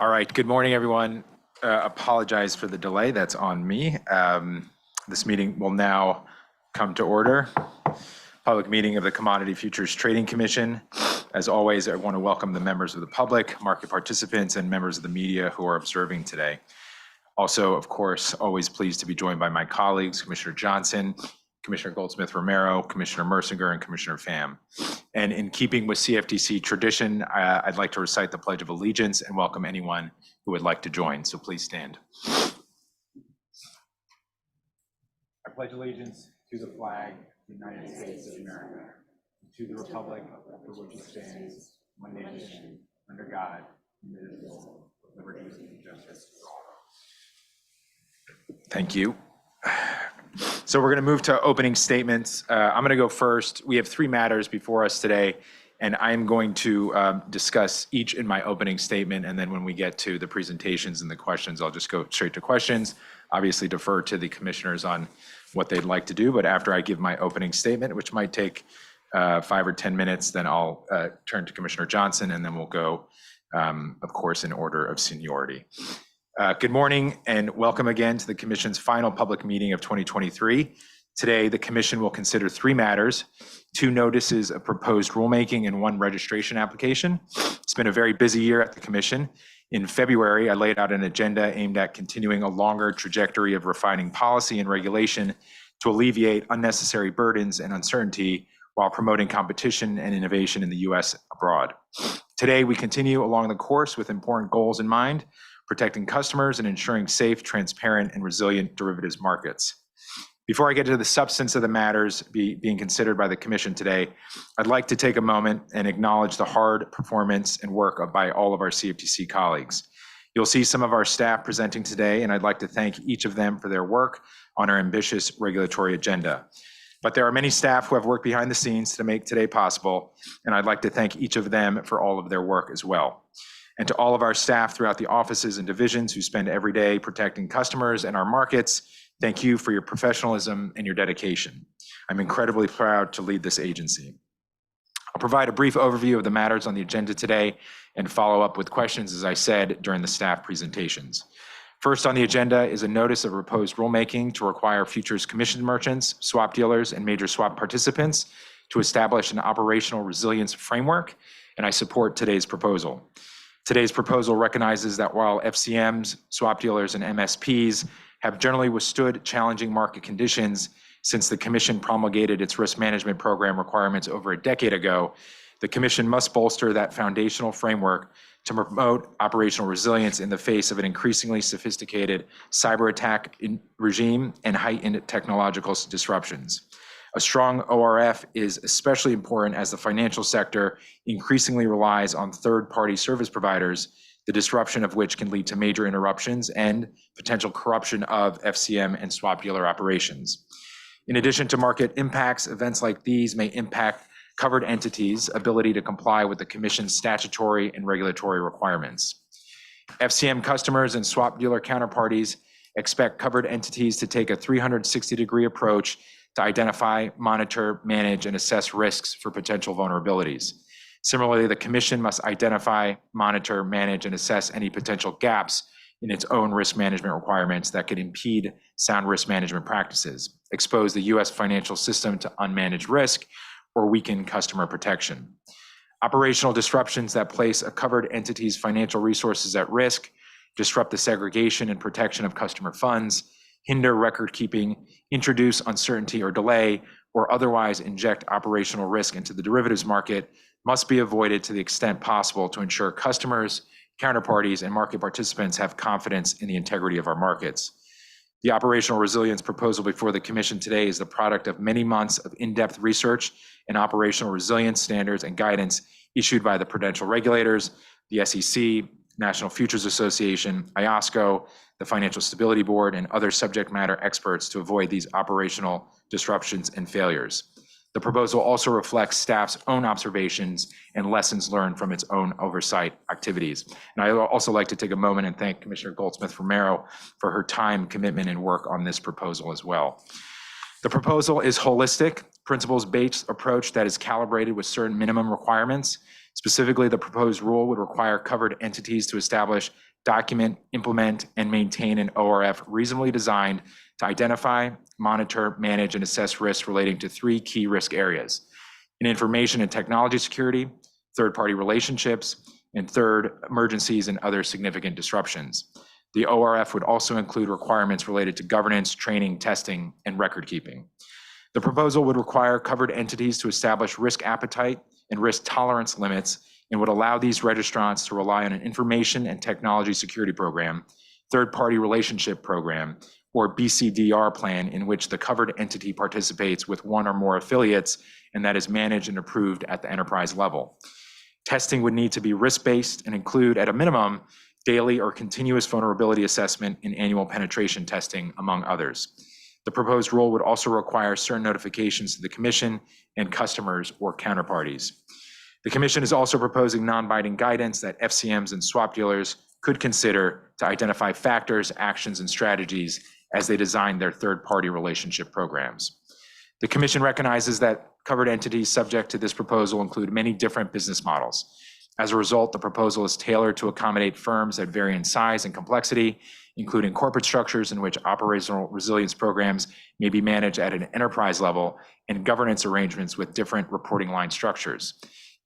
All right, good morning, everyone. Apologize for the delay, that's on me. This meeting will now come to order. Public meeting of the Commodity Futures Trading Commission. As always, I want to welcome the members of the public, market participants, and members of the media who are observing today. Also, of course, always pleased to be joined by my colleagues, Commissioner Johnson, Commissioner Goldsmith-Romero, Commissioner Mersinger, and Commissioner Pham. And in keeping with CFTC tradition, I'd like to recite the Pledge of Allegiance and welcome anyone who would like to join. So please stand. I pledge allegiance to the flag of the United States of America, and to the republic for which it stands, one nation, under God, indivisible, with liberty and justice for all. Thank you. So we're going to move to opening statements. I'm going to go first. We have three matters before us today, and I'm going to discuss each in my opening statement, and then when we get to the presentations and the questions, I'll just go straight to questions. Obviously defer to the commissioners on what they'd like to do, but after I give my opening statement, which might take 5 or 10 minutes, then I'll turn to Commissioner Johnson, and then we'll go, of course, in order of seniority. Good morning and welcome again to the Commission's final public meeting of 2023. Today, the Commission will consider three matters, 2 notices of proposed rulemaking and 1 registration application. It's been a very busy year at the Commission. In February, I laid out an agenda aimed at continuing a longer trajectory of refining policy and regulation to alleviate unnecessary burdens and uncertainty while promoting competition and innovation in the U.S. abroad. Today, we continue along the course with important goals in mind, protecting customers and ensuring safe, transparent, and resilient derivatives markets. Before I get to the substance of the matters being considered by the Commission today, I'd like to take a moment and acknowledge the hard performance and work by all of our CFTC colleagues. You'll see some of our staff presenting today, and I'd like to thank each of them for their work on our ambitious regulatory agenda. But there are many staff who have worked behind the scenes to make today possible, and I'd like to thank each of them for all of their work as well. And to all of our staff throughout the offices and divisions who spend every day protecting customers and our markets, thank you for your professionalism and your dedication. I'm incredibly proud to lead this agency. I'll provide a brief overview of the matters on the agenda today and follow up with questions, as I said, during the staff presentations. First on the agenda is a notice of proposed rulemaking to require futures commission merchants, swap dealers, and major swap participants to establish an operational resilience framework, and I support today's proposal. Today's proposal recognizes that while FCMs, swap dealers, and MSPs have generally withstood challenging market conditions since the Commission promulgated its risk management program requirements over a decade ago, the Commission must bolster that foundational framework to promote operational resilience in the face of an increasingly sophisticated cyber attack regime and heightened technological disruptions. A strong ORF is especially important as the financial sector increasingly relies on third-party service providers, the disruption of which can lead to major interruptions and potential corruption of FCM and swap dealer operations. In addition to market impacts, events like these may impact covered entities' ability to comply with the Commission's statutory and regulatory requirements. FCM customers and swap dealer counterparties expect covered entities to take a 360-degree approach to identify, monitor, manage, and assess risks for potential vulnerabilities. Similarly, the Commission must identify, monitor, manage, and assess any potential gaps in its own risk management requirements that could impede sound risk management practices, expose the U.S. financial system to unmanaged risk, or weaken customer protection. Operational disruptions that place a covered entity's financial resources at risk, disrupt the segregation and protection of customer funds, hinder record keeping, introduce uncertainty or delay, or otherwise inject operational risk into the derivatives market must be avoided to the extent possible to ensure customers, counterparties, and market participants have confidence in the integrity of our markets. The operational resilience proposal before the Commission today is the product of many months of in-depth research and operational resilience standards and guidance issued by the prudential regulators, the SEC, National Futures Association, IOSCO, the Financial Stability Board, and other subject matter experts to avoid these operational disruptions and failures. The proposal also reflects staff's own observations and lessons learned from its own oversight activities. And I would also like to take a moment and thank Commissioner Goldsmith-Romero for her time, commitment, and work on this proposal as well. The proposal is holistic, principles-based approach that is calibrated with certain minimum requirements. Specifically, the proposed rule would require covered entities to establish document, implement, and maintain an ORF reasonably designed to identify, monitor, manage, and assess risks relating to three key risk areas: in information and technology security, third-party relationships, and third, emergencies and other significant disruptions. The ORF would also include requirements related to governance, training, testing, and record keeping. The proposal would require covered entities to establish risk appetite and risk tolerance limits and would allow these registrants to rely on an information and technology security program, third-party relationship program, or BCDR plan in which the covered entity participates with one or more affiliates and that is managed and approved at the enterprise level. Testing would need to be risk-based and include, at a minimum, daily or continuous vulnerability assessment and annual penetration testing, among others. The proposed rule would also require certain notifications to the Commission and customers or counterparties. The Commission is also proposing non-binding guidance that FCMs and swap dealers could consider to identify factors, actions, and strategies as they design their third-party relationship programs. The Commission recognizes that covered entities subject to this proposal include many different business models. As a result, the proposal is tailored to accommodate firms that vary in size and complexity, including corporate structures in which operational resilience programs may be managed at an enterprise level and governance arrangements with different reporting line structures.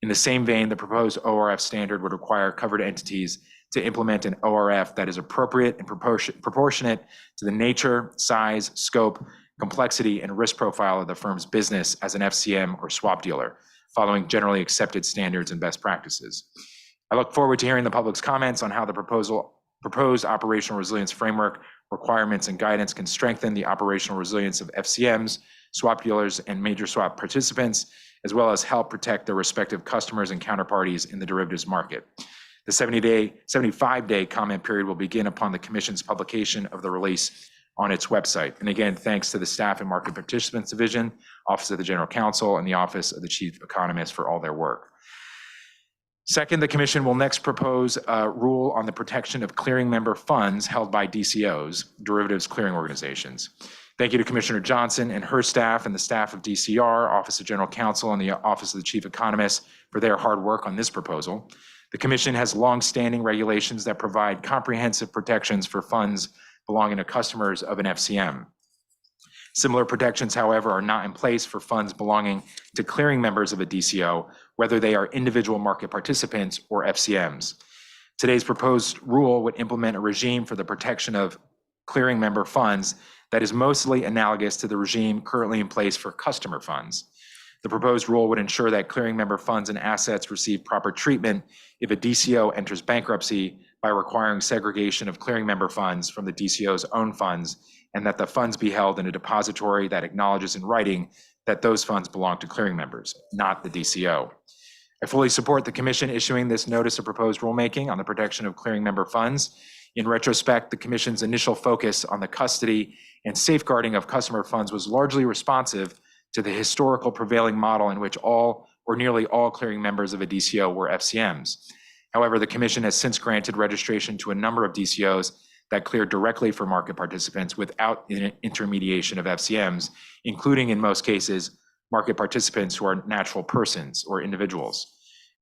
In the same vein, the proposed ORF standard would require covered entities to implement an ORF that is appropriate and proportionate to the nature, size, scope, complexity, and risk profile of the firm's business as an FCM or swap dealer, following generally accepted standards and best practices. I look forward to hearing the public's comments on how the proposed operational resilience framework requirements and guidance can strengthen the operational resilience of FCMs, swap dealers, and major swap participants, as well as help protect their respective customers and counterparties in the derivatives market. The 75-day comment period will begin upon the Commission's publication of the release on its website. And again, thanks to the staff and Market Participants Division, Office of the General Counsel, and the Office of the Chief Economist for all their work. Second, the Commission will next propose a rule on the protection of clearing member funds held by DCOs, derivatives clearing organizations. Thank you to Commissioner Johnson and her staff and the staff of DCR, Office of General Counsel, and the Office of the Chief Economist for their hard work on this proposal. The Commission has long-standing regulations that provide comprehensive protections for funds belonging to customers of an FCM. Similar protections, however, are not in place for funds belonging to clearing members of a DCO, whether they are individual market participants or FCMs. Today's proposed rule would implement a regime for the protection of clearing member funds that is mostly analogous to the regime currently in place for customer funds. The proposed rule would ensure that clearing member funds and assets receive proper treatment if a DCO enters bankruptcy by requiring segregation of clearing member funds from the DCO's own funds, and that the funds be held in a depository that acknowledges in writing that those funds belong to clearing members, not the DCO. I fully support the Commission issuing this notice of proposed rulemaking on the protection of clearing member funds. In retrospect, the Commission's initial focus on the custody and safeguarding of customer funds was largely responsive to the historical prevailing model in which all or nearly all clearing members of a DCO were FCMs. However, the Commission has since granted registration to a number of DCOs that clear directly for market participants without intermediation of FCMs, including in most cases, market participants who are natural persons or individuals.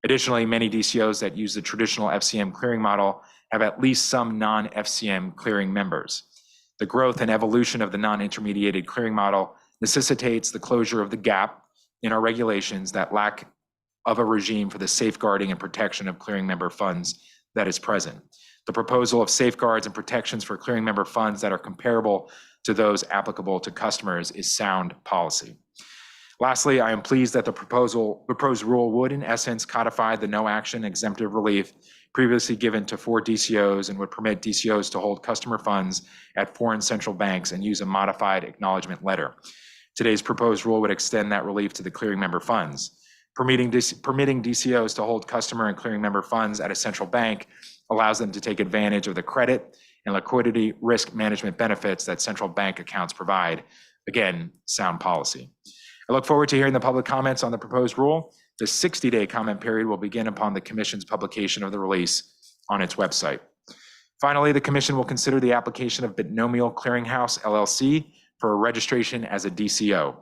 Additionally, many DCOs that use the traditional FCM clearing model have at least some non-FCM clearing members. The growth and evolution of the non-intermediated clearing model necessitates the closure of the gap in our regulations that lack of a regime for the safeguarding and protection of clearing member funds that is present. The proposal of safeguards and protections for clearing member funds that are comparable to those applicable to customers is sound policy. Lastly, I am pleased that the proposed rule would in essence codify the no action exemptive relief previously given to 4 DCOs and would permit DCOs to hold customer funds at foreign central banks and use a modified acknowledgement letter. Today's proposed rule would extend that relief to the clearing member funds. Permitting DCOs to hold customer and clearing member funds at a central bank allows them to take advantage of the credit and liquidity risk management benefits that central bank accounts provide. Again, sound policy. I look forward to hearing the public comments on the proposed rule. The 60-day comment period will begin upon the Commission's publication of the release on its website. Finally, the Commission will consider the application of Binomial Clearinghouse, LLC, for a registration as a DCO.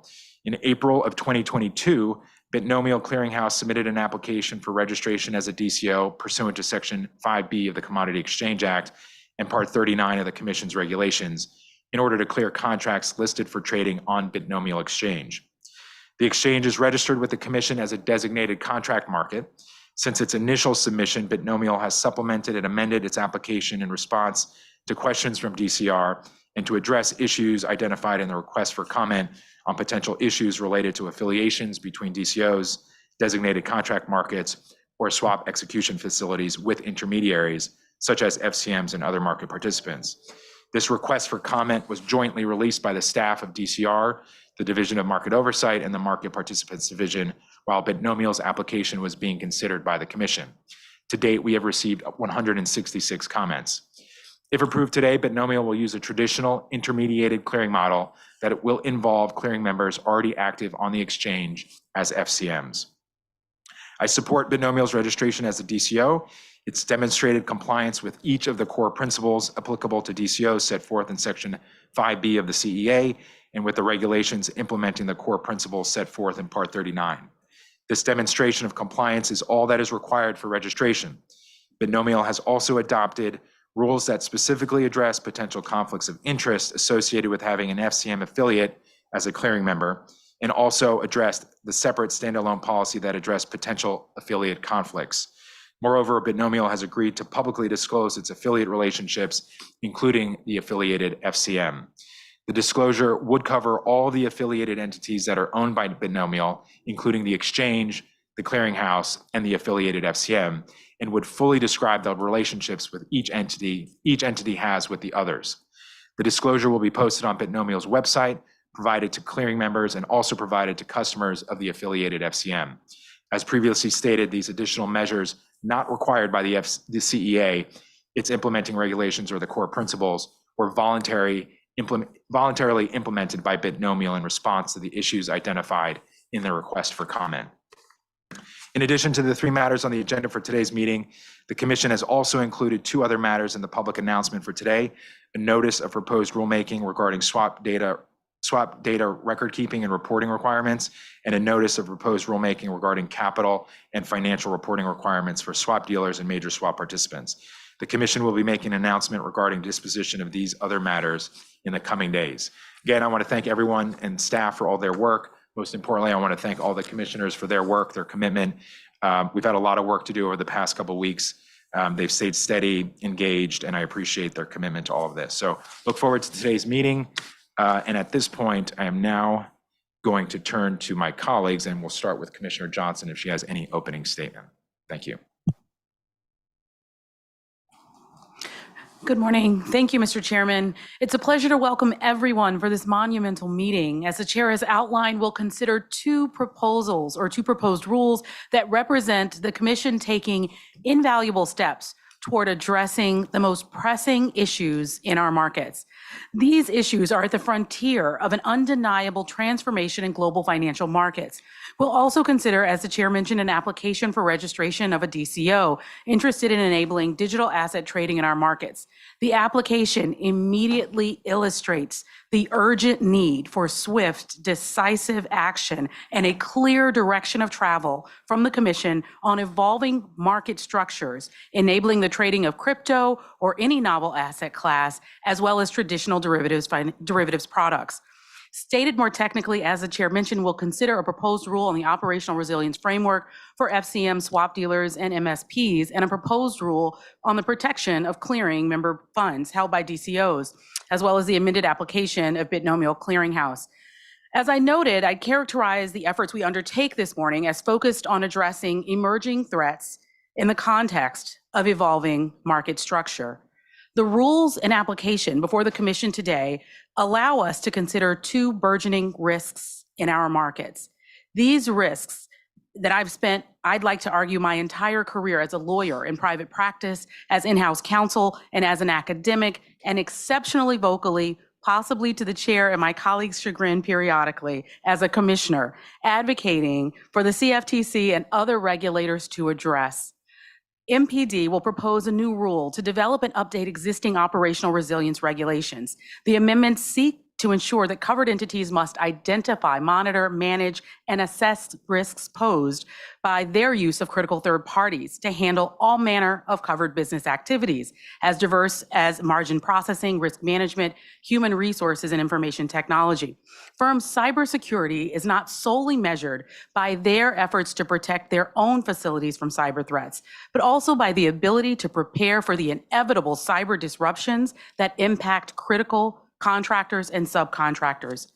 In April of 2022, Binomial Clearinghouse submitted an application for registration as a DCO pursuant to Section 5B of the Commodity Exchange Act and Part 39 of the Commission's regulations in order to clear contracts listed for trading on Binomial Exchange. The exchange is registered with the Commission as a designated contract market. Since its initial submission, Binomial has supplemented and amended its application in response to questions from DCR and to address issues identified in the request for comment on potential issues related to affiliations between DCOs, designated contract markets, or swap execution facilities with intermediaries, such as FCMs and other market participants. This request for comment was jointly released by the staff of DCR, the Division of Market Oversight, and the Market Participants Division, while Binomial's application was being considered by the Commission. To date, we have received 166 comments. If approved today, Binomial will use a traditional intermediated clearing model that will involve clearing members already active on the exchange as FCMs. I support Binomial's registration as a DCO. It's demonstrated compliance with each of the core principles applicable to DCOs set forth in Section 5B of the CEA and with the regulations implementing the core principles set forth in Part 39. This demonstration of compliance is all that is required for registration. Binomial has also adopted rules that specifically address potential conflicts of interest associated with having an FCM affiliate as a clearing member, and also addressed the separate standalone policy that addressed potential affiliate conflicts. Moreover, Binomial has agreed to publicly disclose its affiliate relationships, including the affiliated FCM. The disclosure would cover all the affiliated entities that are owned by Binomial, including the exchange, the clearinghouse, and the affiliated FCM, and would fully describe the relationships with each entity has with the others. The disclosure will be posted on Binomial's website, provided to clearing members, and also provided to customers of the affiliated FCM. As previously stated, these additional measures not required by the CEA, its implementing regulations or the core principles, were voluntarily implemented by Binomial in response to the issues identified in the request for comment. In addition to the three matters on the agenda for today's meeting, the Commission has also included two other matters in the public announcement for today: a notice of proposed rulemaking regarding swap data record keeping and reporting requirements, and a notice of proposed rulemaking regarding capital and financial reporting requirements for swap dealers and major swap participants. The Commission will be making an announcement regarding disposition of these other matters in the coming days. Again, I want to thank everyone and staff for all their work. Most importantly, I want to thank all the commissioners for their work, their commitment. We've had a lot of work to do over the past couple of weeks. They've stayed steady, engaged, and I appreciate their commitment to all of this. So look forward to today's meeting. And at this point, I am now going to turn to my colleagues, and we'll start with Commissioner Johnson if she has any opening statement. Thank you. Good morning. Thank you, Mr. Chairman. It's a pleasure to welcome everyone for this monumental meeting. As the chair has outlined, we'll consider two proposed rules that represent the Commission taking invaluable steps toward addressing the most pressing issues in our markets. These issues are at the frontier of an undeniable transformation in global financial markets. We'll also consider, as the chair mentioned, an application for registration of a DCO interested in enabling digital asset trading in our markets. The application immediately illustrates the urgent need for swift, decisive action and a clear direction of travel from the Commission on evolving market structures, enabling the trading of crypto or any novel asset class, as well as traditional derivatives products. Stated more technically, as the chair mentioned, we'll consider a proposed rule on the operational resilience framework for FCM swap dealers and MSPs, and a proposed rule on the protection of clearing member funds held by DCOs, as well as the amended application of Binomial Clearinghouse. As I noted, I'd characterize the efforts we undertake this morning as focused on addressing emerging threats in the context of evolving market structure. The rules and application before the Commission today allow us to consider two burgeoning risks in our markets. These risks that I'd like to argue my entire career as a lawyer in private practice, as in-house counsel, and as an academic, and exceptionally vocally, possibly to the chair and my colleagues' chagrin periodically, as a commissioner, advocating for the CFTC and other regulators to address. MPD will propose a new rule to develop and update existing operational resilience regulations. The amendments seek to ensure that covered entities must identify, monitor, manage, and assess risks posed by their use of critical third parties to handle all manner of covered business activities, as diverse as margin processing, risk management, human resources, and information technology. Firms' cybersecurity is not solely measured by their efforts to protect their own facilities from cyber threats, but also by the ability to prepare for the inevitable cyber disruptions that impact critical contractors and subcontractors.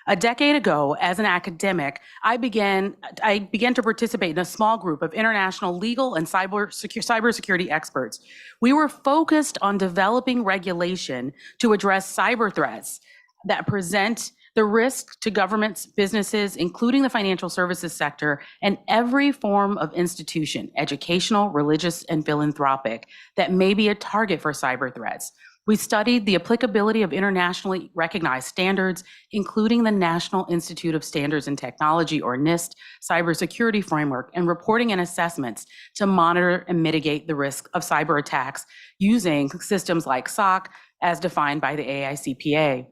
A decade ago, as an academic, I began to participate in a small group of international legal and cybersecurity experts. We were focused on developing regulation to address cyber threats that present the risk to governments, businesses, including the financial services sector, and every form of institution, educational, religious, and philanthropic, that may be a target for cyber threats. We studied the applicability of internationally recognized standards, including the National Institute of Standards and Technology, or NIST, cybersecurity framework, and reporting and assessments to monitor and mitigate the risk of cyber attacks using systems like SOC as defined by the AICPA.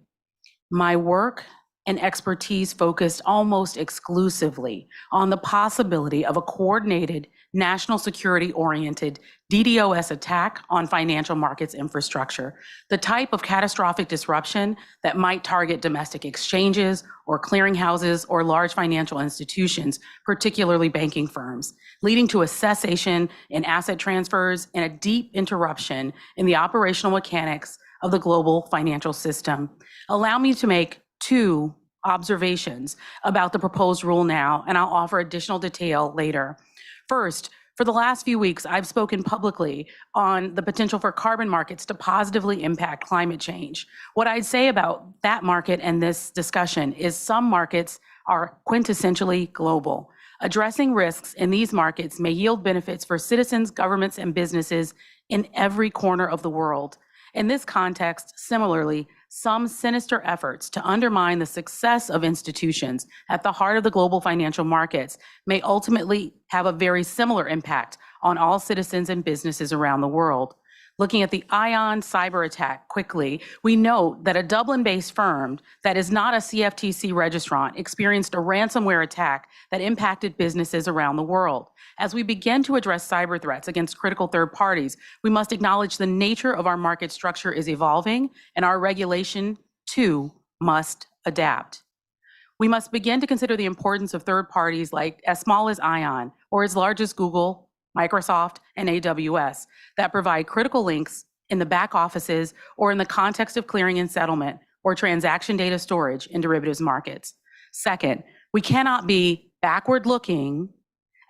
My work and expertise focused almost exclusively on the possibility of a coordinated, national security-oriented DDoS attack on financial markets infrastructure, the type of catastrophic disruption that might target domestic exchanges or clearinghouses or large financial institutions, particularly banking firms, leading to a cessation in asset transfers and a deep interruption in the operational mechanics of the global financial system. Allow me to make two observations about the proposed rule now, and I'll offer additional detail later. First, for the last few weeks, I've spoken publicly on the potential for carbon markets to positively impact climate change. What I'd say about that market and this discussion is some markets are quintessentially global. Addressing risks in these markets may yield benefits for citizens, governments, and businesses in every corner of the world. In this context, similarly, some sinister efforts to undermine the success of institutions at the heart of the global financial markets may ultimately have a very similar impact on all citizens and businesses around the world. Looking at the Ion cyber attack quickly, we note that a Dublin-based firm that is not a CFTC registrant experienced a ransomware attack that impacted businesses around the world. As we begin to address cyber threats against critical third parties, we must acknowledge the nature of our market structure is evolving, and our regulation, too, must adapt. We must begin to consider the importance of third parties like as small as Ion or as large as Google, Microsoft, and AWS that provide critical links in the back offices or in the context of clearing and settlement or transaction data storage in derivatives markets. Second, we cannot be backward-looking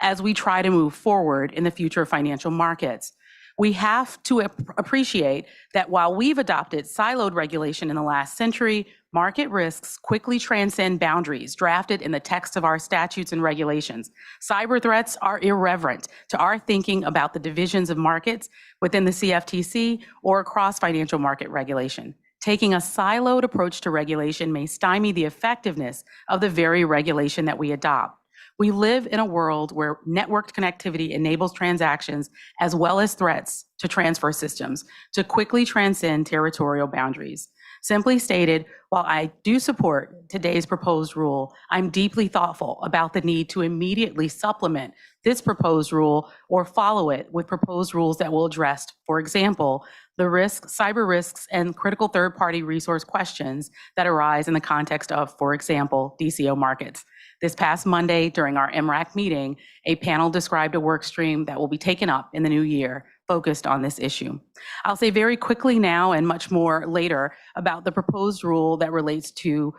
as we try to move forward in the future of financial markets. We have to appreciate that while we've adopted siloed regulation in the last century, market risks quickly transcend boundaries drafted in the text of our statutes and regulations. Cyber threats are irreverent to our thinking about the divisions of markets within the CFTC or across financial market regulation. Taking a siloed approach to regulation may stymie the effectiveness of the very regulation that we adopt. We live in a world where networked connectivity enables transactions as well as threats to transfer systems to quickly transcend territorial boundaries. Simply stated, while I do support today's proposed rule, I'm deeply thoughtful about the need to immediately supplement this proposed rule or follow it with proposed rules that will address, for example, the risks, cyber risks, and critical third-party resource questions that arise in the context of, for example, DCO markets. This past Monday, during our MRAC meeting, a panel described a work stream that will be taken up in the new year focused on this issue. I'll say very quickly now and much more later about the proposed rule that relates to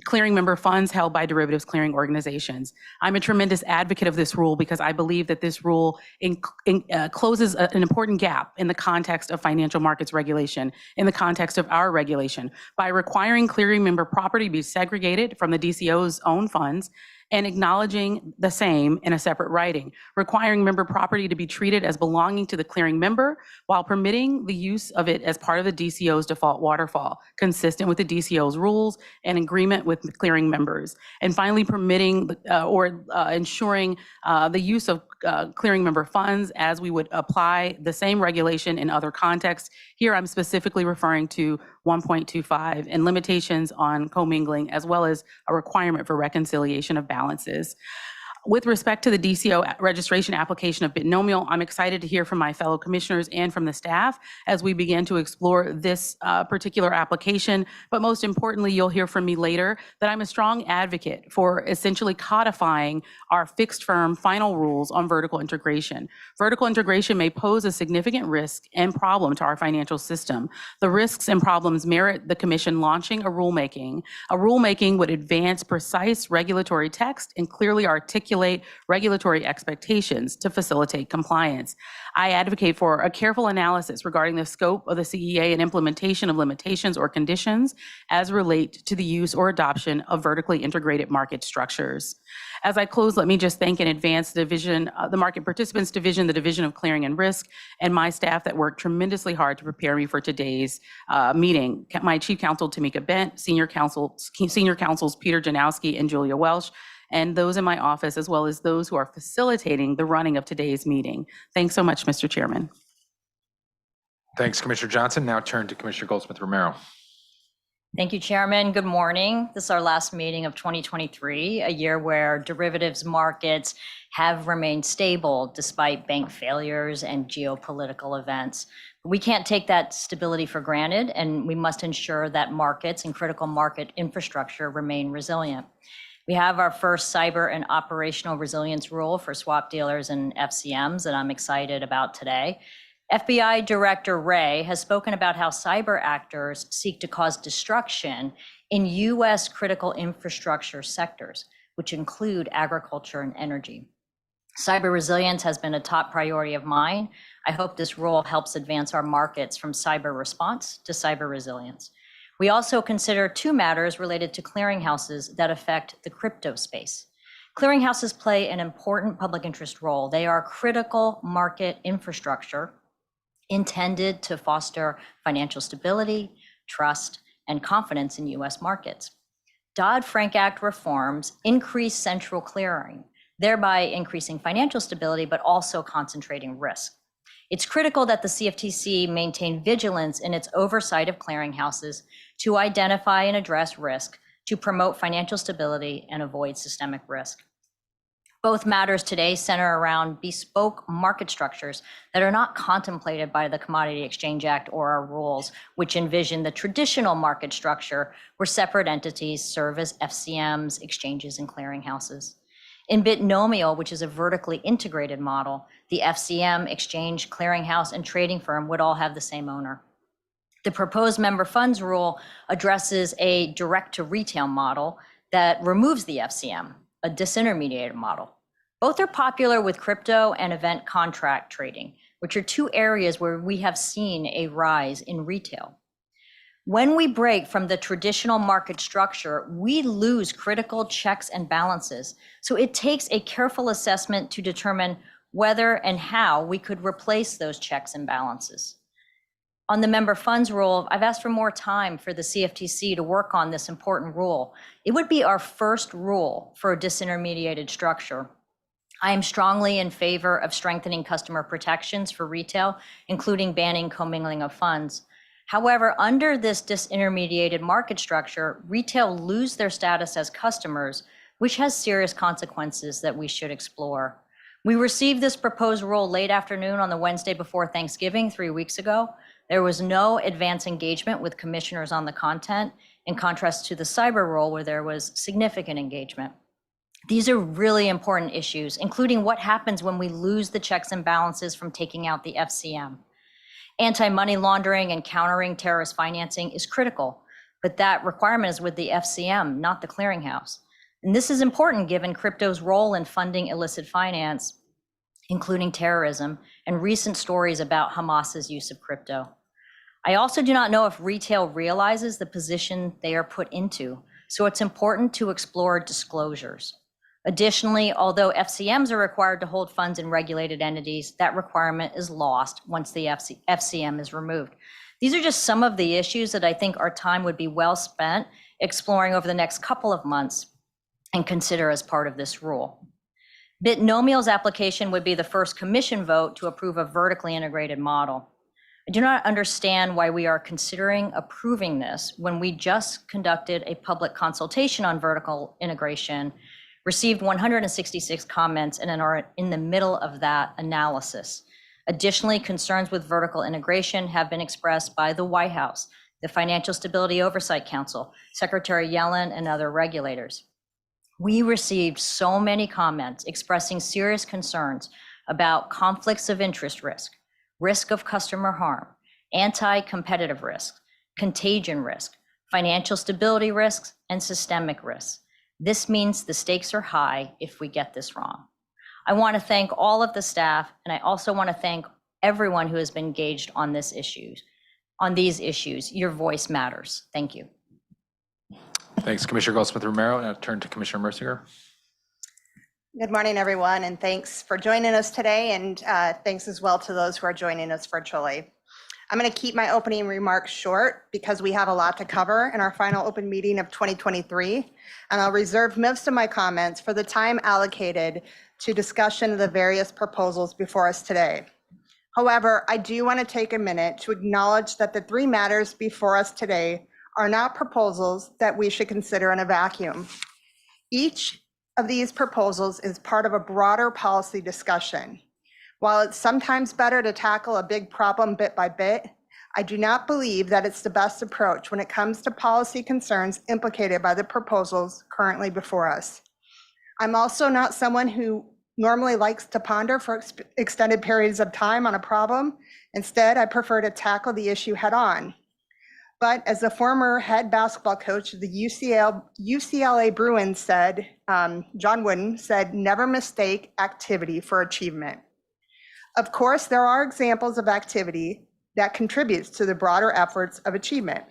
clearing member funds held by derivatives clearing organizations. I'm a tremendous advocate of this rule because I believe that this rule closes an important gap in the context of financial markets regulation, in the context of our regulation, by requiring clearing member property to be segregated from the DCO's own funds and acknowledging the same in a separate writing, requiring member property to be treated as belonging to the clearing member while permitting the use of it as part of the DCO's default waterfall, consistent with the DCO's rules and agreement with the clearing members. And finally, permitting or ensuring the use of clearing member funds as we would apply the same regulation in other contexts. Here, I'm specifically referring to 1.25 and limitations on commingling, as well as a requirement for reconciliation of balances. With respect to the DCO registration application of Binomial, I'm excited to hear from my fellow commissioners and from the staff as we begin to explore this particular application. But most importantly, you'll hear from me later that I'm a strong advocate for essentially codifying our fixed firm final rules on vertical integration. Vertical integration may pose a significant risk and problem to our financial system. The risks and problems merit the commission launching a rulemaking. A rulemaking would advance precise regulatory text and clearly articulate regulatory expectations to facilitate compliance. I advocate for a careful analysis regarding the scope of the CEA and implementation of limitations or conditions as relate to the use or adoption of vertically integrated market structures. As I close, let me just thank in advance the division, the Market Participants Division, the Division of Clearing and Risk, and my staff that worked tremendously hard to prepare me for today's meeting. My Chief Counsel, Tamika Bent, Senior Counsels Peter Janowski and Julia Welsh, and those in my office, as well as those who are facilitating the running of today's meeting. Thanks so much, Mr. Chairman. Thanks, Commissioner Johnson. Now turn to Commissioner Goldsmith-Romero. Thank you, Chairman. Good morning. This is our last meeting of 2023, a year where derivatives markets have remained stable despite bank failures and geopolitical events. We can't take that stability for granted, and we must ensure that markets and critical market infrastructure remain resilient. We have our first cyber and operational resilience rule for swap dealers and FCMs that I'm excited about today. FBI Director Wray has spoken about how cyber actors seek to cause destruction in U.S. critical infrastructure sectors, which include agriculture and energy. Cyber resilience has been a top priority of mine. I hope this rule helps advance our markets from cyber response to cyber resilience. We also consider two matters related to clearinghouses that affect the crypto space. Clearinghouses play an important public interest role. They are critical market infrastructure intended to foster financial stability, trust, and confidence in U.S. markets. Dodd-Frank Act reforms increase central clearing, thereby increasing financial stability, but also concentrating risk. It's critical that the CFTC maintain vigilance in its oversight of clearinghouses to identify and address risk, to promote financial stability and avoid systemic risk. Both matters today center around bespoke market structures that are not contemplated by the Commodity Exchange Act or our rules, which envision the traditional market structure where separate entities serve as FCMs, exchanges, and clearinghouses. In Binomial, which is a vertically integrated model, the FCM, exchange, clearinghouse, and trading firm would all have the same owner. The proposed member funds rule addresses a direct-to-retail model that removes the FCM, a disintermediated model. Both are popular with crypto and event contract trading, which are two areas where we have seen a rise in retail. When we break from the traditional market structure, we lose critical checks and balances. So it takes a careful assessment to determine whether and how we could replace those checks and balances. On the member funds rule, I've asked for more time for the CFTC to work on this important rule. It would be our first rule for a disintermediated structure. I am strongly in favor of strengthening customer protections for retail, including banning commingling of funds. However, under this disintermediated market structure, retail lose their status as customers, which has serious consequences that we should explore. We received this proposed rule late afternoon on the Wednesday before Thanksgiving 3 weeks ago. There was no advance engagement with commissioners on the content, in contrast to the cyber rule where there was significant engagement. These are really important issues, including what happens when we lose the checks and balances from taking out the FCM. Anti-money laundering and countering terrorist financing is critical, but that requirement is with the FCM, not the clearinghouse. And this is important given crypto's role in funding illicit finance, including terrorism, and recent stories about Hamas's use of crypto. I also do not know if retail realizes the position they are put into, so it's important to explore disclosures. Additionally, although FCMs are required to hold funds in regulated entities, that requirement is lost once the FCM is removed. These are just some of the issues that I think our time would be well spent exploring over the next couple of months and consider as part of this rule. Binomial's application would be the first commission vote to approve a vertically integrated model. I do not understand why we are considering approving this when we just conducted a public consultation on vertical integration, received 166 comments, and are in the middle of that analysis. Additionally, concerns with vertical integration have been expressed by the White House, the Financial Stability Oversight Council, Secretary Yellen, and other regulators. We received so many comments expressing serious concerns about conflicts of interest risk of customer harm, anti-competitive risk, contagion risk, financial stability risks, and systemic risks. This means the stakes are high if we get this wrong. I want to thank all of the staff, and I also want to thank everyone who has been engaged on these issues. Your voice matters. Thank you. Thanks, Commissioner Goldsmith-Romero. Now turn to Commissioner Mercier. Good morning, everyone, and thanks for joining us today, and thanks as well to those who are joining us virtually. I'm going to keep my opening remarks short because we have a lot to cover in our final open meeting of 2023, and I'll reserve most of my comments for the time allocated to discussion of the various proposals before us today. However, I do want to take a minute to acknowledge that the three matters before us today are not proposals that we should consider in a vacuum. Each of these proposals is part of a broader policy discussion. While it's sometimes better to tackle a big problem bit by bit, I do not believe that it's the best approach when it comes to policy concerns implicated by the proposals currently before us. I'm also not someone who normally likes to ponder for extended periods of time on a problem. Instead, I prefer to tackle the issue head on. But as the former head basketball coach of the UCLA Bruins said, John Wooden said, never mistake activity for achievement. Of course, there are examples of activity that contributes to the broader efforts of achievement.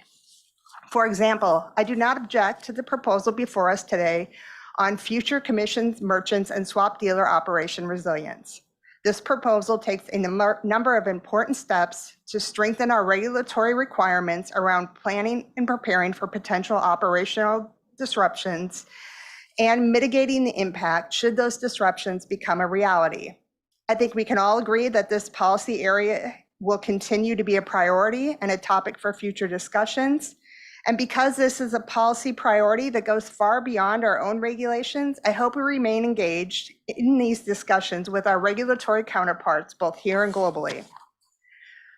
For example, I do not object to the proposal before us today on future commissions, merchants, and swap dealer operation resilience. This proposal takes a number of important steps to strengthen our regulatory requirements around planning and preparing for potential operational disruptions and mitigating the impact should those disruptions become a reality. I think we can all agree that this policy area will continue to be a priority and a topic for future discussions. And because this is a policy priority that goes far beyond our own regulations, I hope we remain engaged in these discussions with our regulatory counterparts, both here and globally.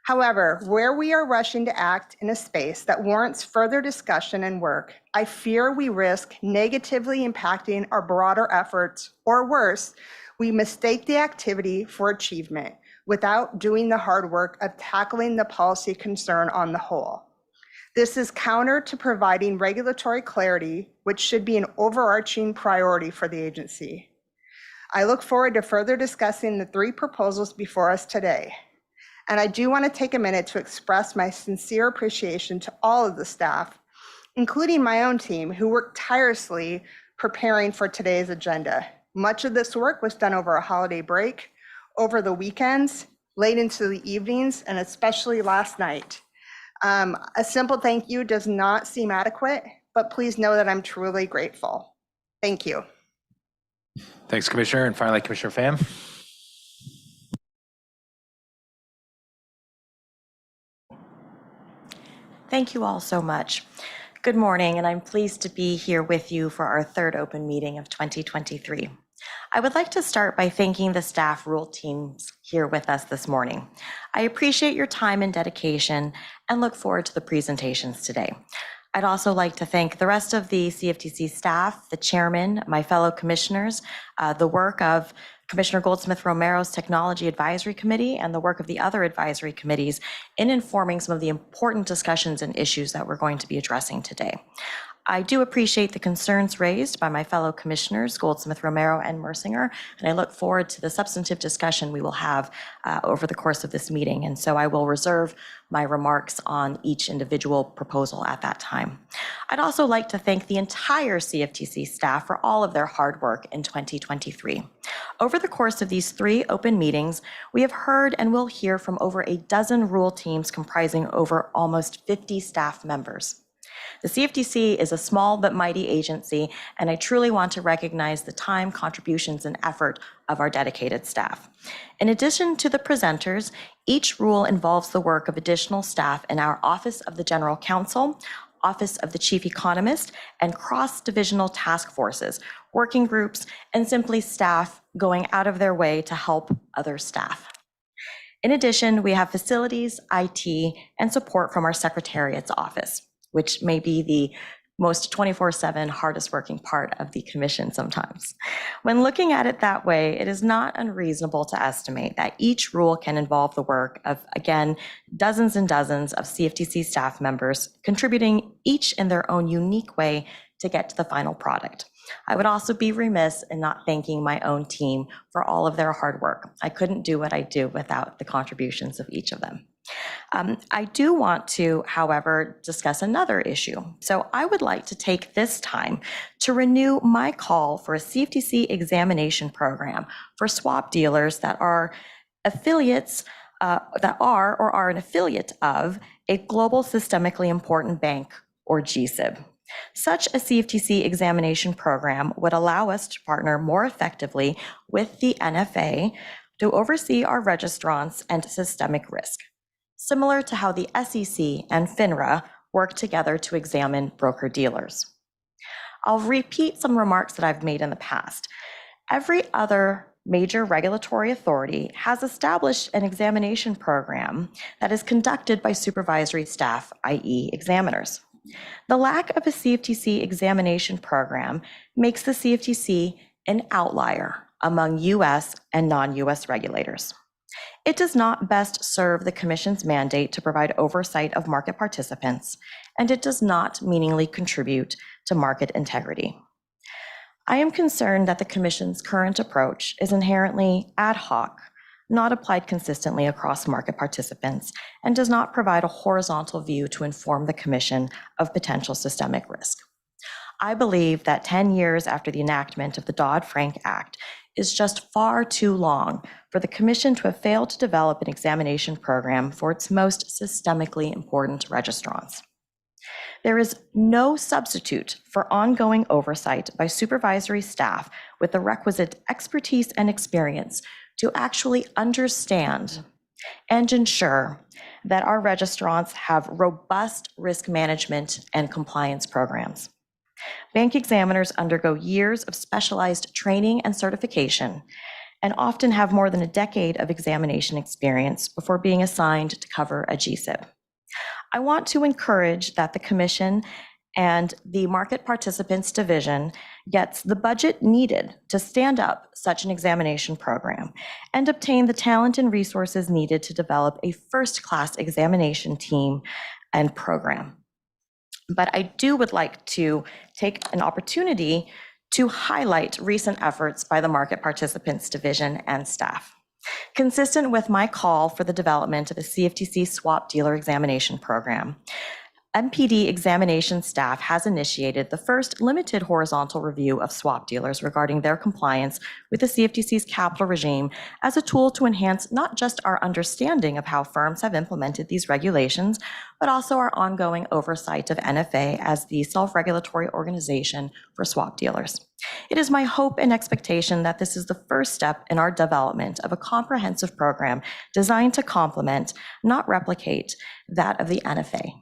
However, where we are rushing to act in a space that warrants further discussion and work, I fear we risk negatively impacting our broader efforts, or worse, we mistake the activity for achievement without doing the hard work of tackling the policy concern on the whole. This is counter to providing regulatory clarity, which should be an overarching priority for the agency. I look forward to further discussing the three proposals before us today. And I do want to take a minute to express my sincere appreciation to all of the staff, including my own team, who worked tirelessly preparing for today's agenda. Much of this work was done over a holiday break, over the weekends, late into the evenings, and especially last night. A simple thank you does not seem adequate, but please know that I'm truly grateful. Thank you. Thanks, Commissioner. And finally, Commissioner Pham. Thank you all so much. Good morning, and I'm pleased to be here with you for our third open meeting of 2023. I would like to start by thanking the staff rule teams here with us this morning. I appreciate your time and dedication and look forward to the presentations today. I'd also like to thank the rest of the CFTC staff, the chairman, my fellow commissioners, the work of Commissioner Goldsmith-Romero's Technology Advisory Committee, and the work of the other advisory committees in informing some of the important discussions and issues that we're going to be addressing today. I do appreciate the concerns raised by my fellow commissioners, Goldsmith-Romero and Mercier, and I look forward to the substantive discussion we will have over the course of this meeting. And so I will reserve my remarks on each individual proposal at that time. I'd also like to thank the entire CFTC staff for all of their hard work in 2023. Over the course of these three open meetings, we have heard and will hear from over a dozen rule teams comprising over almost 50 staff members. The CFTC is a small but mighty agency, and I truly want to recognize the time, contributions, and effort of our dedicated staff. In addition to the presenters, each rule involves the work of additional staff in our Office of the General Counsel, Office of the Chief Economist, and cross-divisional task forces, working groups, and simply staff going out of their way to help other staff. In addition, we have facilities, IT, and support from our Secretariat's office, which may be the most 24/7 hardest working part of the commission sometimes. When looking at it that way, it is not unreasonable to estimate that each rule can involve the work of, again, dozens and dozens of CFTC staff members contributing each in their own unique way to get to the final product. I would also be remiss in not thanking my own team for all of their hard work. I couldn't do what I do without the contributions of each of them. I do want to, however, discuss another issue. So I would like to take this time to renew my call for a CFTC examination program for swap dealers that are affiliates, that are or are an affiliate of a global systemically important bank, or GSIB. Such a CFTC examination program would allow us to partner more effectively with the NFA to oversee our registrants and systemic risk, similar to how the SEC and FINRA work together to examine broker-dealers. I'll repeat some remarks that I've made in the past. Every other major regulatory authority has established an examination program that is conducted by supervisory staff, i.e. examiners. The lack of a CFTC examination program makes the CFTC an outlier among US and non-US regulators. It does not best serve the Commission's mandate to provide oversight of market participants, and it does not meaningfully contribute to market integrity. I am concerned that the Commission's current approach is inherently ad hoc, not applied consistently across market participants, and does not provide a horizontal view to inform the Commission of potential systemic risk. I believe that 10 years after the enactment of the Dodd-Frank Act is just far too long for the Commission to have failed to develop an examination program for its most systemically important registrants. There is no substitute for ongoing oversight by supervisory staff with the requisite expertise and experience to actually understand and ensure that our registrants have robust risk management and compliance programs. Bank examiners undergo years of specialized training and certification and often have more than a decade of examination experience before being assigned to cover a GSIB. I want to encourage that the Commission and the Market Participants Division gets the budget needed to stand up such an examination program and obtain the talent and resources needed to develop a first-class examination team and program. But I would like to take an opportunity to highlight recent efforts by the Market Participants Division and staff. Consistent with my call for the development of a CFTC swap dealer examination program, MPD examination staff has initiated the first limited horizontal review of swap dealers regarding their compliance with the CFTC's capital regime as a tool to enhance not just our understanding of how firms have implemented these regulations, but also our ongoing oversight of NFA as the self-regulatory organization for swap dealers. It is my hope and expectation that this is the first step in our development of a comprehensive program designed to complement, not replicate, that of the NFA.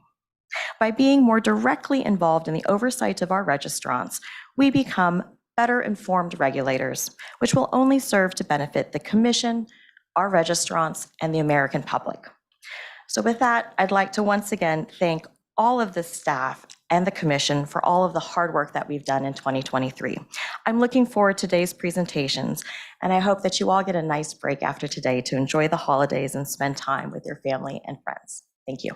By being more directly involved in the oversight of our registrants, we become better informed regulators, which will only serve to benefit the Commission, our registrants, and the American public. So with that, I'd like to once again thank all of the staff and the Commission for all of the hard work that we've done in 2023. I'm looking forward to today's presentations, and I hope that you all get a nice break after today to enjoy the holidays and spend time with your family and friends. Thank you.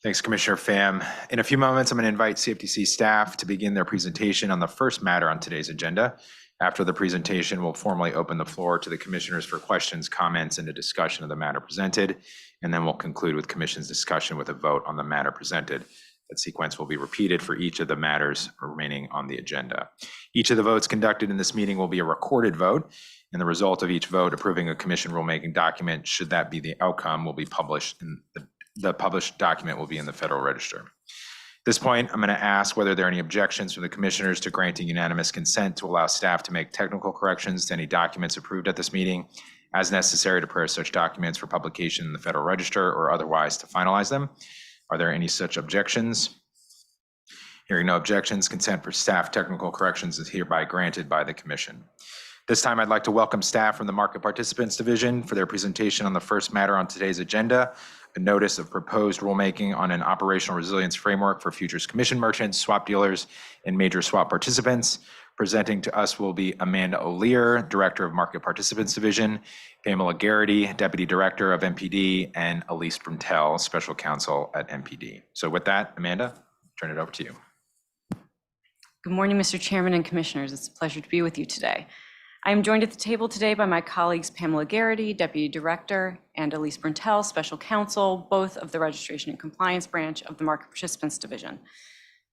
Thanks, Commissioner Pham. In a few moments, I'm going to invite CFTC staff to begin their presentation on the first matter on today's agenda. After the presentation, we'll formally open the floor to the commissioners for questions, comments, and a discussion of the matter presented, and then we'll conclude with Commission's discussion with a vote on the matter presented. That sequence will be repeated for each of the matters remaining on the agenda. Each of the votes conducted in this meeting will be a recorded vote, and the result of each vote approving a Commission rulemaking document, should that be the outcome, will be published in the published document will be in the Federal Register. this point, I'm going to ask whether there are any objections from the commissioners to granting unanimous consent to allow staff to make technical corrections to any documents approved at this meeting as necessary to prepare such documents for publication in the Federal Register or otherwise to finalize them. Are there any such objections? Hearing no objections, consent for staff technical corrections is hereby granted by the commission. This time, I'd like to welcome staff from the Market Participants Division for their presentation on the first matter on today's agenda, a notice of proposed rulemaking on an operational resilience framework for futures commission merchants, swap dealers, and major swap participants. Presenting to us will be Amanda O'Lear, Director of Market Participants Division, Pamela Garrity, Deputy Director of MPD, and Elise Bruntel, Special Counsel at MPD. So with that, Amanda, turn it over to you. Good morning, Mr. Chairman and Commissioners. It's a pleasure to be with you today. I am joined at the table today by my colleagues Pamela Garrity, Deputy Director, and Elise Bruntel, Special Counsel, both of the Registration and Compliance Branch of the Market Participants Division.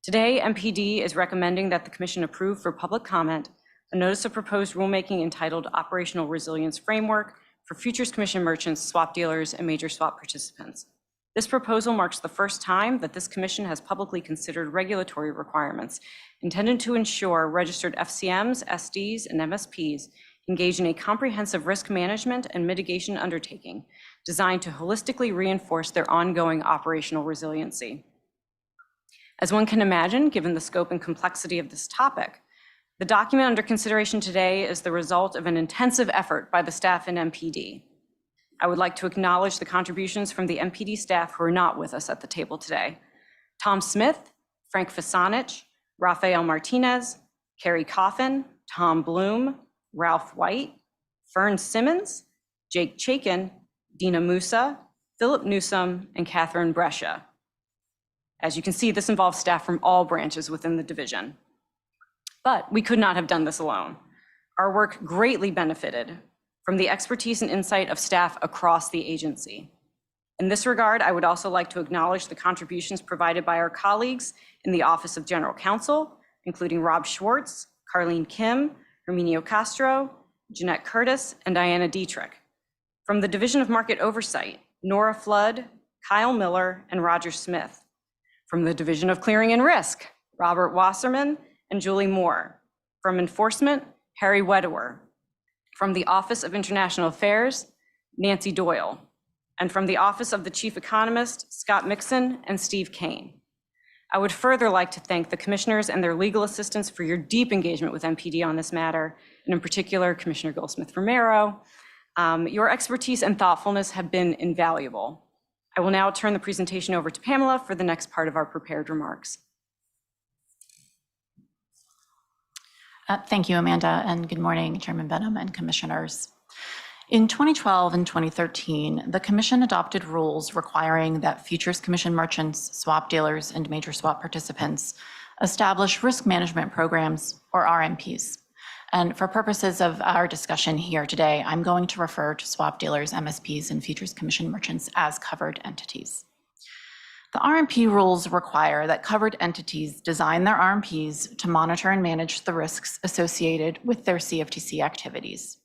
Today, MPD is recommending that the Commission approve for public comment a notice of proposed rulemaking entitled Operational Resilience Framework for Futures Commission Merchants, Swap Dealers, and Major Swap Participants. This proposal marks the first time that this Commission has publicly considered regulatory requirements intended to ensure registered FCMs, SDs, and MSPs engage in a comprehensive risk management and mitigation undertaking designed to holistically reinforce their ongoing operational resiliency. As one can imagine, given the scope and complexity of this topic, the document under consideration today is the result of an intensive effort by the staff in MPD. I would like to acknowledge the contributions from the MPD staff who are not with us at the table today. Tom Smith, Frank Fasanich, Rafael Martinez, Carrie Coffin, Tom Bloom, Ralph White, Fern Simmons, Jake Chaikin, Dina Musa, Philip Newsom, and Catherine Brescia. As you can see, this involves staff from all branches within the division. But we could not have done this alone. Our work greatly benefited from the expertise and insight of staff across the agency. In this regard, I would also like to acknowledge the contributions provided by our colleagues in the Office of General Counsel, including Rob Schwartz, Carlene Kim, Herminio Castro, Jeanette Curtis, and Diana Dietrich. From the Division of Market Oversight, Nora Flood, Kyle Miller, and Roger Smith. From the Division of Clearing and Risk, Robert Wasserman and Julie Moore. From Enforcement, Harry Wedewer. From the Office of International Affairs, Nancy Doyle. And from the Office of the Chief Economist, Scott Mixon and Steve Kane. I would further like to thank the commissioners and their legal assistants for your deep engagement with MPD on this matter, and in particular, Commissioner Goldsmith-Romero. Your expertise and thoughtfulness have been invaluable. I will now turn the presentation over to Pamela for the next part of our prepared remarks. Thank you, Amanda, and good morning, Chairman Behnam and commissioners. In 2012 and 2013, the Commission adopted rules requiring that futures commission merchants, swap dealers, and major swap participants establish risk management programs, or RMPs. And for purposes of our discussion here today, I'm going to refer to swap dealers, MSPs, and futures commission merchants as covered entities. The RMP rules require that covered entities design their RMPs to monitor and manage the risks associated with their CFTC activities.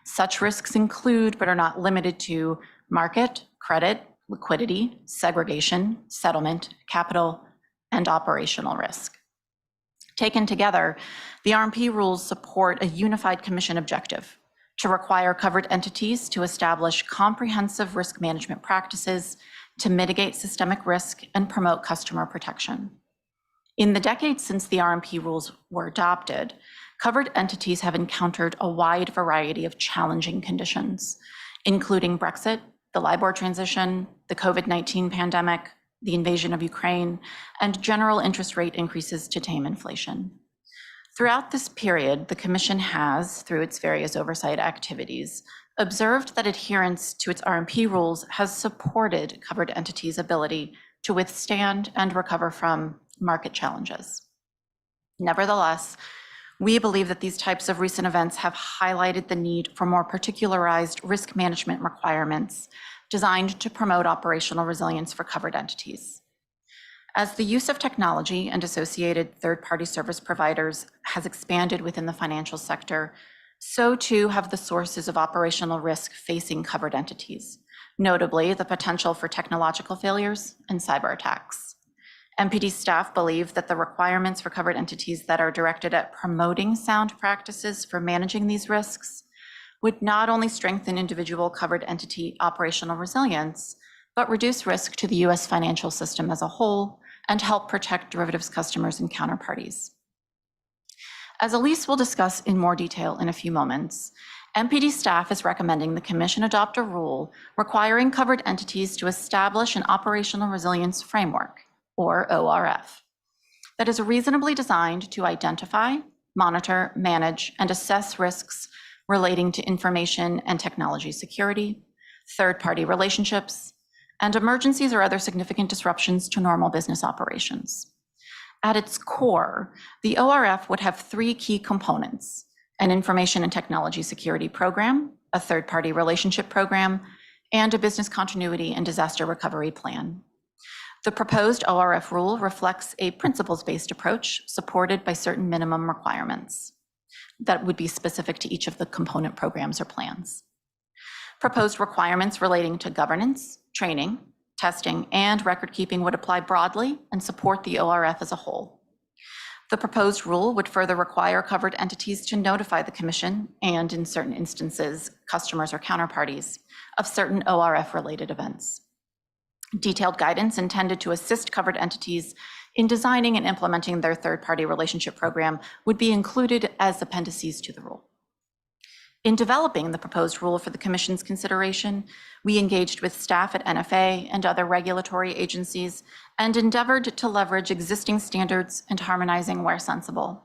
Such risks include, but are not limited to, market, credit, liquidity, segregation, settlement, capital, and operational risk. Taken together, the RMP rules support a unified Commission objective to require covered entities to establish comprehensive risk management practices to mitigate systemic risk and promote customer protection. In the decades since the RMP rules were adopted, covered entities have encountered a wide variety of challenging conditions, including Brexit, the LIBOR transition, the COVID-19 pandemic, the invasion of Ukraine, and general interest rate increases to tame inflation. Throughout this period, the Commission has, through its various oversight activities, observed that adherence to its RMP rules has supported covered entities' ability to withstand and recover from market challenges. Nevertheless, we believe that these types of recent events have highlighted the need for more particularized risk management requirements designed to promote operational resilience for covered entities. As the use of technology and associated third-party service providers has expanded within the financial sector, so too have the sources of operational risk facing covered entities, notably the potential for technological failures and cyber attacks. MPD staff believe that the requirements for covered entities that are directed at promoting sound practices for managing these risks would not only strengthen individual covered entity operational resilience, but reduce risk to the U.S. financial system as a whole and help protect derivatives customers and counterparties. As Elise will discuss in more detail in a few moments, MPD staff is recommending the Commission adopt a rule requiring covered entities to establish an operational resilience framework, or ORF, that is reasonably designed to identify, monitor, manage, and assess risks relating to information and technology security, third-party relationships, and emergencies or other significant disruptions to normal business operations. At its core, the ORF would have three key components: an information and technology security program, a third-party relationship program, and a business continuity and disaster recovery plan. The proposed ORF rule reflects a principles-based approach supported by certain minimum requirements that would be specific to each of the component programs or plans. Proposed requirements relating to governance, training, testing, and record keeping would apply broadly and support the ORF as a whole. The proposed rule would further require covered entities to notify the Commission, and in certain instances, customers or counterparties, of certain ORF-related events. Detailed guidance intended to assist covered entities in designing and implementing their third-party relationship program would be included as appendices to the rule. In developing the proposed rule for the Commission's consideration, we engaged with staff at NFA and other regulatory agencies and endeavored to leverage existing standards and harmonizing where sensible.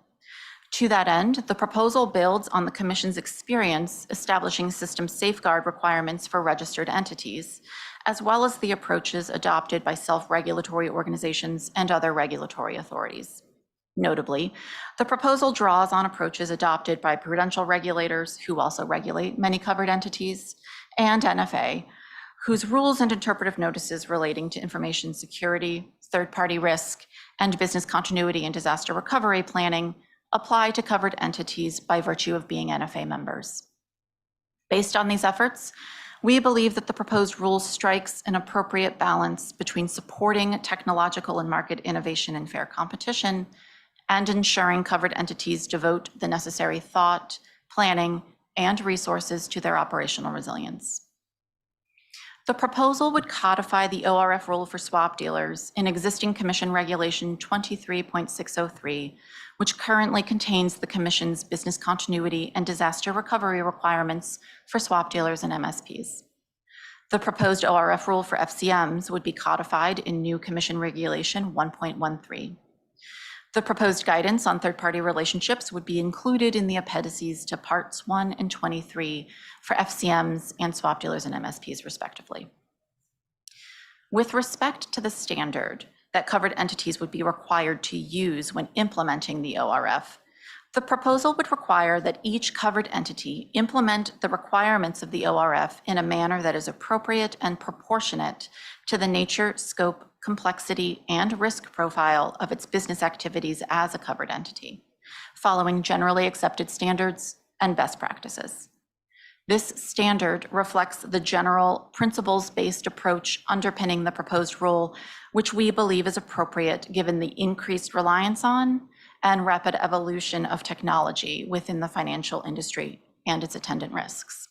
To that end, the proposal builds on the Commission's experience establishing system safeguard requirements for registered entities, as well as the approaches adopted by self-regulatory organizations and other regulatory authorities. Notably, the proposal draws on approaches adopted by prudential regulators, who also regulate many covered entities, and NFA, whose rules and interpretive notices relating to information security, third-party risk, and business continuity and disaster recovery planning apply to covered entities by virtue of being NFA members. Based on these efforts, we believe that the proposed rule strikes an appropriate balance between supporting technological and market innovation and fair competition and ensuring covered entities devote the necessary thought, planning, and resources to their operational resilience. The proposal would codify the ORF rule for swap dealers in existing Commission Regulation 23.603, which currently contains the Commission's business continuity and disaster recovery requirements for swap dealers and MSPs. The proposed ORF rule for FCMs would be codified in new Commission Regulation 1.13. The proposed guidance on third-party relationships would be included in the appendices to Parts 1 and 23 for FCMs and swap dealers and MSPs, respectively. With respect to the standard that covered entities would be required to use when implementing the ORF, the proposal would require that each covered entity implement the requirements of the ORF in a manner that is appropriate and proportionate to the nature, scope, complexity, and risk profile of its business activities as a covered entity, following generally accepted standards and best practices. This standard reflects the general principles-based approach underpinning the proposed rule, which we believe is appropriate given the increased reliance on and rapid evolution of technology within the financial industry and its attendant risks.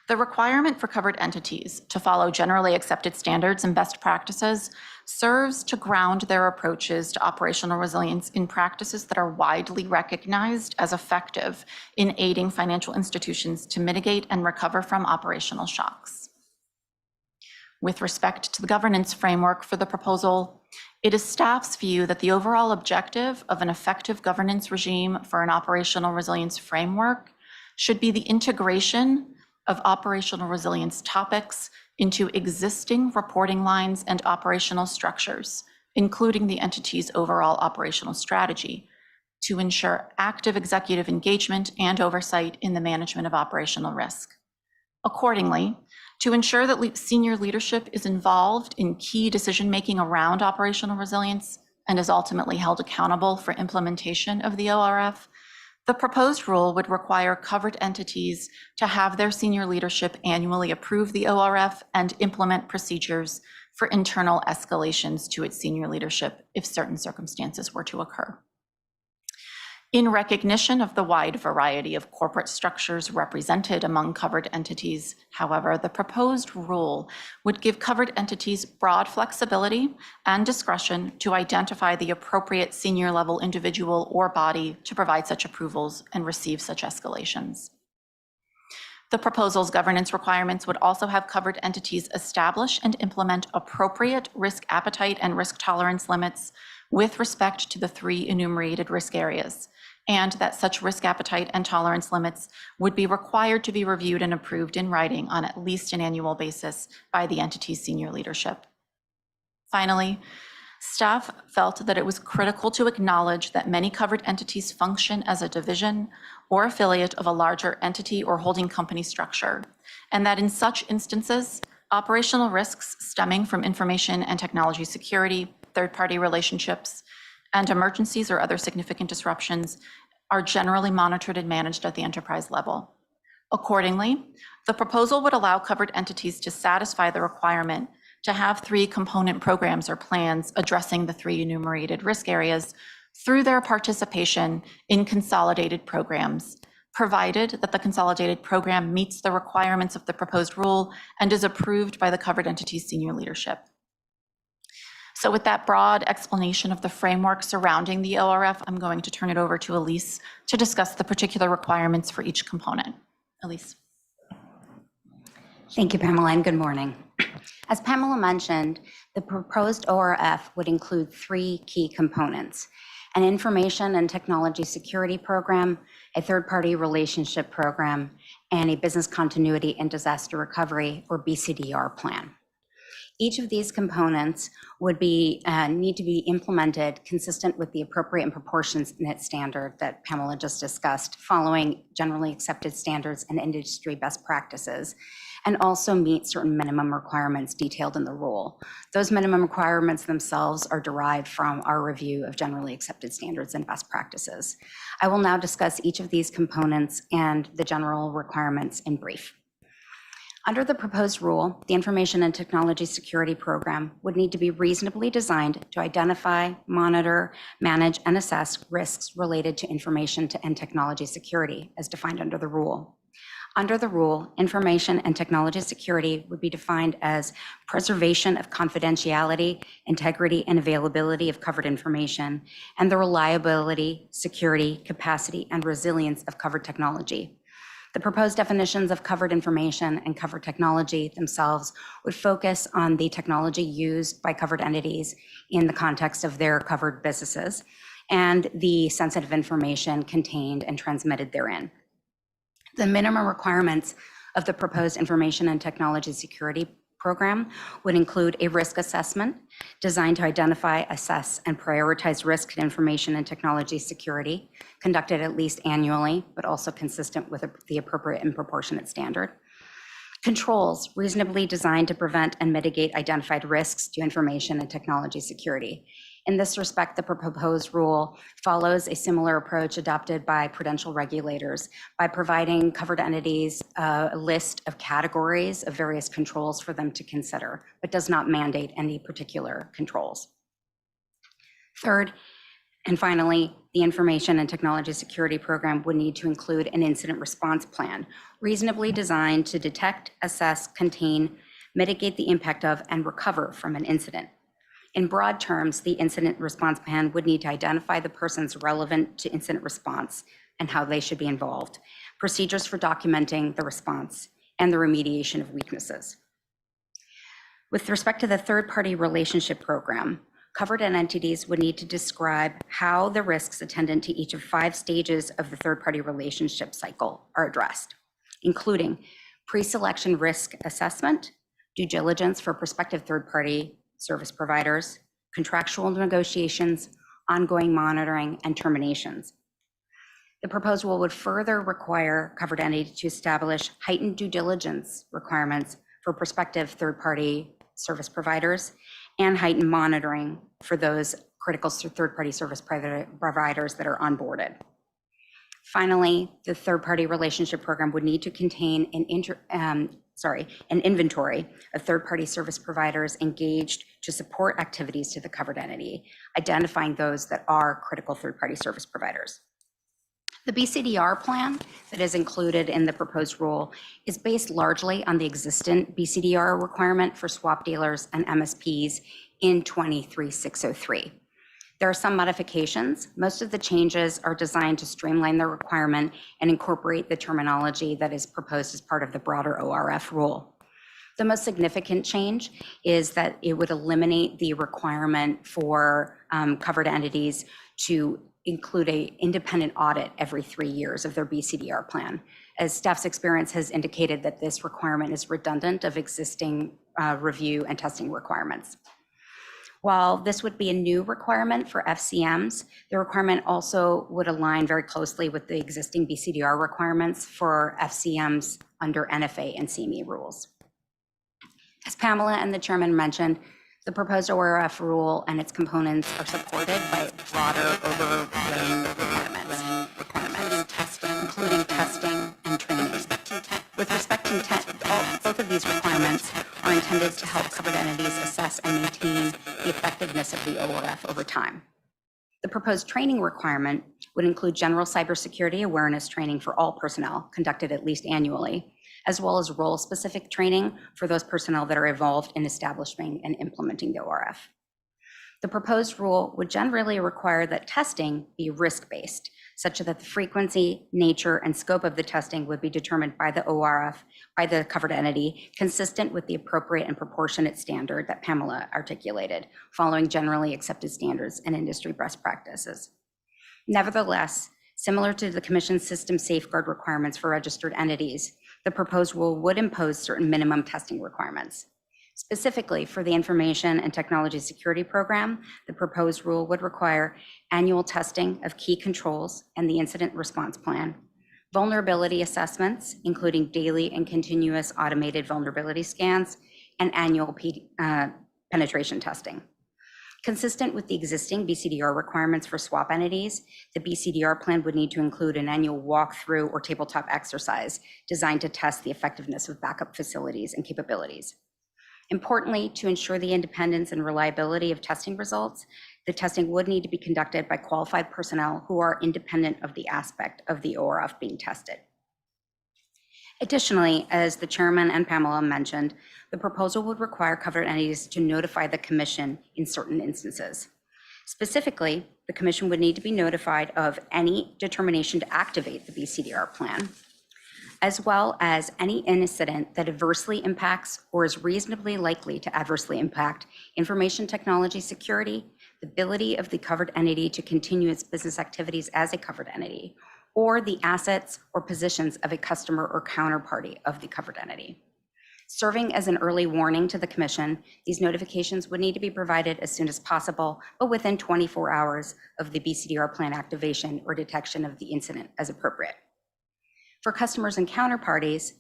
The requirement for covered entities to follow generally accepted standards and best practices serves to ground their approaches to operational resilience in practices that are widely recognized as effective in aiding financial institutions to mitigate and recover from operational shocks. With respect to the governance framework for the proposal, it is staff's view that the overall objective of an effective governance regime for an operational resilience framework should be the integration of operational resilience topics into existing reporting lines and operational structures, including the entity's overall operational strategy, to ensure active executive engagement and oversight in the management of operational risk. Accordingly, to ensure that senior leadership is involved in key decision-making around operational resilience and is ultimately held accountable for implementation of the ORF, the proposed rule would require covered entities to have their senior leadership annually approve the ORF and implement procedures for internal escalations to its senior leadership if certain circumstances were to occur. In recognition of the wide variety of corporate structures represented among covered entities, however, the proposed rule would give covered entities broad flexibility and discretion to identify the appropriate senior level individual or body to provide such approvals and receive such escalations. The proposal's governance requirements would also have covered entities establish and implement appropriate risk appetite and risk tolerance limits with respect to the 3 enumerated risk areas, and that such risk appetite and tolerance limits would be required to be reviewed and approved in writing on at least an annual basis by the entity's senior leadership. Finally, staff felt that it was critical to acknowledge that many covered entities function as a division or affiliate of a larger entity or holding company structure, and that in such instances, operational risks stemming from information and technology security, third-party relationships, and emergencies or other significant disruptions are generally monitored and managed at the enterprise level. Accordingly, the proposal would allow covered entities to satisfy the requirement to have 3 component programs or plans addressing the 3 enumerated risk areas through their participation in consolidated programs, provided that the consolidated program meets the requirements of the proposed rule and is approved by the covered entity's senior leadership. So with that broad explanation of the framework surrounding the ORF, I'm going to turn it over to Elise to discuss the particular requirements for each component. Elise. Thank you, Pamela, and good morning. As Pamela mentioned, the proposed ORF would include 3 key components: an information and technology security program, a third-party relationship program, and a business continuity and disaster recovery, or BCDR plan. Each of these components would need to be implemented consistent with the appropriate and proportionate standard that Pamela just discussed, following generally accepted standards and industry best practices, and also meet certain minimum requirements detailed in the rule. Those minimum requirements themselves are derived from our review of generally accepted standards and best practices. I will now discuss each of these components and the general requirements in brief. Under the proposed rule, the Information and Technology Security Program would need to be reasonably designed to identify, monitor, manage, and assess risks related to information and technology security as defined under the rule. Under the rule, information and technology security would be defined as preservation of confidentiality, integrity, and availability of covered information, and the reliability, security, capacity, and resilience of covered technology. The proposed definitions of covered information and covered technology themselves would focus on the technology used by covered entities in the context of their covered businesses and the sensitive information contained and transmitted therein. The minimum requirements of the proposed Information and Technology Security Program would include a risk assessment designed to identify, assess, and prioritize risk to information and technology security, conducted at least annually, but also consistent with the appropriate and proportionate standard. Controls reasonably designed to prevent and mitigate identified risks to information and technology security. In this respect, the proposed rule follows a similar approach adopted by prudential regulators by providing covered entities a list of categories of various controls for them to consider, but does not mandate any particular controls. Third, and finally, the Information and Technology Security Program would need to include an incident response plan, reasonably designed to detect, assess, contain, mitigate the impact of, and recover from an incident. In broad terms, the incident response plan would need to identify the persons relevant to incident response and how they should be involved, procedures for documenting the response, and the remediation of weaknesses. With respect to the third-party relationship program, covered entities would need to describe how the risks attendant to each of 5 stages of the third-party relationship cycle are addressed, including pre-selection risk assessment, due diligence for prospective third-party service providers, contractual negotiations, ongoing monitoring, and terminations. The proposed rule would further require covered entities to establish heightened due diligence requirements for prospective third-party service providers and heightened monitoring for those critical third-party service providers that are onboarded. Finally, the third-party relationship program would need to contain an inventory of third-party service providers engaged to support activities to the covered entity, identifying those that are critical third-party service providers. The BCDR plan that is included in the proposed rule is based largely on the existing BCDR requirement for swap dealers and MSPs in 23603. There are some modifications. Most of the changes are designed to streamline the requirement and incorporate the terminology that is proposed as part of the broader ORF rule. The most significant change is that it would eliminate the requirement for covered entities to include an independent audit every 3 years of their BCDR plan, as staff's experience has indicated that this requirement is redundant of existing review and testing requirements. While this would be a new requirement for FCMs, the requirement also would align very closely with the existing BCDR requirements for FCMs under NFA and CME rules. As Pamela and the chairman mentioned, the proposed ORF rule and its components are supported by broader overlaying requirements, including testing and training. With respect to intent, both of these requirements are intended to help covered entities assess and maintain the effectiveness of the ORF over time. The proposed training requirement would include general cybersecurity awareness training for all personnel conducted at least annually, as well as role-specific training for those personnel that are involved in establishing and implementing the ORF. The proposed rule would generally require that testing be risk-based, such that the frequency, nature, and scope of the testing would be determined by the ORF, by the covered entity, consistent with the appropriate and proportionate standard that Pamela articulated, following generally accepted standards and industry best practices. Nevertheless, similar to the Commission's system safeguard requirements for registered entities, the proposed rule would impose certain minimum testing requirements. Specifically, for the Information and Technology Security Program, the proposed rule would require annual testing of key controls and the incident response plan, vulnerability assessments, including daily and continuous automated vulnerability scans, and annual penetration testing. Consistent with the existing BCDR requirements for swap entities, the BCDR plan would need to include an annual walkthrough or tabletop exercise designed to test the effectiveness of backup facilities and capabilities. Importantly, to ensure the independence and reliability of testing results, the testing would need to be conducted by qualified personnel who are independent of the aspect of the ORF being tested. Additionally, as the chairman and Pamela mentioned, the proposal would require covered entities to notify the Commission in certain instances. Specifically, the Commission would need to be notified of any determination to activate the BCDR plan, as well as any incident that adversely impacts or is reasonably likely to adversely impact information technology security, the ability of the covered entity to continue its business activities as a covered entity, or the assets or positions of a customer or counterparty of the covered entity. Serving as an early warning to the Commission, these notifications would need to be provided as soon as possible, but within 24 hours of the BCDR plan activation or detection of the incident as appropriate. For customers and counterparties,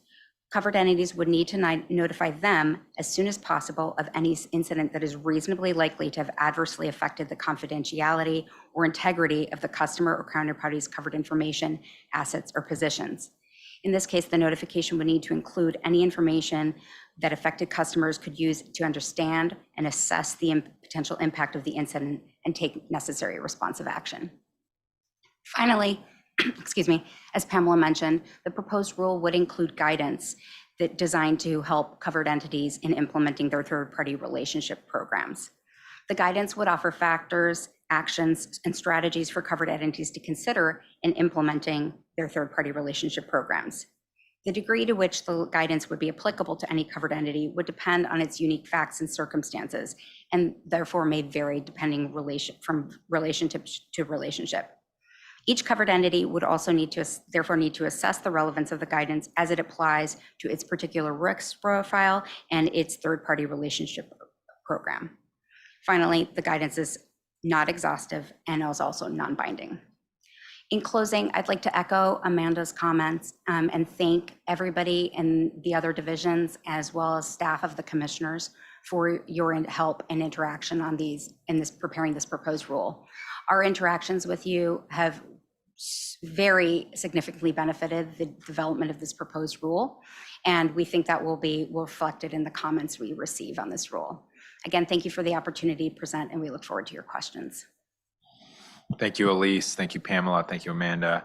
covered entities would need to notify them as soon as possible of any incident that is reasonably likely to have adversely affected the confidentiality or integrity of the customer or counterparty's covered information, assets, or positions. In this case, the notification would need to include any information that affected customers could use to understand and assess the potential impact of the incident and take necessary responsive action. Finally, as Pamela mentioned, the proposed rule would include guidance that designed to help covered entities in implementing their third-party relationship programs. The guidance would offer factors, actions, and strategies for covered entities to consider in implementing their third-party relationship programs. The degree to which the guidance would be applicable to any covered entity would depend on its unique facts and circumstances, and therefore may vary depending from relationship to relationship. Each covered entity would also therefore need to assess the relevance of the guidance as it applies to its particular risk profile and its third-party relationship program. Finally, the guidance is not exhaustive and is also non-binding. In closing, I'd like to echo Amanda's comments and thank everybody in the other divisions as well as staff of the commissioners for your help and interaction on preparing this proposed rule. Our interactions with you have very significantly benefited the development of this proposed rule. And we think that will be reflected in the comments we receive on this rule. Again, thank you for the opportunity to present, and we look forward to your questions. Thank you, Elise. Thank you, Pamela. Thank you, Amanda.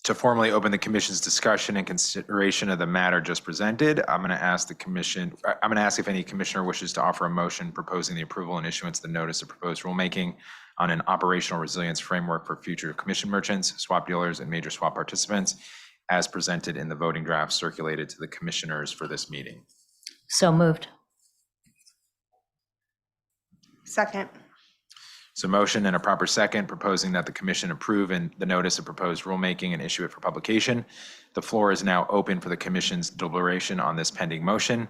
To formally open the commission's discussion and consideration of the matter just presented, I'm going to ask if any commissioner wishes to offer a motion proposing the approval and issuance of the notice of proposed rulemaking on an operational resilience framework for future commission merchants, swap dealers, and major swap participants as presented in the voting draft circulated to the commissioners for this meeting. So moved. Second. So motion and a proper second proposing that the commission approve and the notice of proposed rulemaking and issue it for publication. The floor is now open for the commission's deliberation on this pending motion.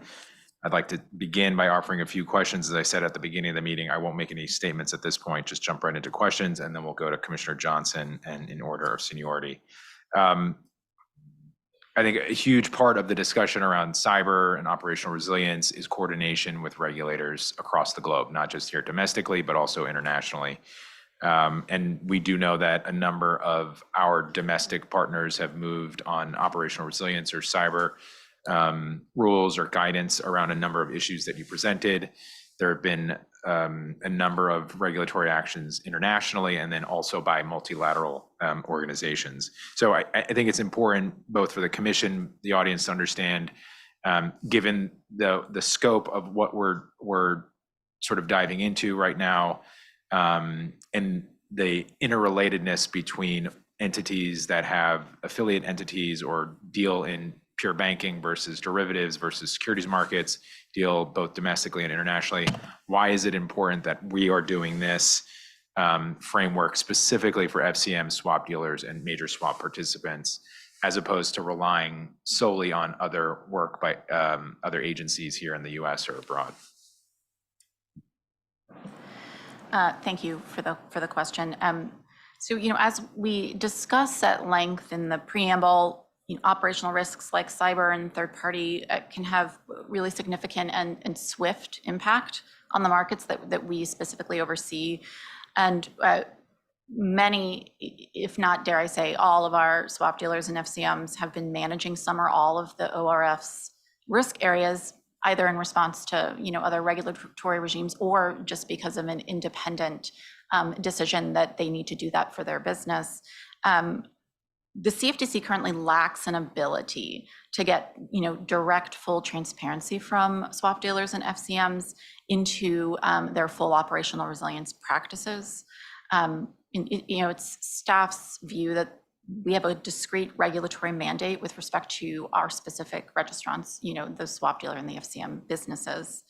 I'd like to begin by offering a few questions. As I said at the beginning of the meeting, I won't make any statements at this point, just jump right into questions, and then we'll go to Commissioner Johnson and in order of seniority. I think a huge part of the discussion around cyber and operational resilience is coordination with regulators across the globe, not just here domestically, but also internationally. And we do know that a number of our domestic partners have moved on operational resilience or cyber rules or guidance around a number of issues that you presented. There have been a number of regulatory actions internationally and then also by multilateral organizations. So I think it's important both for the commission, the audience to understand, given the scope of what we're sort of diving into right now, and the interrelatedness between entities that have affiliate entities or deal in pure banking versus derivatives versus securities markets, deal both domestically and internationally. Why is it important that we are doing this framework specifically for FCM swap dealers and major swap participants, as opposed to relying solely on other work by other agencies here in the US or abroad? Thank you for the question. So, as we discuss at length in the preamble, operational risks like cyber and third party can have really significant and swift impact on the markets that we specifically oversee. And many, if not, dare I say, all of our swap dealers and FCMs have been managing some or all of the ORF's risk areas, either in response to other regulatory regimes or just because of an independent decision that they need to do that for their business. The CFTC currently lacks an ability to get direct full transparency from swap dealers and FCMs into their full operational resilience practices. It's staff's view that we have a discrete regulatory mandate with respect to our specific registrants, the swap dealer and the FCM businesses.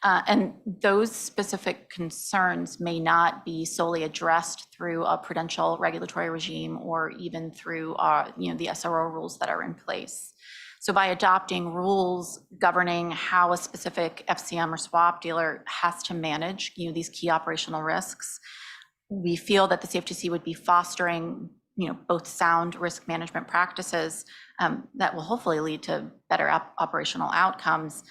And those specific concerns may not be solely addressed through a prudential regulatory regime or even through the SRO rules that are in place. So by adopting rules governing how a specific FCM or swap dealer has to manage these key operational risks, we feel that the CFTC would be fostering both sound risk management practices that will hopefully lead to better operational outcomes,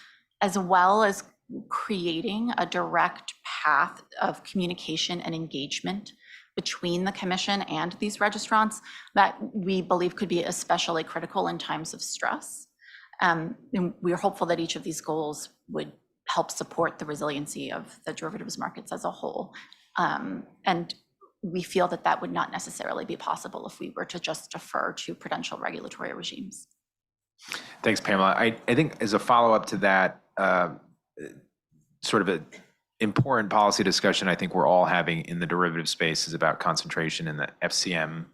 as well as creating a direct path of communication and engagement between the commission and these registrants that we believe could be especially critical in times of stress. And we are hopeful that each of these goals would help support the resiliency of the derivatives markets as a whole. And we feel that that would not necessarily be possible if we were to just defer to prudential regulatory regimes. Thanks, Pamela. I think as a follow-up to that, sort of an important policy discussion I think we're all having in the derivative space is about concentration in the FCM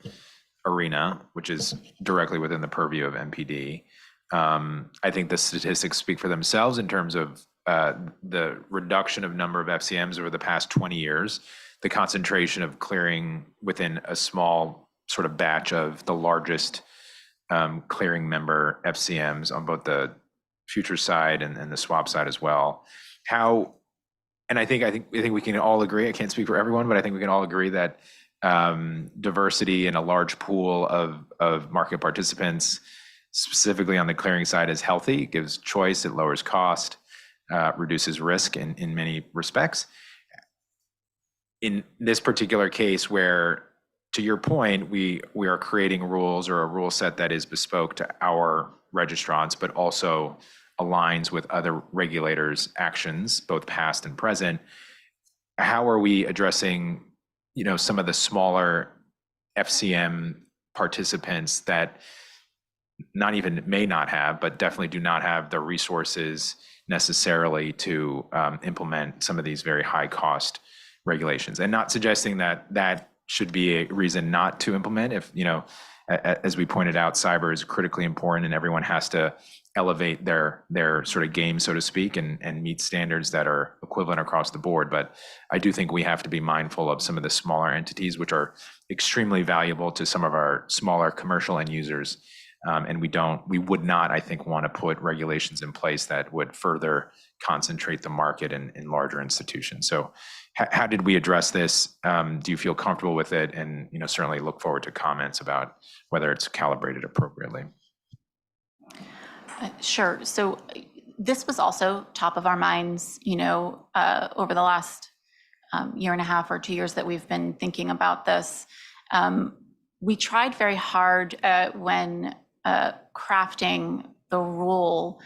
arena, which is directly within the purview of MPD. I think the statistics speak for themselves in terms of the reduction of number of FCMs over the past 20 years, the concentration of clearing within a small sort of batch of the largest clearing member FCMs on both the future side and the swap side as well. And I think we can all agree, I can't speak for everyone, but I think we can all agree that diversity in a large pool of market participants, specifically on the clearing side, is healthy. It gives choice, it lowers cost, reduces risk in many respects. In this particular case, where to your point, we are creating rules or a rule set that is bespoke to our registrants, but also aligns with other regulators' actions, both past and present. How are we addressing, some of the smaller FCM participants that may not have, but definitely do not have the resources necessarily to implement some of these very high cost regulations? And not suggesting that that should be a reason not to implement. If, as we pointed out, cyber is critically important and everyone has to elevate their sort of game, so to speak, and meet standards that are equivalent across the board. But I do think we have to be mindful of some of the smaller entities, which are extremely valuable to some of our smaller commercial end users. And we would not, I think, want to put regulations in place that would further concentrate the market in larger institutions. So how did we address this? Do you feel comfortable with it? And, certainly look forward to comments about whether it's calibrated appropriately. Sure. So this was also top of our minds, over the last year and a half or 2 years that we've been thinking about this. We tried very hard when crafting the rule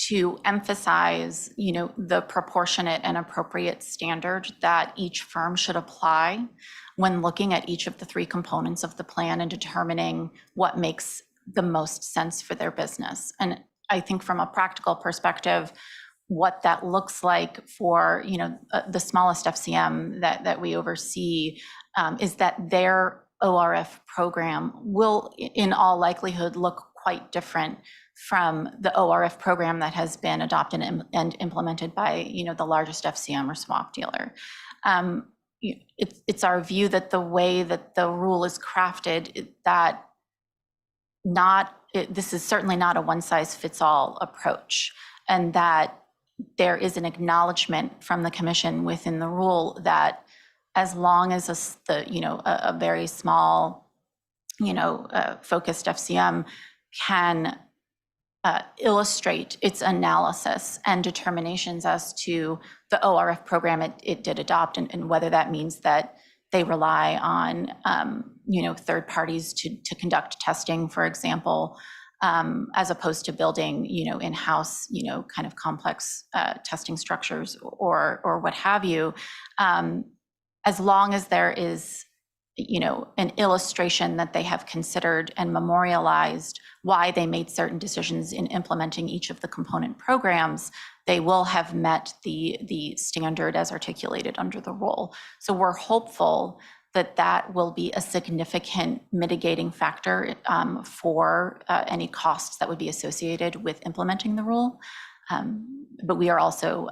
to emphasize, the proportionate and appropriate standard that each firm should apply when looking at each of the three components of the plan and determining what makes the most sense for their business. And I think from a practical perspective, what that looks like for, the smallest FCM that we oversee is that their ORF program will, in all likelihood, look quite different from the ORF program that has been adopted and implemented by, the largest FCM or swap dealer. It's our view that the way that the rule is crafted, that this is certainly not a one-size-fits-all approach, and that there is an acknowledgement from the commission within the rule that as long as a very small, focused FCM can illustrate its analysis and determinations as to the ORF program it did adopt, and whether that means that they rely on, third parties to conduct testing, for example, as opposed to building, in-house, kind of complex testing structures or what have you. As long as there is, an illustration that they have considered and memorialized why they made certain decisions in implementing each of the component programs, they will have met the standard as articulated under the rule. So we're hopeful that that will be a significant mitigating factor for any costs that would be associated with implementing the rule. But we are also,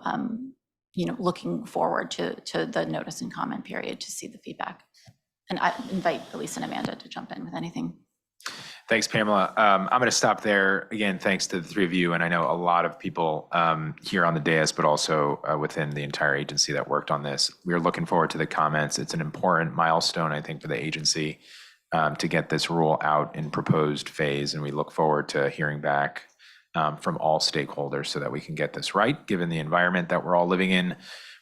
looking forward to the notice and comment period to see the feedback. And I invite Elise and Amanda to jump in with anything. Thanks, Pamela. I'm going to stop there. Again, thanks to the three of you. And I know a lot of people here on the dais, but also within the entire agency that worked on this. We're looking forward to the comments. It's an important milestone, I think, for the agency to get this rule out in proposed phase. And we look forward to hearing back from all stakeholders so that we can get this right, given the environment that we're all living in,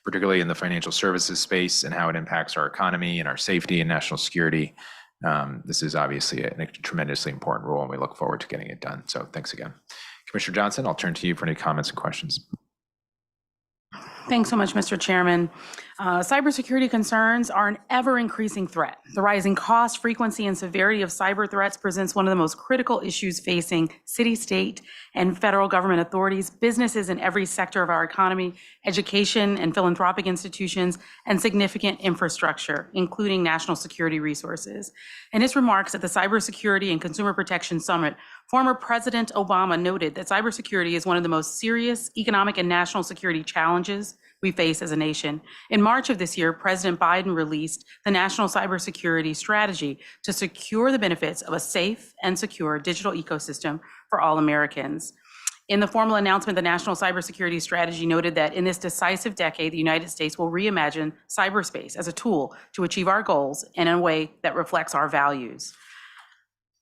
particularly in the financial services space and how it impacts our economy and our safety and national security. This is obviously a tremendously important rule, and we look forward to getting it done. So thanks again. Commissioner Johnson, I'll turn to you for any comments and questions. Thanks so much, Mr. Chairman. Cybersecurity concerns are an ever-increasing threat. The rising cost, frequency, and severity of cyber threats presents one of the most critical issues facing city, state, and federal government authorities, businesses in every sector of our economy, education and philanthropic institutions, and significant infrastructure, including national security resources. In his remarks at the Cybersecurity and Consumer Protection Summit, former President Obama noted that cybersecurity is one of the most serious economic and national security challenges we face as a nation. In March of this year, President Biden released the National Cybersecurity Strategy to secure the benefits of a safe and secure digital ecosystem for all Americans. In the formal announcement, the National Cybersecurity Strategy noted that in this decisive decade, the United States will reimagine cyberspace as a tool to achieve our goals and in a way that reflects our values.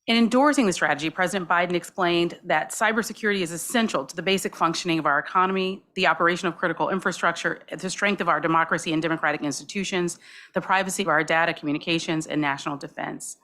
In endorsing the strategy, President Biden explained that cybersecurity is essential to the basic functioning of our economy, the operation of critical infrastructure, the strength of our democracy and democratic institutions, the privacy of our data, communications, and national defense.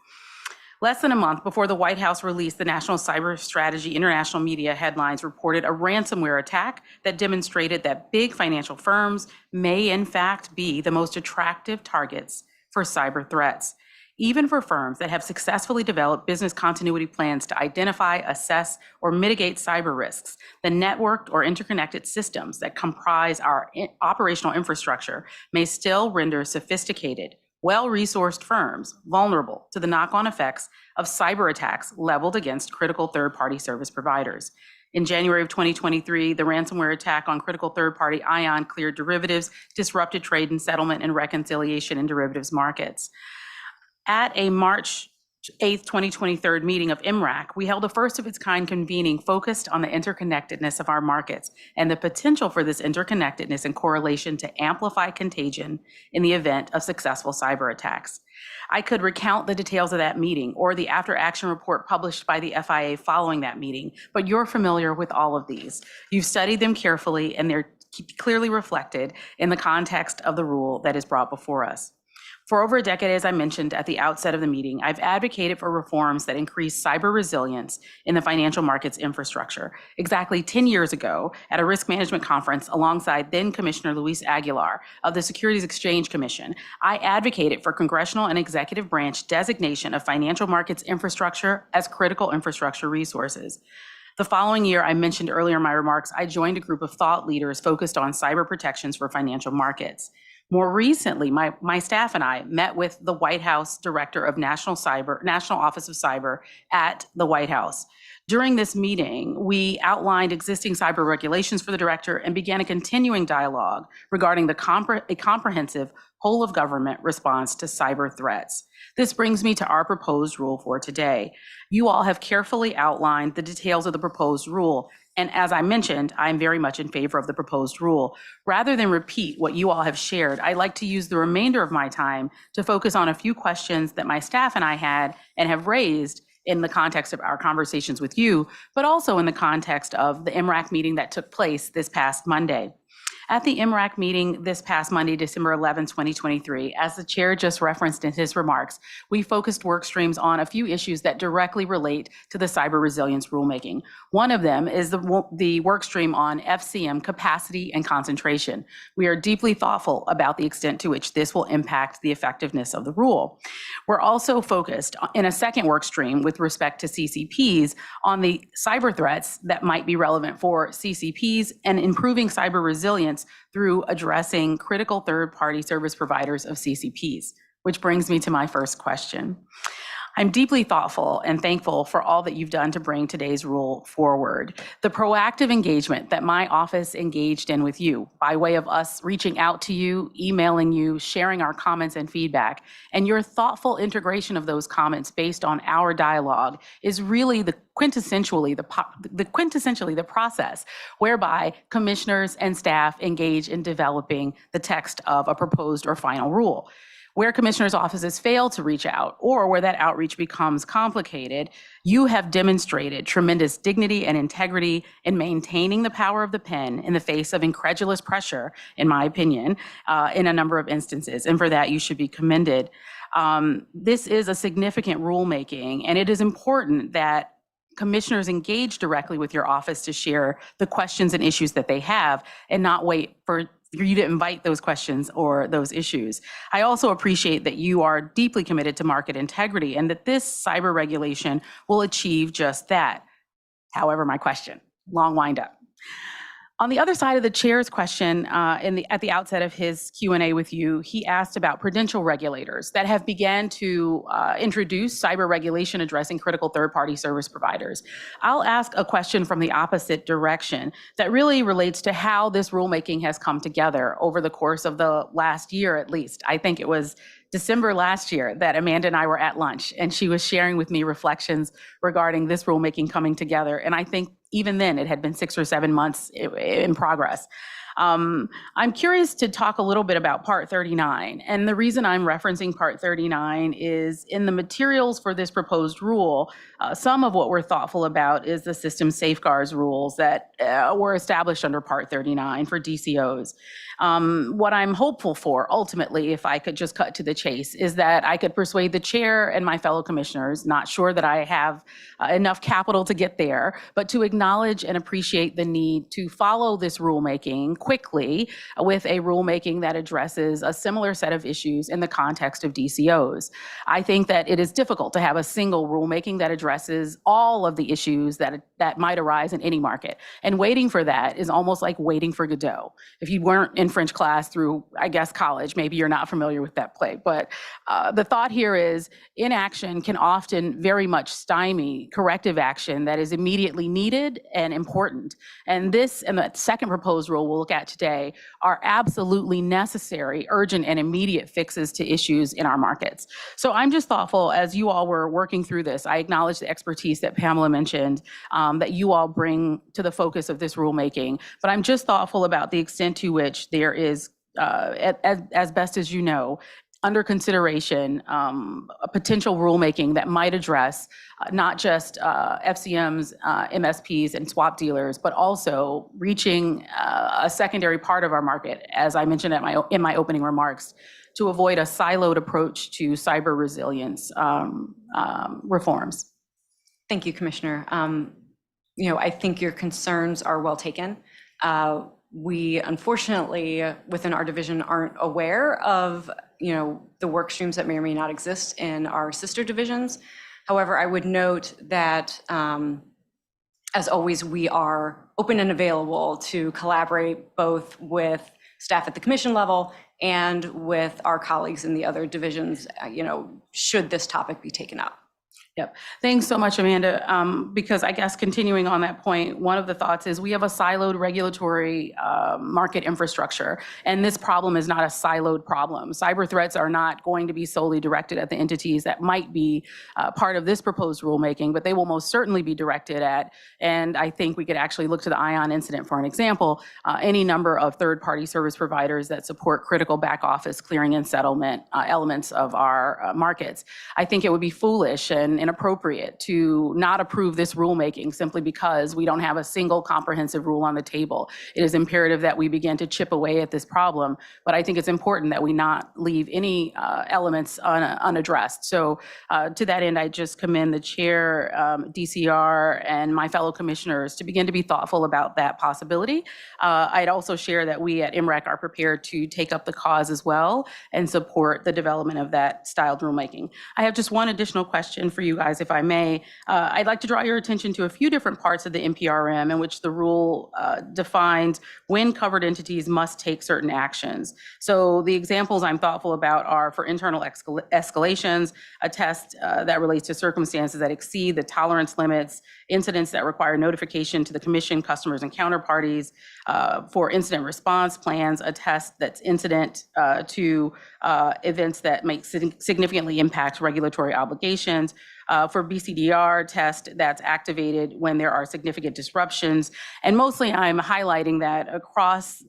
Less than a month before the White House released the National Cyber Strategy, international media headlines reported a ransomware attack that demonstrated that big financial firms may in fact be the most attractive targets for cyber threats, even for firms that have successfully developed business continuity plans to identify, assess, or mitigate cyber risks. The networked or interconnected systems that comprise our operational infrastructure may still render sophisticated, well-resourced firms vulnerable to the knock-on effects of cyber attacks leveled against critical third-party service providers. In January of 2023, the ransomware attack on critical third-party ION cleared derivatives, disrupted trade and settlement and reconciliation in derivatives markets. At a March 8th, 2023 meeting of IMRAC, we held a first of its kind convening focused on the interconnectedness of our markets and the potential for this interconnectedness and correlation to amplify contagion in the event of successful cyber attacks. I could recount the details of that meeting or the after action report published by the FIA following that meeting, but you're familiar with all of these. You've studied them carefully and they're clearly reflected in the context of the rule that is brought before us. For over a decade, as I mentioned at the outset of the meeting, I've advocated for reforms that increase cyber resilience in the financial markets infrastructure. Exactly 10 years ago, at a risk management conference alongside then Commissioner Luis Aguilar of the Securities Exchange Commission, I advocated for congressional and executive branch designation of financial markets infrastructure as critical infrastructure resources. The following year, I mentioned earlier in my remarks, I joined a group of thought leaders focused on cyber protections for financial markets. More recently, my staff and I met with the White House Director of National Office of Cyber at the White House. During this meeting, we outlined existing cyber regulations for the director and began a continuing dialogue regarding a comprehensive whole of government response to cyber threats. This brings me to our proposed rule for today. You all have carefully outlined the details of the proposed rule. And as I mentioned, I'm very much in favor of the proposed rule. Rather than repeat what you all have shared, I'd like to use the remainder of my time to focus on a few questions that my staff and I had and have raised in the context of our conversations with you, but also in the context of the IMRAC meeting that took place this past Monday. At the IMRAC meeting this past Monday, December 11, 2023, as the chair just referenced in his remarks, we focused work streams on a few issues that directly relate to the cyber resilience rulemaking. One of them is the work stream on FCM capacity and concentration. We are deeply thoughtful about the extent to which this will impact the effectiveness of the rule. We're also focused in a second work stream with respect to CCPs on the cyber threats that might be relevant for CCPs and improving cyber resilience through addressing critical third-party service providers of CCPs, which brings me to my first question. I'm deeply thoughtful and thankful for all that you've done to bring today's rule forward. The proactive engagement that my office engaged in with you by way of us reaching out to you, emailing you, sharing our comments and feedback, and your thoughtful integration of those comments based on our dialogue is really the quintessentially the process whereby commissioners and staff engage in developing the text of a proposed or final rule. Where commissioners' offices fail to reach out or where that outreach becomes complicated, you have demonstrated tremendous dignity and integrity in maintaining the power of the pen in the face of incredulous pressure, in my opinion, in a number of instances. And for that, you should be commended. This is a significant rulemaking, and it is important that commissioners engage directly with your office to share the questions and issues that they have and not wait for you to invite those questions or those issues. I also appreciate that you are deeply committed to market integrity and that this cyber regulation will achieve just that. However, my question, long wind up. On the other side of the chair's question, at the outset of his Q&A with you, he asked about prudential regulators that have began to introduce cyber regulation addressing critical third-party service providers. I'll ask a question from the opposite direction that really relates to how this rulemaking has come together over the course of the last year, at least. I think it was December last year that Amanda and I were at lunch, and she was sharing with me reflections regarding this rulemaking coming together. And I think even then it had been 6 or 7 months in progress. I'm curious to talk a little bit about Part 39. And the reason I'm referencing Part 39 is in the materials for this proposed rule, some of what we're thoughtful about is the system safeguards rules that were established under Part 39 for DCOs. What I'm hopeful for, ultimately, if I could just cut to the chase, is that I could persuade the chair and my fellow commissioners, not sure that I have enough capital to get there, but to acknowledge and appreciate the need to follow this rulemaking quickly with a rulemaking that addresses a similar set of issues in the context of DCOs. I think that it is difficult to have a single rulemaking that addresses all of the issues that might arise in any market. And waiting for that is almost like waiting for Godot. If you weren't in French class through, I guess, college, maybe you're not familiar with that play. But the thought here is inaction can often very much stymie corrective action that is immediately needed and important. And this and the second proposed rule we'll look at today are absolutely necessary, urgent, and immediate fixes to issues in our markets. So I'm just thoughtful, as you all were working through this, I acknowledge the expertise that Pamela mentioned that you all bring to the focus of this rulemaking, but I'm just thoughtful about the extent to which there is, as best as you know, under consideration, a potential rulemaking that might address not just FCMs, MSPs, and swap dealers, but also reaching a secondary part of our market, as I mentioned in my opening remarks, to avoid a siloed approach to cyber resilience reforms. Thank you, Commissioner. I think your concerns are well taken. We unfortunately, within our division, aren't aware of, the work streams that may or may not exist in our sister divisions. However, I would note that, as always, we are open and available to collaborate both with staff at the commission level and with our colleagues in the other divisions, should this topic be taken up. Yep. Thanks so much, Amanda. Because I guess continuing on that point, one of the thoughts is we have a siloed regulatory market infrastructure, and this problem is not a siloed problem. Cyber threats are not going to be solely directed at the entities that might be part of this proposed rulemaking, but they will most certainly be directed at, and I think we could actually look to the ION incident for an example, any number of third-party service providers that support critical back office clearing and settlement elements of our markets. I think it would be foolish and inappropriate to not approve this rulemaking simply because we don't have a single comprehensive rule on the table. It is imperative that we begin to chip away at this problem, but I think it's important that we not leave any elements unaddressed. So to that end, I just commend the chair, DCR, and my fellow commissioners to begin to be thoughtful about that possibility. I'd also share that we at IMREC are prepared to take up the cause as well and support the development of that styled rulemaking. I have just one additional question for you guys, if I may. I'd like to draw your attention to a few different parts of the NPRM in which the rule defines when covered entities must take certain actions. So the examples I'm thoughtful about are for internal escalations, a test that relates to circumstances that exceed the tolerance limits, incidents that require notification to the commission, customers, and counterparties, for incident response plans, a test that's incident to events that may significantly impact regulatory obligations, for BCDR test that's activated when there are significant disruptions. And mostly I'm highlighting that across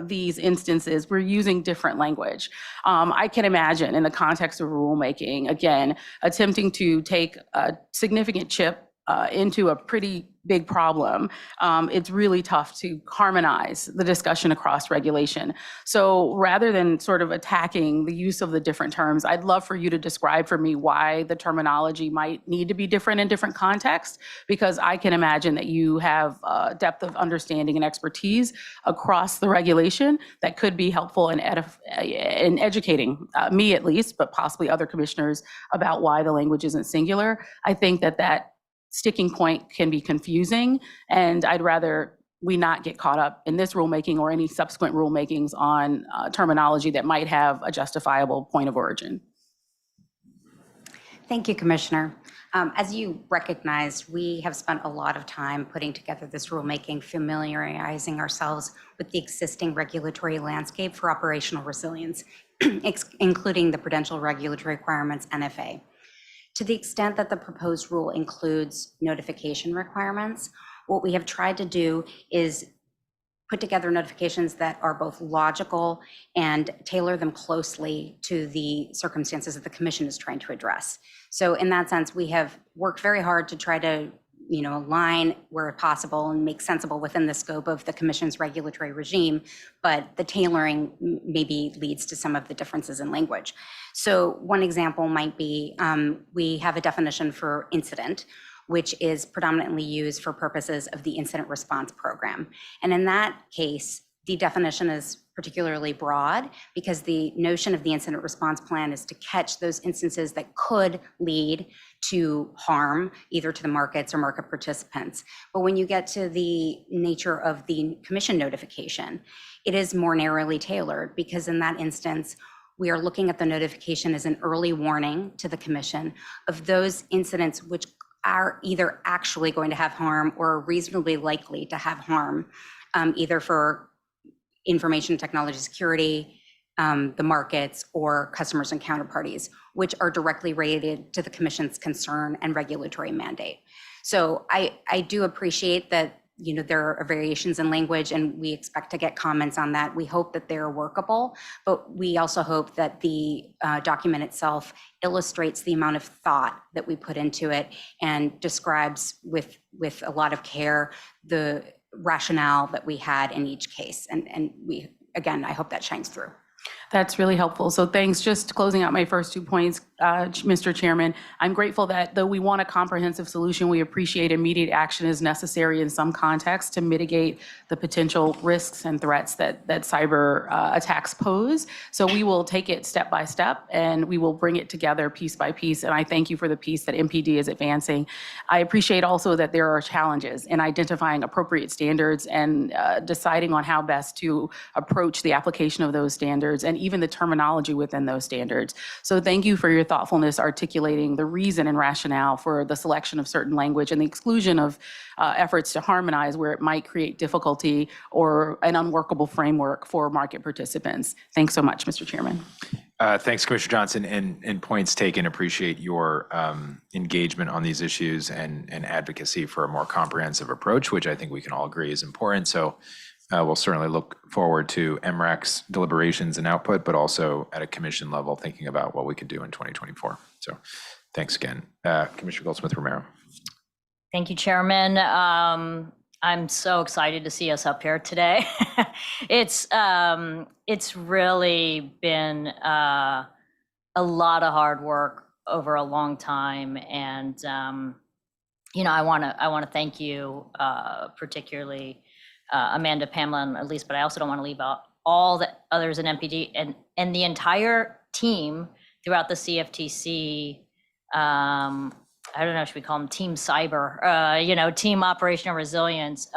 these instances, we're using different language. I can imagine in the context of rulemaking, again, attempting to take a significant chip into a pretty big problem, it's really tough to harmonize the discussion across regulation. So rather than sort of attacking the use of the different terms, I'd love for you to describe for me why the terminology might need to be different in different contexts, because I can imagine that you have a depth of understanding and expertise across the regulation that could be helpful in educating me at least, but possibly other commissioners about why the language isn't singular. I think that sticking point can be confusing, and I'd rather we not get caught up in this rulemaking or any subsequent rulemakings on terminology that might have a justifiable point of origin. Thank you, Commissioner. As you recognize, we have spent a lot of time putting together this rulemaking, familiarizing ourselves with the existing regulatory landscape for operational resilience, including the prudential regulatory requirements, NFA. To the extent that the proposed rule includes notification requirements, what we have tried to do is put together notifications that are both logical and tailor them closely to the circumstances that the commission is trying to address. So in that sense, we have worked very hard to try to align where possible and make sensible within the scope of the commission's regulatory regime, but the tailoring maybe leads to some of the differences in language. So one example might be, we have a definition for incident, which is predominantly used for purposes of the incident response program. And in that case, the definition is particularly broad because the notion of the incident response plan is to catch those instances that could lead to harm either to the markets or market participants. But when you get to the nature of the commission notification, it is more narrowly tailored because in that instance, we are looking at the notification as an early warning to the commission of those incidents which are either actually going to have harm or reasonably likely to have harm, either for information technology security, the markets, or customers and counterparties, which are directly related to the commission's concern and regulatory mandate. So I do appreciate that there are variations in language and we expect to get comments on that. We hope that they're workable, but we also hope that the document itself illustrates the amount of thought that we put into it and describes with a lot of care the rationale that we had in each case. And we, again, I hope that shines through. That's really helpful. So thanks. Just closing out my first 2 points, Mr. Chairman, I'm grateful that though we want a comprehensive solution, we appreciate immediate action is necessary in some contexts to mitigate the potential risks and threats that cyber attacks pose. So we will take it step by step and we will bring it together piece by piece. And I thank you for the piece that MPD is advancing. I appreciate also that there are challenges in identifying appropriate standards and deciding on how best to approach the application of those standards and even the terminology within those standards. So thank you for your thoughtfulness articulating the reason and rationale for the selection of certain language and the exclusion of efforts to harmonize where it might create difficulty or an unworkable framework for market participants. Thanks so much, Mr. Chairman. Thanks, Commissioner Johnson, and points taken. Appreciate your engagement on these issues and advocacy for a more comprehensive approach, which I think we can all agree is important. So we'll certainly look forward to MREC's deliberations and output, but also at a commission level, thinking about what we could do in 2024. So thanks again. Commissioner Goldsmith-Romero. Thank you, Chairman. I'm so excited to see us up here today. It's really been a lot of hard work over a long time, and I want to thank you, particularly Amanda, Pamela, and Elise, but I also don't want to leave out all the others in MPD and the entire team throughout the CFTC. I don't know, should we call them Team Cyber, Team Operational Resilience.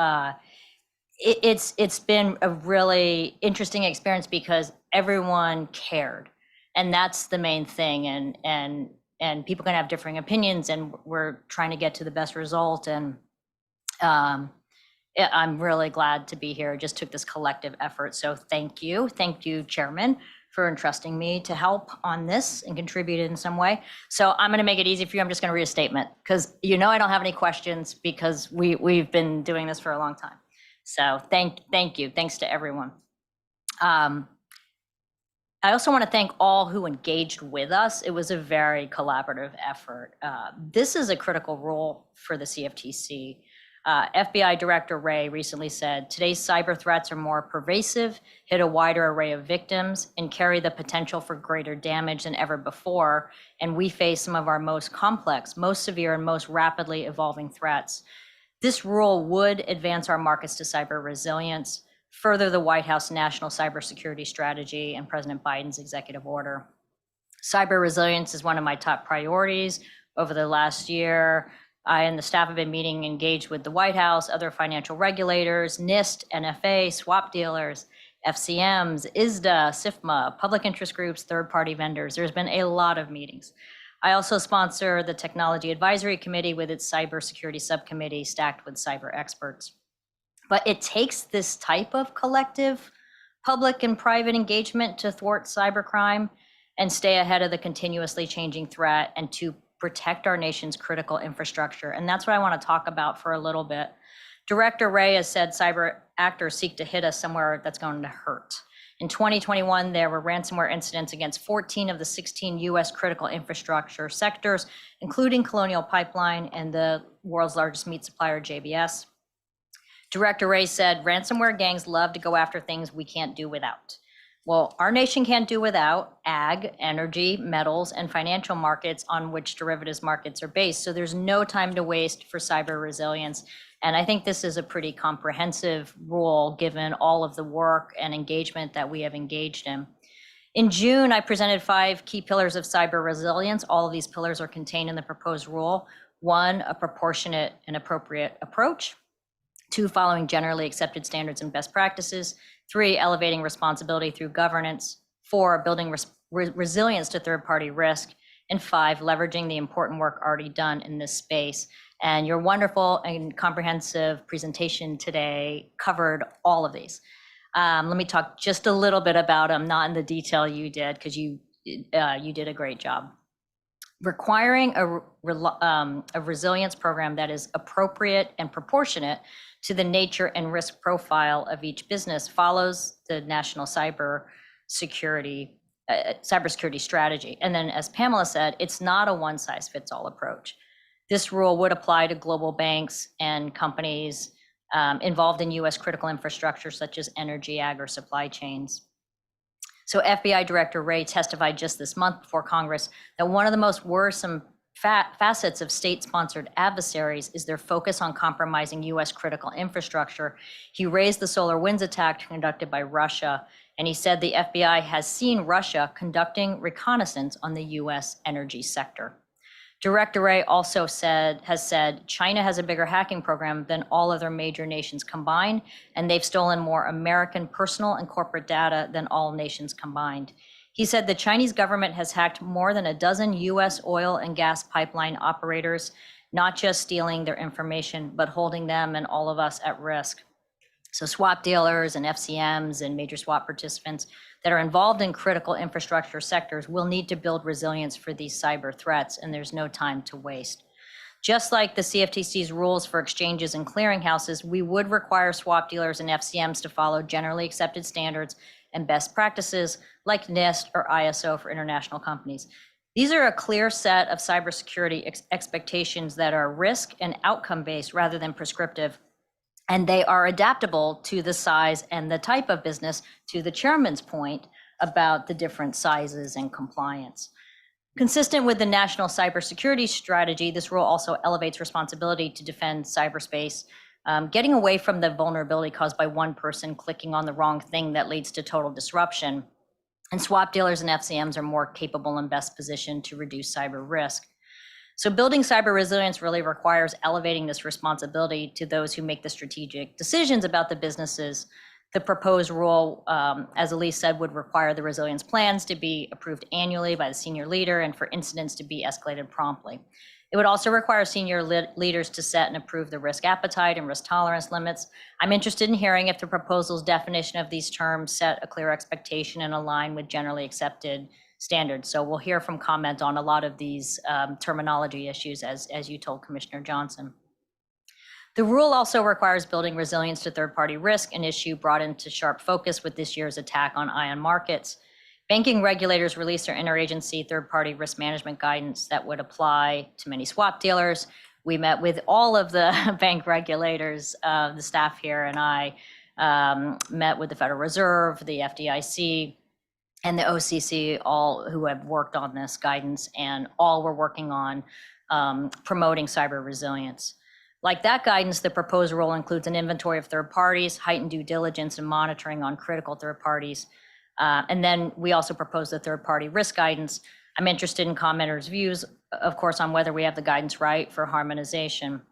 It's been a really interesting experience because everyone cared. And that's the main thing. And people can have differing opinions and we're trying to get to the best result. And I'm really glad to be here. It just took this collective effort. So thank you. Thank you, Chairman, for entrusting me to help on this and contribute in some way. So I'm going to make it easy for you. I'm just going to read a statement because I don't have any questions because we've been doing this for a long time. So thank you. Thanks to everyone. I also want to thank all who engaged with us. It was a very collaborative effort. This is a critical role for the CFTC. FBI Director Wray recently said, today's cyber threats are more pervasive, hit a wider array of victims, and carry the potential for greater damage than ever before. And we face some of our most complex, most severe, and most rapidly evolving threats. This rule would advance our markets to cyber resilience, further the White House National Cybersecurity Strategy and President Biden's executive order. Cyber resilience is one of my top priorities over the last year. I and the staff have been meeting, engaged with the White House, other financial regulators, NIST, NFA, swap dealers, FCMs, ISDA, SIFMA, public interest groups, third-party vendors. There's been a lot of meetings. I also sponsor the Technology Advisory Committee with its cybersecurity subcommittee stacked with cyber experts. But it takes this type of collective public and private engagement to thwart cybercrime and stay ahead of the continuously changing threat and to protect our nation's critical infrastructure. And that's what I want to talk about for a little bit. Director Ray has said cyber actors seek to hit us somewhere that's going to hurt. In 2021, there were ransomware incidents against 14 of the 16 US critical infrastructure sectors, including Colonial Pipeline and the world's largest meat supplier, JBS. Director Ray said, ransomware gangs love to go after things we can't do without. Well, our nation can't do without ag, energy, metals, and financial markets on which derivatives markets are based. So there's no time to waste for cyber resilience. And I think this is a pretty comprehensive rule given all of the work and engagement that we have engaged in. In June, I presented 5 key pillars of cyber resilience. All of these pillars are contained in the proposed rule. 1, a proportionate and appropriate approach. 2, following generally accepted standards and best practices. 3, elevating responsibility through governance. 4, building resilience to third-party risk. And 5, leveraging the important work already done in this space. And your wonderful and comprehensive presentation today covered all of these. Let me talk just a little bit about them, not in the detail you did, because you did a great job. Requiring a resilience program that is appropriate and proportionate to the nature and risk profile of each business follows the national cybersecurity strategy. And then, as Pamela said, it's not a one-size-fits-all approach. This rule would apply to global banks and companies involved in U.S. critical infrastructure such as energy, ag, or supply chains. So FBI Director Ray testified just this month before Congress that one of the most worrisome facets of state-sponsored adversaries is their focus on compromising U.S. critical infrastructure. He raised the SolarWinds attack conducted by Russia, and he said the FBI has seen Russia conducting reconnaissance on the U.S. energy sector. Director Ray also has said China has a bigger hacking program than all other major nations combined, and they've stolen more American personal and corporate data than all nations combined. He said the Chinese government has hacked more than a dozen US oil and gas pipeline operators, not just stealing their information, but holding them and all of us at risk. So swap dealers and FCMs and major swap participants that are involved in critical infrastructure sectors will need to build resilience for these cyber threats, and there's no time to waste. Just like the CFTC's rules for exchanges and clearinghouses, we would require swap dealers and FCMs to follow generally accepted standards and best practices like NIST or ISO for international companies. These are a clear set of cybersecurity expectations that are risk and outcome-based rather than prescriptive. And they are adaptable to the size and the type of business, to the chairman's point about the different sizes and compliance. Consistent with the national cybersecurity strategy, this rule also elevates responsibility to defend cyberspace, getting away from the vulnerability caused by one person clicking on the wrong thing that leads to total disruption. And swap dealers and FCMs are more capable and best positioned to reduce cyber risk. So building cyber resilience really requires elevating this responsibility to those who make the strategic decisions about the businesses. The proposed rule, as Elise said, would require the resilience plans to be approved annually by the senior leader and for incidents to be escalated promptly. It would also require senior leaders to set and approve the risk appetite and risk tolerance limits. I'm interested in hearing if the proposal's definition of these terms set a clear expectation and align with generally accepted standards. So we'll hear from comment on a lot of these terminology issues as you told Commissioner Johnson. The rule also requires building resilience to third-party risk, an issue brought into sharp focus with this year's attack on ion markets. Banking regulators released their interagency third-party risk management guidance that would apply to many swap dealers. We met with all of the bank regulators, the staff here and I met with the Federal Reserve, the FDIC, and the OCC, all who have worked on this guidance, and all were working on promoting cyber resilience. Like that guidance, the proposed rule includes an inventory of third parties, heightened due diligence and monitoring on critical third parties. And then we also propose the third-party risk guidance. I'm interested in commenters' views, of course, on whether we have the guidance right for harmonization.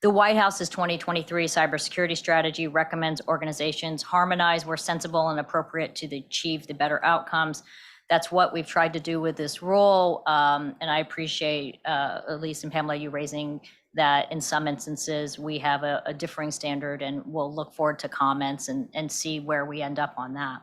The White House's 2023 cybersecurity strategy recommends organizations harmonize where sensible and appropriate to achieve the better outcomes. That's what we've tried to do with this rule. And I appreciate, Elise and Pamela, you raising that in some instances we have a differing standard, and we'll look forward to comments and see where we end up on that.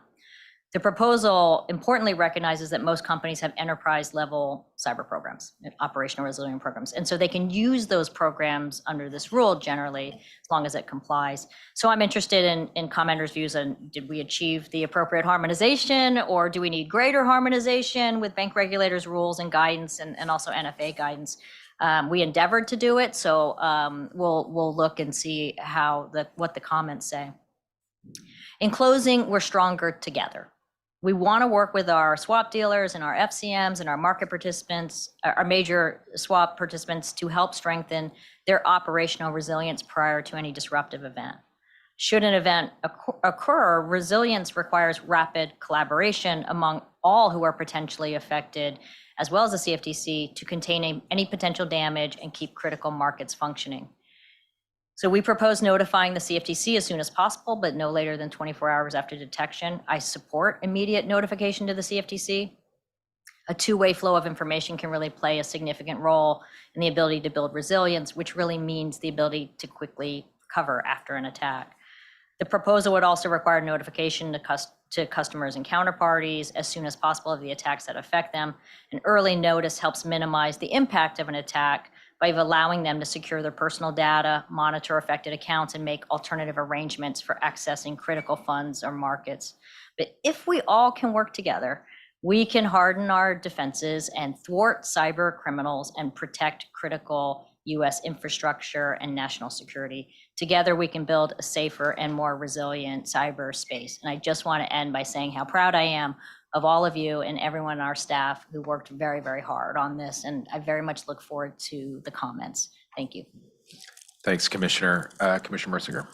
The proposal importantly recognizes that most companies have enterprise-level cyber programs, operational resilience programs, and so they can use those programs under this rule generally, as long as it complies. So I'm interested in commenters' views on, did we achieve the appropriate harmonization, or do we need greater harmonization with bank regulators' rules and guidance, and also NFA guidance? We endeavored to do it, so we'll look and see what the comments say. In closing, we're stronger together. We want to work with our swap dealers and our FCMs and our market participants, our major swap participants, to help strengthen their operational resilience prior to any disruptive event. Should an event occur, resilience requires rapid collaboration among all who are potentially affected, as well as the CFTC, to contain any potential damage and keep critical markets functioning. So we propose notifying the CFTC as soon as possible, but no later than 24 hours after detection. I support immediate notification to the CFTC. A two-way flow of information can really play a significant role in the ability to build resilience, which really means the ability to quickly recover after an attack. The proposal would also require notification to customers and counterparties as soon as possible of the attacks that affect them. An early notice helps minimize the impact of an attack by allowing them to secure their personal data, monitor affected accounts, and make alternative arrangements for accessing critical funds or markets. But if we all can work together, we can harden our defenses and thwart cyber criminals and protect critical US infrastructure and national security. Together, we can build a safer and more resilient cyberspace. And I just want to end by saying how proud I am of all of you and everyone on our staff who worked very, very hard on this. And I very much look forward to the comments. Thank you. Thanks, Commissioner. Commissioner Mercinger.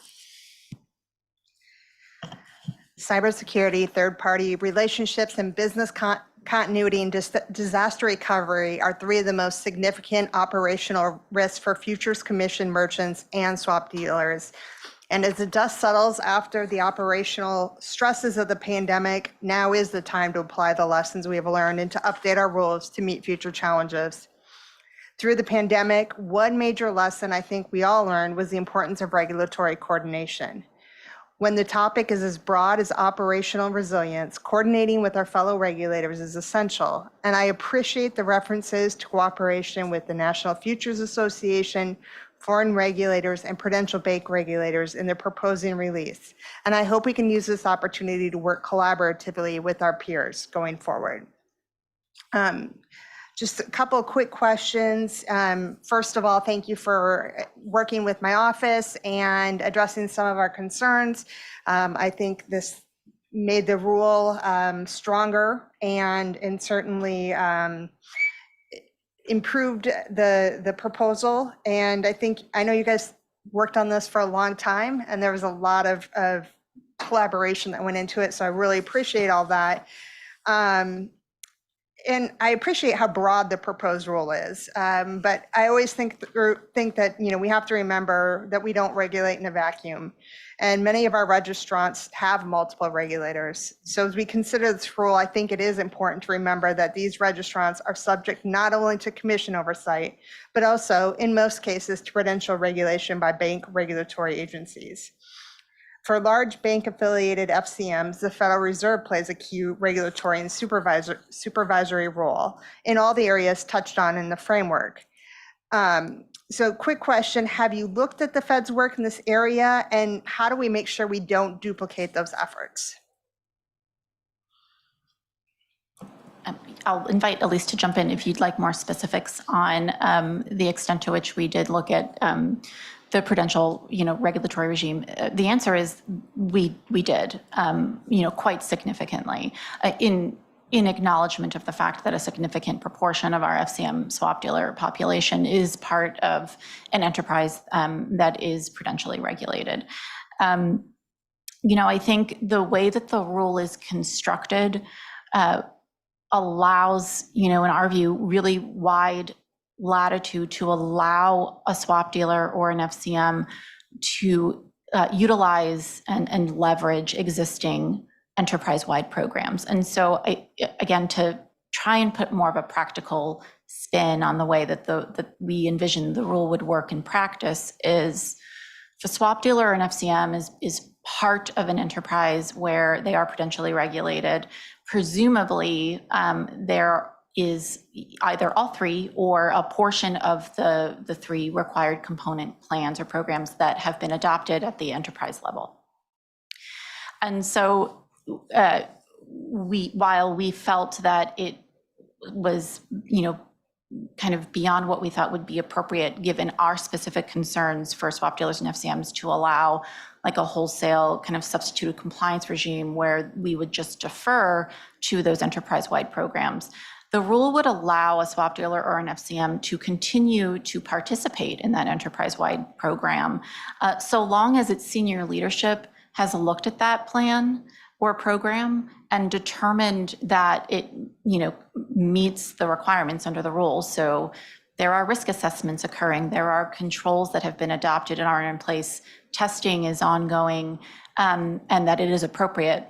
Cybersecurity, third-party relationships, and business continuity and disaster recovery are three of the most significant operational risks for futures commission merchants and swap dealers. And as the dust settles after the operational stresses of the pandemic, now is the time to apply the lessons we have learned and to update our rules to meet future challenges. Through the pandemic, one major lesson I think we all learned was the importance of regulatory coordination. When the topic is as broad as operational resilience, coordinating with our fellow regulators is essential. And I appreciate the references to cooperation with the National Futures Association, foreign regulators, and prudential bank regulators in their proposing release. And I hope we can use this opportunity to work collaboratively with our peers going forward. Just a couple of quick questions. First of all, thank you for working with my office and addressing some of our concerns. I think this made the rule stronger and certainly improved the proposal. And I know you guys worked on this for a long time, and there was a lot of collaboration that went into it. So I really appreciate all that. And I appreciate how broad the proposed rule is. But I always think that we have to remember that we don't regulate in a vacuum. And many of our registrants have multiple regulators. So as we consider this rule, I think it is important to remember that these registrants are subject not only to commission oversight, but also, in most cases, to prudential regulation by bank regulatory agencies. For large bank-affiliated FCMs, the Federal Reserve plays a key regulatory and supervisory role in all the areas touched on in the framework. So quick question, have you looked at the Fed's work in this area, and how do we make sure we don't duplicate those efforts? I'll invite Elise to jump in if you'd like more specifics on the extent to which we did look at the prudential, regulatory regime. The answer is we did, quite significantly, in acknowledgement of the fact that a significant proportion of our FCM swap dealer population is part of an enterprise that is prudentially regulated. I think the way that the rule is constructed allows, in our view, really wide latitude to allow a swap dealer or an FCM to utilize and leverage existing enterprise-wide programs. And so, again, to try and put more of a practical spin on the way that we envision the rule would work in practice is, if a swap dealer or an FCM is part of an enterprise where they are prudentially regulated, presumably there is either all three or a portion of the three required component plans or programs that have been adopted at the enterprise level. And so while we felt that it was, kind of beyond what we thought would be appropriate given our specific concerns for swap dealers and FCMs to allow like a wholesale kind of substituted compliance regime where we would just defer to those enterprise-wide programs. The rule would allow a swap dealer or an FCM to continue to participate in that enterprise-wide program so long as its senior leadership has looked at that plan or program and determined that it, meets the requirements under the rules. So there are risk assessments occurring, there are controls that have been adopted and are in place, testing is ongoing, and that it is appropriate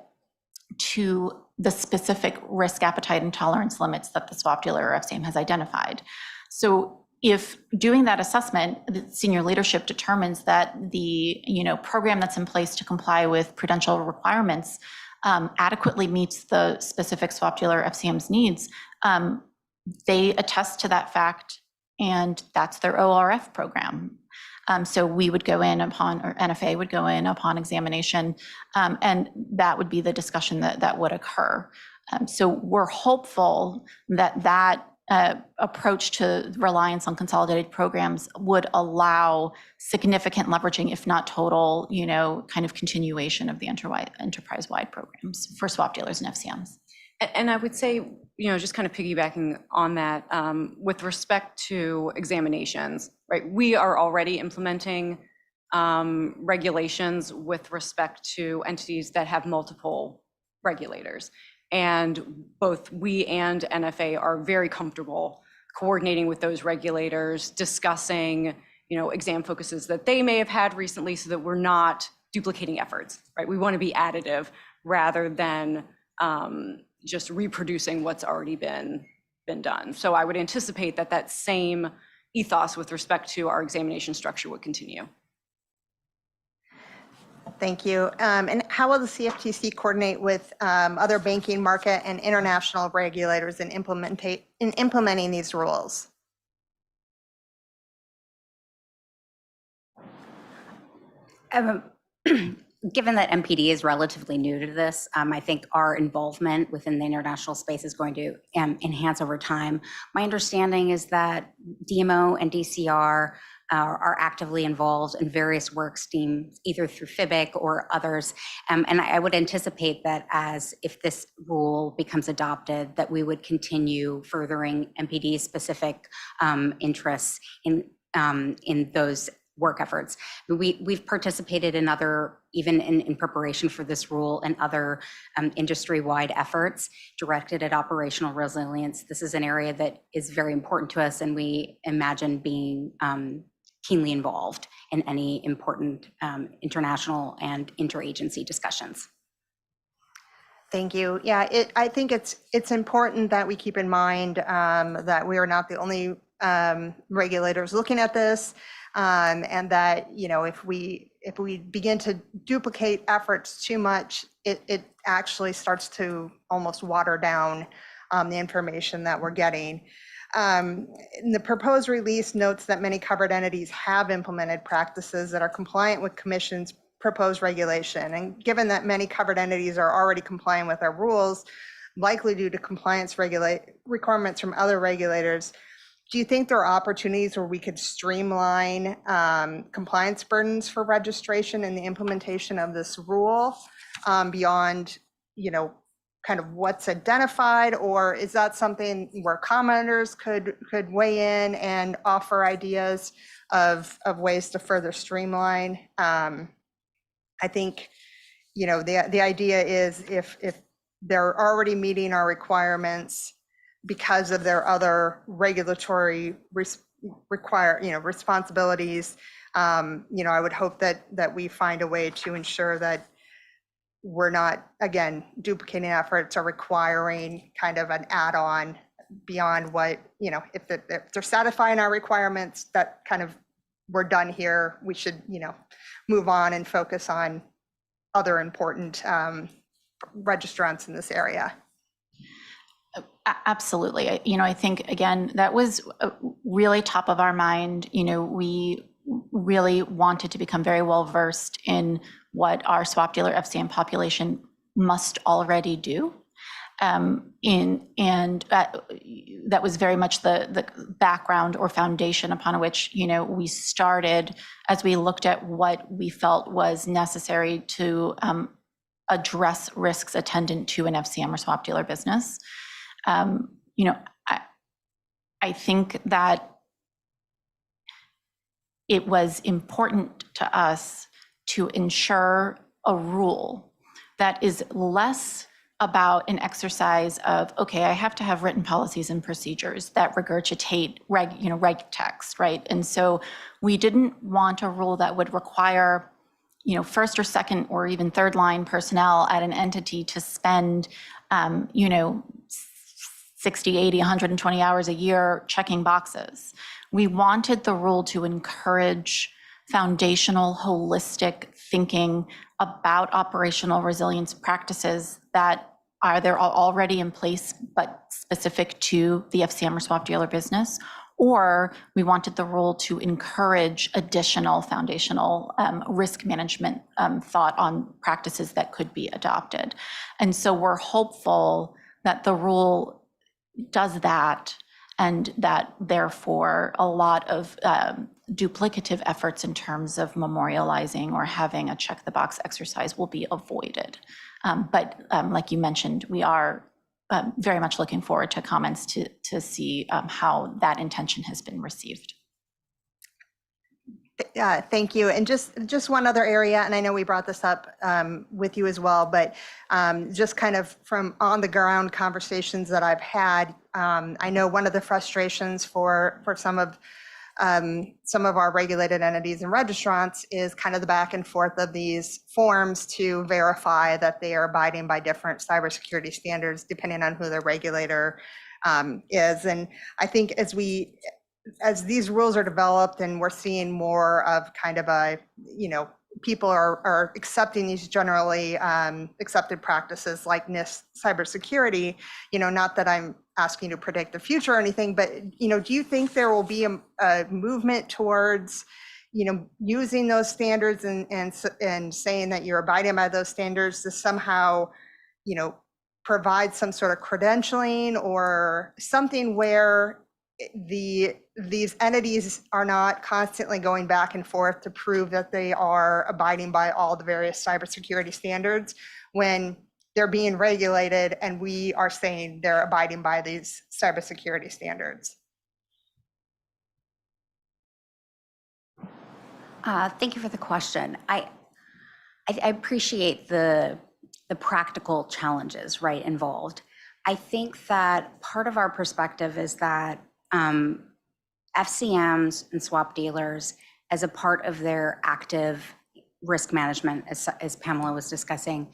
to the specific risk appetite and tolerance limits that the swap dealer or FCM has identified. So if doing that assessment, the senior leadership determines that the program that's in place to comply with prudential requirements adequately meets the specific swap dealer FCM's needs, they attest to that fact, and that's their ORF program. So we would go in upon, or NFA would go in upon examination, and that would be the discussion that would occur. So we're hopeful that approach to reliance on consolidated programs would allow significant leveraging, if not total, kind of continuation of the enterprise-wide programs for swap dealers and FCMs. And I would say, just kind of piggybacking on that, with respect to examinations, right? We are already implementing regulations with respect to entities that have multiple regulators. And both we and NFA are very comfortable coordinating with those regulators, discussing, exam focuses that they may have had recently so that we're not duplicating efforts, right? We want to be additive rather than just reproducing what's already been done. So I would anticipate that same ethos with respect to our examination structure would continue. Thank you. And how will the CFTC coordinate with other banking, market, and international regulators in implementing these rules? Given that MPD is relatively new to this, I think our involvement within the international space is going to enhance over time. My understanding is that DMO and DCR are actively involved in various work streams, either through FIBIC or others. And I would anticipate that if this rule becomes adopted, that we would continue furthering MPD specific interests in those work efforts. We've participated in other, even in preparation for this rule, and other industry-wide efforts directed at operational resilience. This is an area that is very important to us, and we imagine being keenly involved in any important international and interagency discussions. Thank you. Yeah, I think it's important that we keep in mind that we are not the only regulators looking at this, and that if we begin to duplicate efforts too much, it actually starts to almost water down the information that we're getting. The proposed release notes that many covered entities have implemented practices that are compliant with Commission's proposed regulation. And given that many covered entities are already complying with our rules, likely due to compliance requirements from other regulators, do you think there are opportunities where we could streamline compliance burdens for registration and the implementation of this rule beyond, kind of what's identified, or is that something where commenters could weigh in and offer ideas of ways to further streamline? I think, the idea is if they're already meeting our requirements because of their other regulatory responsibilities, I would hope that we find a way to ensure that we're not, again, duplicating efforts or requiring kind of an add-on beyond what, if they're satisfying our requirements, that kind of, we're done here. We should, move on and focus on other important registrants in this area. Absolutely. I think, again, that was really top of our mind. We really wanted to become very well versed in what our swap dealer FCM population must already do. That was very much the background or foundation upon which, we started as we looked at what we felt was necessary to address risks attendant to an FCM or swap dealer business. I think that it was important to us to ensure a rule that is less about an exercise of, okay, I have to have written policies and procedures that regurgitate reg text, right? And so we didn't want a rule that would require, first or second or even third line personnel at an entity to spend, 60, 80, 120 hours a year checking boxes. We wanted the rule to encourage foundational, holistic thinking about operational resilience practices that are already in place but specific to the FCM or swap dealer business, or we wanted the rule to encourage additional foundational risk management thought on practices that could be adopted. And so we're hopeful that the rule does that, and that therefore a lot of duplicative efforts in terms of memorializing or having a check the box exercise will be avoided. But like you mentioned, we are very much looking forward to comments to see how that intention has been received. Thank you. And just one other area, and I know we brought this up with you as well, but just kind of from on the ground conversations that I've had, I know one of the frustrations for some of our regulated entities and registrants is kind of the back and forth of these forms to verify that they are abiding by different cybersecurity standards, depending on who the regulator is. And I think as these rules are developed and we're seeing more of kind of a, people are accepting these generally accepted practices like NIST cybersecurity, not that I'm asking to predict the future or anything, but, do you think there will be a movement towards, using those standards and saying that you're abiding by those standards to somehow, provide some sort of credentialing or something where these entities are not constantly going back and forth to prove that they are abiding by all the various cybersecurity standards when they're being regulated and we are saying they're abiding by these cybersecurity standards? Thank you for the question. I appreciate the practical challenges, right, involved. I think that part of our perspective is that FCMs and swap dealers, as a part of their active risk management, as Pamela was discussing,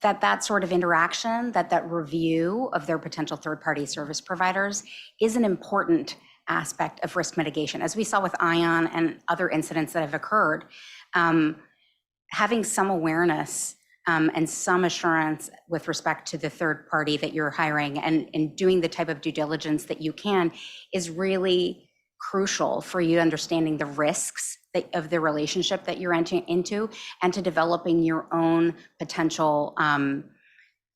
that sort of interaction, that review of their potential third-party service providers is an important aspect of risk mitigation. As we saw with ION and other incidents that have occurred, having some awareness and some assurance with respect to the third party that you're hiring and doing the type of due diligence that you can is really crucial for you understanding the risks of the relationship that you're entering into and to developing your own potential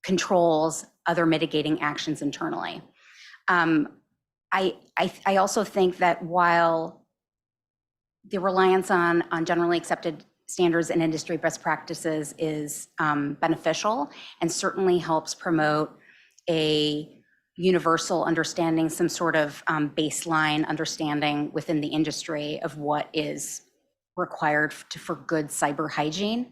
controls, other mitigating actions internally. I also think that while the reliance on generally accepted standards and industry best practices is beneficial and certainly helps promote a universal understanding, some sort of baseline understanding within the industry of what is required for good cyber hygiene.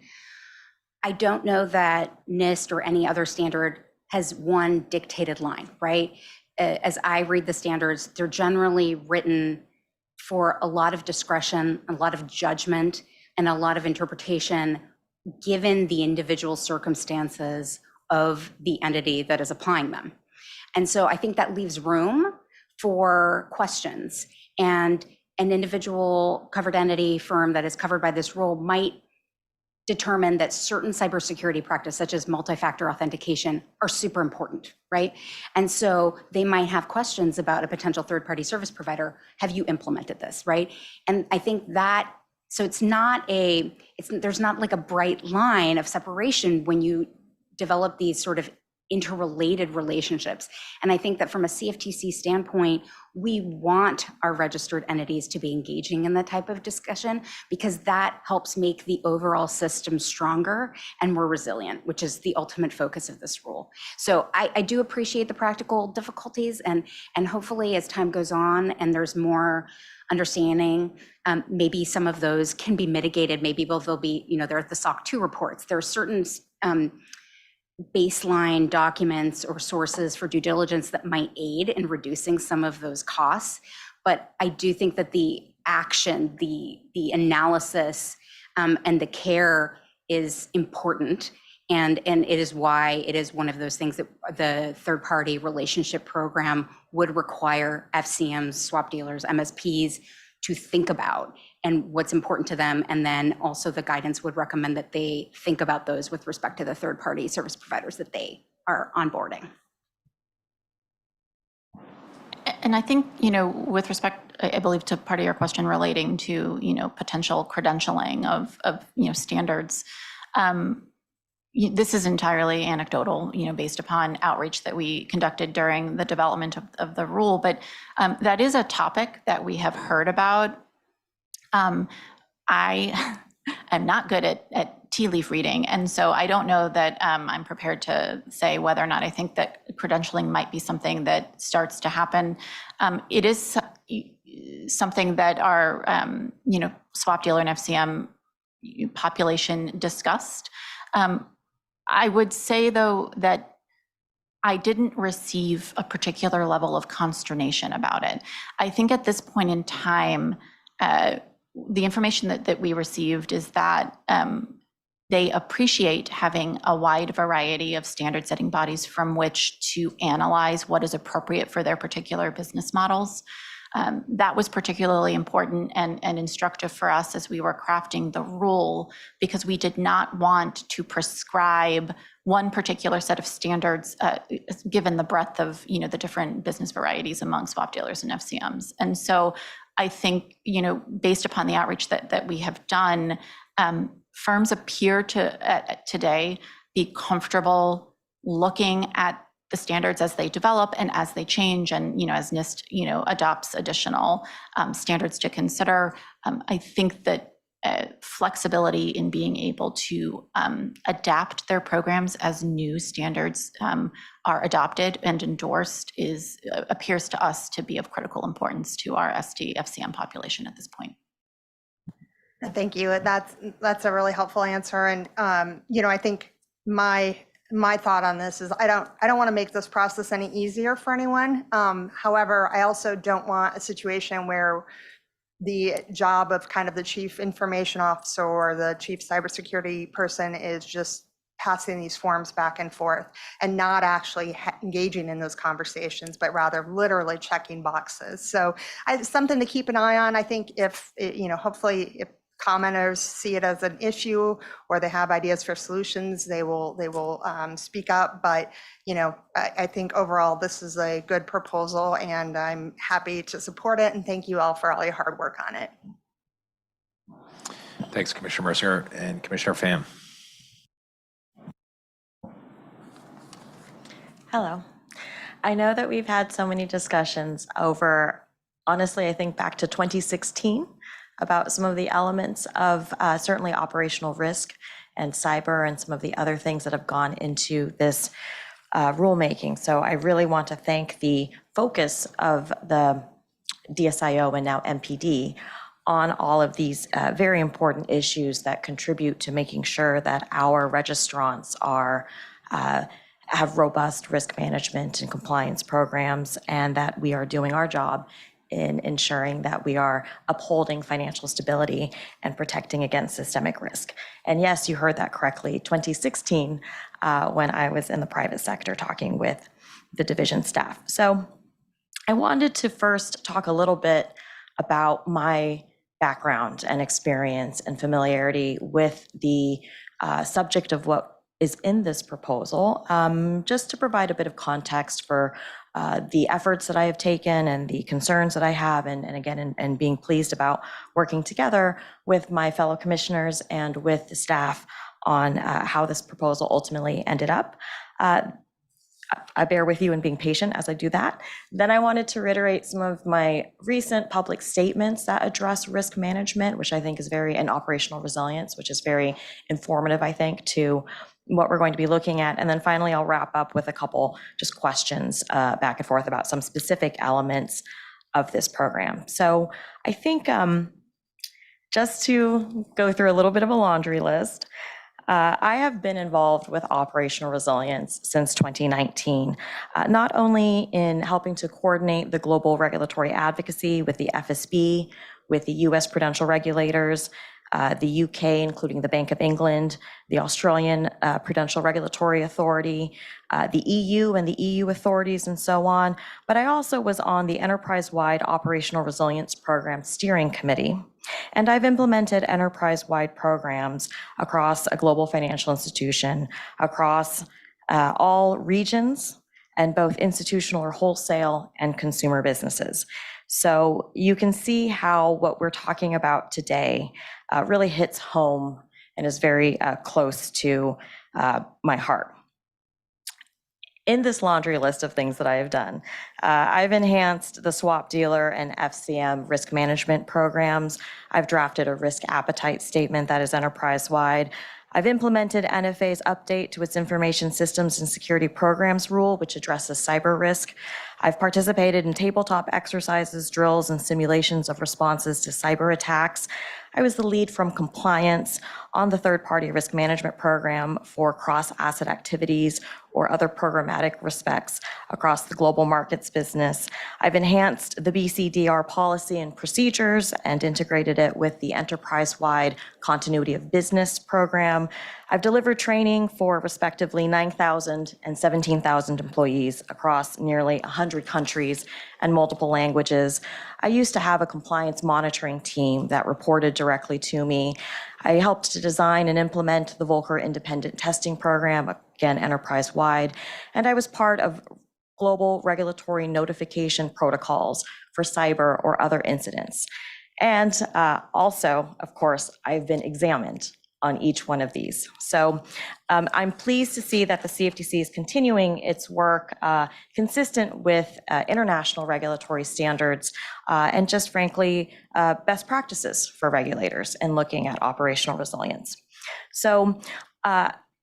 I don't know that NIST or any other standard has one dictated line, right? As I read the standards, they're generally written for a lot of discretion, a lot of judgment, and a lot of interpretation given the individual circumstances of the entity that is applying them. And so I think that leaves room for questions, and an individual covered entity firm that is covered by this rule might determine that certain cybersecurity practices, such as multi-factor authentication, are super important, right? And so they might have questions about a potential third-party service provider. Have you implemented this, right? And I think that, so there's not like a bright line of separation when you develop these sort of interrelated relationships. And I think that from a CFTC standpoint, we want our registered entities to be engaging in that type of discussion, because that helps make the overall system stronger and more resilient, which is the ultimate focus of this rule. So I do appreciate the practical difficulties, and hopefully as time goes on and there's more understanding, maybe some of those can be mitigated. Maybe they'll be, there are the SOC 2 reports. There are certain baseline documents or sources for due diligence that might aid in reducing some of those costs. But I do think that the action, the analysis, and the care is important. And it is why it is one of those things that the third-party relationship program would require FCMs, swap dealers, MSPs to think about and what's important to them. And then also the guidance would recommend that they think about those with respect to the third-party service providers that they are onboarding. And I think, with respect, I believe, to part of your question relating to, potential credentialing of standards, this is entirely anecdotal, based upon outreach that we conducted during the development of the rule. But that is a topic that we have heard about. I am not good at tea leaf reading, and so I don't know that I'm prepared to say whether or not I think that credentialing might be something that starts to happen. It is something that our swap dealer and FCM population discussed. I would say, though, that I didn't receive a particular level of consternation about it. I think at this point in time, the information that we received is that they appreciate having a wide variety of standard setting bodies from which to analyze what is appropriate for their particular business models. That was particularly important and instructive for us as we were crafting the rule, because we did not want to prescribe one particular set of standards, given the breadth of the different business varieties among swap dealers and FCMs. And so I think, based upon the outreach that we have done, firms appear to today be comfortable looking at the standards as they develop and as they change, and as NIST adopts additional standards to consider. I think that flexibility in being able to adapt their programs as new standards are adopted and endorsed appears to us to be of critical importance to our FCM population at this point. Thank you. That's a really helpful answer. And I think my thought on this is I don't want to make this process any easier for anyone. However, I also don't want a situation where the job of kind of the chief information officer or the chief cybersecurity person is just passing these forms back and forth and not actually engaging in those conversations, but rather literally checking boxes. So it's something to keep an eye on. I think hopefully if commenters see it as an issue or they have ideas for solutions, they will speak up. But I think overall this is a good proposal, and I'm happy to support it. And thank you all for all your hard work on it. Thanks, Commissioner Mercer. And Commissioner Pham. Hello. I know that we've had so many discussions over, honestly, I think back to 2016 about some of the elements of certainly operational risk and cyber and some of the other things that have gone into this rulemaking. So I really want to thank the focus of the DSIO and now MPD on all of these very important issues that contribute to making sure that our registrants have robust risk management and compliance programs, and that we are doing our job in ensuring that we are upholding financial stability and protecting against systemic risk. And yes, you heard that correctly, 2016, when I was in the private sector talking with the division staff. So I wanted to first talk a little bit about my background and experience and familiarity with the subject of what is in this proposal, just to provide a bit of context for the efforts that I have taken and the concerns that I have, and again, and being pleased about working together with my fellow commissioners and with the staff on how this proposal ultimately ended up. I bear with you in being patient as I do that. Then I wanted to reiterate some of my recent public statements that address risk management, which I think is and operational resilience, which is very informative, I think, to what we're going to be looking at. And then finally, I'll wrap up with a couple just questions back and forth about some specific elements of this program. So I think just to go through a little bit of a laundry list, I have been involved with operational resilience since 2019, not only in helping to coordinate the global regulatory advocacy with the FSB, with the US prudential regulators, the UK, including the Bank of England, the Australian Prudential Regulatory Authority, the EU and the EU authorities, and so on. But I also was on the enterprise-wide Operational Resilience Program Steering Committee. And I've implemented enterprise-wide programs across a global financial institution, across all regions, and both institutional or wholesale and consumer businesses. So you can see how what we're talking about today really hits home and is very close to my heart. In this laundry list of things that I have done, I've enhanced the swap dealer and FCM risk management programs. I've drafted a risk appetite statement that is enterprise-wide. I've implemented NFA's update to its Information Systems and Security Programs rule, which addresses cyber risk. I've participated in tabletop exercises, drills, and simulations of responses to cyber attacks. I was the lead from compliance on the third-party risk management program for cross-asset activities or other programmatic respects across the global markets business. I've enhanced the BCDR policy and procedures and integrated it with the enterprise-wide continuity of business program. I've delivered training for respectively 9,000 and 17,000 employees across nearly 100 countries and multiple languages. I used to have a compliance monitoring team that reported directly to me. I helped to design and implement the Volcker independent testing program, again, enterprise-wide, and I was part of global regulatory notification protocols for cyber or other incidents. And also, of course, I've been examined on each one of these. So I'm pleased to see that the CFTC is continuing its work consistent with international regulatory standards and just frankly, best practices for regulators in looking at operational resilience. So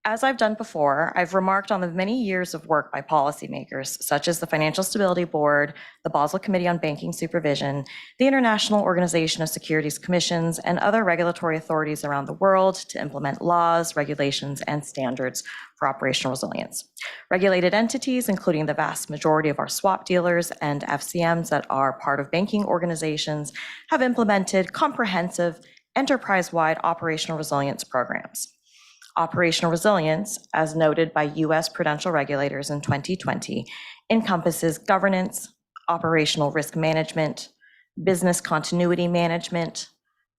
as I've done before, I've remarked on the many years of work by policymakers, such as the Financial Stability Board, the Basel Committee on Banking Supervision, the International Organization of Securities Commissions, and other regulatory authorities around the world to implement laws, regulations, and standards for operational resilience. Regulated entities, including the vast majority of our swap dealers and FCMs that are part of banking organizations, have implemented comprehensive enterprise-wide operational resilience programs. Operational resilience, as noted by US prudential regulators in 2020, encompasses governance, operational risk management, business continuity management,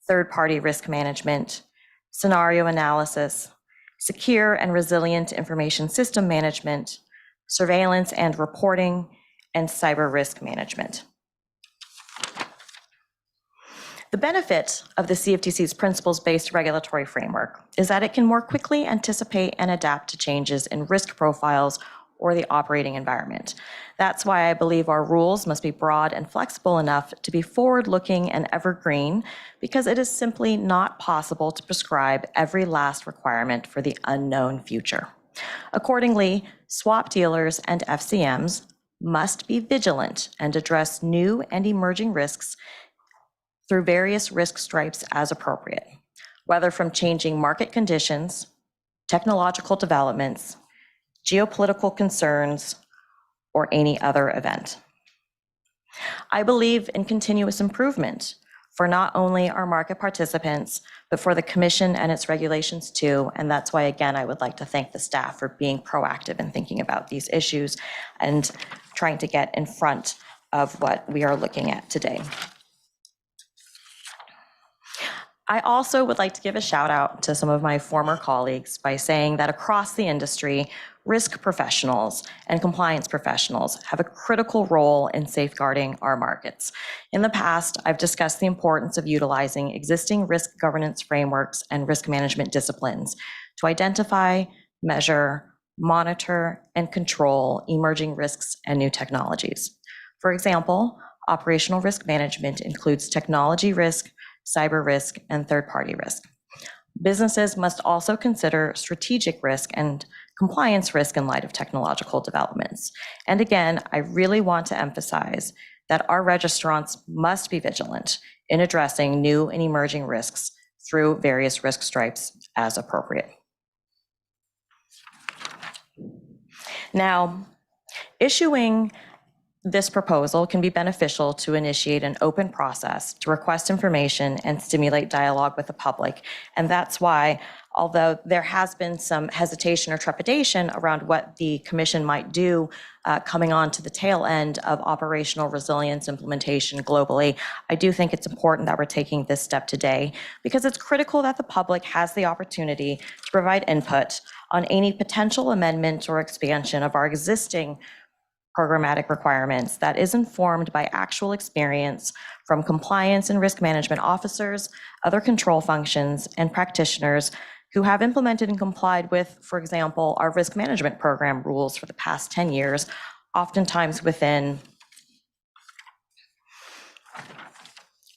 third-party risk management, scenario analysis, secure and resilient information system management, surveillance and reporting, and cyber risk management. The benefit of the CFTC's principles-based regulatory framework is that it can more quickly anticipate and adapt to changes in risk profiles or the operating environment. That's why I believe our rules must be broad and flexible enough to be forward-looking and evergreen, because it is simply not possible to prescribe every last requirement for the unknown future. Accordingly, swap dealers and FCMs must be vigilant and address new and emerging risks through various risk stripes as appropriate, whether from changing market conditions, technological developments, geopolitical concerns, or any other event. I believe in continuous improvement for not only our market participants, but for the Commission and its regulations too. And that's why, again, I would like to thank the staff for being proactive in thinking about these issues and trying to get in front of what we are looking at today. I also would like to give a shout out to some of my former colleagues by saying that across the industry, risk professionals and compliance professionals have a critical role in safeguarding our markets. In the past, I've discussed the importance of utilizing existing risk governance frameworks and risk management disciplines to identify, measure, monitor, and control emerging risks and new technologies. For example, operational risk management includes technology risk, cyber risk, and third-party risk. Businesses must also consider strategic risk and compliance risk in light of technological developments. And again, I really want to emphasize that our registrants must be vigilant in addressing new and emerging risks through various risk stripes as appropriate. Now, issuing this proposal can be beneficial to initiate an open process to request information and stimulate dialogue with the public. And that's why, although there has been some hesitation or trepidation around what the Commission might do coming on to the tail end of operational resilience implementation globally, I do think it's important that we're taking this step today because it's critical that the public has the opportunity to provide input on any potential amendment or expansion of our existing programmatic requirements that is informed by actual experience from compliance and risk management officers, other control functions, and practitioners who have implemented and complied with, for example, our risk management program rules for the past 10 years, oftentimes within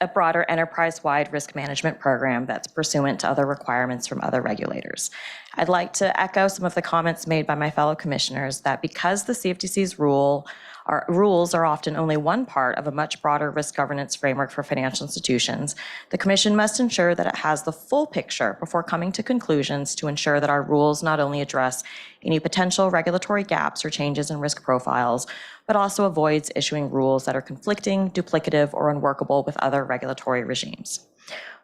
a broader enterprise-wide risk management program that's pursuant to other requirements from other regulators. I'd like to echo some of the comments made by my fellow commissioners that because the CFTC's rules are often only one part of a much broader risk governance framework for financial institutions, the Commission must ensure that it has the full picture before coming to conclusions to ensure that our rules not only address any potential regulatory gaps or changes in risk profiles, but also avoids issuing rules that are conflicting, duplicative, or unworkable with other regulatory regimes.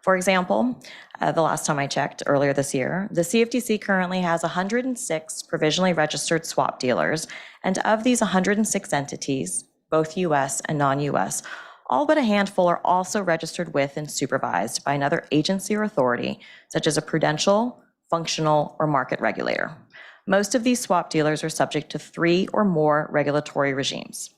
For example, the last time I checked earlier this year, the CFTC currently has 106 provisionally registered swap dealers, and of these 106 entities, both US and non-US, all but a handful are also registered with and supervised by another agency or authority, such as a prudential, functional, or market regulator. Most of these swap dealers are subject to 3 or more regulatory regimes.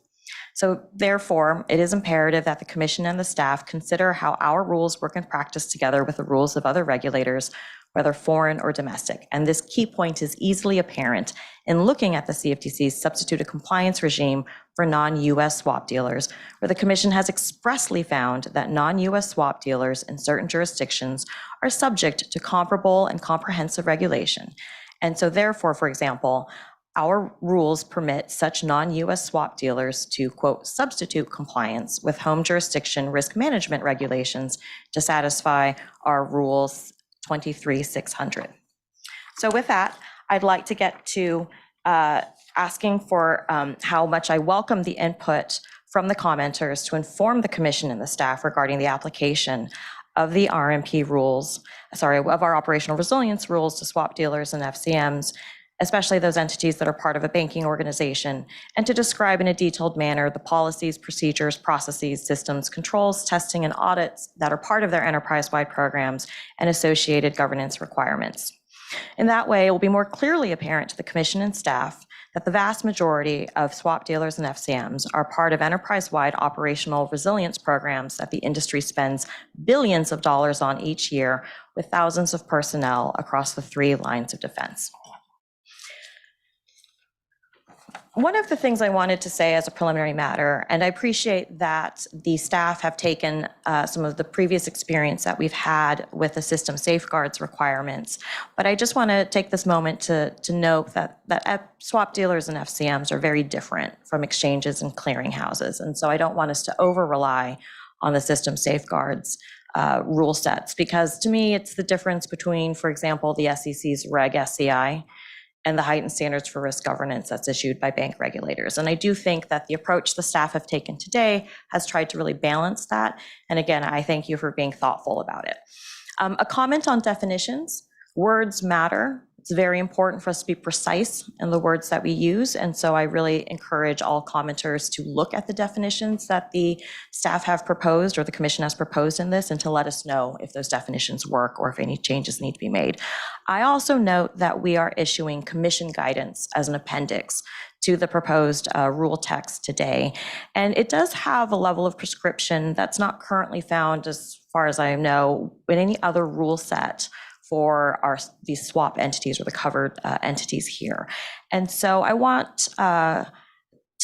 So therefore, it is imperative that the Commission and the staff consider how our rules work in practice together with the rules of other regulators, whether foreign or domestic. And this key point is easily apparent in looking at the CFTC's substituted compliance regime for non-US swap dealers, where the Commission has expressly found that non-US swap dealers in certain jurisdictions are subject to comparable and comprehensive regulation. And so therefore, for example, our rules permit such non-US swap dealers to, quote, substitute compliance with home jurisdiction risk management regulations to satisfy our rules 23-600. So with that, I'd like to get to asking for how much I welcome the input from the commenters to inform the Commission and the staff regarding the application of the RMP rules, of our operational resilience rules to swap dealers and FCMs, especially those entities that are part of a banking organization, and to describe in a detailed manner the policies, procedures, processes, systems, controls, testing, and audits that are part of their enterprise-wide programs and associated governance requirements. In that way, it will be more clearly apparent to the Commission and staff that the vast majority of swap dealers and FCMs are part of enterprise-wide operational resilience programs that the industry spends billions of dollars on each year with thousands of personnel across the 3 lines of defense. One of the things I wanted to say as a preliminary matter, and I appreciate that the staff have taken some of the previous experience that we've had with the system safeguards requirements, but I just want to take this moment to note that swap dealers and FCMs are very different from exchanges and clearinghouses, and so I don't want us to over-rely on the system safeguards rule sets, because to me it's the difference between, for example, the SEC's Reg SCI and the heightened standards for risk governance that's issued by bank regulators. And I do think that the approach the staff have taken today has tried to really balance that. And again, I thank you for being thoughtful about it. A comment on definitions. Words matter. It's very important for us to be precise in the words that we use. And so I really encourage all commenters to look at the definitions that the staff have proposed or the commission has proposed in this and to let us know if those definitions work or if any changes need to be made. I also note that we are issuing commission guidance as an appendix to the proposed rule text today. And it does have a level of prescription that's not currently found, as far as I know, in any other rule set for these swap entities or the covered entities here. And so I want to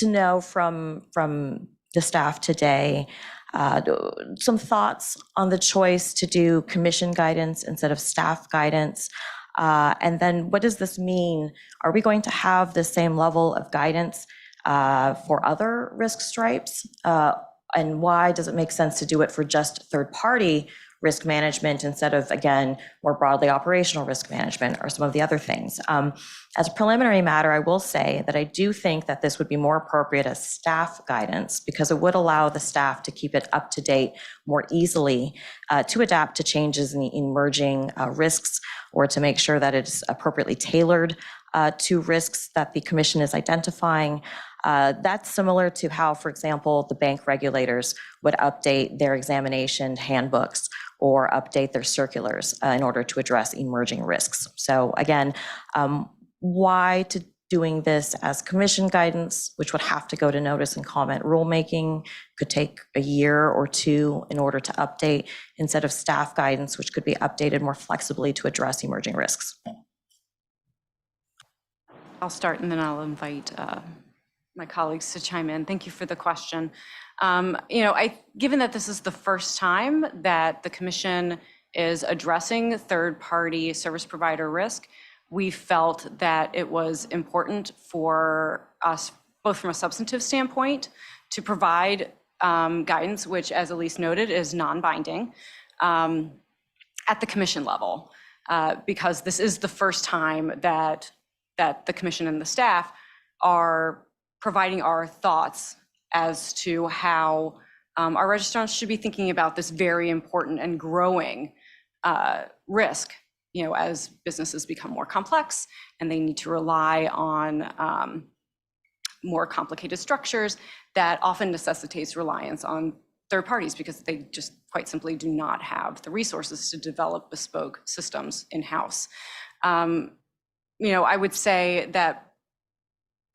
know from the staff today some thoughts on the choice to do commission guidance instead of staff guidance. And then what does this mean? Are we going to have the same level of guidance for other risk stripes? And why does it make sense to do it for just third-party risk management instead of, again, more broadly operational risk management or some of the other things? As a preliminary matter, I will say that I do think that this would be more appropriate as staff guidance because it would allow the staff to keep it up to date more easily to adapt to changes in the emerging risks or to make sure that it's appropriately tailored to risks that the commission is identifying. That's similar to how, for example, the bank regulators would update their examination handbooks or update their circulars in order to address emerging risks. So again, why to doing this as commission guidance, which would have to go to notice and comment rulemaking, could take a year or two in order to update, instead of staff guidance, which could be updated more flexibly to address emerging risks. I'll start and then I'll invite my colleagues to chime in. Thank you for the question. Given that this is the first time that the commission is addressing third-party service provider risk, we felt that it was important for us, both from a substantive standpoint, to provide guidance, which, as Elise noted, is non-binding at the commission level, because this is the first time that the commission and the staff are providing our thoughts as to how our registrants should be thinking about this very important and growing risk, as businesses become more complex and they need to rely on more complicated structures that often necessitates reliance on third parties because they just quite simply do not have the resources to develop bespoke systems in-house. I would say that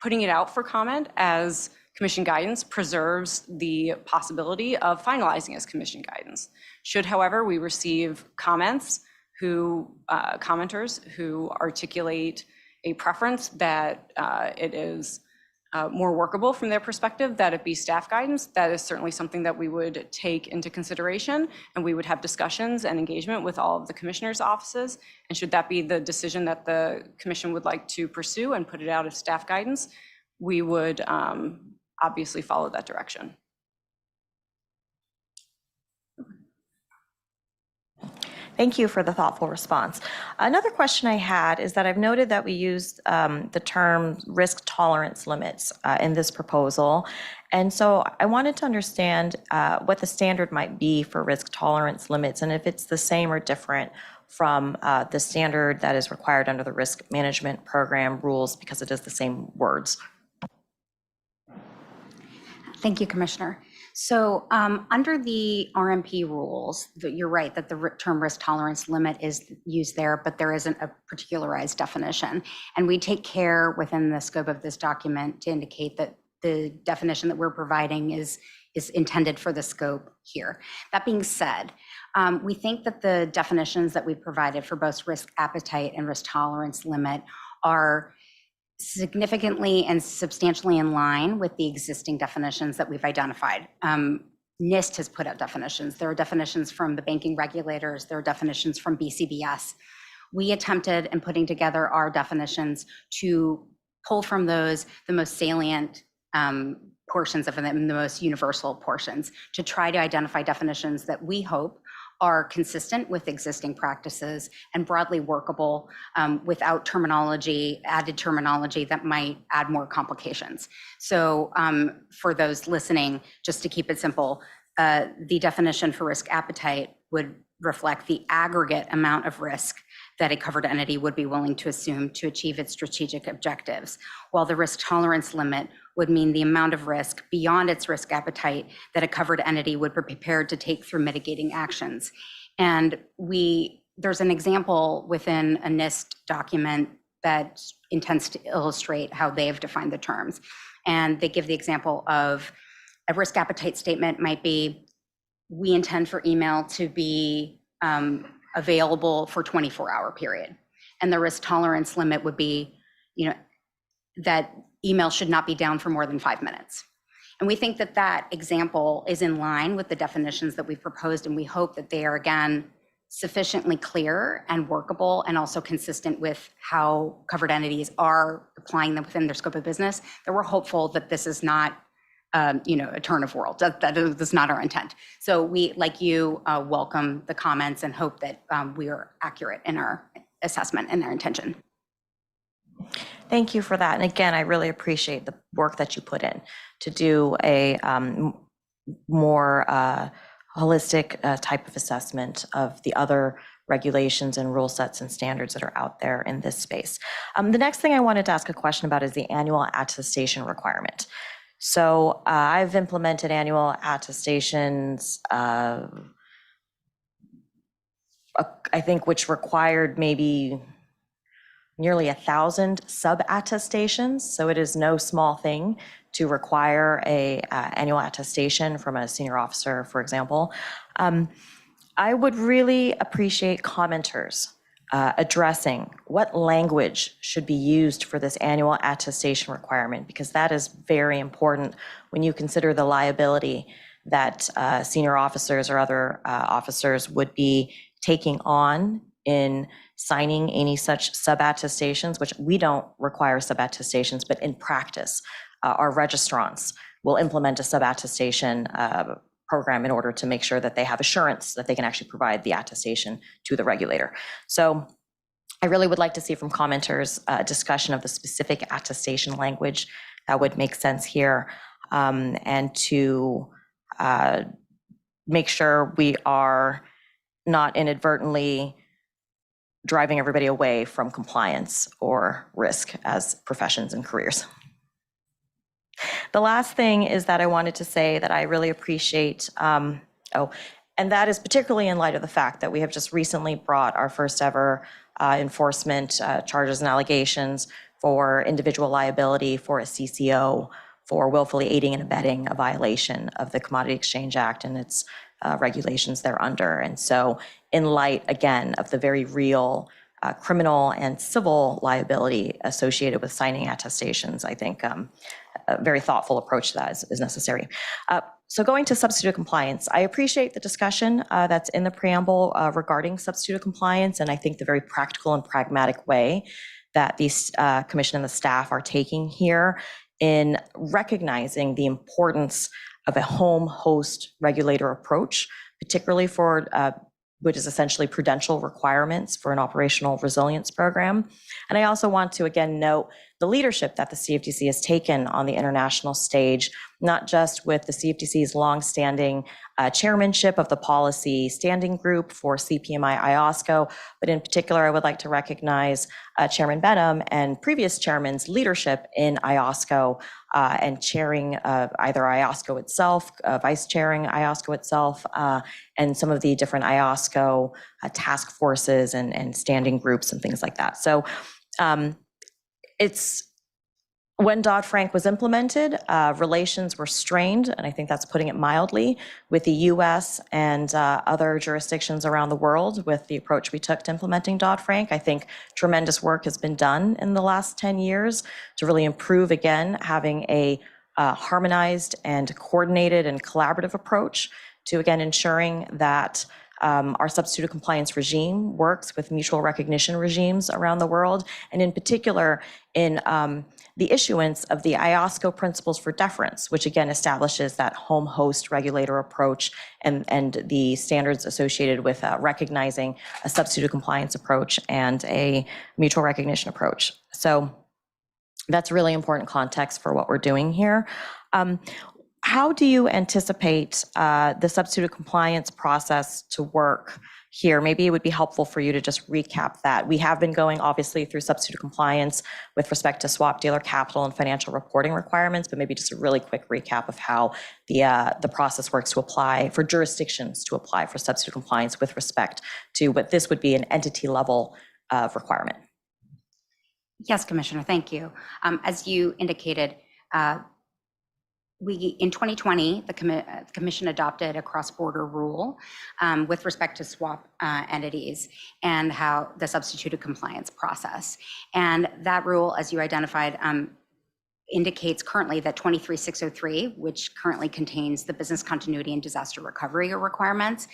putting it out for comment as commission guidance preserves the possibility of finalizing as commission guidance. Should, however, we receive commenters who articulate a preference that it is more workable from their perspective, that it be staff guidance, that is certainly something that we would take into consideration, and we would have discussions and engagement with all of the commissioners' offices. And should that be the decision that the commission would like to pursue and put it out as staff guidance, we would obviously follow that direction. Thank you for the thoughtful response. Another question I had is that I've noted that we used the term risk tolerance limits in this proposal. And so I wanted to understand what the standard might be for risk tolerance limits and if it's the same or different from the standard that is required under the risk management program rules because it is the same words. Thank you, Commissioner. So under the RMP rules, you're right that the term risk tolerance limit is used there, but there isn't a particularized definition. And we take care within the scope of this document to indicate that the definition that we're providing is intended for the scope here. That being said, we think that the definitions that we provided for both risk appetite and risk tolerance limit are significantly and substantially in line with the existing definitions that we've identified. NIST has put out definitions. There are definitions from the banking regulators. There are definitions from BCBS. We attempted in putting together our definitions to pull from those the most salient portions of them, the most universal portions, to try to identify definitions that we hope are consistent with existing practices and broadly workable without added terminology that might add more complications. So for those listening, just to keep it simple, the definition for risk appetite would reflect the aggregate amount of risk that a covered entity would be willing to assume to achieve its strategic objectives, while the risk tolerance limit would mean the amount of risk beyond its risk appetite that a covered entity would be prepared to take through mitigating actions. And there's an example within a NIST document that intends to illustrate how they have defined the terms. And they give the example of a risk appetite statement might be, we intend for email to be available for 24-hour period. And the risk tolerance limit would be, that email should not be down for more than 5 minutes. And we think that that example is in line with the definitions that we've proposed, and we hope that they are, again, sufficiently clear and workable and also consistent with how covered entities are applying them within their scope of business, that we're hopeful that this is not a turn of world. That is not our intent. So we, like you, welcome the comments and hope that we are accurate in our assessment and our intention. Thank you for that. And again, I really appreciate the work that you put in to do a more holistic type of assessment of the other regulations and rule sets and standards that are out there in this space. The next thing I wanted to ask a question about is the annual attestation requirement. So I've implemented annual attestations, I think, which required maybe nearly 1,000 sub-attestations. So it is no small thing to require a annual attestation from a senior officer, for example. I would really appreciate commenters addressing what language should be used for this annual attestation requirement, because that is very important when you consider the liability that senior officers or other officers would be taking on in signing any such sub-attestations, which we don't require sub-attestations, but in practice, our registrants will implement a sub-attestation program in order to make sure that they have assurance that they can actually provide the attestation to the regulator. So I really would like to see from commenters a discussion of the specific attestation language that would make sense here, and to make sure we are not inadvertently driving everybody away from compliance or risk as professions and careers. The last thing is that I wanted to say that I really appreciate, and that is particularly in light of the fact that we have just recently brought our first ever enforcement charges and allegations for individual liability for a CCO for willfully aiding and abetting a violation of the Commodity Exchange Act and its regulations thereunder. And so in light, again, of the very real criminal and civil liability associated with signing attestations, I think a very thoughtful approach to that is necessary. So going to substitute compliance, I appreciate the discussion that's in the preamble regarding substitute compliance, and I think the very practical and pragmatic way that the commission and the staff are taking here in recognizing the importance of a home host regulator approach, particularly for which is essentially prudential requirements for an operational resilience program. And I also want to again note the leadership that the CFTC has taken on the international stage, not just with the CFTC's longstanding chairmanship of the policy standing group for CPMI IOSCO, but in particular, I would like to recognize Chairman Behnam and previous chairman's leadership in IOSCO and chairing either IOSCO itself, vice chairing IOSCO itself, and some of the different IOSCO task forces and standing groups and things like that. So it's when Dodd-Frank was implemented, relations were strained, and I think that's putting it mildly, with the US and other jurisdictions around the world with the approach we took to implementing Dodd-Frank. I think tremendous work has been done in the last 10 years to really improve, again, having a harmonized and coordinated and collaborative approach to, again, ensuring that our substitute compliance regime works with mutual recognition regimes around the world, and in particular in the issuance of the IOSCO principles for deference, which again establishes that home host regulator approach and the standards associated with recognizing a substitute compliance approach and a mutual recognition approach. So that's really important context for what we're doing here. How do you anticipate the substitute compliance process to work here, maybe it would be helpful for you to just recap that. We have been going obviously through substitute compliance with respect to swap dealer capital and financial reporting requirements, but maybe just a really quick recap of how the process works to apply for jurisdictions to apply for substitute compliance with respect to what this would be an entity level requirement. Yes, Commissioner, thank you. As you indicated, in 2020, the Commission adopted a cross-border rule with respect to swap entities and how the substituted compliance process. And that rule, as you identified, indicates currently that 23603, which currently contains the business continuity and disaster recovery requirements,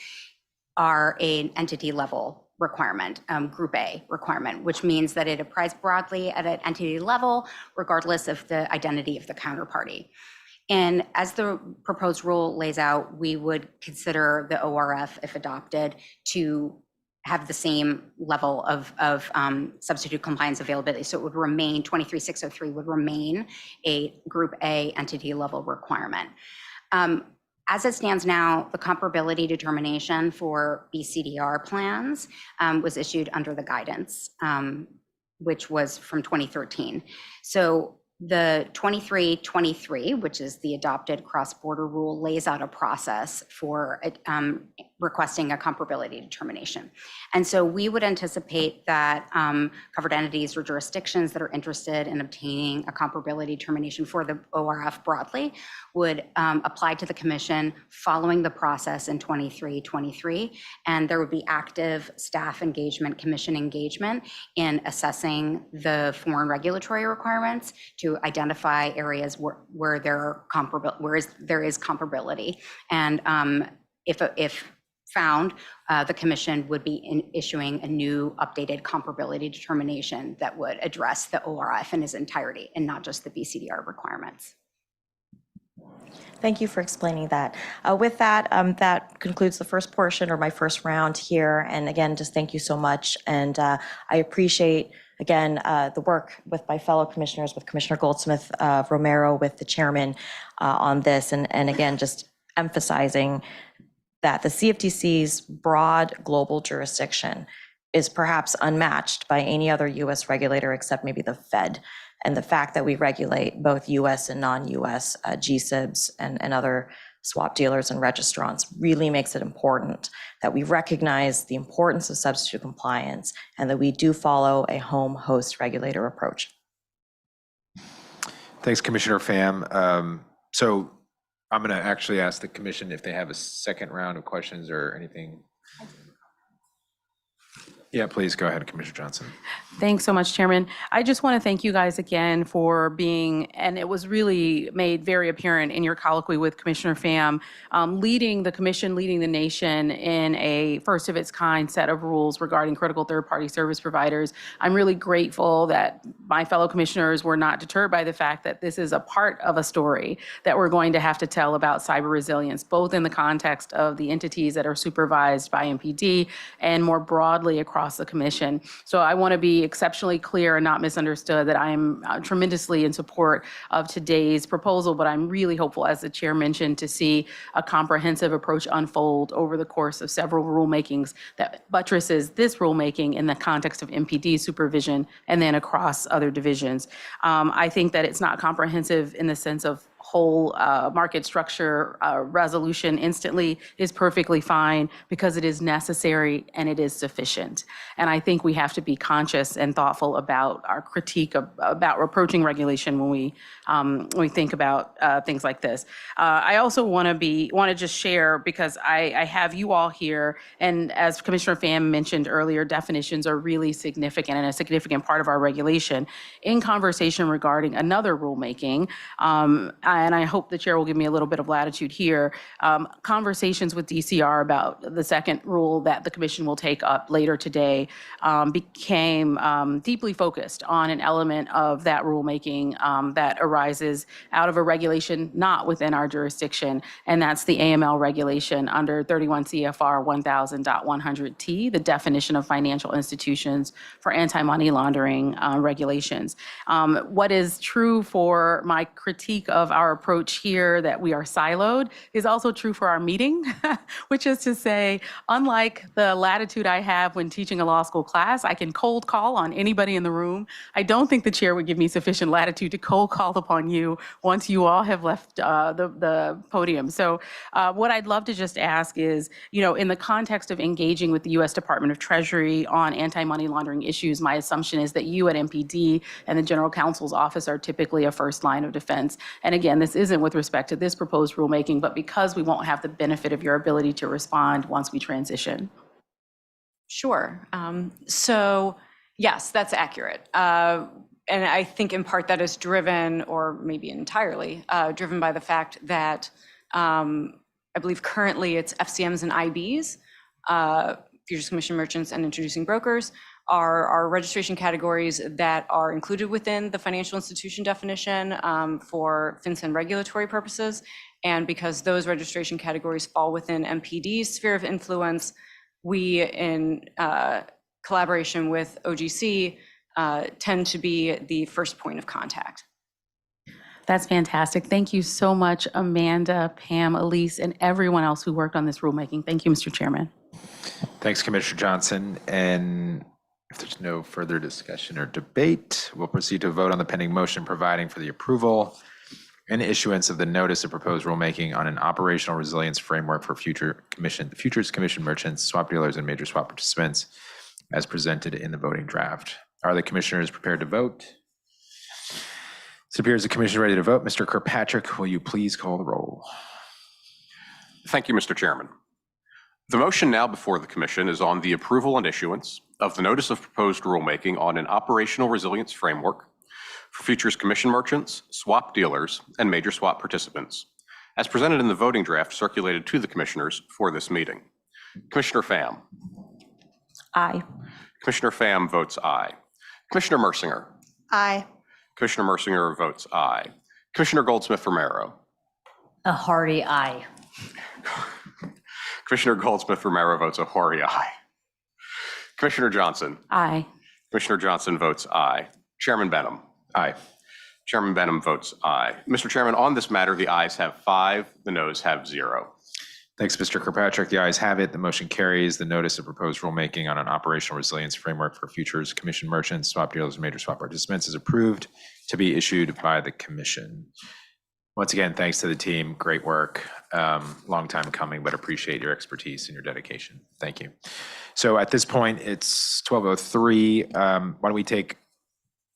are an entity level requirement, Group A requirement, which means that it applies broadly at an entity level, regardless of the identity of the counterparty. And as the proposed rule lays out, we would consider the ORF, if adopted, to have the same level of substitute compliance availability. So it would remain, 23603 would remain a Group A entity level requirement. As it stands now, the comparability determination for BCDR plans was issued under the guidance, which was from 2013. So the 2323, which is the adopted cross-border rule, lays out a process for requesting a comparability determination. And so we would anticipate that covered entities or jurisdictions that are interested in obtaining a comparability determination for the ORF broadly would apply to the Commission following the process in 2323. And there would be active staff engagement, Commission engagement in assessing the foreign regulatory requirements to identify areas where there is comparability. And if found, the Commission would be issuing a new updated comparability determination that would address the ORF in its entirety and not just the BCDR requirements. Thank you for explaining that. With that, that concludes the first portion or my first round here. And again, just thank you so much. And I appreciate, again, the work with my fellow commissioners, with Commissioner Goldsmith, Romero, with the chairman on this. And again, just emphasizing that the CFTC's broad global jurisdiction is perhaps unmatched by any other US regulator except maybe the Fed. And the fact that we regulate both US and non-US GSIBs and other swap dealers and registrants really makes it important that we recognize the importance of substitute compliance and that we do follow a home host regulator approach. Thanks, Commissioner Pham. So I'm going to actually ask the Commission if they have a second round of questions or anything. Yeah, please go ahead, Commissioner Johnson. Thanks so much, Chairman. I just want to thank you guys again for being, and it was really made very apparent in your colloquy with Commissioner Pham, leading the Commission, leading the nation in a first of its kind set of rules regarding critical third-party service providers. I'm really grateful that my fellow commissioners were not deterred by the fact that this is a part of a story that we're going to have to tell about cyber resilience, both in the context of the entities that are supervised by MPD and more broadly across the Commission. So I want to be exceptionally clear and not misunderstood that I'm tremendously in support of today's proposal, but I'm really hopeful, as the chair mentioned, to see a comprehensive approach unfold over the course of several rulemakings that buttresses this rulemaking in the context of MPD supervision and then across other divisions. I think that it's not comprehensive in the sense of whole market structure resolution instantly is perfectly fine because it is necessary and it is sufficient. And I think we have to be conscious and thoughtful about our critique about approaching regulation when we think about things like this. I also want to just share, because I have you all here, and as Commissioner Pham mentioned earlier, definitions are really significant and a significant part of our regulation. In conversation regarding another rulemaking, and I hope the chair will give me a little bit of latitude here, conversations with DCR about the second rule that the Commission will take up later today became deeply focused on an element of that rulemaking that arises out of a regulation not within our jurisdiction, and that's the AML regulation under 31 CFR 1000.100T, the definition of financial institutions for anti-money laundering regulations. What is true for my critique of our our approach here, that we are siloed, is also true for our meeting, which is to say, unlike the latitude I have when teaching a law school class, I can cold call on anybody in the room. I don't think the chair would give me sufficient latitude to cold call upon you once you all have left the podium. So what I'd love to just ask is, in the context of engaging with the U.S. Department of Treasury on anti-money laundering issues, my assumption is that you at MPD and the General Counsel's office are typically a first line of defense. And again, this isn't with respect to this proposed rulemaking, but because we won't have the benefit of your ability to respond once we transition. Sure. So yes, that's accurate. And I think in part that is driven, or maybe entirely, driven by the fact that I believe currently it's FCMs and IBs, futures commission merchants and introducing brokers, are registration categories that are included within the financial institution definition for FinCEN regulatory purposes. And because those registration categories fall within MPD's sphere of influence, we, in collaboration with OGC, tend to be the first point of contact. That's fantastic. Thank you so much, Amanda, Pam, Elise, and everyone else who worked on this rulemaking. Thank you, Mr. Chairman. Thanks, Commissioner Johnson. And if there's no further discussion or debate, we'll proceed to vote on the pending motion providing for the approval and issuance of the notice of proposed rulemaking on an operational resilience framework for futures commission merchants, swap dealers, and major swap participants as presented in the voting draft. Are the commissioners prepared to vote? It appears the commission is ready to vote. Mr. Kirkpatrick, will you please call the roll? Thank you, Mr. Chairman. The motion now before the commission is on the approval and issuance of the notice of proposed rulemaking on an operational resilience framework for futures commission merchants, swap dealers, and major swap participants, as presented in the voting draft circulated to the commissioners for this meeting. Commissioner Pham. Aye. Commissioner Pham votes aye. Commissioner Mersinger. Aye. Commissioner Mersinger votes aye. Commissioner Goldsmith-Romero. A hearty aye. Commissioner Goldsmith-Romero votes a hoary aye. Commissioner Johnson. Aye. Commissioner Johnson votes aye. Chairman Behnam. Aye. Chairman Behnam votes aye. Mr. Chairman, on this matter, the ayes have 5, the noes have 0. Thanks, Mr. Kirkpatrick. The ayes have it. The motion carries. The notice of proposed rulemaking on an operational resilience framework for futures commission merchants, swap dealers, and major swap participants is approved to be issued by the commission. Once again, thanks to the team. Great work. Long time coming, but appreciate your expertise and your dedication. Thank you. So at this point, it's 12:03. Why don't we take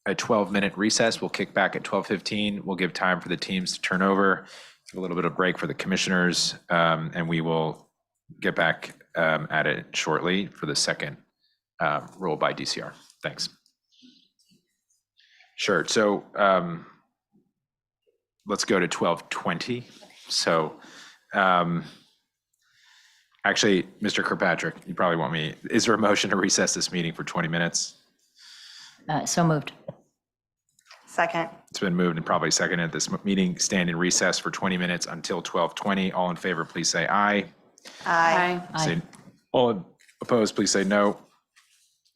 a 12-minute recess? We'll kick back at 12:15. We'll give time for the teams to turn over, a little bit of break for the commissioners, and we will get back at it shortly for the second rule by DCR. Thanks. Sure. So let's go to 12:20. So actually, Mr. Kirkpatrick, you probably want me, is there a motion to recess this meeting for 20 minutes? So moved. Second. It's been moved and probably seconded. This meeting stand in recess for 20 minutes until 12:20. All in favor, please say aye. Aye. Say, all opposed, please say no.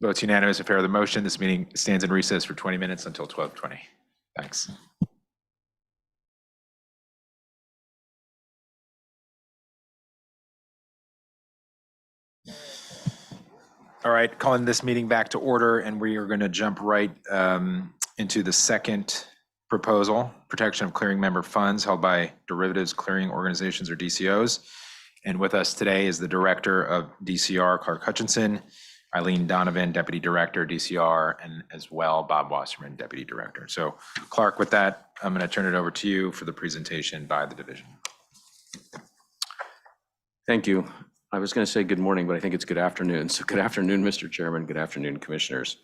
Votes unanimous in favor of the motion. This meeting stands in recess for 20 minutes until 12:20. Thanks. All right, calling this meeting back to order, and we are going to jump right into the second proposal, protection of clearing member funds held by derivatives clearing organizations or DCOs. And with us today is the Director of DCR, Clark Hutchinson, Eileen Donovan, Deputy Director, DCR, and as well, Bob Wasserman, Deputy Director. So Clark, with that, I'm going to turn it over to you for the presentation by the division. Thank you. I was going to say good morning, but I think it's good afternoon. So good afternoon, Mr. Chairman. Good afternoon, Commissioners.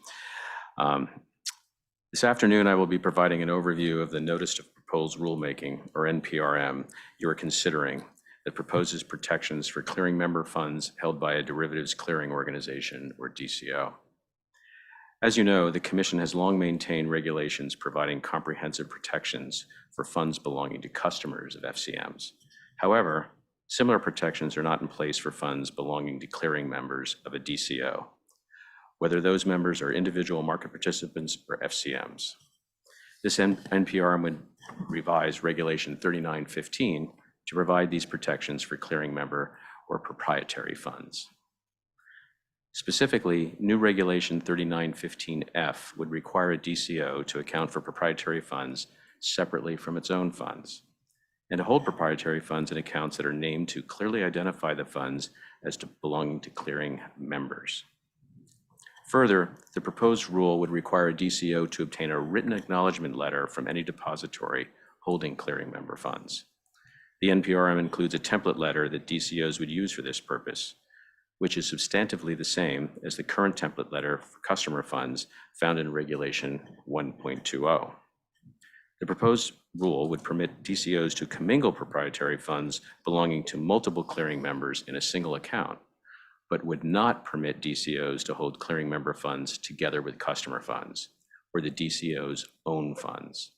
This afternoon, I will be providing an overview of the Notice of Proposed Rulemaking, or NPRM, you are considering that proposes protections for clearing member funds held by a derivatives clearing organization, or DCO. As you know, the Commission has long maintained regulations providing comprehensive protections for funds belonging to customers of FCMs. However, similar protections are not in place for funds belonging to clearing members of a DCO, whether those members are individual market participants or FCMs. This NPRM would revise Regulation 3915 to provide these protections for clearing member or proprietary funds. Specifically, new Regulation 3915F would require a DCO to account for proprietary funds separately from its own funds, and to hold proprietary funds in accounts that are named to clearly identify the funds as belonging to clearing members. Further, the proposed rule would require a DCO to obtain a written acknowledgement letter from any depository holding clearing member funds. The NPRM includes a template letter that DCOs would use for this purpose, which is substantively the same as the current template letter for customer funds found in Regulation 1.20. The proposed rule would permit DCOs to commingle proprietary funds belonging to multiple clearing members in a single account, but would not permit DCOs to hold clearing member funds together with customer funds or the DCO's own funds.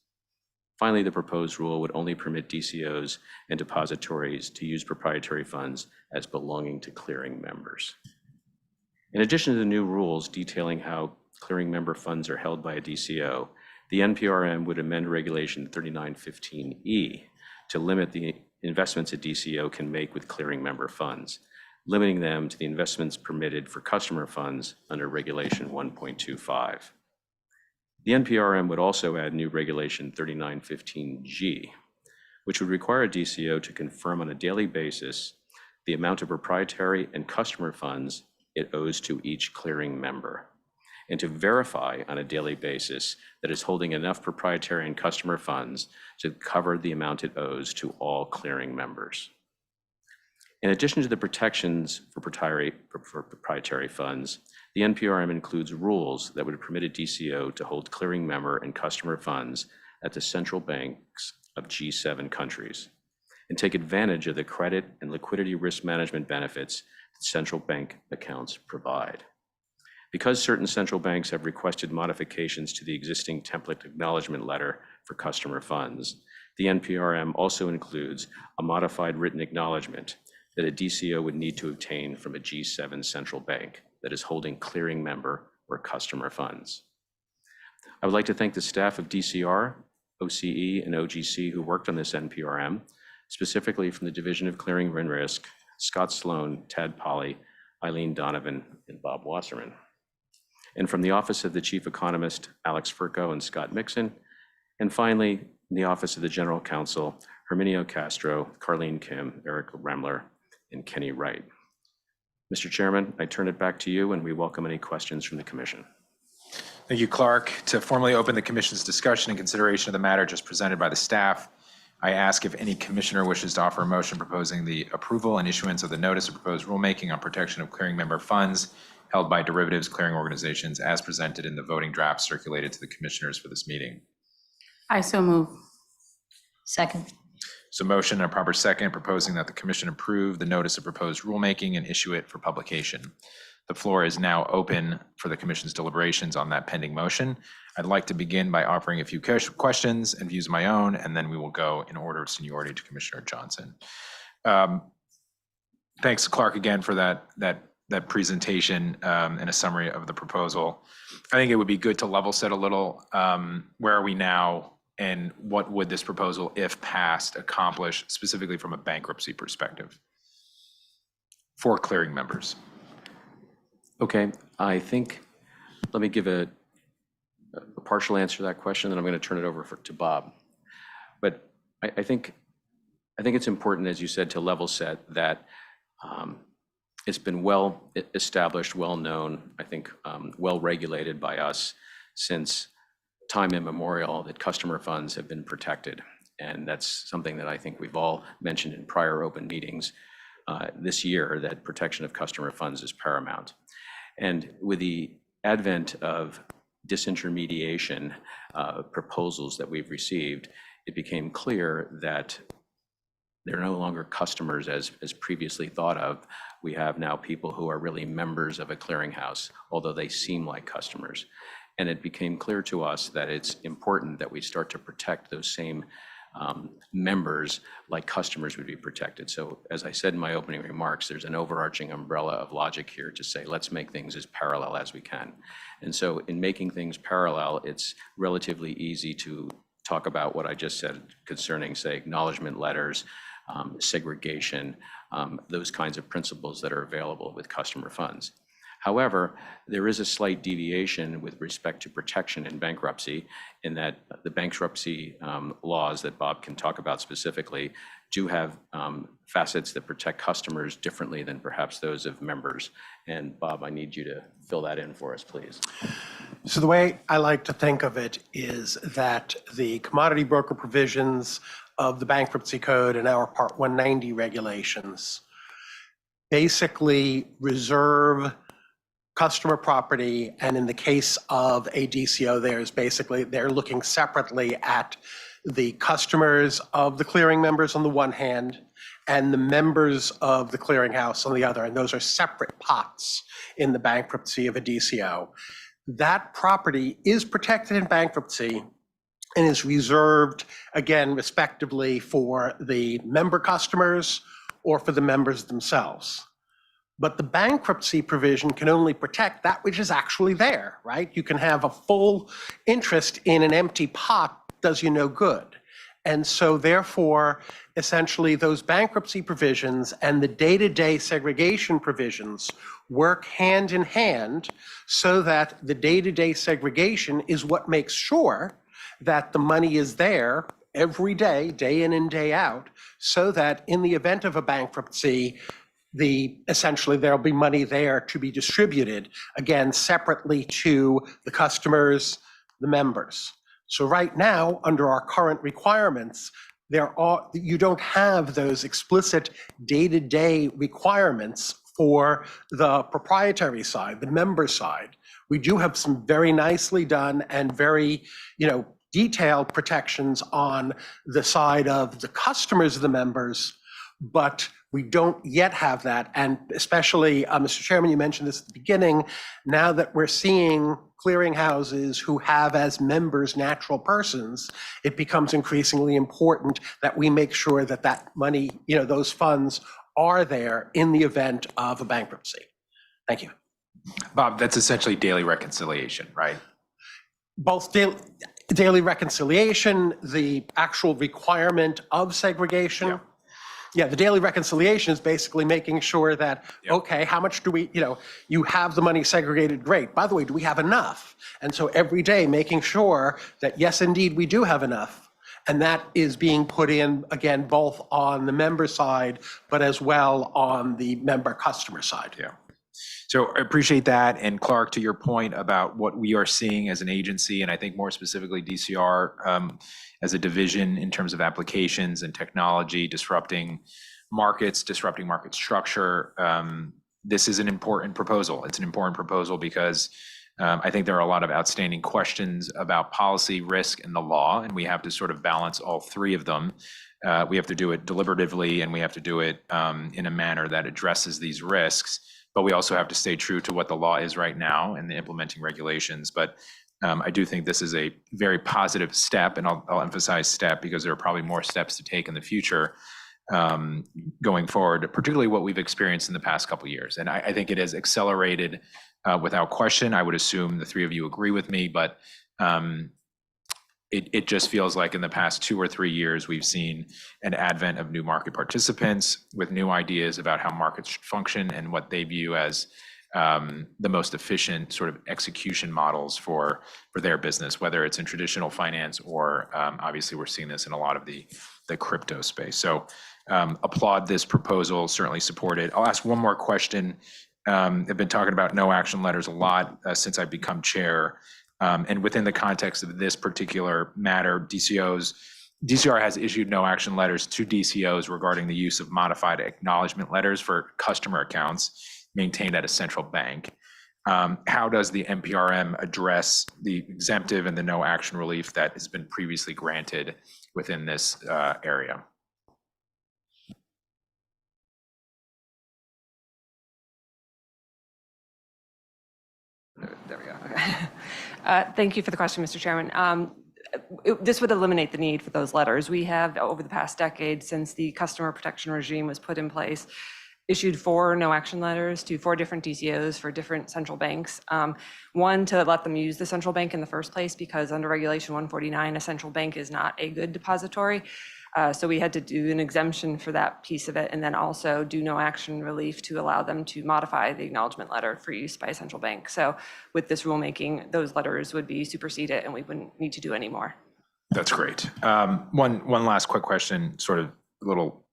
Finally, the proposed rule would only permit DCOs and depositories to use proprietary funds as belonging to clearing members. In addition to the new rules detailing how clearing member funds are held by a DCO, the NPRM would amend Regulation 3915E to limit the investments a DCO can make with clearing member funds, limiting them to the investments permitted for customer funds under Regulation 1.25. The NPRM would also add new Regulation 3915G, which would require a DCO to confirm on a daily basis the amount of proprietary and customer funds it owes to each clearing member, and to verify on a daily basis that it's holding enough proprietary and customer funds to cover the amount it owes to all clearing members. In addition to the protections for proprietary funds, the NPRM includes rules that would permit a DCO to hold clearing member and customer funds at the central banks of G7 countries and take advantage of the credit and liquidity risk management benefits that central bank accounts provide. Because certain central banks have requested modifications to the existing template acknowledgement letter for customer funds, the NPRM also includes a modified written acknowledgement that a DCO would need to obtain from a G7 central bank that is holding clearing member or customer funds. I would like to thank the staff of DCR, OCE, and OGC who worked on this NPRM, specifically from the Division of Clearing and Risk, Scott Sloan, Tad Polly, Eileen Donovan, and Bob Wasserman. And from the Office of the Chief Economist, Alex Furco and Scott Mixon. And finally, in the Office of the General Counsel, Herminio Castro, Carlene Kim, Eric Remler, and Kenny Wright. Mr. Chairman, I turn it back to you, and we welcome any questions from the Commission. Thank you, Clark. To formally open the Commission's discussion and consideration of the matter just presented by the staff, I ask if any commissioner wishes to offer a motion proposing the approval and issuance of the notice of proposed rulemaking on protection of clearing member funds held by derivatives clearing organizations as presented in the voting draft circulated to the commissioners for this meeting. I so move. Second. So motion and a proper second proposing that the commission approve the notice of proposed rulemaking and issue it for publication. The floor is now open for the commission's deliberations on that pending motion. I'd like to begin by offering a few questions and views of my own, and then we will go in order of seniority to Commissioner Johnson. Thanks, Clark, again for that presentation and a summary of the proposal. I think it would be good to level set a little. Where are we now, and what would this proposal, if passed, accomplish specifically from a bankruptcy perspective for clearing members? Okay, I think, let me give a partial answer to that question, then I'm going to turn it over to Bob. But I think it's important, as you said, to level set that it's been well established, well known, I think well regulated by us since time immemorial that customer funds have been protected. And that's something that I think we've all mentioned in prior open meetings this year, that protection of customer funds is paramount. And with the advent of disintermediation proposals that we've received, it became clear that they're no longer customers as previously thought of. We have now people who are really members of a clearinghouse, although they seem like customers. And it became clear to us that it's important that we start to protect those same members like customers would be protected. So as I said in my opening remarks, there's an overarching umbrella of logic here to say, let's make things as parallel as we can. And so in making things parallel, it's relatively easy to talk about what I just said concerning, say, acknowledgement letters, segregation, those kinds of principles that are available with customer funds. However, there is a slight deviation with respect to protection in bankruptcy, in that the bankruptcy laws that Bob can talk about specifically do have facets that protect customers differently than perhaps those of members. And Bob, I need you to fill that in for us, please. So the way I like to think of it is that the commodity broker provisions of the bankruptcy code and our Part 190 regulations basically reserve customer property, and in the case of a DCO, they're looking separately at the customers of the clearing members on the one hand and the members of the clearinghouse on the other, and those are separate pots in the bankruptcy of a DCO. That property is protected in bankruptcy and is reserved, again, respectively, for the member customers or for the members themselves. But the bankruptcy provision can only protect that which is actually there, right? You can have a full interest in an empty pot, does you no good. And so therefore, essentially those bankruptcy provisions and the day-to-day segregation provisions work hand in hand so that the day-to-day segregation is what makes sure that the money is there every day, day in and day out, so that in the event of a bankruptcy, essentially there'll be money there to be distributed, again, separately to the customers, the members. So right now, under our current requirements, you don't have those explicit day-to-day requirements for the proprietary side, the member side. We do have some very nicely done and very, detailed protections on the side of the customers of the members, but we don't yet have that. And especially, Mr. Chairman, you mentioned this at the beginning, now that we're seeing clearinghouses who have as members natural persons, it becomes increasingly important that we make sure that that money, those funds are there in the event of a bankruptcy. Thank you. Bob, that's essentially daily reconciliation, right? Both daily reconciliation, the actual requirement of segregation. Yeah, the daily reconciliation is basically making sure that, okay, how much do we, you have the money segregated, great. By the way, do we have enough? And so every day making sure that, yes, indeed, we do have enough. And that is being put in, again, both on the member side, but as well on the member customer side. Yeah. So I appreciate that. And Clark, to your point about what we are seeing as an agency, and I think more specifically DCR as a division in terms of applications and technology, disrupting markets, disrupting market structure, this is an important proposal. It's an important proposal because I think there are a lot of outstanding questions about policy, risk, and the law, and we have to sort of balance all three of them. We have to do it deliberatively, and we have to do it in a manner that addresses these risks. But we also have to stay true to what the law is right now and the implementing regulations. But I do think this is a very positive step, and I'll emphasize step because there are probably more steps to take in the future going forward, particularly what we've experienced in the past couple of years. And I think it has accelerated without question. I would assume the three of you agree with me, but it just feels like in the past 2 or 3 years, we've seen an advent of new market participants with new ideas about how markets should function and what they view as the most efficient sort of execution models for their business, whether it's in traditional finance or obviously we're seeing this in a lot of the crypto space. So applaud this proposal, certainly support it. I'll ask one more question. I've been talking about no action letters a lot since I've become chair. And within the context of this particular matter, DCR has issued no action letters to DCOs regarding the use of modified acknowledgement letters for customer accounts maintained at a central bank. How does the NPRM address the exemptive and the no action relief that has been previously granted within this area? There we go. Okay. Thank you for the question, Mr. Chairman. This would eliminate the need for those letters. We have, over the past decade, since the customer protection regime was put in place, issued 4 no action letters to 4 different DCOs for different central banks. One, to let them use the central bank in the first place, because under Regulation 149, a central bank is not a good depository. So we had to do an exemption for that piece of it, and then also do no action relief to allow them to modify the acknowledgement letter for use by a central bank. So with this rulemaking, those letters would be superseded and we wouldn't need to do any more. That's great. One last quick question, sort of a little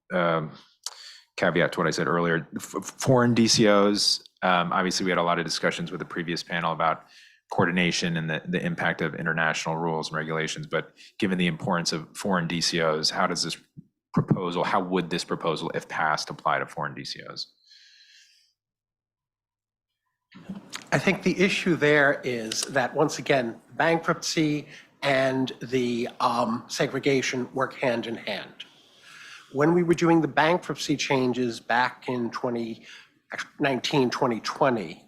caveat to what I said earlier. Foreign DCOs, obviously we had a lot of discussions with the previous panel about coordination and the impact of international rules and regulations, but given the importance of foreign DCOs, how would this proposal, if passed, apply to foreign DCOs? I think the issue there is that, once again, bankruptcy and the segregation work hand in hand. When we were doing the bankruptcy changes back in 2019, 2020,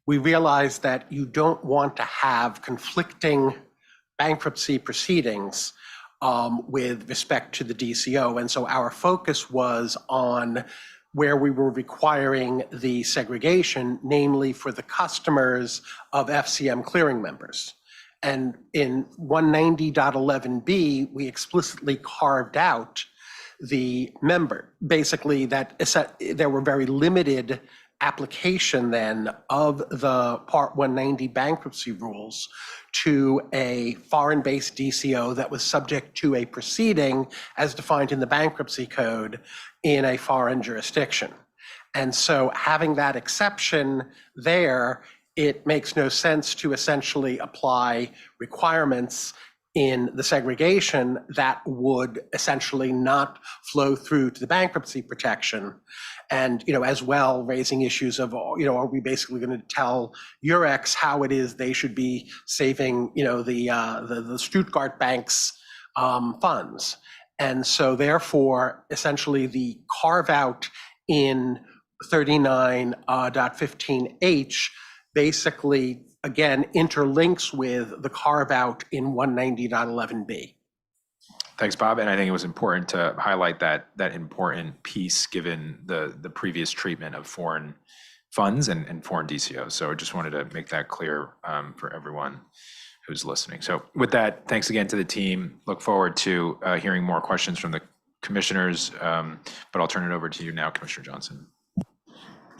we realized that you don't want to have conflicting bankruptcy proceedings with respect to the DCO. And so our focus was on where we were requiring the segregation, namely for the customers of FCM clearing members. And in 190.11b, we explicitly carved out the member, basically that there were very limited application then of the Part 190 bankruptcy rules to a foreign-based DCO that was subject to a proceeding as defined in the bankruptcy code in a foreign jurisdiction. And so having that exception there, it makes no sense to essentially apply requirements in the segregation that would essentially not flow through to the bankruptcy protection. And, as well, raising issues of, are we basically going to tell Eurex how it is they should be saving, the Stuttgart Bank's funds? And so therefore, essentially the carve out in 39.15H basically, again, interlinks with the carve out in 190.11b. Thanks, Bob. And I think it was important to highlight that important piece given the previous treatment of foreign funds and foreign DCOs. So I just wanted to make that clear for everyone who's listening. So with that, thanks again to the team. Look forward to hearing more questions from the commissioners, but I'll turn it over to you now, Commissioner Johnson.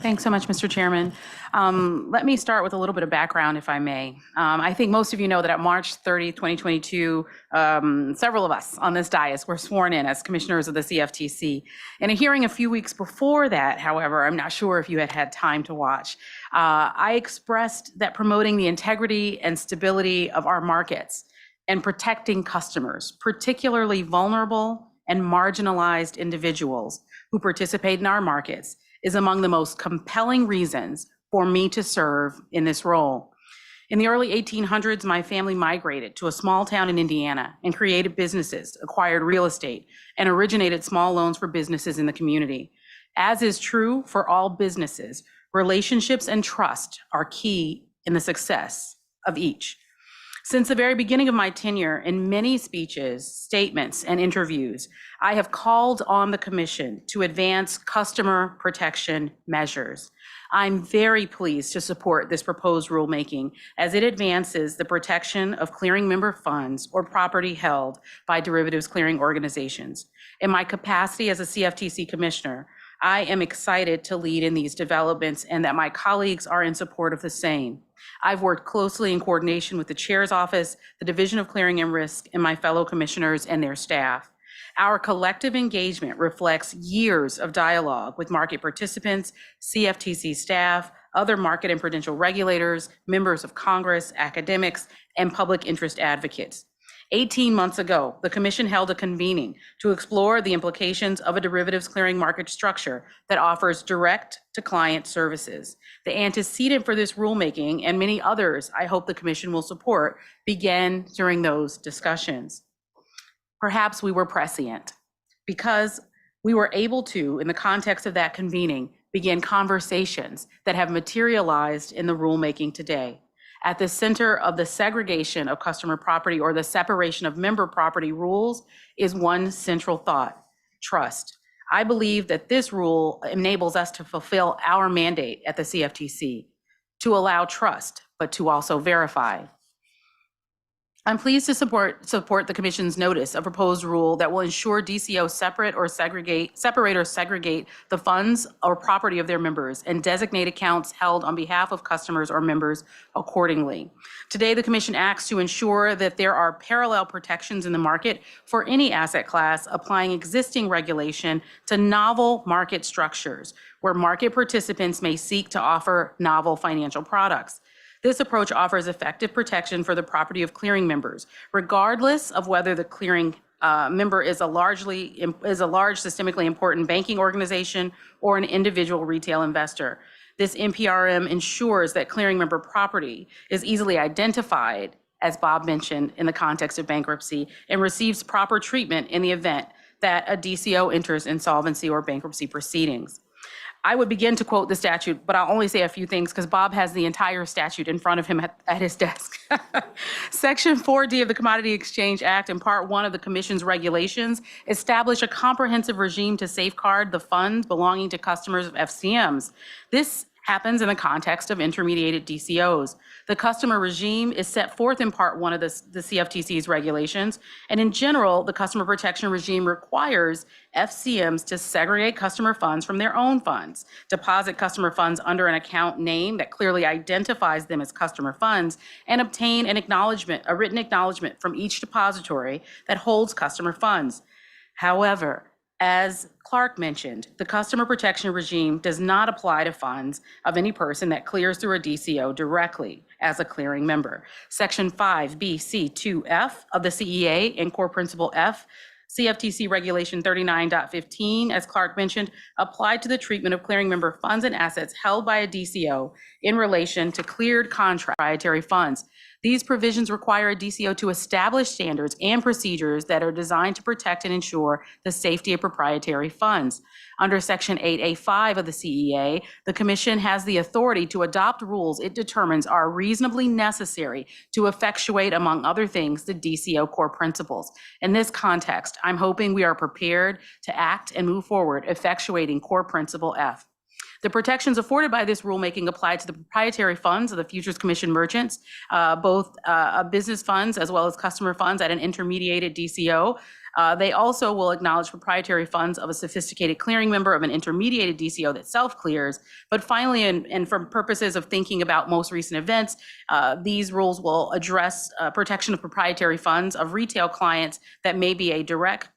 Thanks so much, Mr. Chairman. Let me start with a little bit of background, if I may. I think most of you know that at March 30, 2022, several of us on this dais were sworn in as commissioners of the CFTC. In a hearing a few weeks before that, however, I'm not sure if you had time to watch, I expressed that promoting the integrity and stability of our markets and protecting customers, particularly vulnerable and marginalized individuals who participate in our markets, is among the most compelling reasons for me to serve in this role. In the early 1800s, my family migrated to a small town in Indiana and created businesses, acquired real estate, and originated small loans for businesses in the community. As is true for all businesses, relationships and trust are key in the success of each. Since the very beginning of my tenure, in many speeches, statements, and interviews, I have called on the Commission to advance customer protection measures. I'm very pleased to support this proposed rulemaking as it advances the protection of clearing member funds or property held by derivatives clearing organizations. In my capacity as a CFTC Commissioner, I am excited to lead in these developments and that my colleagues are in support of the same. I've worked closely in coordination with the Chair's office, the Division of Clearing and Risk, and my fellow commissioners and their staff. Our collective engagement reflects years of dialogue with market participants, CFTC staff, other market and prudential regulators, members of Congress, academics, and public interest advocates. 18 months ago, the Commission held a convening to explore the implications of a derivatives clearing market structure that offers direct-to-client services. The antecedent for this rulemaking and many others I hope the Commission will support began during those discussions. Perhaps we were prescient because we were able to, in the context of that convening, begin conversations that have materialized in the rulemaking today. At the center of the segregation of customer property or the separation of member property rules is one central thought: trust. I believe that this rule enables us to fulfill our mandate at the CFTC, to allow trust, but to also verify. I'm pleased to support the Commission's notice, a proposed rule that will ensure DCO separate or segregate the funds or property of their members and designate accounts held on behalf of customers or members accordingly. Today, the Commission acts to ensure that there are parallel protections in the market for any asset class, applying existing regulation to novel market structures where market participants may seek to offer novel financial products. This approach offers effective protection for the property of clearing members, regardless of whether the clearing member is a large systemically important banking organization or an individual retail investor. This NPRM ensures that clearing member property is easily identified, as Bob mentioned, in the context of bankruptcy, and receives proper treatment in the event that a DCO enters insolvency or bankruptcy proceedings. I would begin to quote the statute, but I'll only say a few things because Bob has the entire statute in front of him at his desk. Section 4D of the Commodity Exchange Act and Part 1 of the Commission's regulations establish a comprehensive regime to safeguard the funds belonging to customers of FCMs. This happens in the context of intermediated DCOs. The customer regime is set forth in Part 1 of the CFTC's regulations, and in general, the customer protection regime requires FCMs to segregate customer funds from their own funds, deposit customer funds under an account name that clearly identifies them as customer funds, and obtain a written acknowledgement from each depository that holds customer funds. However, as Clark mentioned, the customer protection regime does not apply to funds of any person that clears through a DCO directly as a clearing member. Section 5B.C.2.F of the CEA and Core Principle F, CFTC Regulation 39.15, as Clark mentioned, applied to the treatment of clearing member funds and assets held by a DCO in relation to cleared contract proprietary funds. These provisions require a DCO to establish standards and procedures that are designed to protect and ensure the safety of proprietary funds. Under Section 8A.5 of the CEA, the Commission has the authority to adopt rules it determines are reasonably necessary to effectuate, among other things, the DCO core principles. In this context, I'm hoping we are prepared to act and move forward effectuating core principle F. The protections afforded by this rulemaking apply to the proprietary funds of the Futures Commission merchants, both business funds as well as customer funds at an intermediated DCO. They also will acknowledge proprietary funds of a sophisticated clearing member of an intermediated DCO that self-clears. But finally, and for purposes of thinking about most recent events, these rules will address protection of proprietary funds of retail clients that may be a direct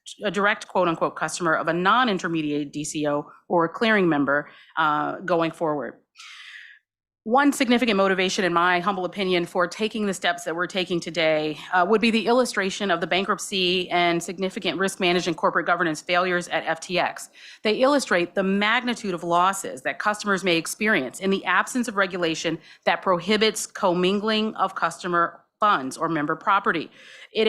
quote-unquote customer of a non-intermediated DCO or a clearing member going forward. One significant motivation, in my humble opinion, for taking the steps that we're taking today would be the illustration of the bankruptcy and significant risk management corporate governance failures at FTX. They illustrate the magnitude of losses that customers may experience in the absence of regulation that prohibits commingling of customer funds or member property. It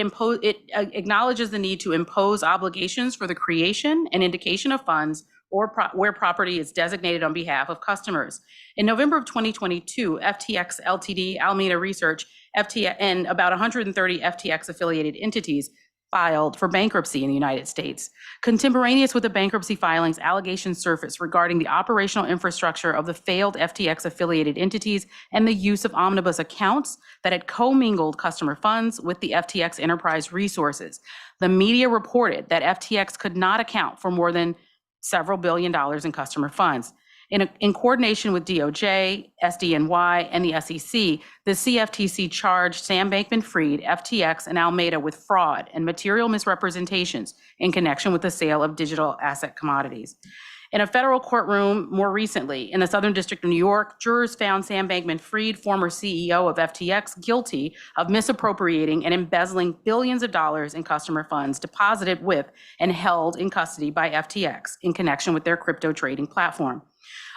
acknowledges the need to impose obligations for the creation and indication of funds or where property is designated on behalf of customers. In November of 2022, FTX Ltd, Alameda Research, and about 130 FTX affiliated entities filed for bankruptcy in the United States. Contemporaneous with the bankruptcy filings, allegations surfaced regarding the operational infrastructure of the failed FTX affiliated entities and the use of omnibus accounts that had commingled customer funds with the FTX enterprise resources. The media reported that FTX could not account for more than several $1 billion in customer funds. In coordination with DOJ, SDNY, and the SEC, the CFTC charged Sam Bankman-Fried, FTX, and Alameda with fraud and material misrepresentations in connection with the sale of digital asset commodities. In a federal courtroom more recently in the Southern District of New York, jurors found Sam Bankman-Fried, former CEO of FTX, guilty of misappropriating and embezzling billions of dollars in customer funds deposited with and held in custody by FTX in connection with their crypto trading platform.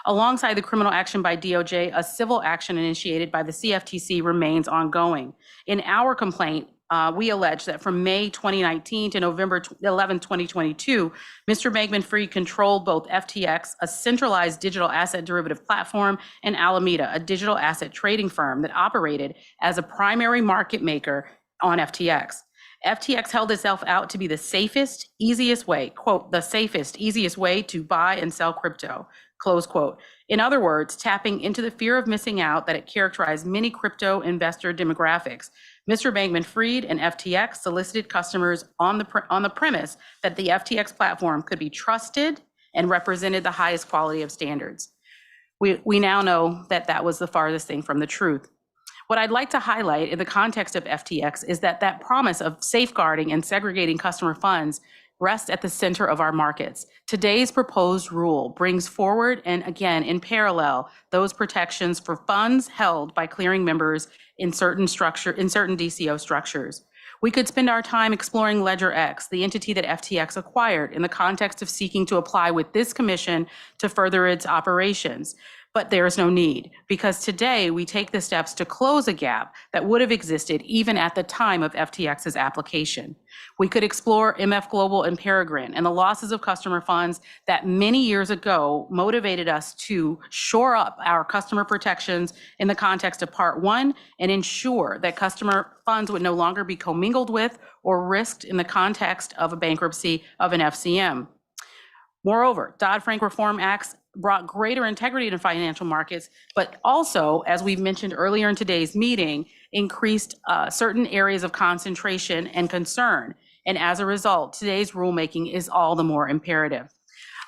Alongside the criminal action by DOJ, a civil action initiated by the CFTC remains ongoing. In our complaint, we allege that from May 2019 to November 11, 2022, Mr. Bankman-Fried controlled both FTX, a centralized digital asset derivative platform, and Alameda, a digital asset trading firm that operated as a primary market maker on FTX. FTX held itself out to be the safest, easiest way, quote, the safest, easiest way to buy and sell crypto, close quote. In other words, tapping into the fear of missing out that it characterized many crypto investor demographics. Mr. Bankman-Fried and FTX solicited customers on the premise that the FTX platform could be trusted and represented the highest quality of standards. We now know that that was the farthest thing from the truth. What I'd like to highlight in the context of FTX is that that promise of safeguarding and segregating customer funds rests at the center of our markets. Today's proposed rule brings forward and again in parallel those protections for funds held by clearing members in certain DCO structures. We could spend our time exploring LedgerX, the entity that FTX acquired, in the context of seeking to apply with this commission to further its operations. But there is no need, because today we take the steps to close a gap that would have existed even at the time of FTX's application. We could explore MF Global and Peregrine and the losses of customer funds that many years ago motivated us to shore up our customer protections in the context of Part 1 and ensure that customer funds would no longer be commingled with or risked in the context of a bankruptcy of an FCM. Moreover, Dodd-Frank Reform Acts brought greater integrity to financial markets, but also, as we've mentioned earlier in today's meeting, increased certain areas of concentration and concern. And as a result, today's rulemaking is all the more imperative.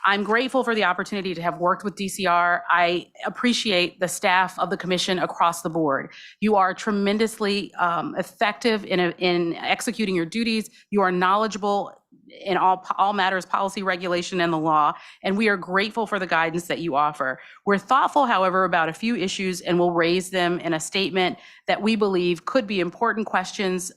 I'm grateful for the opportunity to have worked with DCR. I appreciate the staff of the commission across the board. You are tremendously effective in executing your duties. You are knowledgeable in all matters, policy, regulation, and the law, and we are grateful for the guidance that you offer. We're thoughtful, however, about a few issues, and we'll raise them in a statement that we believe could be important questions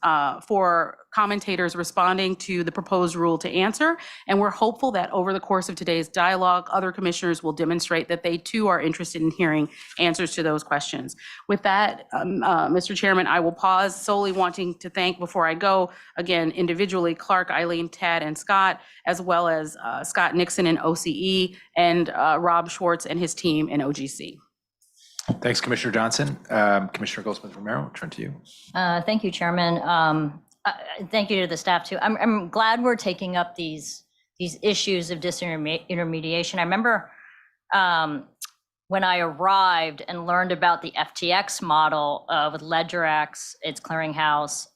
for commentators responding to the proposed rule to answer, and we're hopeful that over the course of today's dialogue, other commissioners will demonstrate that they too are interested in hearing answers to those questions. With that, Mr. Chairman, I will pause, solely wanting to thank, before I go, again, individually, Clark, Eileen, Tad, and Scott, as well as Scott Nixon in OCE, and Rob Schwartz and his team in OGC. Thanks, Commissioner Johnson. Commissioner Goldsmith-Romero, I'll turn to you. Thank you, Chairman. Thank you to the staff too. I'm glad we're taking up these issues of disintermediation. I remember when I arrived and learned about the FTX model with LedgerX, its clearinghouse,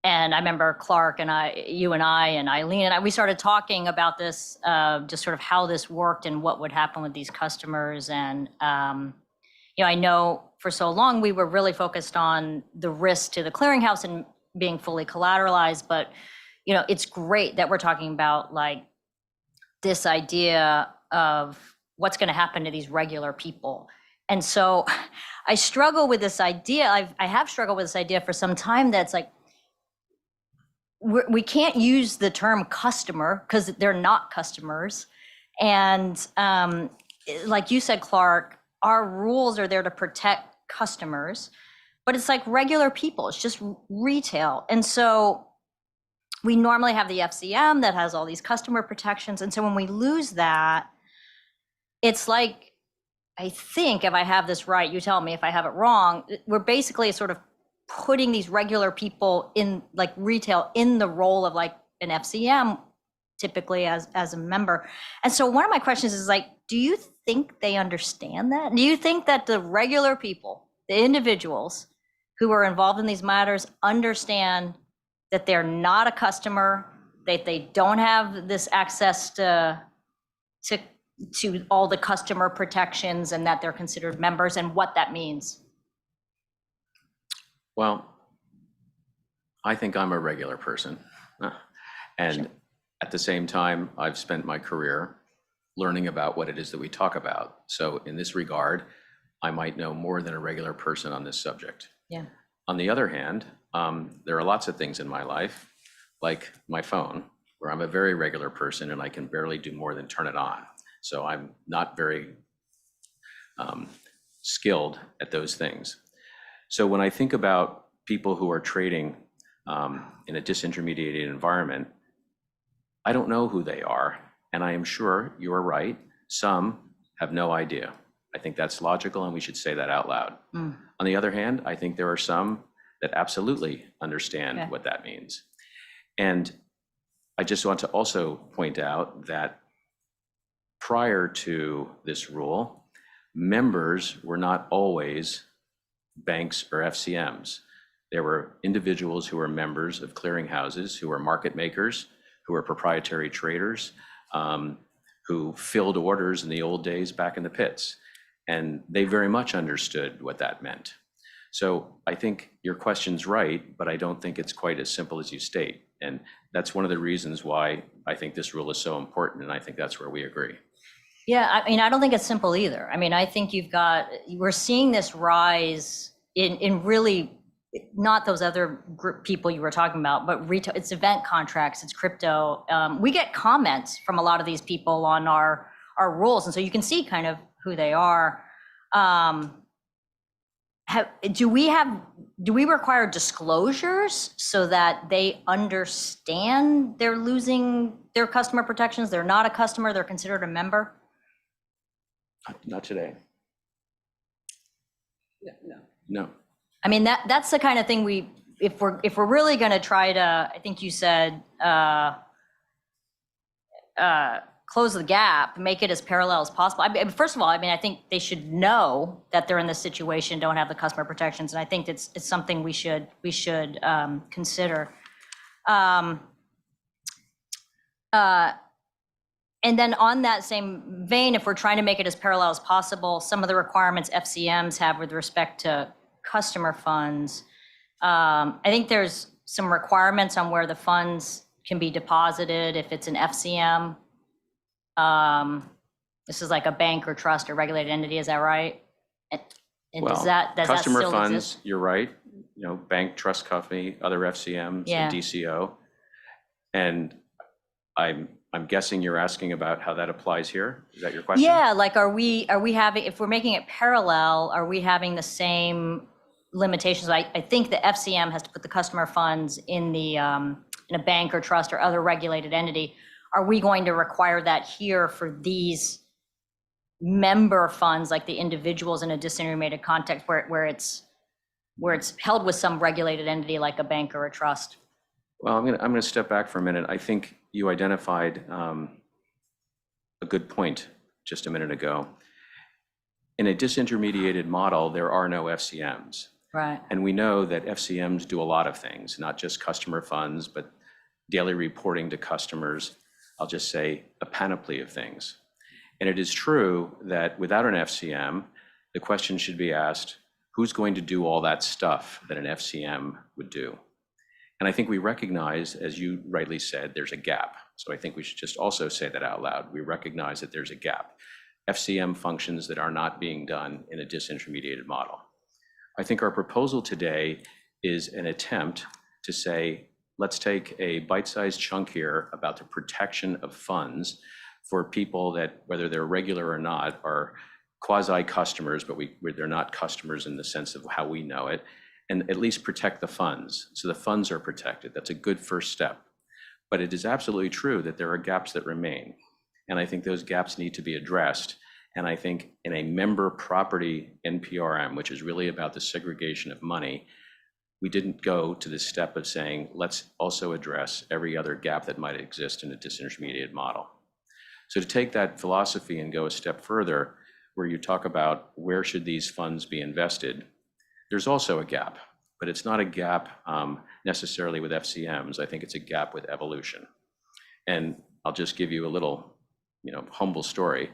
and I remember Clark and you and I and Eileen and we started talking about this, just sort of how this worked and what would happen with these customers. And I know for so long we were really focused on the risk to the clearinghouse and being fully collateralized, but it's great that we're talking about like this idea of what's going to happen to these regular people. And so I struggle with this idea. I have struggled with this idea for some time that's like, we can't use the term customer because they're not customers. And like you said, Clark, our rules are there to protect customers, but it's like regular people, it's just retail. And so we normally have the FCM that has all these customer protections. And so when we lose that, it's like, I think if I have this right, you tell me if I have it wrong, we're basically sort of putting these regular people in like retail in the role of like an FCM, typically as a member. And so one of my questions is like, do you think they understand that? Do you think that the regular people, the individuals who are involved in these matters understand that they're not a customer, that they don't have this access to all the customer protections and that they're considered members and what that means? Well, I think I'm a regular person. And at the same time, I've spent my career learning about what it is that we talk about. So in this regard, I might know more than a regular person on this subject. Yeah. On the other hand, there are lots of things in my life, like my phone, where I'm a very regular person and I can barely do more than turn it on. So I'm not very skilled at those things. So when I think about people who are trading in a disintermediated environment, I don't know who they are. And I am sure you're right. Some have no idea. I think that's logical and we should say that out loud. On the other hand, I think there are some that absolutely understand Okay. what that means. And I just want to also point out that prior to this rule, members were not always banks or FCMs. There were individuals who were members of clearinghouses, who were market makers, who were proprietary traders, who filled orders in the old days back in the pits. And they very much understood what that meant. So I think your question's right, but I don't think it's quite as simple as you state. And that's one of the reasons why I think this rule is so important, and I think that's where we agree. Yeah, I mean, I don't think it's simple either. I mean, I think we're seeing this rise in really not those other group people you were talking about, but retail, it's event contracts, it's crypto. We get comments from a lot of these people on our rules, and so you can see kind of who they are. Do we require disclosures so that they understand they're losing their customer protections? They're not a customer, they're considered a member? Not today. No. I mean, that's the kind of thing if we're really going to try to, I think you said, close the gap, make it as parallel as possible. I mean, first of all, I mean, I think they should know that they're in this situation, don't have the customer protections, and I think it's something we should consider. And then on that same vein, if we're trying to make it as parallel as possible, some of the requirements FCMs have with respect to customer funds, I think there's some requirements on where the funds can be deposited if it's an FCM. This is like a bank or trust or regulated entity, is that right? And Well, does that customer still funds, exist? you're right, bank, trust company, other FCMs, Yeah. and DCO. And I'm guessing you're asking about how that applies here? Is that your question? Yeah, like are we having, if we're making it parallel, are we having the same limitations? I think the FCM has to put the customer funds in a bank or trust or other regulated entity. Are we going to require that here for these member funds, like the individuals in a disintermediated context where it's held with some regulated entity like a bank or a trust? Well, I'm gonna step back for a minute. I think you identified a good point just a minute ago. In a disintermediated model, there are no FCMs. Right. And we know that FCMs do a lot of things, not just customer funds, but daily reporting to customers. I'll just say a panoply of things. And it is true that without an FCM, the question should be asked, who's going to do all that stuff that an FCM would do? And I think we recognize, as you rightly said, there's a gap. So I think we should just also say that out loud. We recognize that there's a gap. FCM functions that are not being done in a disintermediated model. I think our proposal today is an attempt to say, let's take a bite-sized chunk here about the protection of funds for people that, whether they're regular or not, are quasi-customers, but they're not customers in the sense of how we know it, and at least protect the funds. So the funds are protected. That's a good first step. But it is absolutely true that there are gaps that remain. And I think those gaps need to be addressed. And I think in a member property NPRM, which is really about the segregation of money, we didn't go to the step of saying, let's also address every other gap that might exist in a disintermediated model. So to take that philosophy and go a step further, where you talk about where should these funds be invested, there's also a gap, but it's not a gap necessarily with FCMs. I think it's a gap with evolution. And I'll just give you a little, humble story.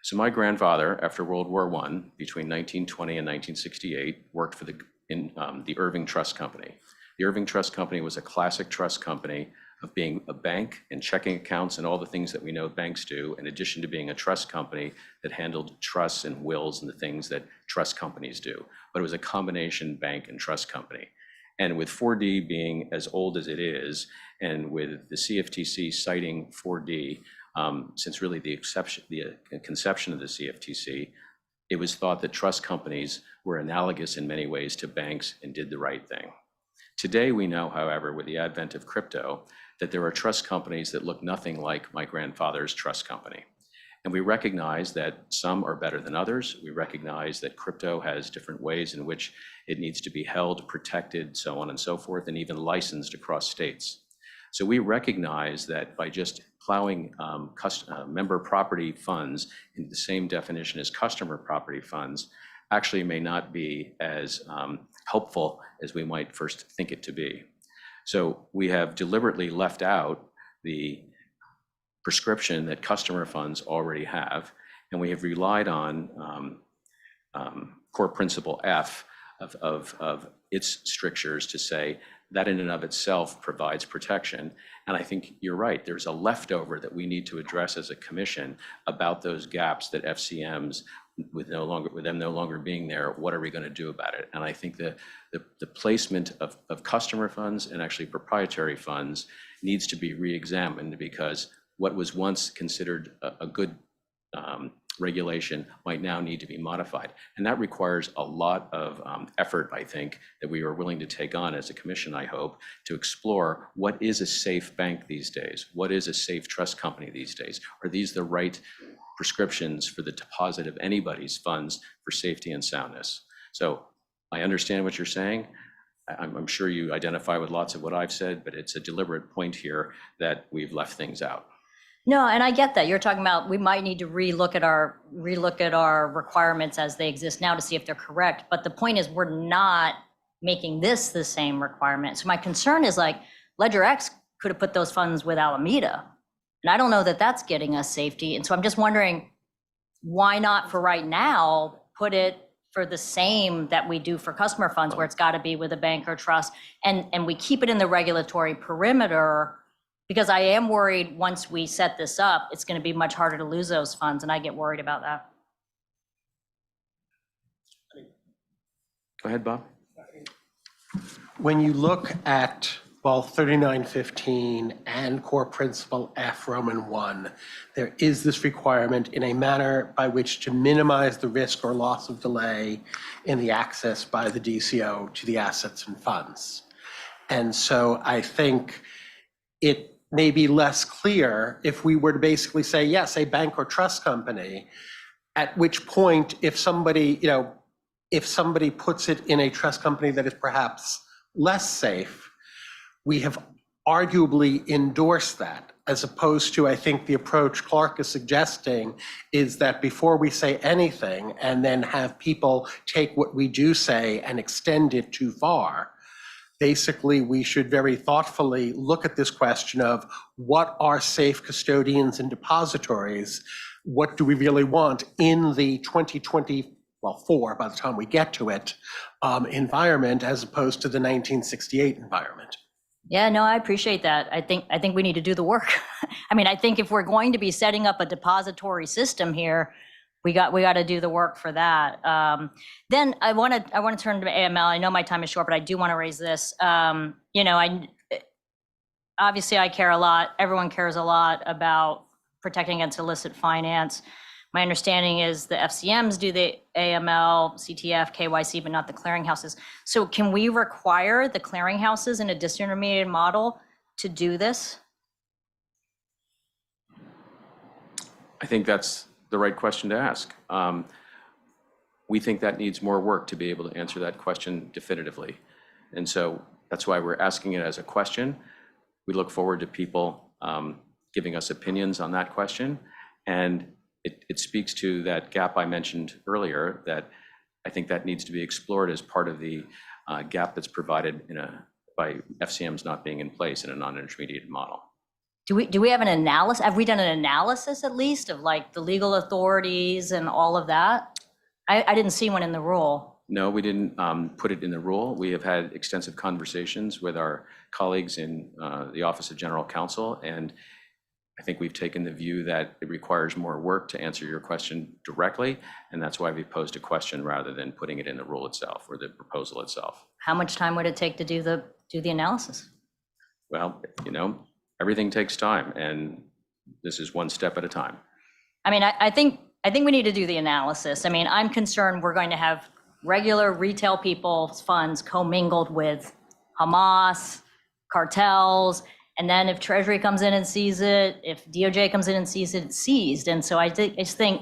So my grandfather, after World War I, between 1920 and 1968, worked for the Irving Trust Company. The Irving Trust Company was a classic trust company of being a bank and checking accounts and all the things that we know banks do, in addition to being a trust company that handled trusts and wills and the things that trust companies do. But it was a combination bank and trust company. And with 4D being as old as it is, and with the CFTC citing 4D, since really the conception of the CFTC, it was thought that trust companies were analogous in many ways to banks and did the right thing. Today, we know, however, with the advent of crypto, that there are trust companies that look nothing like my grandfather's trust company. And we recognize that some are better than others. We recognize that crypto has different ways in which it needs to be held, protected, so on and so forth, and even licensed across states. So we recognize that by just plowing member property funds into the same definition as customer property funds actually may not be as helpful as we might first think it to be. So we have deliberately left out the prescription that customer funds already have, and we have relied on core principle F of its strictures to say that in and of itself provides protection. And I think you're right, there's a leftover that we need to address as a commission about those gaps that FCMs, with them no longer being there, what are we going to do about it? And I think the placement of customer funds and actually proprietary funds needs to be re-examined, because what was once considered a good regulation might now need to be modified. And that requires a lot of effort, I think, that we are willing to take on as a commission, I hope, to explore what is a safe bank these days? What is a safe trust company these days? Are these the right prescriptions for the deposit of anybody's funds for safety and soundness? So I understand what you're saying. I'm sure you identify with lots of what I've said, but it's a deliberate point here that we've left things out. No, and I get that. You're talking about we might need to relook at our requirements as they exist now to see if they're correct. But the point is, we're not making this the same requirement. So my concern is, like, Ledger X could have put those funds with Alameda, and I don't know that that's getting us safety. And so I'm just wondering, why not for right now put it for the same that we do for customer funds, where it's got to be with a bank or trust, and we keep it in the regulatory perimeter. Because I am worried once we set this up, it's going to be much harder to lose those funds, and I get worried about that. Go ahead, Bob. When you look at both 3915 and core principle F Roman 1, there is this requirement in a manner by which to minimize the risk or loss of delay in the access by the DCO to the assets and funds. And so I think it may be less clear if we were to basically say, yes, a bank or trust company, at which point if somebody puts it in a trust company that is perhaps less safe, we have arguably endorsed that, as opposed to, I think the approach Clark is suggesting is that before we say anything and then have people take what we do say and extend it too far, basically, we should very thoughtfully look at this question of what are safe custodians and depositories? What do we really want in the 2024, by the time we get to it, environment, as opposed to the 1968 environment? Yeah, no, I appreciate that. I think we need to do the work. I mean, I think if we're going to be setting up a depository system here, we got to do the work for that. Then I want to turn to AML. I know my time is short, but I do want to raise this. Obviously I care a lot. Everyone cares a lot about protecting against illicit finance. My understanding is the FCMs do the AML, CTF, KYC, but not the clearinghouses. So can we require the clearinghouses in a disintermediated model to do this? I think that's the right question to ask. We think that needs more work to be able to answer that question definitively. And so that's why we're asking it as a question. We look forward to people giving us opinions on that question. And it speaks to that gap I mentioned earlier, that I think that needs to be explored as part of the gap that's provided by FCMs not being in place in a non-intermediated model. Do we have an analysis? Have we done an analysis at least of, like, the legal authorities and all of that? I didn't see one in the rule. No, we didn't put it in the rule. We have had extensive conversations with our colleagues in the Office of General Counsel, and I think we've taken the view that it requires more work to answer your question directly, and that's why we posed a question rather than putting it in the rule itself or the proposal itself. How much time would it take to do the analysis? Well, everything takes time, and this is one step at a time. I mean, I think we need to do the analysis. I mean, I'm concerned we're going to have regular retail people's funds commingled with Hamas, cartels, And then if Treasury comes in and sees it, if DOJ comes in and sees it, it's seized. And so I just think,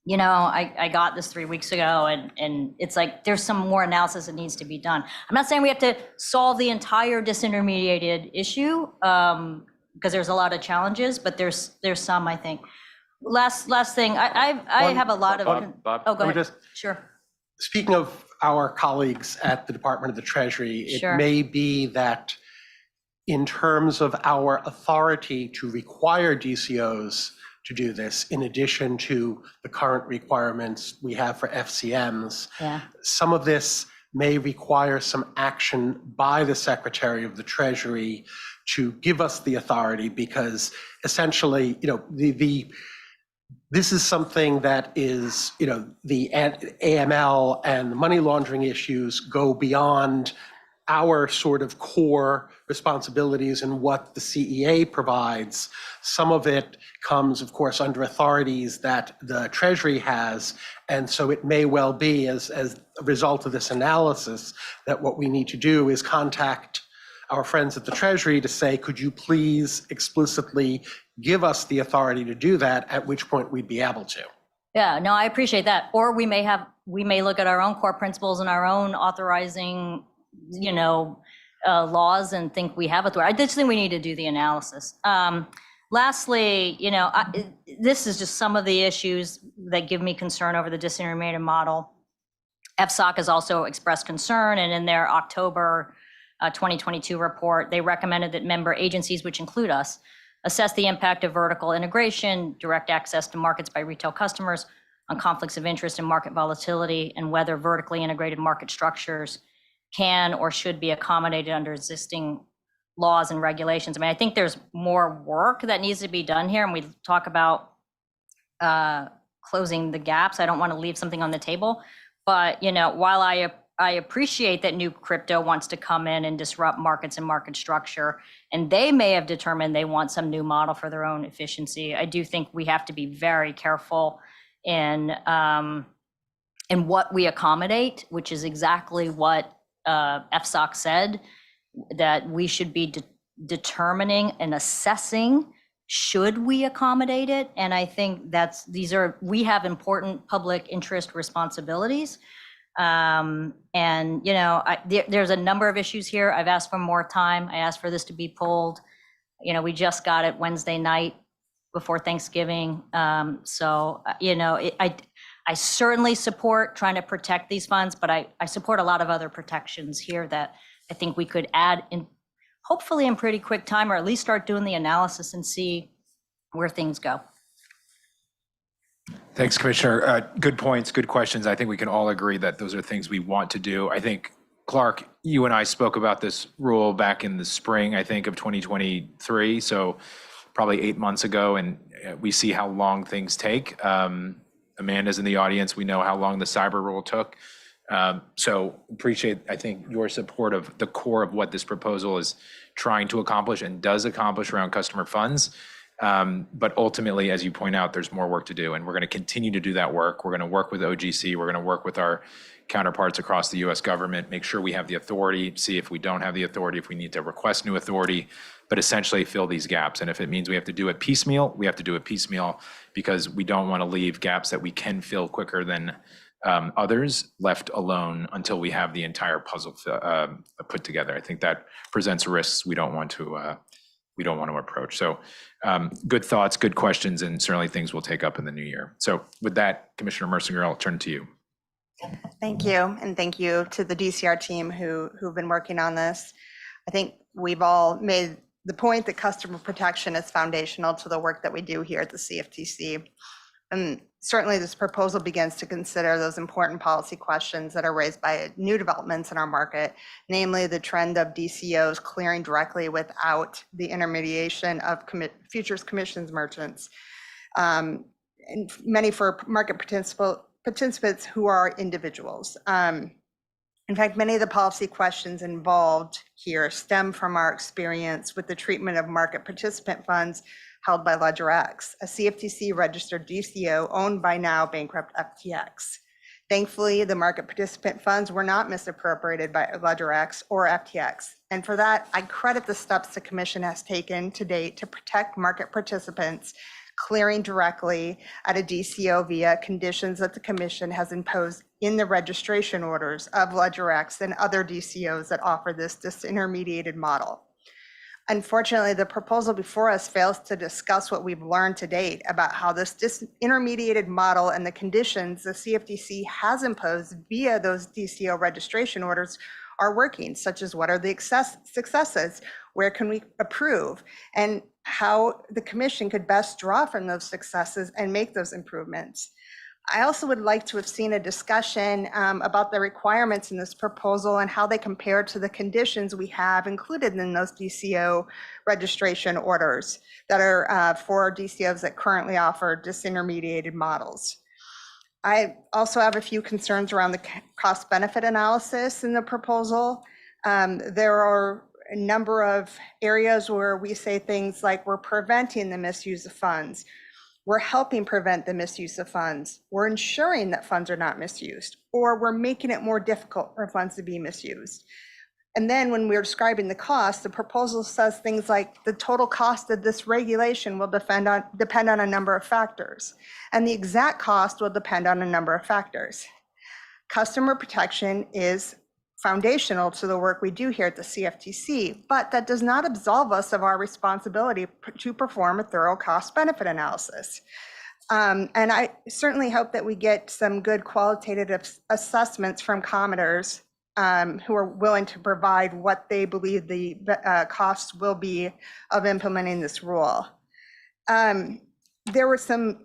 you know, I got this 3 weeks ago, and it's like, there's some more analysis that needs to be done. I'm not saying we have to solve the entire disintermediated issue, because there's a lot of challenges, but there's some, I think. Last thing, I have a lot of. Bob? Oh, go Let me ahead. Sure. Speaking of our colleagues at the Department of the Treasury, it Sure. may be that in terms of our authority to require DCOs to do this, in addition to the current requirements we have for FCMs, Yeah. some of this may require some action by the Secretary of the Treasury to give us the authority, because essentially, you know, this is something that is, you know, the AML and the money laundering issues go beyond our sort of core responsibilities and what the CEA provides. Some of it comes, of course, under authorities that the Treasury has. And so it may well be, as a result of this analysis, that what we need to do is contact our friends at the Treasury to say, could you please explicitly give us the authority to do that, at which point we'd be able to. Yeah, no, I appreciate that. Or we may look at our own core principles and our own authorizing, you know, laws and think we have authority. I just think we need to do the analysis. Lastly, you know, this is just some of the issues that give me concern over the disintermediated model. FSOC has also expressed concern, and in their October 2022 report, they recommended that member agencies, which include us, assess the impact of vertical integration, direct access to markets by retail customers, on conflicts of interest and market volatility, and whether vertically integrated market structures can or should be accommodated under existing laws and regulations. I mean, I think there's more work that needs to be done here, and we talk about closing the gaps. I don't want to leave something on the table, but, you know, while I appreciate that new crypto wants to come in and disrupt markets and market structure, and they may have determined they want some new model for their own efficiency, I do think we have to be very careful in what we accommodate, which is exactly what FSOC said, that we should be determining and assessing, should we accommodate it? And I think we have important public interest responsibilities. And, you know, there's a number of issues here. I've asked for more time. I asked for this to be pulled. You know, we just got it Wednesday night before Thanksgiving. So, you know, I certainly support trying to protect these funds, but I support a lot of other protections here that I think we could add in, hopefully in pretty quick time, or at least start doing the analysis and see where things go. Thanks, Commissioner. Good points, good questions. I think we can all agree that those are things we want to do. I think, Clark, you and I spoke about this rule back in the spring, I think, of 2023, so probably 8 months ago, and we see how long things take. Amanda's in the audience. We know how long the cyber rule took. So appreciate, I think, your support of the core of what this proposal is trying to accomplish and does accomplish around customer funds. But ultimately, as you point out, there's more work to do, and we're going to continue to do that work. We're going to work with OGC. We're going to work with our counterparts across the U.S. government, make sure we have the authority, see if we don't have the authority, if we need to request new authority, but essentially fill these gaps. And if it means we have to do it piecemeal, we have to do it piecemeal, because we don't want to leave gaps that we can fill quicker than others left alone until we have the entire puzzle put together. I think that presents risks we don't want to approach. So good thoughts, good questions, and certainly things we'll take up in the new year. So with that, Commissioner Mercinger, I'll turn to you. Thank you. And thank you to the DCR team who've been working on this. I think we've all made the point that customer protection is foundational to the work that we do here at the CFTC. And certainly this proposal begins to consider those important policy questions that are raised by new developments in our market, namely the trend of DCOs clearing directly without the intermediation of futures commissions merchants, and many for market participants who are individuals. In fact, many of the policy questions involved here stem from our experience with the treatment of market participant funds held by LedgerX, a CFTC registered DCO owned by now bankrupt FTX. Thankfully, the market participant funds were not misappropriated by LedgerX or FTX, And for that, I credit the steps the commission has taken to date to protect market participants clearing directly at a DCO via conditions that the commission has imposed in the registration orders of LedgerX and other DCOs that offer this disintermediated model. Unfortunately, the proposal before us fails to discuss what we've learned to date about how this disintermediated model and the conditions the CFTC has imposed via those DCO registration orders are working, such as what are the successes, where can we approve, and how the commission could best draw from those successes and make those improvements. I also would like to have seen a discussion about the requirements in this proposal and how they compare to the conditions we have included in those DCO registration orders that are for DCOs that currently offer disintermediated models. I also have a few concerns around the cost benefit analysis in the proposal. There are a number of areas where we say things like we're preventing the misuse of funds. We're helping prevent the misuse of funds. We're ensuring that funds are not misused, or we're making it more difficult for funds to be misused. And then when we're describing the cost, the proposal says things like the total cost of this regulation will depend on a number of factors, and the exact cost will depend on a number of factors. Customer protection is foundational to the work we do here at the CFTC, but that does not absolve us of our responsibility to perform a thorough cost-benefit analysis. And I certainly hope that we get some good qualitative assessments from commenters who are willing to provide what they believe the costs will be of implementing this rule. There were some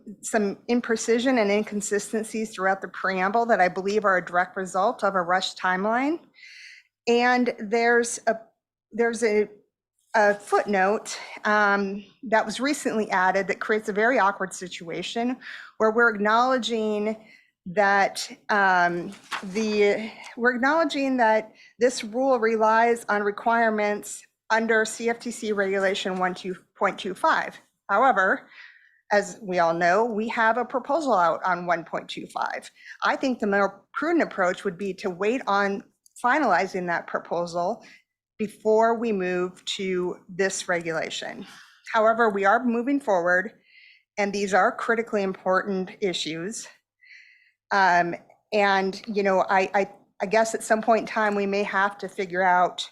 imprecision and inconsistencies throughout the preamble that I believe are a direct result of a rushed timeline. And there's a footnote that was recently added that creates a very awkward situation where we're acknowledging that this rule relies on requirements under CFTC regulation 1.25. However, as we all know, we have a proposal out on 1.25. I think the more prudent approach would be to wait on finalizing that proposal before we move to this regulation. However, we are moving forward, and these are critically important issues. And, you know, I guess at some point in time, we may have to figure out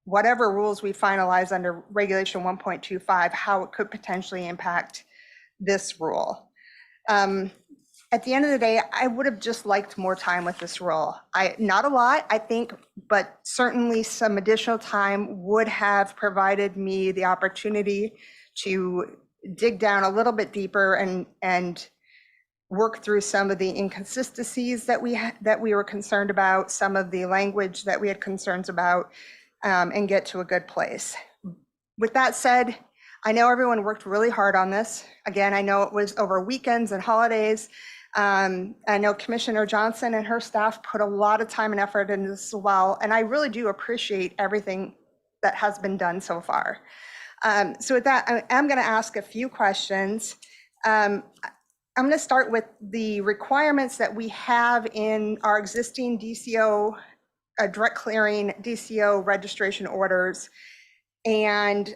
whatever rules we finalize under regulation 1.25, how it could potentially impact this rule. At the end of the day, I would have just liked more time with this rule. Not a lot, I think, but certainly some additional time would have provided me the opportunity to dig down a little bit deeper and work through some of the inconsistencies that we were concerned about, some of the language that we had concerns about, and get to a good place. With that said, I know everyone worked really hard on this. Again, I know it was over weekends and holidays. I know Commissioner Johnson and her staff put a lot of time and effort into this as well, and I really do appreciate everything that has been done so far. So with that, I am going to ask a few questions. I'm going to start with the requirements that we have in our existing DCO, direct clearing DCO registration orders, and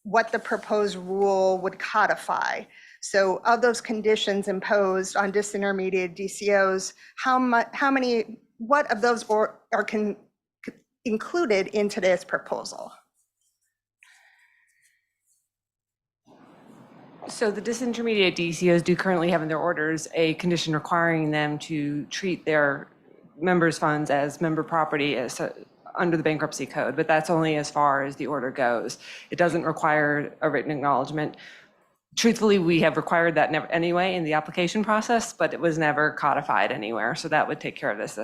what the proposed rule would codify. So of those conditions imposed on disintermediated DCOs, what of those are included in today's proposal? So the disintermediate DCOs do currently have in their orders a condition requiring them to treat their members' funds as member property under the bankruptcy code, but that's only as far as the order goes. It doesn't require a written acknowledgement. Truthfully, we have required that anyway in the application process, but it was never codified anywhere, so that would take care of this.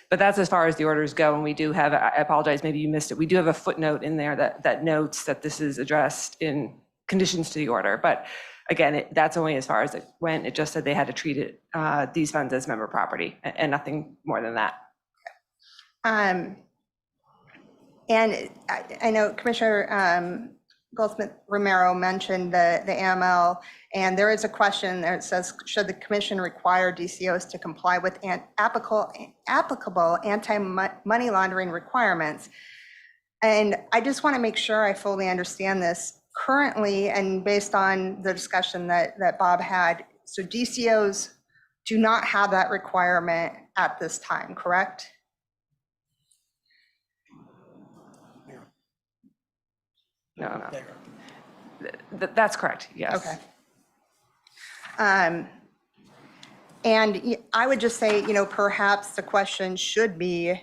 But that's as far as the orders go, and we do have, I apologize, maybe you missed it, we do have a footnote in there that notes that this is addressed in conditions to the order, but again, that's only as far as it went. It just said they had to treat it, these funds as member property and nothing more than that. And I know Commissioner Goldsmith-Romero mentioned the AML, and there is a question there that says, should the commission require DCOs to comply with applicable anti-money laundering requirements? And I just want to make sure I fully understand this. Currently, and based on the discussion that Bob had, so DCOs do not have that requirement at this time, correct? No. That's correct, yes. Okay. And I would just say, perhaps the question should be,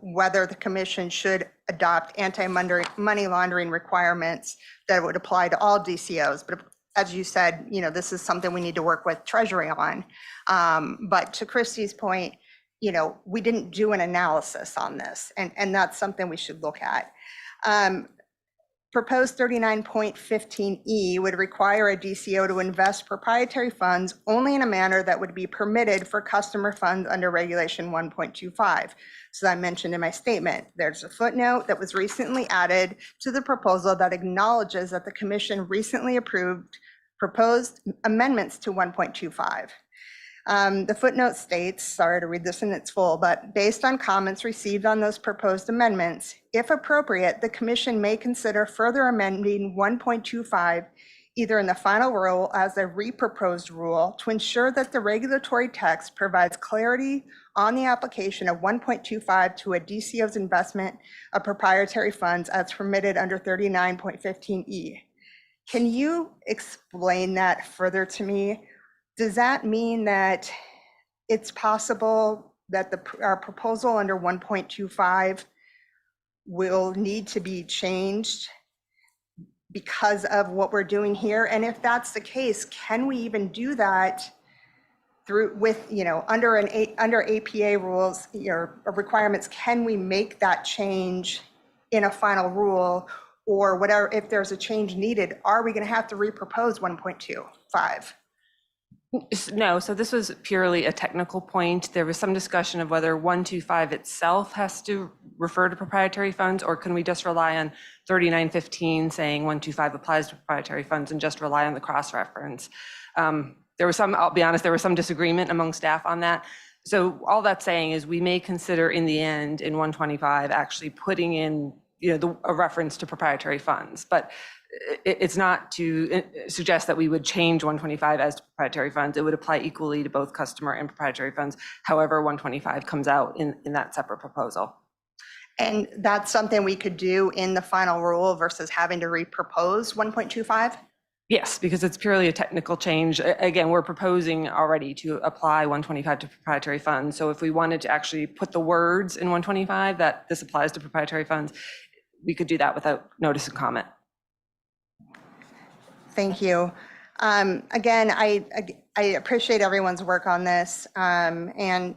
whether the commission should adopt anti-money laundering requirements that would apply to all DCOs. But as you said, this is something we need to work with Treasury on. But to Christie's point, we didn't do an analysis on this, and that's something we should look at. Proposed 39.15E would require a DCO to invest proprietary funds only in a manner that would be permitted for customer funds under Regulation 1.25. So I mentioned in my statement, there's a footnote that was recently added to the proposal that acknowledges that the commission recently approved proposed amendments to 1.25. The footnote states, sorry to read this in its full, but based on comments received on those proposed amendments, if appropriate, the commission may consider further amending 1.25 either in the final rule as a reproposed rule to ensure that the regulatory text provides clarity on the application of 1.25 to a DCO's investment of proprietary funds as permitted under 39.15E. Can you explain that further to me? Does that mean that it's possible that our proposal under 1.25 will need to be changed because of what we're doing here? And if that's the case, can we even do that under APA rules or requirements? Can we make that change in a final rule, or whatever? If there's a change needed, are we going to have to repropose 1.25? No, so this was purely a technical point. There was some discussion of whether 125 itself has to refer to proprietary funds, or can we just rely on 3915 saying 125 applies to proprietary funds and just rely on the cross-reference. There was some, I'll be honest, there was some disagreement among staff on that. So all that's saying is we may consider in the end in 125 actually putting in a reference to proprietary funds, but it's not to suggest that we would change 125 as to proprietary funds. It would apply equally to both customer and proprietary funds. However, 125 comes out in that separate proposal. And that's something we could do in the final rule versus having to repropose 1.25? Yes, because it's purely a technical change. Again, we're proposing already to apply 125 to proprietary funds. So if we wanted to actually put the words in 125 that this applies to proprietary funds, we could do that without notice and comment. Thank you. Again, I appreciate everyone's work on this, and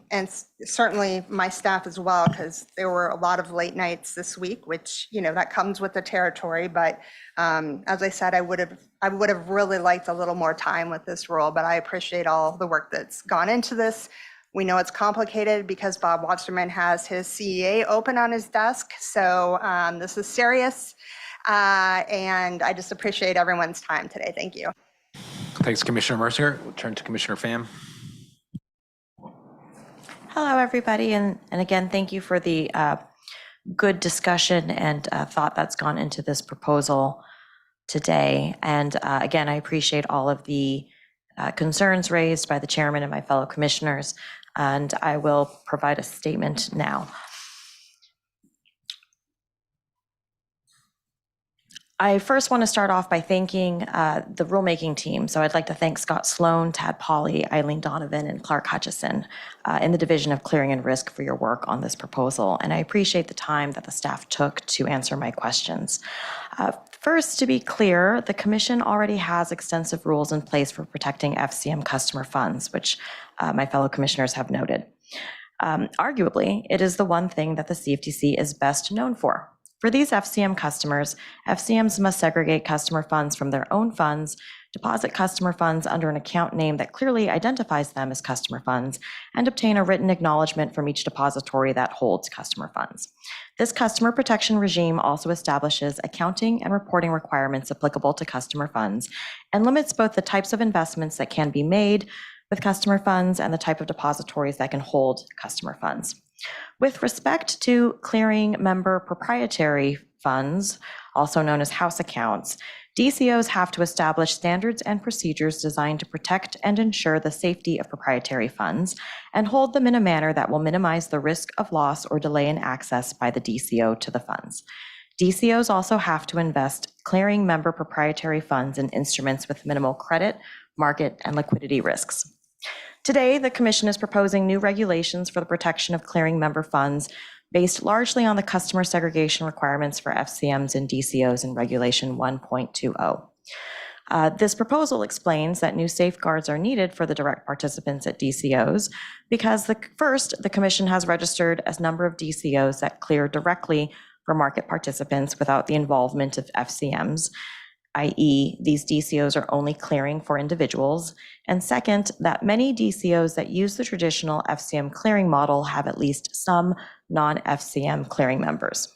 certainly my staff as well, because there were a lot of late nights this week, which that comes with the territory. But as I said, I would have really liked a little more time with this role, but I appreciate all the work that's gone into this. We know it's complicated because Bob Wasserman has his CEA open on his desk, so this is serious. And I just appreciate everyone's time today. Thank you. Thanks, Commissioner Mercier. We'll turn to Commissioner Pham. Hello, everybody. And again, thank you for the good discussion and thought that's gone into this proposal today. And again, I appreciate all of the concerns raised by the chairman and my fellow commissioners. And I will provide a statement now. I first want to start off by thanking the rulemaking team. So I'd like to thank Scott Sloan, Tad Pauley, Eileen Donovan, and Clark Hutchison in the Division of Clearing and Risk for your work on this proposal. And I appreciate the time that the staff took to answer my questions. First, to be clear, the Commission already has extensive rules in place for protecting FCM customer funds, which my fellow commissioners have noted. Arguably, it is the one thing that the CFTC is best known for. For these FCM customers, FCMs must segregate customer funds from their own funds, deposit customer funds under an account name that clearly identifies them as customer funds, and obtain a written acknowledgement from each depository that holds customer funds. This customer protection regime also establishes accounting and reporting requirements applicable to customer funds and limits both the types of investments that can be made with customer funds and the type of depositories that can hold customer funds. With respect to clearing member proprietary funds, also known as house accounts, DCOs have to establish standards and procedures designed to protect and ensure the safety of proprietary funds and hold them in a manner that will minimize the risk of loss or delay in access by the DCO to the funds. DCOs also have to invest clearing member proprietary funds in instruments with minimal credit, market, and liquidity risks. Today, the Commission is proposing new regulations for the protection of clearing member funds based largely on the customer segregation requirements for FCMs and DCOs in Regulation 1.20. This proposal explains that new safeguards are needed for the direct participants at DCOs because the Commission has registered a number of DCOs that clear directly for market participants without the involvement of FCMs, i.e. these DCOs are only clearing for individuals. And second, that many DCOs that use the traditional FCM clearing model have at least some non-FCM clearing members.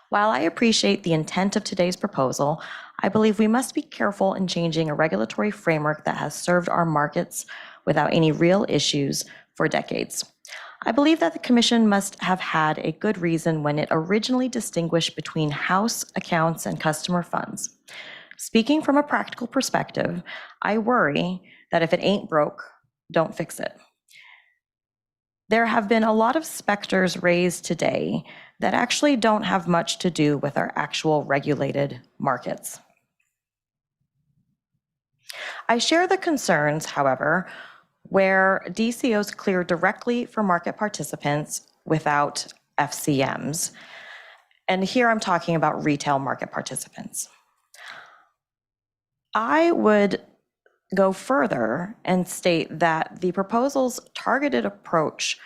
While I appreciate the intent of today's proposal, I believe we must be careful in changing a regulatory framework that has served our markets without any real issues for decades. I believe that the Commission must have had a good reason when it originally distinguished between house accounts and customer funds. Speaking from a practical perspective, I worry that if it ain't broke, don't fix it. There have been a lot of specters raised today that actually don't have much to do with our actual regulated markets. I share the concerns, however, where DCOs clear directly for market participants without FCMs. And here I'm talking about retail market participants. I would go further and state that the proposal's targeted approach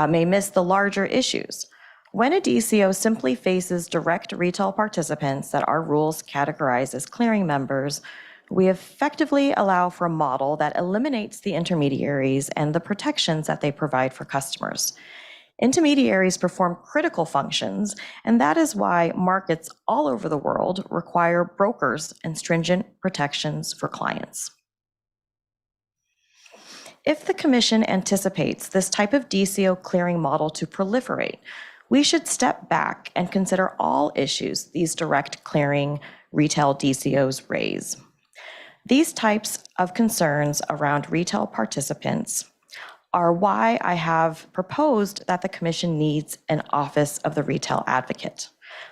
may miss the larger issues. When a DCO simply faces direct retail participants that our rules categorize as clearing members, we effectively allow for a model that eliminates the intermediaries and the protections that they provide for customers. Intermediaries perform critical functions, and that is why markets all over the world require brokers and stringent protections for clients. If the Commission anticipates this type of DCO clearing model to proliferate, we should step back and consider all issues these direct clearing retail DCOs raise. These types of concerns around retail participants are why I have proposed that the Commission needs an Office of the Retail Advocate.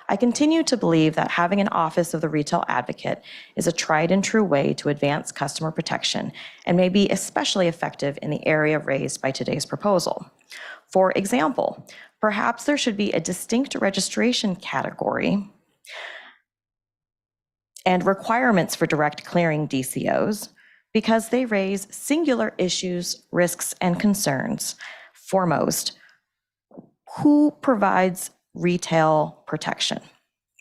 I continue to believe that having an Office of the Retail Advocate is a tried and true way to advance customer protection and may be especially effective in the area raised by today's proposal. For example, perhaps there should be a distinct registration category and requirements for direct clearing DCOs because they raise singular issues, risks, and concerns. Foremost, who provides retail protection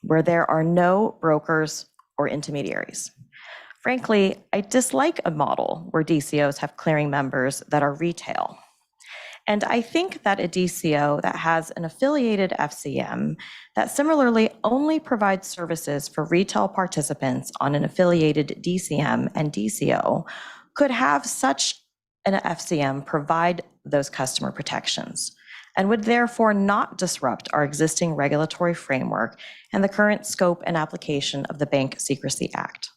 where there are no brokers or intermediaries? Frankly, I dislike a model where DCOs have clearing members that are retail. And I think that a DCO that has an affiliated FCM that similarly only provides services for retail participants on an affiliated DCM and DCO could have such an FCM provide those customer protections and would therefore not disrupt our existing regulatory framework and the current scope and application of the Bank Secrecy Act.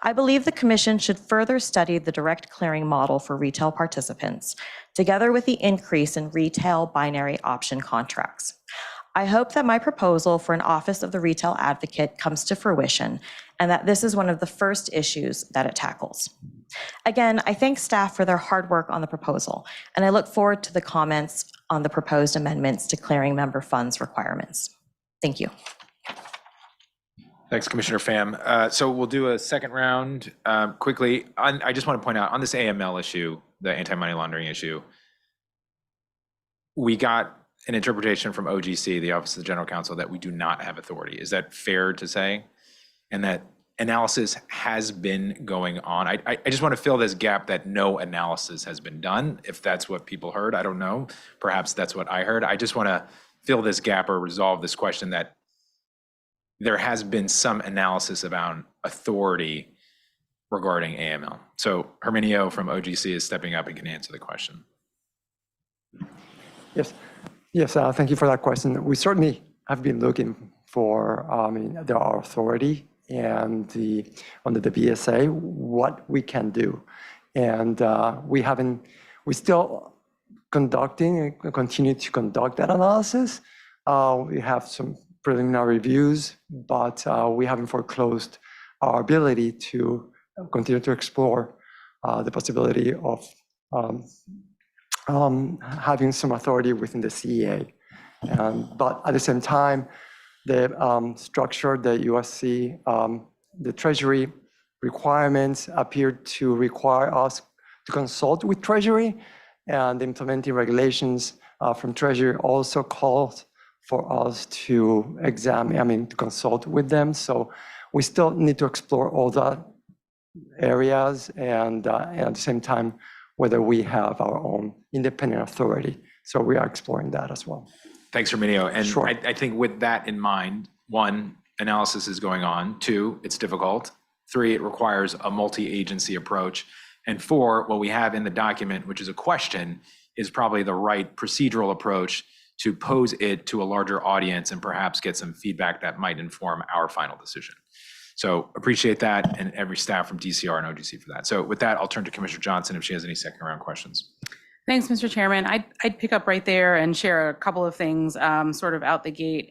I believe the Commission should further study the direct clearing model for retail participants, together with the increase in retail binary option contracts. I hope that my proposal for an Office of the Retail Advocate comes to fruition and that this is one of the first issues that it tackles. Again, I thank staff for their hard work on the proposal, and I look forward to the comments on the proposed amendments to clearing member funds requirements. Thank you. Thanks, Commissioner Pham. So we'll do a second round quickly. I just want to point out on this AML issue, the anti-money laundering issue, we got an interpretation from OGC, the Office of the General Counsel, that we do not have authority. Is that fair to say? And that analysis has been going on. I just want to fill this gap that no analysis has been done. If that's what people heard, I don't know. Perhaps that's what I heard. I just want to fill this gap or resolve this question that there has been some analysis about authority regarding AML. So Herminio from OGC is stepping up and can answer the question. Yes, yes. Thank you for that question. We certainly have been looking for our authority and under the BSA what we can do, and we still conducting and continue to conduct that analysis. We have some preliminary reviews, but we haven't foreclosed our ability to continue to explore the possibility of having some authority within the CEA. But at the same time, the structure, the USC, the Treasury requirements appear to require us to consult with Treasury, and the implementing regulations from Treasury also calls for us to to consult with them. So we still need to explore all the areas and at the same time, whether we have our own independent authority. So we are exploring that as well. Thanks, Herminio. And Sure. I think with that in mind, 1, analysis is going on. 2, it's difficult. 3, it requires a multi-agency approach. And 4, what we have in the document, which is a question, is probably the right procedural approach to pose it to a larger audience and perhaps get some feedback that might inform our final decision. So appreciate that, and every staff from DCR and OGC for that. So with that, I'll turn to Commissioner Johnson if she has any second round questions. Thanks, Mr. Chairman. I'd pick up right there and share a couple of things sort of out the gate.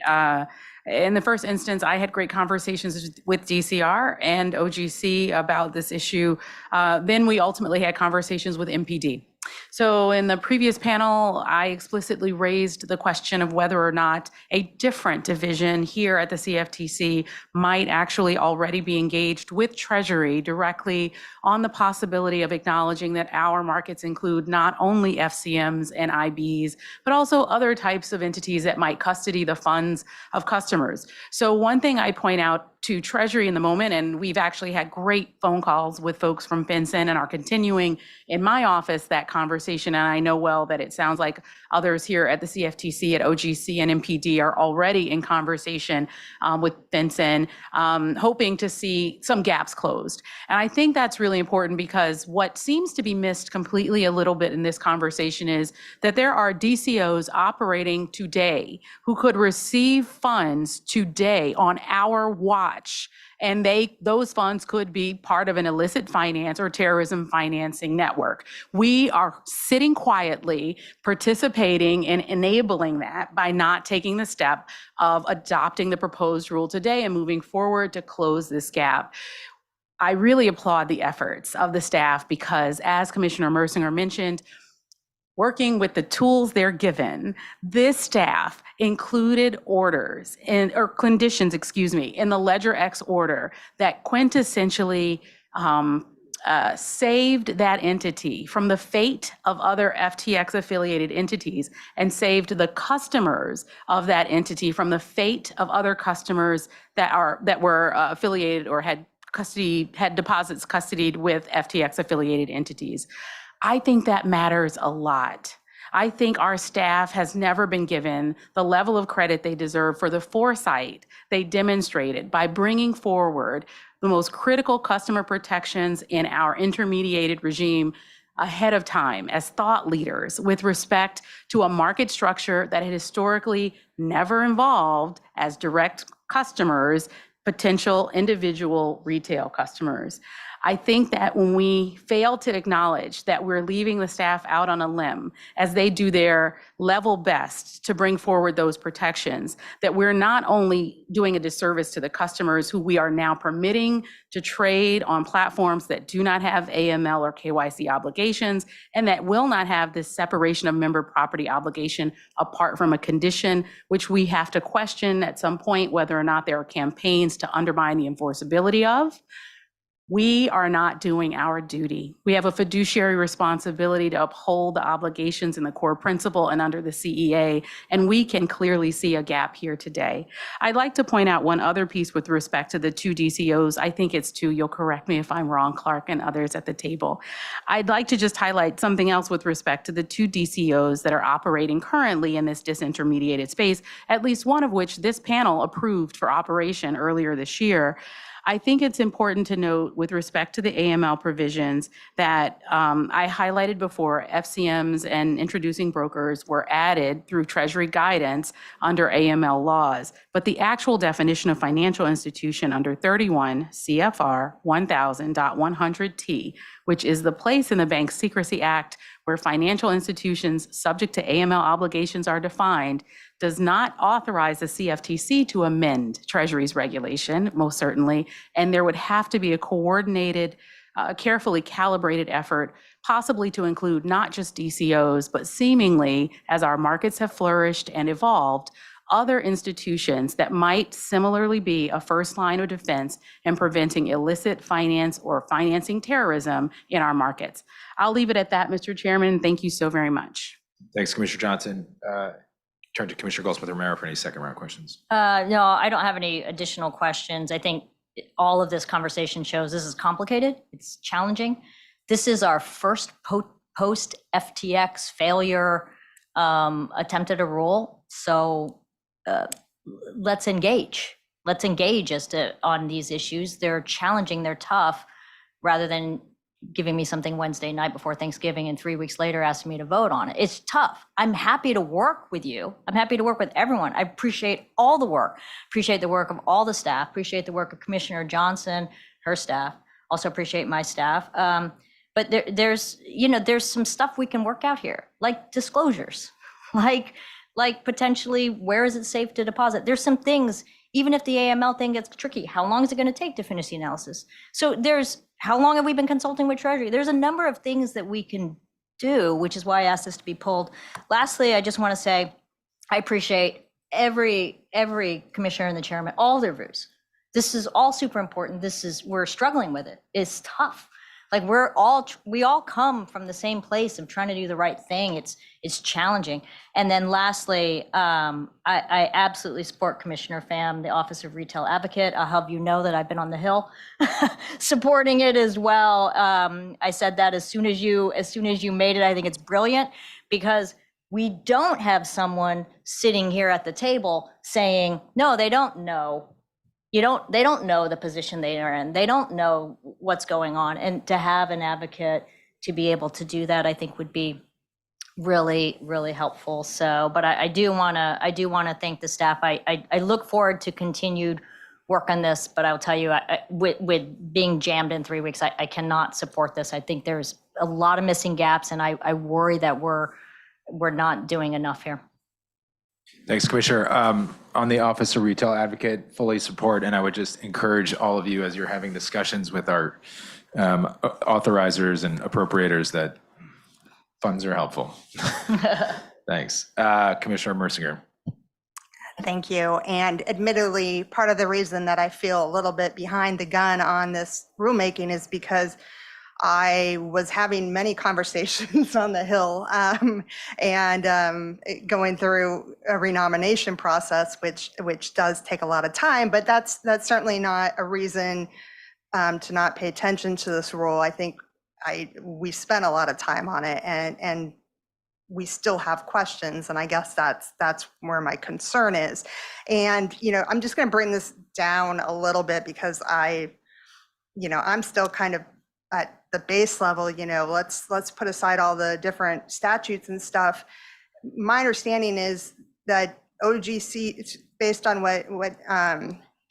In the first instance, I had great conversations with DCR and OGC about this issue. Then we ultimately had conversations with MPD. So in the previous panel, I explicitly raised the question of whether or not a different division here at the CFTC might actually already be engaged with Treasury directly on the possibility of acknowledging that our markets include not only FCMs and IBs, but also other types of entities that might custody the funds of customers. So one thing I point out to Treasury in the moment, and we've actually had great phone calls with folks from FinCEN and are continuing in my office that conversation. And I know well that it sounds like others here at the CFTC, at OGC and MPD are already in conversation with FinCEN, hoping to see some gaps closed. And I think that's really important because what seems to be missed completely a little bit in this conversation is that there are DCOs operating today who could receive funds today on our watch, and those funds could be part of an illicit finance or terrorism financing network. We are sitting quietly, participating in enabling that by not taking the step of adopting the proposed rule today and moving forward to close this gap. I really applaud the efforts of the staff because, as Commissioner Mersinger mentioned, working with the tools they're given, this staff included orders or conditions, in the Ledger X order that quintessentially saved that entity from the fate of other FTX affiliated entities and saved the customers of that entity from the fate of other customers that were affiliated or had deposits custodied with FTX affiliated entities. I think that matters a lot. I think our staff has never been given the level of credit they deserve for the foresight they demonstrated by bringing forward the most critical customer protections in our intermediated regime ahead of time as thought leaders with respect to a market structure that had historically never involved as direct customers potential individual retail customers. I think that when we fail to acknowledge that we're leaving the staff out on a limb as they do their level best to bring forward those protections, that we're not only doing a disservice to the customers who we are now permitting to trade on platforms that do not have AML or KYC obligations and that will not have this separation of member property obligation apart from a condition which we have to question at some point whether or not there are campaigns to undermine the enforceability of. We are not doing our duty. We have a fiduciary responsibility to uphold the obligations in the core principle and under the CEA, and we can clearly see a gap here today. I'd like to point out one other piece with respect to the 2 DCOs. I think it's 2, you'll correct me if I'm wrong, Clark and others at the table. I'd like to just highlight something else with respect to the 2 DCOs that are operating currently in this disintermediated space, at least one of which this panel approved for operation earlier this year. I think it's important to note with respect to the AML provisions that I highlighted before, FCMs and introducing brokers were added through Treasury guidance under AML laws. But the actual definition of financial institution under 31 CFR 1000.100T, which is the place in the Bank Secrecy Act where financial institutions subject to AML obligations are defined, does not authorize the CFTC to amend Treasury's regulation, most certainly, and there would have to be a coordinated, carefully calibrated effort, possibly to include not just DCOs, but seemingly, as our markets have flourished and evolved, other institutions that might similarly be a first line of defense in preventing illicit finance or financing terrorism in our markets. I'll leave it at that, Mr. Chairman. Thank you so very much. Thanks, Commissioner Johnson. Turn to Commissioner Goldsmith-Romero for any second round questions. No, I don't have any additional questions. I think all of this conversation shows this is complicated. It's challenging. This is our first post FTX failure attempt at a rule. So let's engage. Let's engage on these issues. They're challenging, they're tough, rather than giving me something Wednesday night before Thanksgiving and 3 weeks later asking me to vote on it. It's tough. I'm happy to work with you. I'm happy to work with everyone. I appreciate all the work, appreciate the work of all the staff, appreciate the work of Commissioner Johnson, her staff, also appreciate my staff. But there's some stuff we can work out here, like disclosures, like potentially where is it safe to deposit? There's some things, even if the AML thing gets tricky, how long is it going to take to finish the analysis? So how long have we been consulting with Treasury? There's a number of things that we can do, which is why I asked this to be pulled. Lastly, I just want to say, I appreciate every commissioner and the chairman, all their views. This is all super important. We're struggling with it. It's tough. Like we all come from the same place of trying to do the right thing. It's challenging. And then lastly, I absolutely support Commissioner Pham, the Office of Retail Advocate. I'll have you know that I've been on the Hill supporting it as well. I said that as soon as you made it. I think it's brilliant because we don't have someone sitting here at the table saying, no, they don't know. They don't know the position they are in. They don't know what's going on. And to have an advocate to be able to do that, I think would be really, really helpful. So, but I do want to thank the staff. I look forward to continued work on this, but I'll tell you, with being jammed in 3 weeks, I cannot support this. I think there's a lot of missing gaps, and I worry that we're not doing enough here. Thanks, Commissioner. On the Office of Retail Advocate, fully support, and I would just encourage all of you as you're having discussions with our authorizers and appropriators that funds are helpful. Thanks. Commissioner Mercier. Thank you. And admittedly, part of the reason that I feel a little bit behind the gun on this rulemaking is because I was having many conversations on the Hill and going through a renomination process, which does take a lot of time, but that's certainly not a reason to not pay attention to this rule. I think we spent a lot of time on it, and we still have questions, and I guess that's where my concern is. And I'm just going to bring this down a little bit because I'm still kind of at the base level. Let's put aside all the different statutes and stuff. My understanding is that OGC, based on what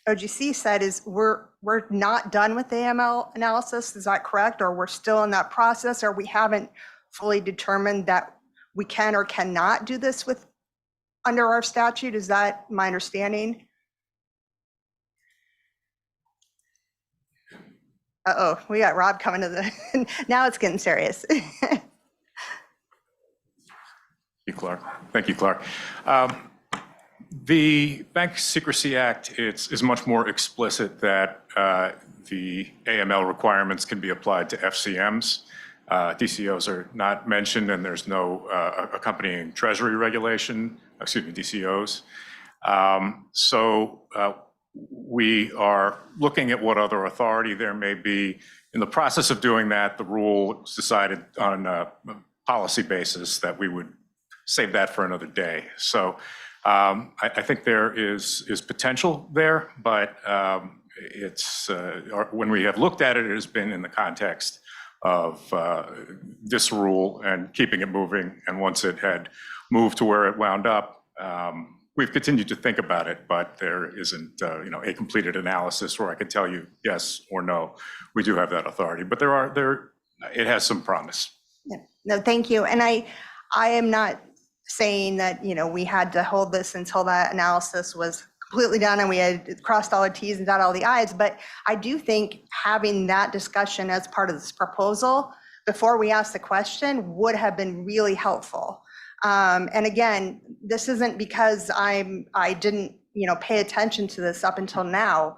OGC said, is we're not done with the AML analysis. Is that correct? Or we're still in that process, or we haven't fully determined that we can or cannot do this under our statute? Is that my understanding? Uh-oh, we got Rob coming to the, now it's getting serious. Thank you, Clark. Thank you, Clark. The Bank Secrecy Act is much more explicit that the AML requirements can be applied to FCMs. DCOs are not mentioned, and there's no accompanying Treasury regulation, DCOs. So we are looking at what other authority there may be. In the process of doing that, the rule was decided on a policy basis that we would save that for another day. So I think there is potential there, but when we have looked at it, it has been in the context of this rule and keeping it moving. And once it had moved to where it wound up, we've continued to think about it, but there isn't a completed analysis where I can tell you yes or no. We do have that authority, but it has some promise. Yeah. No, thank you. And I am not saying that, we had to hold this until that analysis was completely done and we had crossed all the T's and dotted all the I's, but I do think having that discussion as part of this proposal before we ask the question would have been really helpful. And again, this isn't because I didn't, pay attention to this up until now.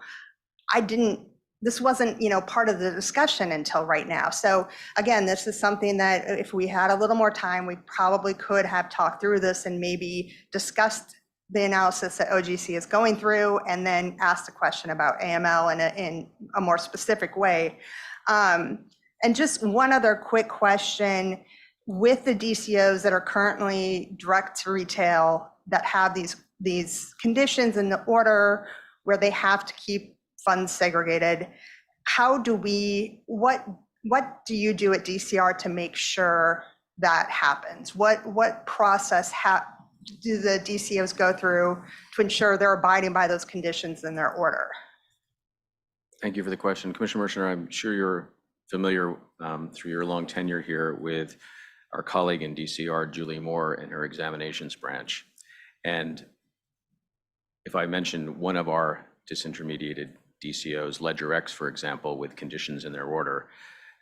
This wasn't, part of the discussion until right now. So again, this is something that if we had a little more time, we probably could have talked through this and maybe discussed the analysis that OGC is going through and then asked the question about AML in a more specific way. And just one other quick question. With the DCOs that are currently direct to retail that have these conditions in the order where they have to keep funds segregated, what do you do at DCR to make sure that happens? What process do the DCOs go through to ensure they're abiding by those conditions in their order? Thank you for the question. Commissioner Mershner, I'm sure you're familiar through your long tenure here with our colleague in DCR, Julie Moore, and her examinations branch. And if I mention one of our disintermediated DCOs, Ledger X, for example, with conditions in their order,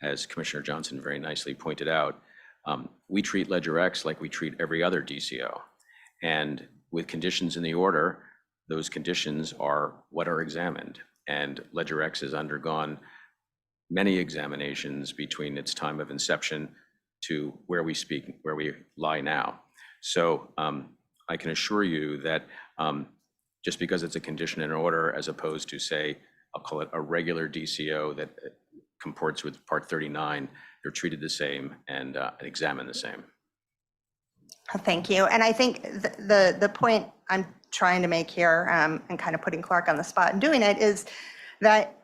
as Commissioner Johnson very nicely pointed out, we treat Ledger X like we treat every other DCO. And with conditions in the order, those conditions are what are examined. And Ledger X has undergone many examinations between its time of inception to where we lie now. So I can assure you that just because it's a condition in order, as opposed to, say, I'll call it a regular DCO that comports with Part 39, they're treated the same and examined the same. Thank you. And I think the point I'm trying to make here, and kind of putting Clark on the spot and doing it, is that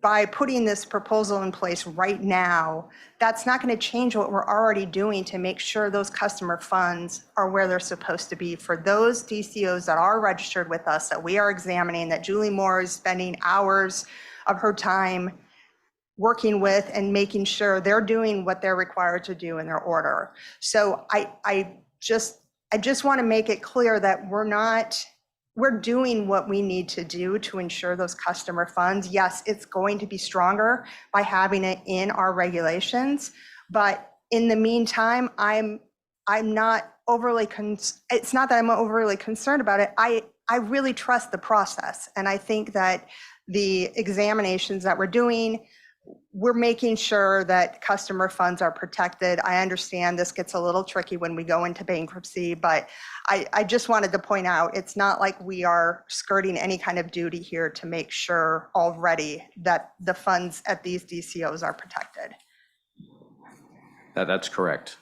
by putting this proposal in place right now, that's not going to change what we're already doing to make sure those customer funds are where they're supposed to be for those DCOs that are registered with us, that we are examining, that Julie Moore is spending hours of her time working with and making sure they're doing what they're required to do in their order. So I just want to make it clear that we're doing what we need to do to ensure those customer funds. Yes, it's going to be stronger by having it in our regulations, but in the meantime, I'm not overly it's not that I'm overly concerned about it. I really trust the process, and I think that the examinations that we're doing, we're making sure that customer funds are protected. I understand this gets a little tricky when we go into bankruptcy, but I just wanted to point out, it's not like we are skirting any kind of duty here to make sure already that the funds at these DCOs are protected. That's correct.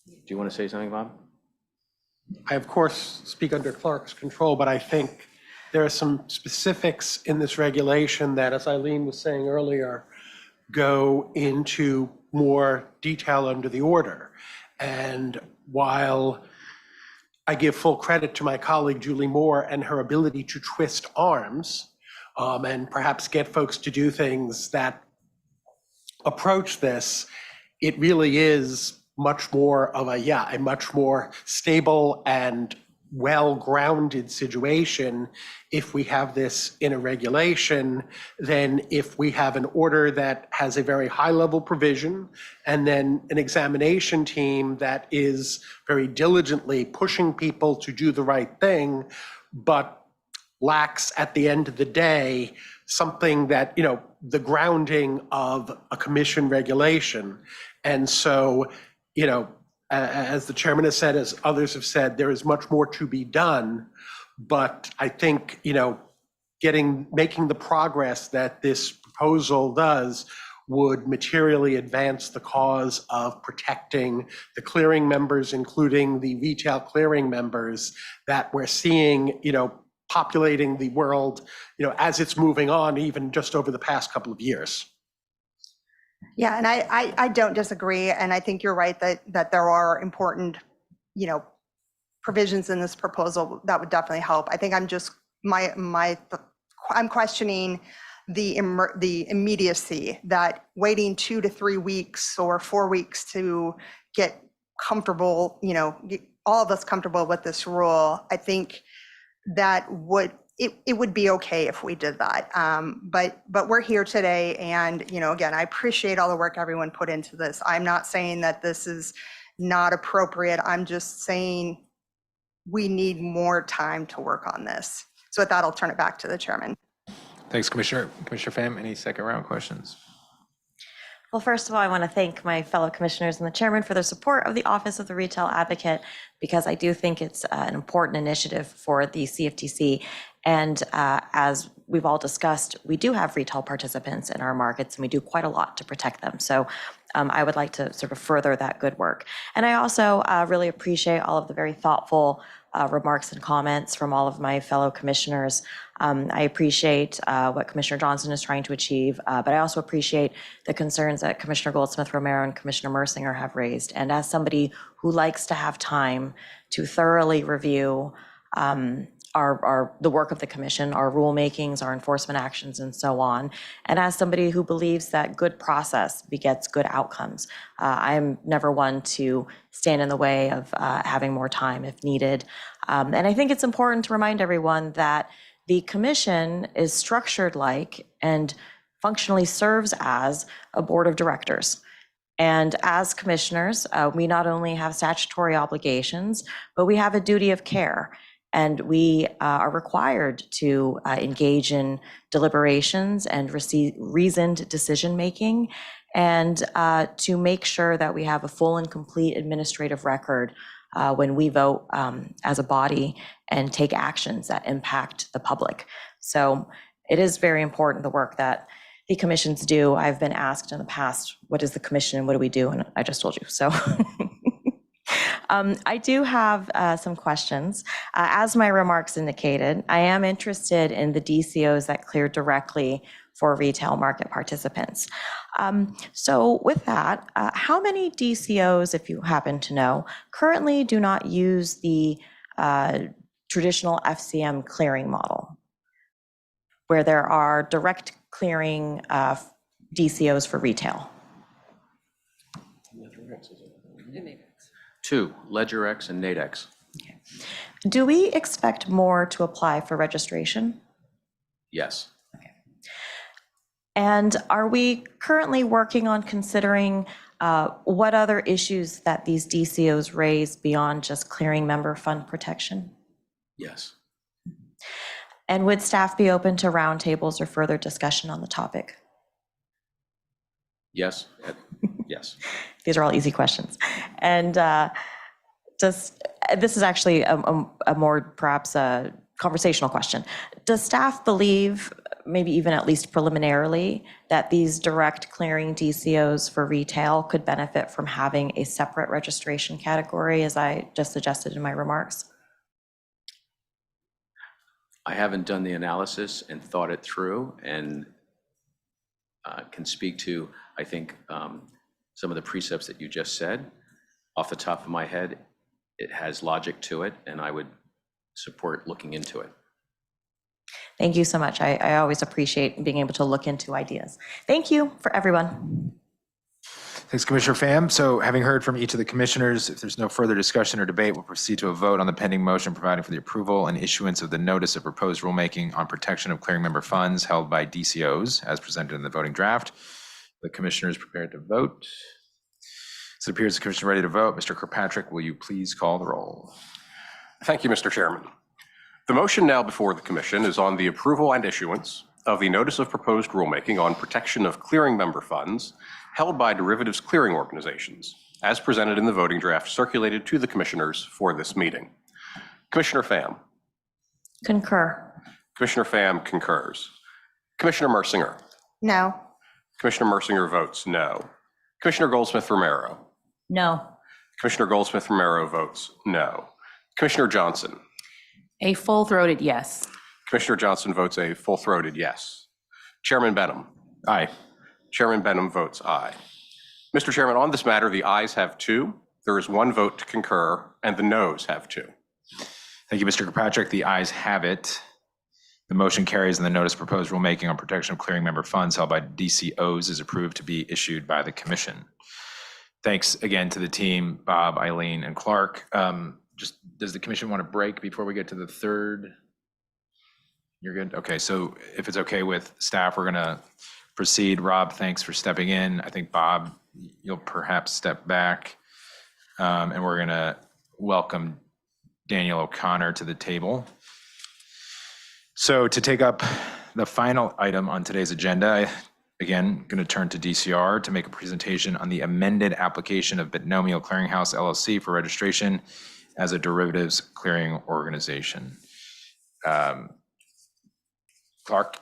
Do you want to say something, Bob? I, of course, speak under Clark's control, but I think there are some specifics in this regulation that, as Eileen was saying earlier, go into more detail under the order. And while I give full credit to my colleague Julie Moore and her ability to twist arms and perhaps get folks to do things that approach this, it really is much more of a much more stable and well-grounded situation if we have this in a regulation than if we have an order that has a very high-level provision and then an examination team that is very diligently pushing people to do the right thing, but lacks at the end of the day something that, the grounding of a commission regulation. And so, as the chairman has said, as others have said, there is much more to be done. But I think, making the progress that this proposal does would materially advance the cause of protecting the clearing members, including the retail clearing members that we're seeing, populating the world, as it's moving on, even just over the past couple of years. Yeah, and I don't disagree, and I think you're right that there are important, provisions in this proposal that would definitely help. I think I'm just I'm questioning the immediacy, that waiting 2 to 3 weeks or 4 weeks to get comfortable, get all of us comfortable with this rule. I think that it would be okay if we did that. But we're here today, and again, I appreciate all the work everyone put into this. I'm not saying that this is not appropriate. I'm just saying we need more time to work on this. So with that, I'll turn it back to the chairman. Thanks, Commissioner. Commissioner Pham, any second round questions? Well, first of all, I want to thank my fellow commissioners and the chairman for their support of the Office of the Retail Advocate, because I do think it's an important initiative for the CFTC. And as we've all discussed, we do have retail participants in our markets, and we do quite a lot to protect them. So I would like to sort of further that good work. And I also really appreciate all of the very thoughtful remarks and comments from all of my fellow commissioners. I appreciate what Commissioner Johnson is trying to achieve, but I also appreciate the concerns that Commissioner Goldsmith-Romero and Commissioner Mersinger have raised. And as somebody who likes to have time to thoroughly review the work of the commission, our rulemakings, our enforcement actions, and so on, and as somebody who believes that good process begets good outcomes, I'm never one to stand in the way of having more time if needed. And I think it's important to remind everyone that the commission is structured like and functionally serves as a board of directors. And as commissioners, we not only have statutory obligations, but we have a duty of care. And we are required to engage in deliberations and receive reasoned decision-making, and to make sure that we have a full and complete administrative record when we vote as a body and take actions that impact the public. So it is very important, the work that the commissions do. I've been asked in the past, what is the commission and what do we do? And I just told you, so. I do have some questions. As my remarks indicated, I am interested in the DCOs that clear directly for retail market participants. So with that, how many DCOs, if you happen to know, currently do not use the traditional FCM clearing model, where there are direct clearing DCOs for retail? 2, LedgerX and NateX. Okay. Do we expect more to apply for registration? Yes. Okay. And are we currently working on considering what other issues that these DCOs raise beyond just clearing member fund protection? Yes. And would staff be open to roundtables or further discussion on the topic? Yes. Yes. These are all easy questions. And this is actually a more perhaps a conversational question. Does staff believe, maybe even at least preliminarily, that these direct clearing DCOs for retail could benefit from having a separate registration category, as I just suggested in my remarks? I haven't done the analysis and thought it through, and can speak to, I think, some of the precepts that you just said. Off the top of my head, it has logic to it, and I would support looking into it. Thank you so much. I always appreciate being able to look into ideas. Thank you for everyone. Thanks, Commissioner Pham. So having heard from each of the commissioners, if there's no further discussion or debate, we'll proceed to a vote on the pending motion providing for the approval and issuance of the notice of proposed rulemaking on protection of clearing member funds held by DCOs as presented in the voting draft. The commissioner is prepared to vote. So it appears the commission is ready to vote. Mr. Kirkpatrick, will you please call the roll? Thank you, Mr. Chairman. The motion now before the commission is on the approval and issuance of the notice of proposed rulemaking on protection of clearing member funds held by derivatives clearing organizations, as presented in the voting draft circulated to the commissioners for this meeting. Commissioner Pham. Concur. Commissioner Pham concurs. Commissioner Mersinger. No. Commissioner Mersinger votes no. Commissioner Goldsmith-Romero. No. Commissioner Goldsmith-Romero votes no. Commissioner Johnson. A full-throated yes. Commissioner Johnson votes a full-throated yes. Chairman Behnam. Aye. Chairman Behnam votes aye. Mr. Chairman, on this matter, the ayes have 2, there is 1 vote to concur, and the noes have 2. Thank you, Mr. Kirkpatrick. The ayes have it. The motion carries and the notice of proposed rulemaking on protection of clearing member funds held by DCOs is approved to be issued by the commission. Thanks again to the team, Bob, Eileen, and Clark. Does the commission want to break before we get to the third? You're good? Okay, so if it's okay with staff, we're gonna proceed. Rob, thanks for stepping in. I think Bob, you'll perhaps step back. And we're gonna welcome Daniel O'Connor to the table. So to take up the final item on today's agenda, again, going to turn to DCR to make a presentation on the amended application of Behnam Clearinghouse LLC for registration as a derivatives clearing organization. Clark,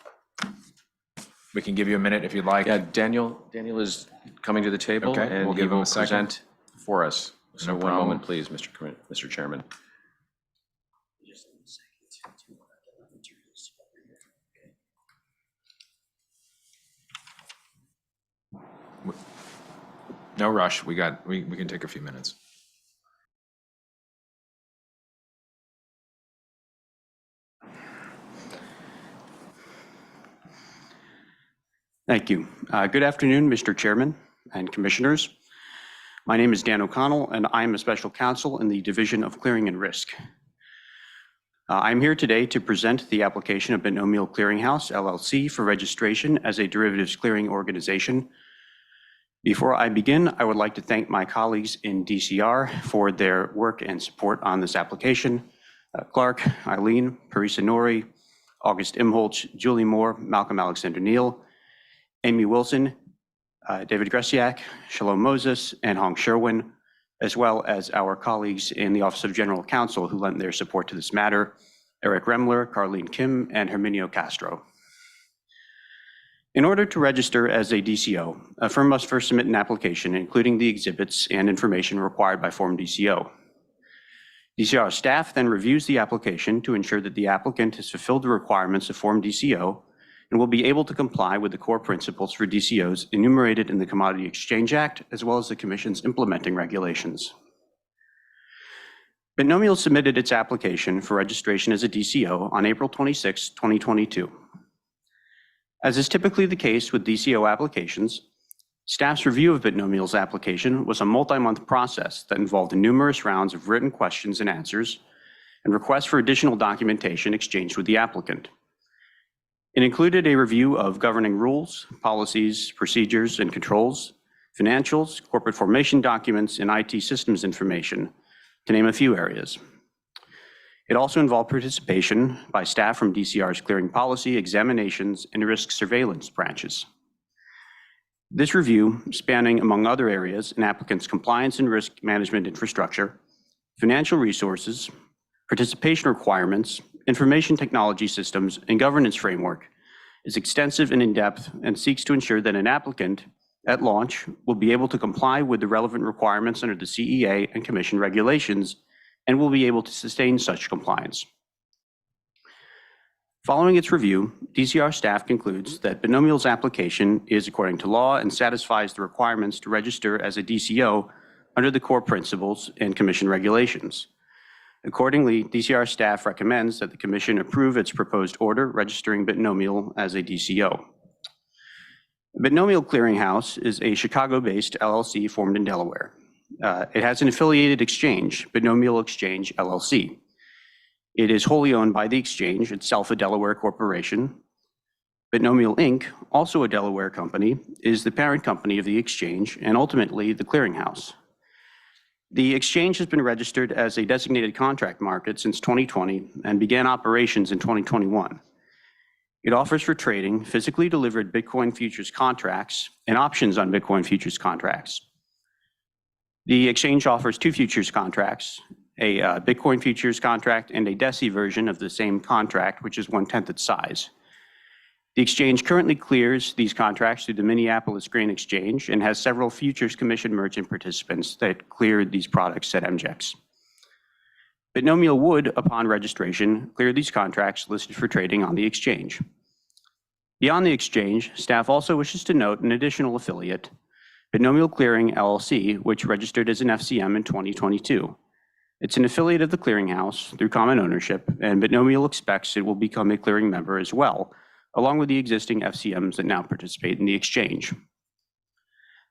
we can give you a minute if you'd like. Yeah, Daniel is coming to the table. Okay, and we'll he give him will a second. present for us. So No one problem. moment, please, Mr. Chairman. No rush. We can take a few minutes. Thank you. Good afternoon, Mr. Chairman and Commissioners. My name is Dan O'Connell, and I am a special counsel in the Division of Clearing and Risk. I'm here today to present the application of Behnam Clearinghouse LLC for registration as a derivatives clearing organization. Before I begin, I would like to thank my colleagues in DCR for their work and support on this application. Clark, Eileen, Parisa Nori, August Imholtz, Julie Moore, Malcolm Alexander Neal, Amy Wilson, David Gresiak, Shalom Moses, and Hong Sherwin, as well as our colleagues in the Office of General Counsel who lent their support to this matter, Eric Remler, Carlene Kim, and Herminio Castro. In order to register as a DCO, a firm must first submit an application, including the exhibits and information required by Form DCO. DCR staff then reviews the application to ensure that the applicant has fulfilled the requirements of Form DCO and will be able to comply with the core principles for DCOs enumerated in the Commodity Exchange Act, as well as the Commission's implementing regulations. Behnam submitted its application for registration as a DCO on April 26, 2022. As is typically the case with DCO applications, staff's review of Behnam's application was a multi-month process that involved numerous rounds of written questions and answers and requests for additional documentation exchanged with the applicant. It included a review of governing rules, policies, procedures, and controls, financials, corporate formation documents, and IT systems information, to name a few areas. It also involved participation by staff from DCR's clearing policy, examinations, and risk surveillance branches. This review, spanning among other areas, an applicant's compliance and risk management infrastructure, financial resources, participation requirements, information technology systems, and governance framework, is extensive and in-depth and seeks to ensure that an applicant at launch will be able to comply with the relevant requirements under the CEA and Commission regulations and will be able to sustain such compliance. Following its review, DCR staff concludes that Behnam's application is according to law and satisfies the requirements to register as a DCO under the core principles and Commission regulations. Accordingly, DCR staff recommends that the Commission approve its proposed order registering Behnam as a DCO. Behnam Clearinghouse is a Chicago-based LLC formed in Delaware. It has an affiliated exchange, Behnam Exchange LLC. It is wholly owned by the exchange, itself a Delaware corporation. Behnam Inc., also a Delaware company, is the parent company of the exchange and ultimately the clearinghouse. The exchange has been registered as a designated contract market since 2020 and began operations in 2021. It offers for trading physically delivered Bitcoin futures contracts and options on Bitcoin futures contracts. The exchange offers 2 futures contracts, a Bitcoin futures contract and a DESI version of the same contract, which is 1/10 its size. The exchange currently clears these contracts through the Minneapolis Grain Exchange and has several Futures Commission merchant participants that clear these products at MGEX. Behnam would, upon registration, clear these contracts listed for trading on the exchange. Beyond the exchange, staff also wishes to note an additional affiliate, Behnam Clearing LLC, which registered as an FCM in 2022. It's an affiliate of the clearinghouse through common ownership, and Behnam expects it will become a clearing member as well, along with the existing FCMs that now participate in the exchange.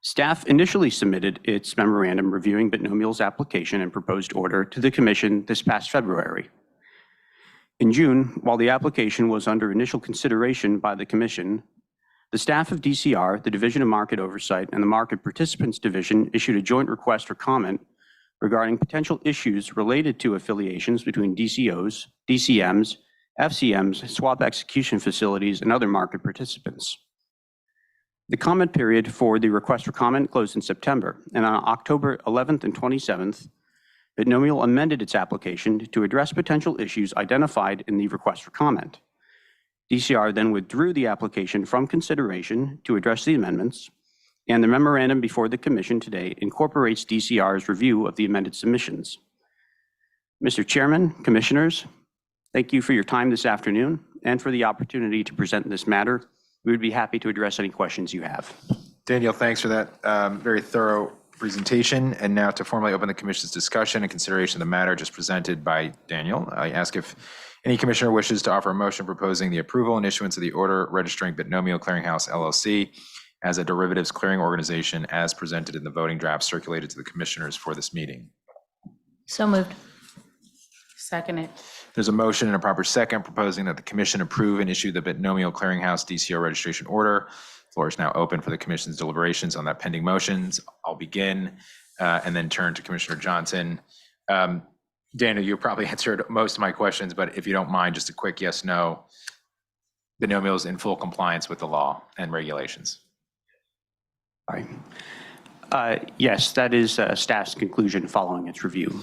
Staff initially submitted its memorandum reviewing Behnam's application and proposed order to the Commission this past February. In June, while the application was under initial consideration by the Commission, the staff of DCR, the Division of Market Oversight, and the Market Participants Division issued a joint request for comment regarding potential issues related to affiliations between DCOs, DCMs, FCMs, swap execution facilities, and other market participants. The comment period for the request for comment closed in September, and on October 11th and 27th, Behnam amended its application to address potential issues identified in the request for comment. DCR then withdrew the application from consideration to address the amendments, and the memorandum before the Commission today incorporates DCR's review of the amended submissions. Mr. Chairman, Commissioners, thank you for your time this afternoon and for the opportunity to present this matter. We would be happy to address any questions you have. Daniel, thanks for that very thorough presentation. And now to formally open the Commission's discussion and consideration of the matter just presented by Daniel, I ask if any Commissioner wishes to offer a motion proposing the approval and issuance of the order registering Behnam Clearinghouse LLC as a derivatives clearing organization as presented in the voting draft circulated to the Commissioners for this meeting. So moved. Second it. There's a motion and a proper second proposing that the Commission approve and issue the Behnam Clearinghouse DCO registration order. Floor is now open for the Commission's deliberations on that pending motions. I'll begin and then turn to Commissioner Johnson. Daniel, you probably answered most of my questions, but if you don't mind, just a quick yes, no. Behnam is in full compliance with the law and regulations. All right. Yes, that is staff's conclusion following its review.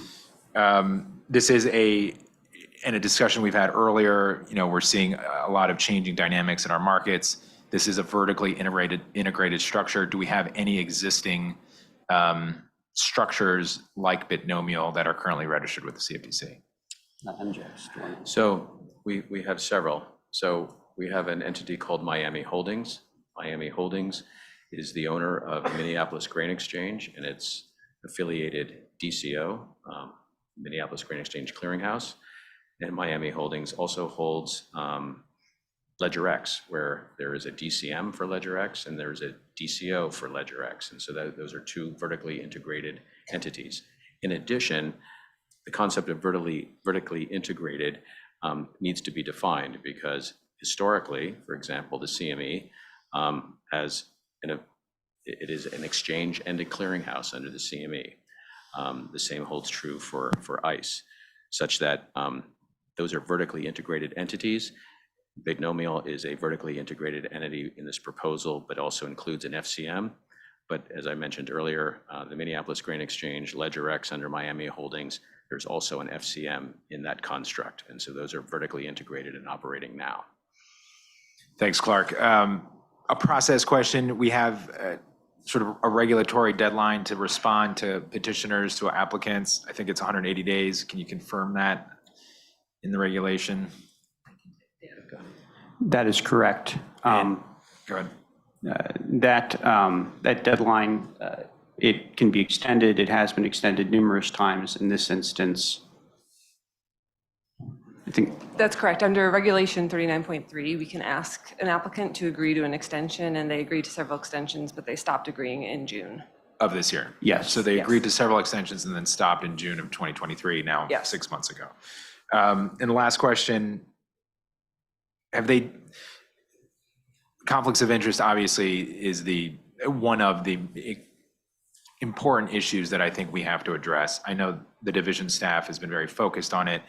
This is in a discussion we've had earlier, we're seeing a lot of changing dynamics in our markets. This is a vertically integrated structure. Do we have any existing structures like Behnam that are currently registered with the CFTC? So we have several. So we have an entity called Miami Holdings. Miami Holdings is the owner of Minneapolis Grain Exchange and its affiliated DCO, Minneapolis Grain Exchange Clearinghouse. And Miami Holdings also holds LedgerX, where there is a DCM for LedgerX and there's a DCO for LedgerX. And so those are two vertically integrated entities. In addition, the concept of vertically integrated needs to be defined because historically, for example, the CME it is an exchange and a clearinghouse under the CME. The same holds true for ICE, such that those are vertically integrated entities. Behnam is a vertically integrated entity in this proposal, but also includes an FCM. But as I mentioned earlier, the Minneapolis Grain Exchange, LedgerX under Miami Holdings, there's also an FCM in that construct. And so those are vertically integrated and operating now. Thanks, Clark. A process question. We have sort of a regulatory deadline to respond to petitioners, to applicants. I think it's 180 days. Can you confirm that in the regulation? That is correct. Go ahead. That deadline, it can be extended. It has been extended numerous times. In this instance, I think That's correct. Under Regulation 39.3, we can ask an applicant to agree to an extension, and they agreed to several extensions, but they stopped agreeing in June. Of this year? Yes. So they agreed to several extensions and then stopped in June of 2023, now 6 months ago. And the last question, conflicts of interest obviously is one of the important issues that I think we have to address. I know the division staff has been very focused on it.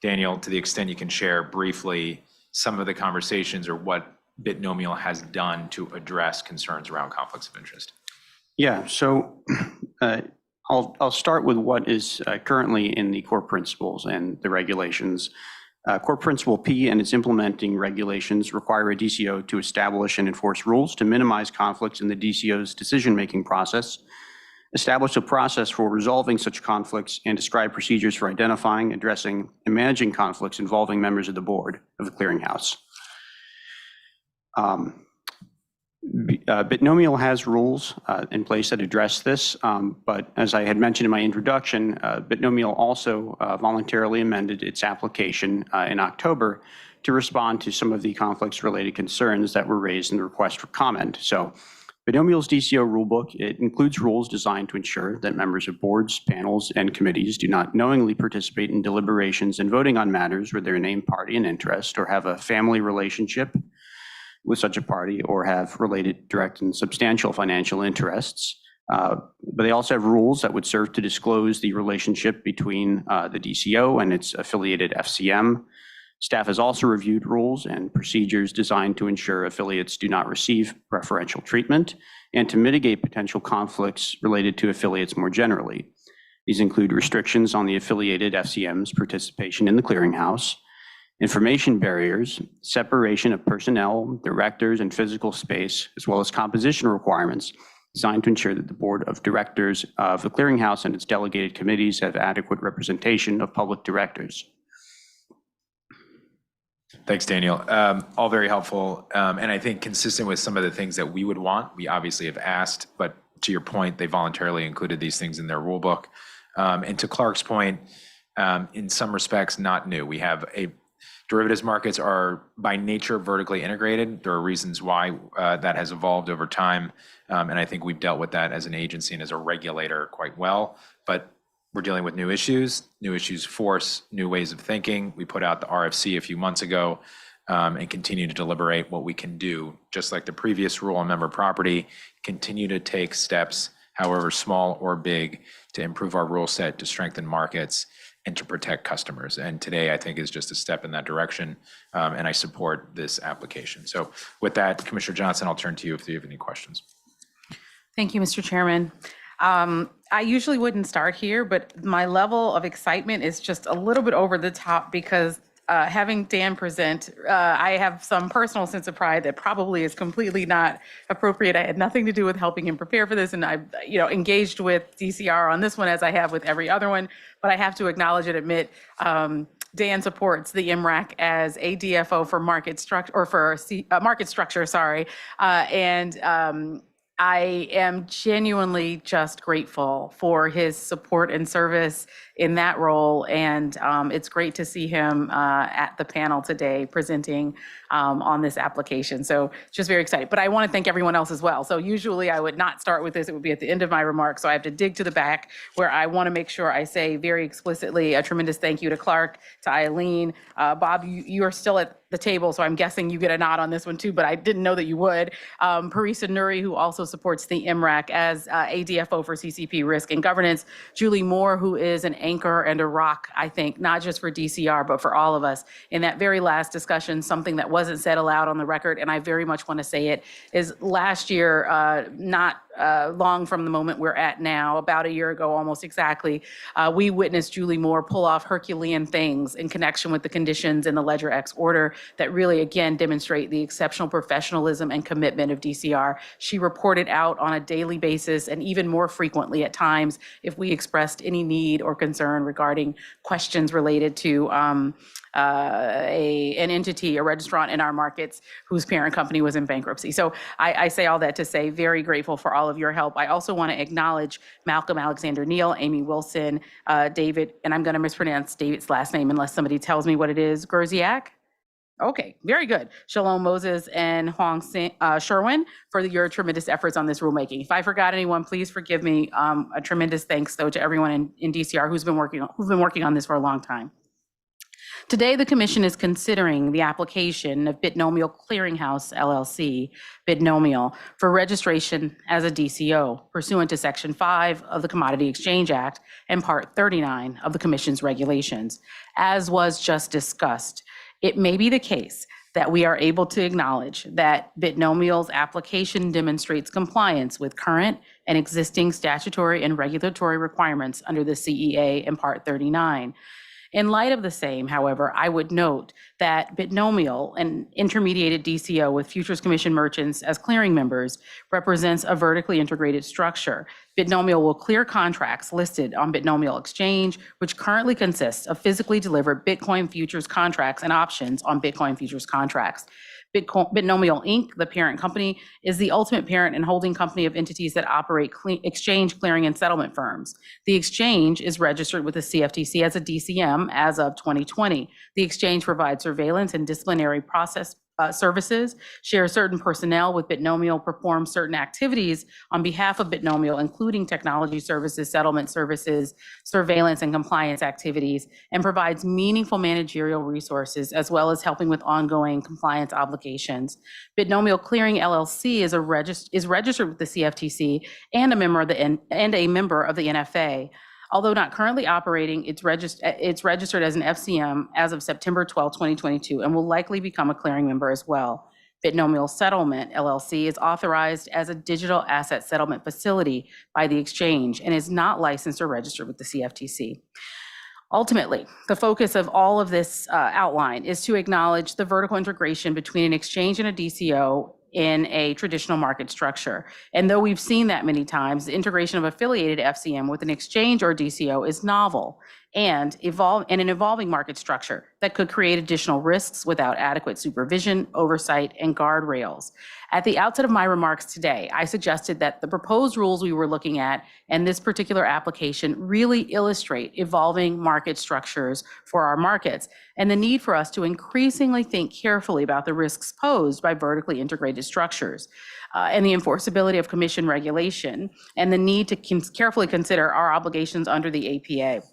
Daniel, to the extent you can share briefly some of the conversations or what Behnam has done to address concerns around conflicts of interest. Yeah, so I'll start with what is currently in the core principles and the regulations. Core Principle P and its implementing regulations require a DCO to establish and enforce rules to minimize conflicts in the DCO's decision-making process, establish a process for resolving such conflicts, and describe procedures for identifying, addressing, and managing conflicts involving members of the board of the clearinghouse. Binomial has rules in place that address this, but as I had mentioned in my introduction, Binomial also voluntarily amended its application in October to respond to some of the conflicts-related concerns that were raised in the request for comment. So Binomial's DCO rulebook, it includes rules designed to ensure that members of boards, panels, and committees do not knowingly participate in deliberations and voting on matters where they're a named party in interest or have a family relationship with such a party or have related direct and substantial financial interests. But they also have rules that would serve to disclose the relationship between the DCO and its affiliated FCM. Staff has also reviewed rules and procedures designed to ensure affiliates do not receive preferential treatment and to mitigate potential conflicts related to affiliates more generally. These include restrictions on the affiliated FCM's participation in the clearinghouse, information barriers, separation of personnel, directors, and physical space, as well as composition requirements designed to ensure that the board of directors of the clearinghouse and its delegated committees have adequate representation of public directors. Thanks, Daniel. All very helpful. And I think consistent with some of the things that we would want, we obviously have asked, but to your point, they voluntarily included these things in their rule book. And to Clark's point, in some respects, not new. We have derivatives markets are by nature vertically integrated. There are reasons why that has evolved over time. And I think we've dealt with that as an agency and as a regulator quite well. But we're dealing with new issues force new ways of thinking. We put out the RFC a few months ago and continue to deliberate what we can do. Just like the previous rule on member property, continue to take steps, however small or big, to improve our rule set, to strengthen markets, and to protect customers. And today, I think, is just a step in that direction, and I support this application. So with that, Commissioner Johnson, I'll turn to you if you have any questions. Thank you, Mr. Chairman. I usually wouldn't start here, but my level of excitement is just a little bit over the top because having Dan present, I have some personal sense of pride that probably is completely not appropriate. I had nothing to do with helping him prepare for this, and I've engaged with DCR on this one as I have with every other one, but I have to acknowledge and admit Dan supports the MRAC as a DFO for market structure, or for market structure, sorry, and I am genuinely just grateful for his support and service in that role. And it's great to see him at the panel today presenting on this application. So just very excited. But I want to thank everyone else as well. So usually I would not start with this. It would be at the end of my remarks. So I have to dig to the back where I want to make sure I say very explicitly a tremendous thank you to Clark, to Eileen. Bob, you are still at the table, so I'm guessing you get a nod on this one too, but I didn't know that you would. Parisa Nuri, who also supports the MRAC as ADFO for CCP Risk and Governance. Julie Moore, who is an anchor and a rock, I think, not just for DCR, but for all of us. In that very last discussion, something that wasn't said aloud on the record, and I very much want to say it, is last year, not long from the moment we're at now, about a year ago, almost exactly, we witnessed Julie Moore pull off Herculean things in connection with the conditions in the Ledger X order that really, again, demonstrate the exceptional professionalism and commitment of DCR. She reported out on a daily basis and even more frequently at times if we expressed any need or concern regarding questions related to an entity, a registrant in our markets whose parent company was in bankruptcy. So I say all that to say very grateful for all of your help. I also want to acknowledge Malcolm Alexander Neal, Amy Wilson, David, and I'm going to mispronounce David's last name unless somebody tells me what it is, Gerziak? Okay, very good. Shalom Moses and Huang Sherwin for your tremendous efforts on this rulemaking. If I forgot anyone, please forgive me. A tremendous thanks, though, to everyone in DCR who's been working on this for a long time. Today, the Commission is considering the application of Binomial Clearinghouse LLC, Binomial, for registration as a DCO pursuant to Section 5 of the Commodity Exchange Act and Part 39 of the Commission's regulations. As was just discussed, it may be the case that we are able to acknowledge that Binomial's application demonstrates compliance with current and existing statutory and regulatory requirements under the CEA and Part 39. In light of the same, however, I would note that Binomial, an intermediated DCO with Futures Commission merchants as clearing members, represents a vertically integrated structure. Binomial will clear contracts listed on Binomial Exchange, which currently consists of physically delivered Bitcoin futures contracts and options on Bitcoin futures contracts. Binomial Inc., the parent company, is the ultimate parent and holding company of entities that operate exchange clearing and settlement firms. The exchange is registered with the CFTC as a DCM as of 2020. The exchange provides surveillance and disciplinary process services, shares certain personnel with Binomial, performs certain activities on behalf of Binomial, including technology services, settlement services, surveillance and compliance activities, and provides meaningful managerial resources as well as helping with ongoing compliance obligations. Binomial Clearing LLC is registered with the CFTC and a member of the NFA. Although not currently operating, it's registered as an FCM as of September 12, 2022, and will likely become a clearing member as well. Binomial Settlement LLC is authorized as a digital asset settlement facility by the exchange and is not licensed or registered with the CFTC. Ultimately, the focus of all of this outline is to acknowledge the vertical integration between an exchange and a DCO in a traditional market structure. And though we've seen that many times, the integration of affiliated FCM with an exchange or DCO is novel and an evolving market structure that could create additional risks without adequate supervision, oversight, and guardrails. At the outset of my remarks today, I suggested that the proposed rules we were looking at and this particular application really illustrate evolving market structures for our markets and the need for us to increasingly think carefully about the risks posed by vertically integrated structures and the enforceability of commission regulation and the need to carefully consider our obligations under the APA.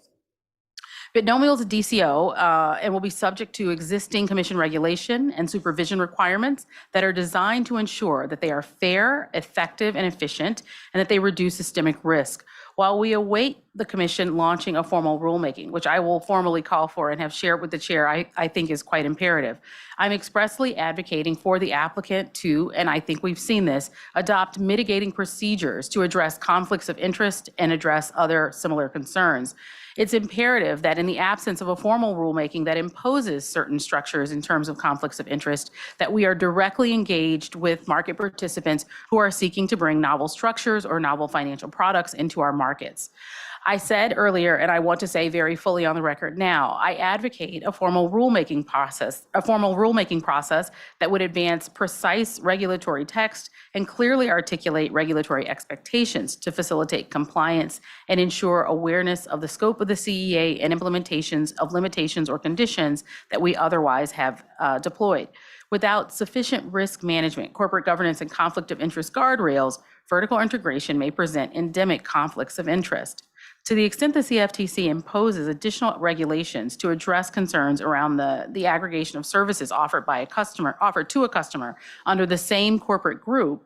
Binomial is a DCO and will be subject to existing commission regulation and supervision requirements that are designed to ensure that they are fair, effective, and efficient, and that they reduce systemic risk. While we await the commission launching a formal rulemaking, which I will formally call for and have shared with the chair, I think is quite imperative. I'm expressly advocating for the applicant to, and I think we've seen this, adopt mitigating procedures to address conflicts of interest and address other similar concerns. It's imperative that in the absence of a formal rulemaking that imposes certain structures in terms of conflicts of interest, that we are directly engaged with market participants who are seeking to bring novel structures or novel financial products into our markets. I said earlier, and I want to say very fully on the record now, I advocate a formal rulemaking process that would advance precise regulatory text and clearly articulate regulatory expectations to facilitate compliance and ensure awareness of the scope of the CEA and implementations of limitations or conditions that we otherwise have deployed. Without sufficient risk management, corporate governance, and conflict of interest guardrails, vertical integration may present endemic conflicts of interest. To the extent the CFTC imposes additional regulations to address concerns around the aggregation of services offered to a customer under the same corporate group,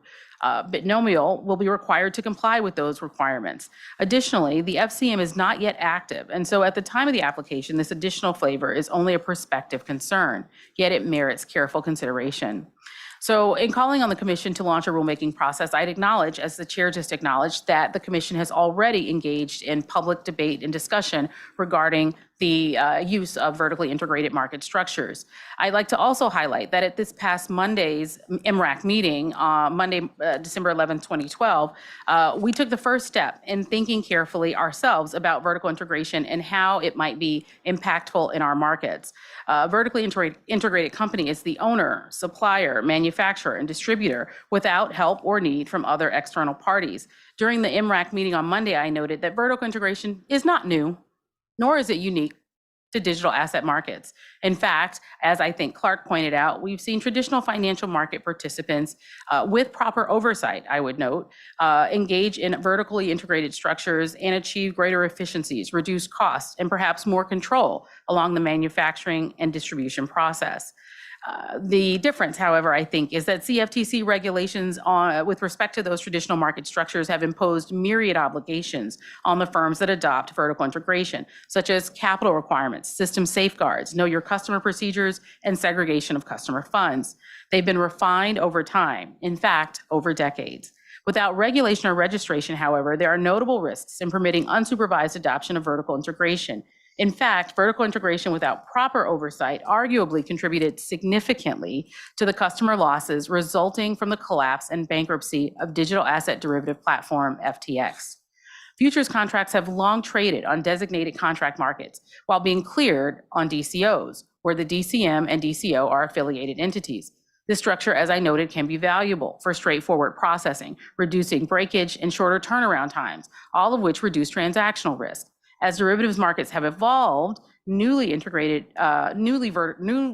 Binomial will be required to comply with those requirements. Additionally, the FCM is not yet active, and so at the time of the application, this additional flavor is only a prospective concern, yet it merits careful consideration. So in calling on the commission to launch a rulemaking process, I'd acknowledge, as the chair just acknowledged, that the commission has already engaged in public debate and discussion regarding the use of vertically integrated market structures. I'd like to also highlight that at this past Monday's MRAC meeting, Monday, December 11th, 2012, we took the first step in thinking carefully ourselves about vertical integration and how it might be impactful in our markets. Vertically integrated company is the owner, supplier, manufacturer, and distributor without help or need from other external parties. During the MRAC meeting on Monday, I noted that vertical integration is not new, nor is it unique to digital asset markets. In fact, as I think Clark pointed out, we've seen traditional financial market participants with proper oversight, I would note, engage in vertically integrated structures and achieve greater efficiencies, reduce costs, and perhaps more control along the manufacturing and distribution process. The difference, however, I think, is that CFTC regulations with respect to those traditional market structures have imposed myriad obligations on the firms that adopt vertical integration, such as capital requirements, system safeguards, know your customer procedures, and segregation of customer funds. They've been refined over time, in fact, over decades. Without regulation or registration, however, there are notable risks in permitting unsupervised adoption of vertical integration. In fact, vertical integration without proper oversight arguably contributed significantly to the customer losses resulting from the collapse and bankruptcy of digital asset derivative platform FTX. Futures contracts have long traded on designated contract markets while being cleared on DCOs, where the DCM and DCO are affiliated entities. This structure, as I noted, can be valuable for straightforward processing, reducing breakage and shorter turnaround times, all of which reduce transactional risk. As derivatives markets have evolved, new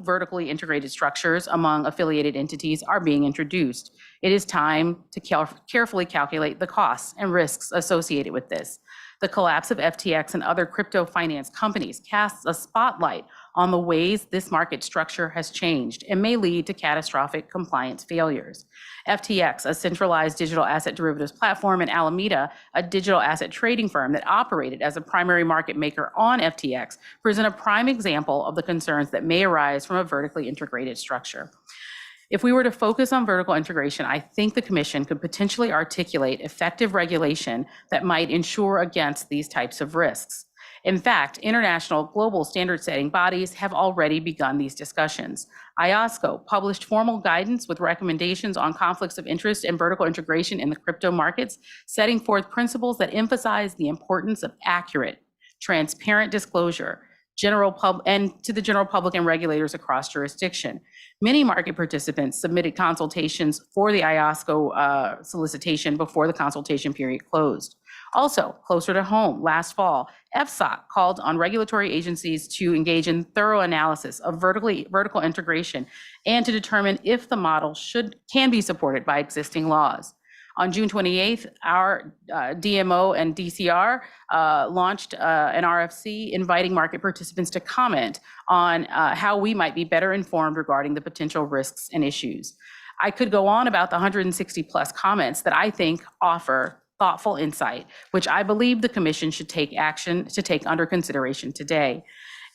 vertically integrated structures among affiliated entities are being introduced. It is time to carefully calculate the costs and risks associated with this. The collapse of FTX and other crypto finance companies casts a spotlight on the ways this market structure has changed and may lead to catastrophic compliance failures. FTX, a centralized digital asset derivatives platform, and Alameda, a digital asset trading firm that operated as a primary market maker on FTX, present a prime example of the concerns that may arise from a vertically integrated structure. If we were to focus on vertical integration, I think the Commission could potentially articulate effective regulation that might ensure against these types of risks. In fact, international global standard-setting bodies have already begun these discussions. IOSCO published formal guidance with recommendations on conflicts of interest and vertical integration in the crypto markets, setting forth principles that emphasize the importance of accurate, transparent disclosure and to the general public and regulators across jurisdiction. Many market participants submitted consultations for the IOSCO solicitation before the consultation period closed. Also, closer to home, last fall, FSOC called on regulatory agencies to engage in thorough analysis of vertical integration and to determine if the model can be supported by existing laws. On June 28th, our DMO and DCR launched an RFC inviting market participants to comment on how we might be better informed regarding the potential risks and issues. I could go on about the 160 plus comments that I think offer thoughtful insight, which I believe the Commission should take action to take under consideration today.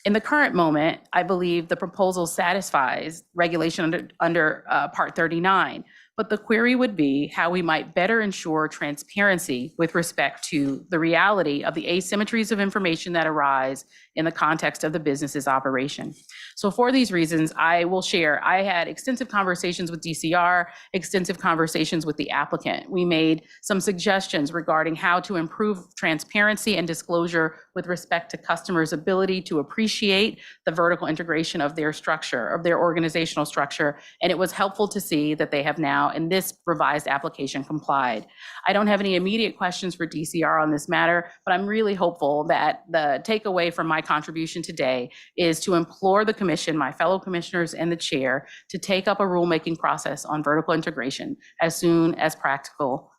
In the current moment, I believe the proposal satisfies regulation under Part 39, but the query would be how we might better ensure transparency with respect to the reality of the asymmetries of information that arise in the context of the business's operation. So for these reasons, I will share, I had extensive conversations with DCR, extensive conversations with the applicant. We made some suggestions regarding how to improve transparency and disclosure with respect to customers' ability to appreciate the vertical integration of their structure, of their organizational structure. And it was helpful to see that they have now, in this revised application, complied. I don't have any immediate questions for DCR on this matter, but I'm really hopeful that the takeaway from my contribution today is to implore the Commission, my fellow commissioners and the chair, to take up a rulemaking process on vertical integration as soon as practicable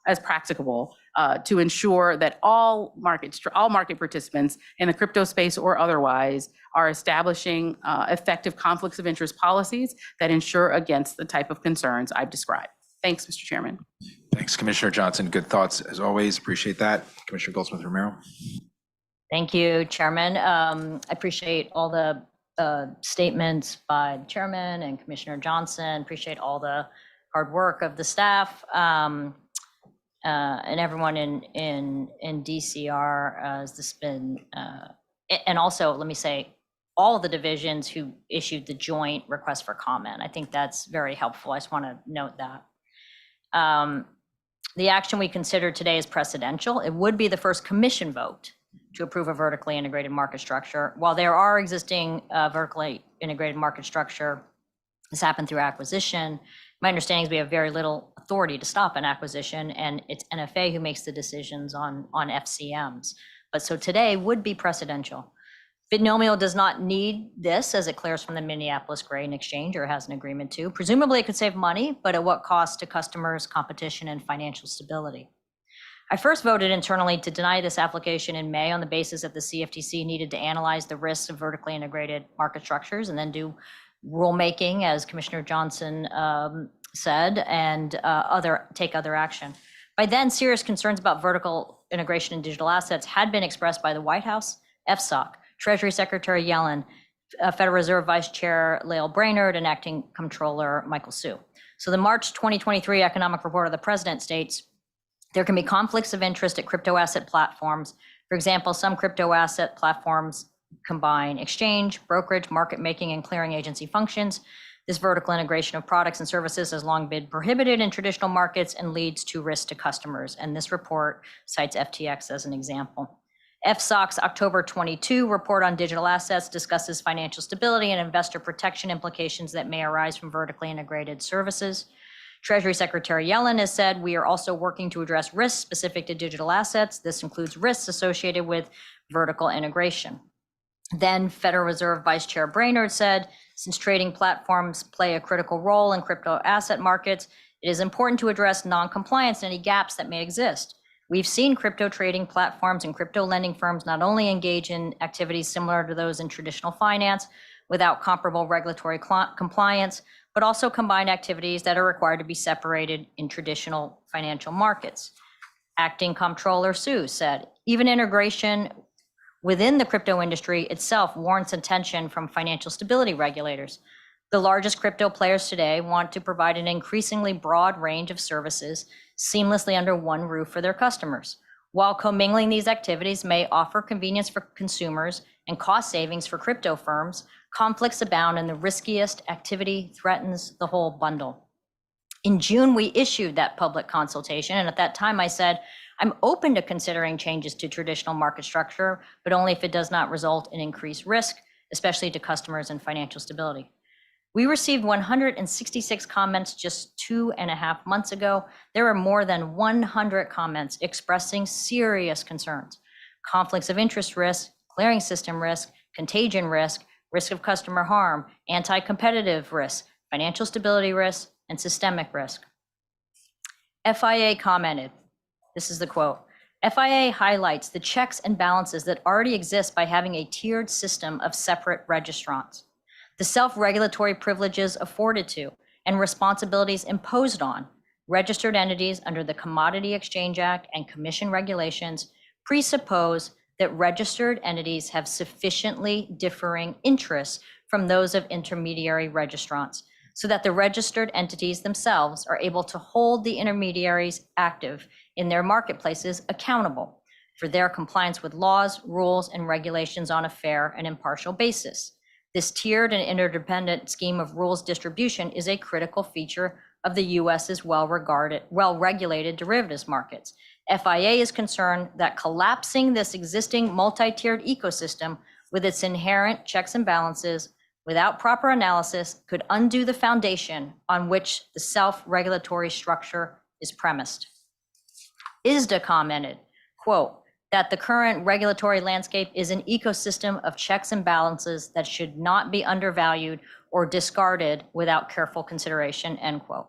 to ensure that all market participants in the crypto space or otherwise are establishing effective conflicts of interest policies that ensure against the type of concerns I've described. Thanks, Mr. Chairman. Thanks, Commissioner Johnson. Good thoughts as always. Appreciate that. Commissioner Goldsmith-Romero. Thank you, Chairman. I appreciate all the statements by the Chairman and Commissioner Johnson. Appreciate all the hard work of the staff and everyone in DCR. Has this been, and also let me say, all of the divisions who issued the joint request for comment. I think that's very helpful. I just want to note that. The action we consider today is precedential. It would be the first Commission vote to approve a vertically integrated market structure. While there are existing vertically integrated market structure, this happened through acquisition. My understanding is we have very little authority to stop an acquisition, and it's NFA who makes the decisions on FCMs. But so today would be precedential. Binomial does not need this as it clears from the Minneapolis Grain Exchange or has an agreement to. Presumably it could save money, but at what cost to customers, competition, and financial stability? I first voted internally to deny this application in May on the basis that the CFTC needed to analyze the risks of vertically integrated market structures and then do rulemaking, as Commissioner Johnson said, and take other action. By then, serious concerns about vertical integration in digital assets had been expressed by the White House, FSOC, Treasury Secretary Yellen, Federal Reserve Vice Chair Lael Brainerd, and Acting Comptroller Michael Hsu. So the March 2023 Economic Report of the President states, there can be conflicts of interest at crypto asset platforms. For example, some crypto asset platforms combine exchange, brokerage, market making, and clearing agency functions. This vertical integration of products and services has long been prohibited in traditional markets and leads to risk to customers. And this report cites FTX as an example. FSOC's October 22 report on digital assets discusses financial stability and investor protection implications that may arise from vertically integrated services. Treasury Secretary Yellen has said, we are also working to address risks specific to digital assets. This includes risks associated with vertical integration. Then Federal Reserve Vice Chair Brainerd said, since trading platforms play a critical role in crypto asset markets, it is important to address non-compliance and any gaps that may exist. We've seen crypto trading platforms and crypto lending firms not only engage in activities similar to those in traditional finance without comparable regulatory compliance, but also combine activities that are required to be separated in traditional financial markets. Acting Comptroller Sue said, even integration within the crypto industry itself warrants attention from financial stability regulators. The largest crypto players today want to provide an increasingly broad range of services seamlessly under one roof for their customers. While commingling these activities may offer convenience for consumers and cost savings for crypto firms, conflicts abound and the riskiest activity threatens the whole bundle. In June, we issued that public consultation, and at that time I said, I'm open to considering changes to traditional market structure, but only if it does not result in increased risk, especially to customers and financial stability. We received 166 comments just 2.5 months ago. There are more than 100 comments expressing serious concerns: conflicts of interest risk, clearing system risk, contagion risk, risk of customer harm, anti-competitive risk, financial stability risk, and systemic risk. FIA commented, this is the quote, FIA highlights the checks and balances that already exist by having a tiered system of separate registrants. The self-regulatory privileges afforded to and responsibilities imposed on registered entities under the Commodity Exchange Act and Commission regulations presuppose that registered entities have sufficiently differing interests from those of intermediary registrants, so that the registered entities themselves are able to hold the intermediaries active in their marketplaces accountable for their compliance with laws, rules, and regulations on a fair and impartial basis. This tiered and interdependent scheme of rules distribution is a critical feature of the US's well-regulated derivatives markets. FIA is concerned that collapsing this existing multi-tiered ecosystem with its inherent checks and balances without proper analysis could undo the foundation on which the self-regulatory structure is premised. ISDA commented, quote, that the current regulatory landscape is an ecosystem of checks and balances that should not be undervalued or discarded without careful consideration, end quote.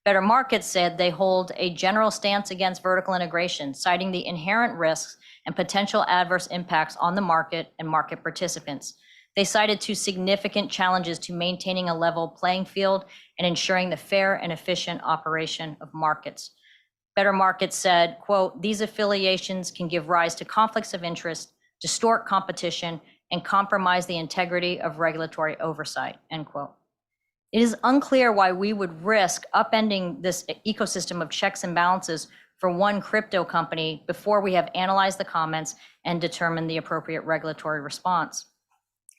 Better Markets said they hold a general stance against vertical integration, citing the inherent risks and potential adverse impacts on the market and market participants. They cited two significant challenges to maintaining a level playing field and ensuring the fair and efficient operation of markets. Better Markets said, quote, these affiliations can give rise to conflicts of interest, distort competition, and compromise the integrity of regulatory oversight, end quote. It is unclear why we would risk upending this ecosystem of checks and balances for one crypto company before we have analyzed the comments and determined the appropriate regulatory response.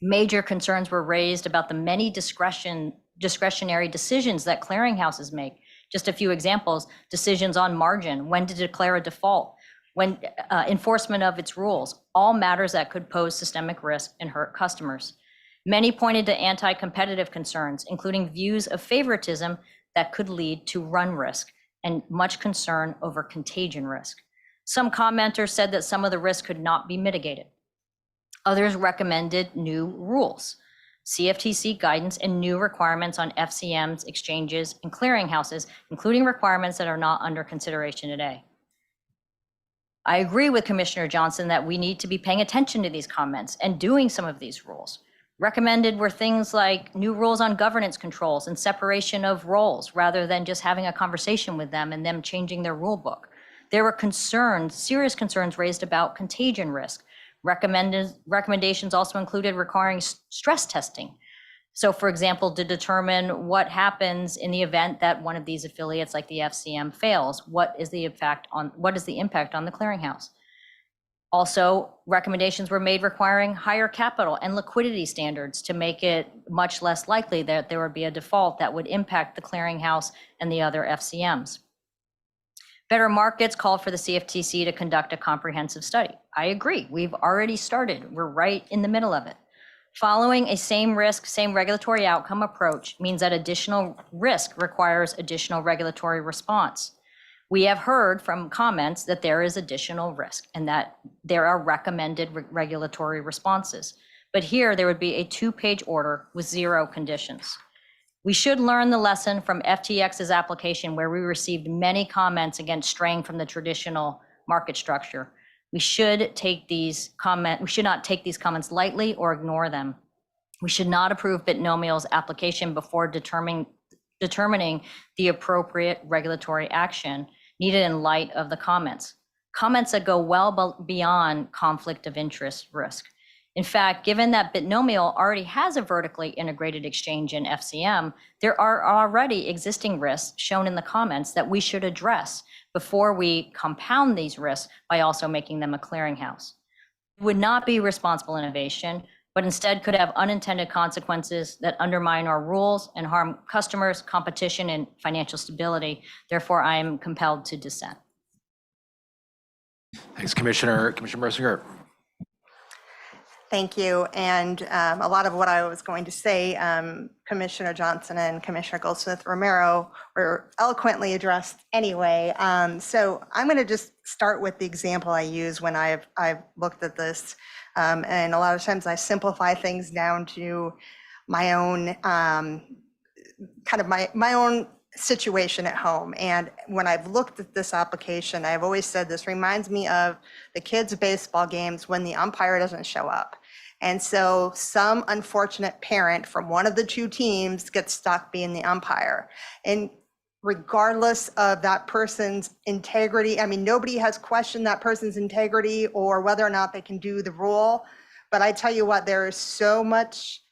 Major concerns were raised about the many discretionary decisions that clearinghouses make. Just a few examples: decisions on margin, when to declare a default, when enforcement of its rules, all matters that could pose systemic risk and hurt customers. Many pointed to anti-competitive concerns, including views of favoritism that could lead to run risk and much concern over contagion risk. Some commenters said that some of the risk could not be mitigated. Others recommended new rules, CFTC guidance, and new requirements on FCMs, exchanges, and clearinghouses, including requirements that are not under consideration today. I agree with Commissioner Johnson that we need to be paying attention to these comments and doing some of these rules. Recommended were things like new rules on governance controls and separation of roles, rather than just having a conversation with them and them changing their rule book. There were concerns, serious concerns raised about contagion risk. Recommendations also included requiring stress testing. So for example, to determine what happens in the event that one of these affiliates like the FCM fails, what is the impact on the clearinghouse? Also, recommendations were made requiring higher capital and liquidity standards to make it much less likely that there would be a default that would impact the clearinghouse and the other FCMs. Better Markets called for the CFTC to conduct a comprehensive study. I agree. We've already started. We're right in the middle of it. Following a same risk, same regulatory outcome approach means that additional risk requires additional regulatory response. We have heard from comments that there is additional risk and that there are recommended regulatory responses. But here there would be a 2-page order with 0 conditions. We should learn the lesson from FTX's application, where we received many comments against straying from the traditional market structure. We should not take these comments lightly or ignore them. We should not approve Behnam's application before determining the appropriate regulatory action needed in light of the comments that go well beyond conflict of interest risk. In fact, given that Behnam already has a vertically integrated exchange in FCM, there are already existing risks shown in the comments that we should address before we compound these risks by also making them a clearinghouse. It would not be responsible innovation, but instead could have unintended consequences that undermine our rules and harm customers, competition, and financial stability. Therefore, I am compelled to dissent. Thanks, Commissioner. Commissioner Mercier. Thank you. And a lot of what I was going to say, Commissioner Johnson and Commissioner Goldsmith-Romero were eloquently addressed anyway. So I'm going to just start with the example I use when I've looked at this. And a lot of times I simplify things down to my own my own situation at home. And when I've looked at this application, I've always said this reminds me of the kids' baseball games when the umpire doesn't show up. And so some unfortunate parent from one of the 2 teams gets stuck being the umpire. And regardless of that person's integrity, I mean, nobody has questioned that person's integrity or whether or not they can do the role. But I tell you what, there is so much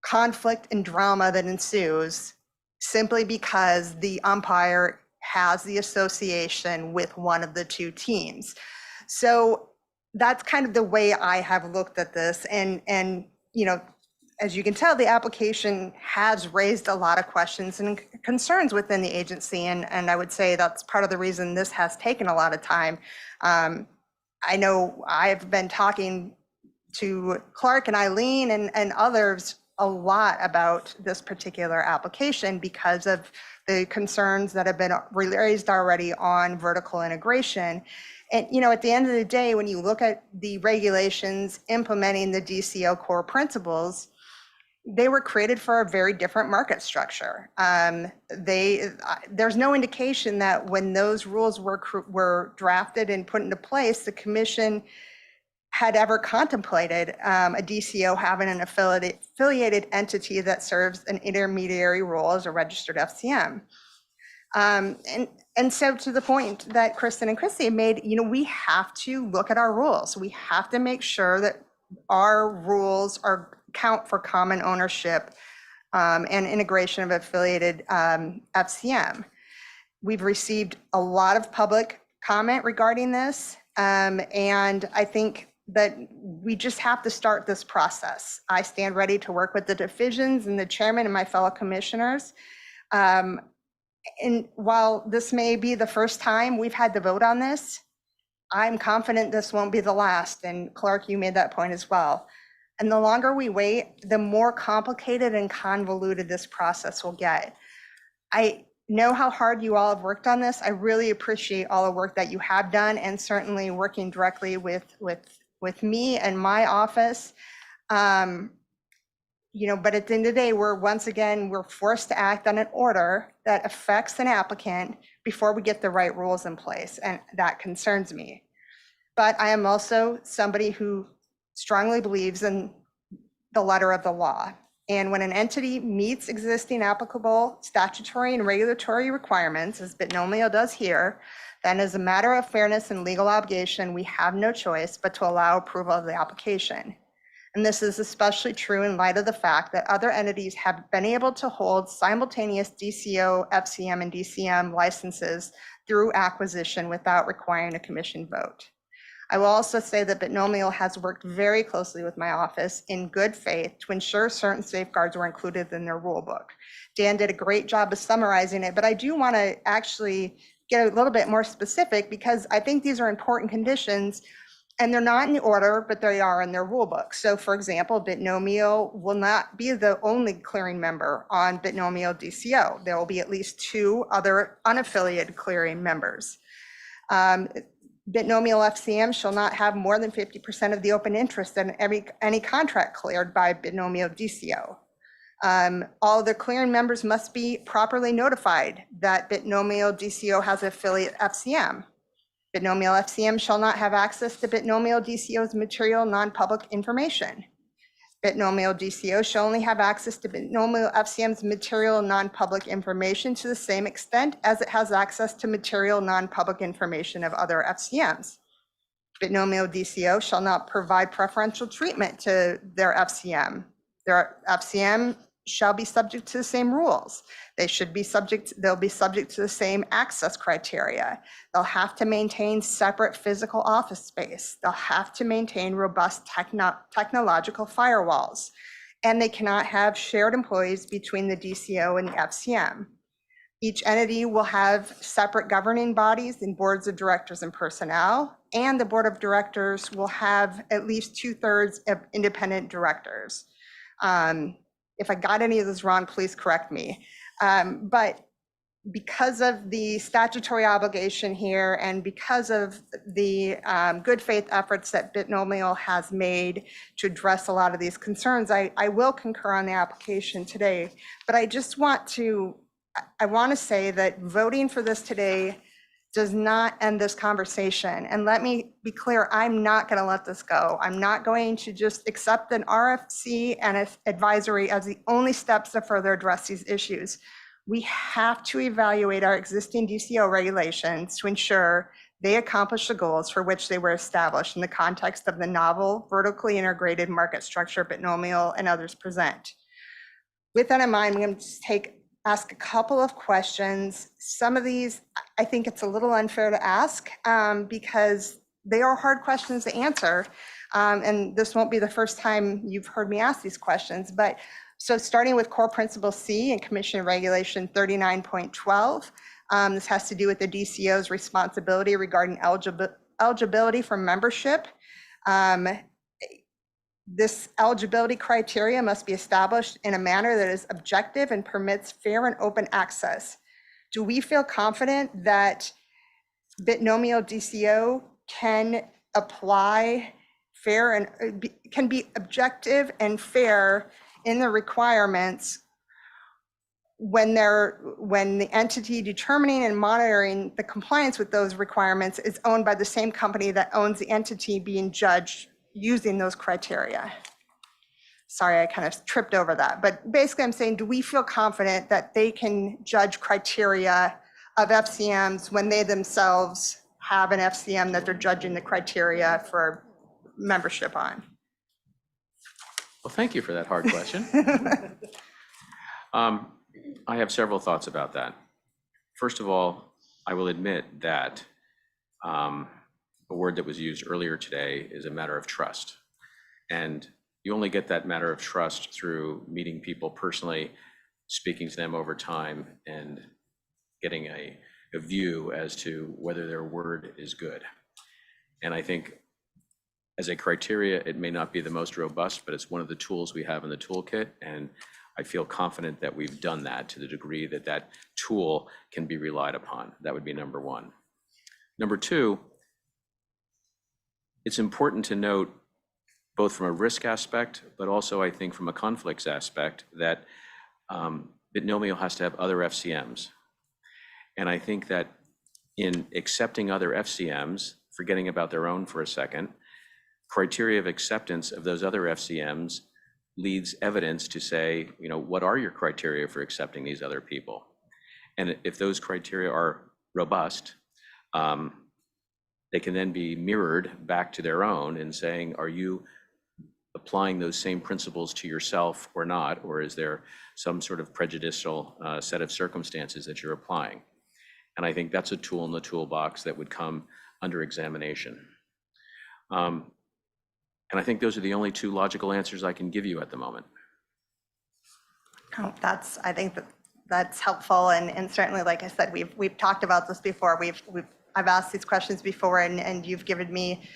conflict and drama that ensues simply because the umpire has the association with one of the 2 teams. So that's kind of the way I have looked at this. And you know, as you can tell, the application has raised a lot of questions and concerns within the agency. And I would say that's part of the reason this has taken a lot of time. I know I've been talking to Clark and Eileen and others a lot about this particular application because of the concerns that have been raised already on vertical integration. And, you know, at the end of the day, when you look at the regulations implementing the DCO core principles, they were created for a very different market structure. There's no indication that when those rules were drafted and put into place, the commission had ever contemplated a DCO having an affiliated entity that serves an intermediary role as a registered FCM. And so to the point that Kristen and Christy made, you know, we have to look at our rules. We have to make sure that our rules count for common ownership and integration of affiliated FCM. We've received a lot of public comment regarding this, and I think that we just have to start this process. I stand ready to work with the divisions and the chairman and my fellow commissioners. And while this may be the first time we've had to vote on this, I'm confident this won't be the last. And Clark, you made that point as well. And the longer we wait, the more complicated and convoluted this process will get. I know how hard you all have worked on this. I really appreciate all the work that you have done, and certainly working directly with me and my office. You know, but at the end of the day, we're forced to act on an order that affects an applicant before we get the right rules in place, and that concerns me. But I am also somebody who strongly believes in the letter of the law. And when an entity meets existing applicable statutory and regulatory requirements, as Behnam does here, then as a matter of fairness and legal obligation, we have no choice but to allow approval of the application. And this is especially true in light of the fact that other entities have been able to hold simultaneous DCO, FCM, and DCM licenses through acquisition without requiring a commission vote. I will also say that Behnam has worked very closely with my office in good faith to ensure certain safeguards were included in their rule book. Dan did a great job of summarizing it, but I do want to actually get a little bit more specific because I think these are important conditions and they're not in order, but they are in their rule book. So for example, Behnam will not be the only clearing member on Behnam DCO. There will be at least 2 other unaffiliated clearing members. Behnam FCM shall not have more than 50% of the open interest in any contract cleared by Behnam DCO. All the clearing members must be properly notified that Behnam DCO has affiliate FCM. Behnam FCM shall not have access to Behnam DCO's material non-public information. Behnam DCO shall only have access to Behnam FCM's material non-public information to the same extent as it has access to material non-public information of other FCMs. Behnam DCO shall not provide preferential treatment to their FCM. Their FCM shall be subject to the same rules. They'll be subject to the same access criteria. They'll have to maintain separate physical office space. They'll have to maintain robust technological firewalls. And they cannot have shared employees between the DCO and the FCM. Each entity will have separate governing bodies and boards of directors and personnel, and the board of directors will have at least 2/3 of independent directors. If I got any of this wrong, please correct me. But because of the statutory obligation here and because of the good faith efforts that Behnam has made to address a lot of these concerns, I will concur on the application today. But I just want to say that voting for this today does not end this conversation. And let me be clear, I'm not going to let this go. I'm not going to just accept an RFC and an advisory as the only steps to further address these issues. We have to evaluate our existing DCO regulations to ensure they accomplish the goals for which they were established in the context of the novel, vertically integrated market structure Behnam and others present. With that in mind, I'm going to ask a couple of questions. Some of these, I think it's a little unfair to ask because they are hard questions to answer. And this won't be the first time you've heard me ask these questions. But so starting with core principle C in Commission Regulation 39.12, this has to do with the DCO's responsibility regarding eligibility for membership. This eligibility criteria must be established in a manner that is objective and permits fair and open access. Do we feel confident that Behnam DCO can apply fair and can be objective and fair in the requirements when the entity determining and monitoring the compliance with those requirements is owned by the same company that owns the entity being judged using those criteria? Sorry, I kind of tripped over that. But basically I'm saying, do we feel confident that they can judge criteria of FCMs when they themselves have an FCM that they're judging the criteria for membership on? Well, thank you for that hard question. I have several thoughts about that. First of all, I will admit that a word that was used earlier today is a matter of trust. And you only get that matter of trust through meeting people personally, speaking to them over time, and getting a view as to whether their word is good. And I think as a criteria, it may not be the most robust, but it's one of the tools we have in the toolkit. And I feel confident that we've done that to the degree that that tool can be relied upon. That would be number one. Number two, it's important to note, both from a risk aspect, but also I think from a conflicts aspect, that Behnam has to have other FCMs. And I think that in accepting other FCMs, forgetting about their own for a second, criteria of acceptance of those other FCMs leads evidence to say, what are your criteria for accepting these other people? And if those criteria are robust, they can then be mirrored back to their own and saying, are you applying those same principles to yourself or not? Or is there some sort of prejudicial set of circumstances that you're applying? And I think that's a tool in the toolbox that would come under examination. And I think those are the only two logical answers I can give you at the moment. Oh, I think that's helpful, and certainly, like I said, we've talked about this before. I've asked these questions before, and you've given me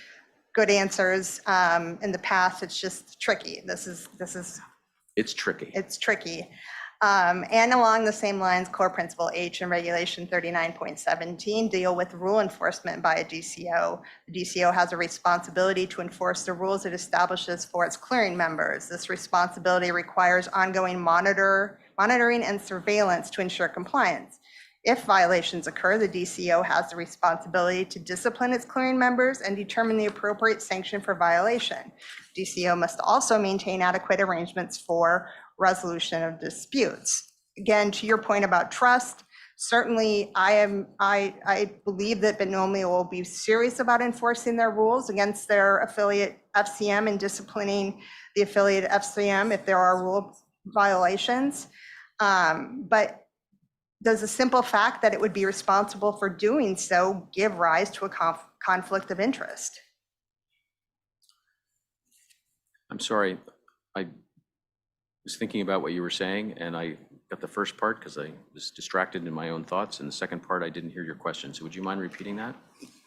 good answers in the past. It's just tricky. It's tricky. It's tricky. And along the same lines, core principle H and regulation 39.17 deal with rule enforcement by a DCO. The DCO has a responsibility to enforce the rules it establishes for its clearing members. This responsibility requires ongoing monitoring and surveillance to ensure compliance. If violations occur, the DCO has the responsibility to discipline its clearing members and determine the appropriate sanction for violation. DCO must also maintain adequate arrangements for resolution of disputes. Again, to your point about trust, certainly I believe that Behnam will be serious about enforcing their rules against their affiliate FCM and disciplining the affiliate FCM if there are rule violations. But does the simple fact that it would be responsible for doing so give rise to a conflict of interest? I'm sorry, I was thinking about what you were saying, and I got the first part because I was distracted in my own thoughts, and the second part, I didn't hear your question. So would you mind repeating that?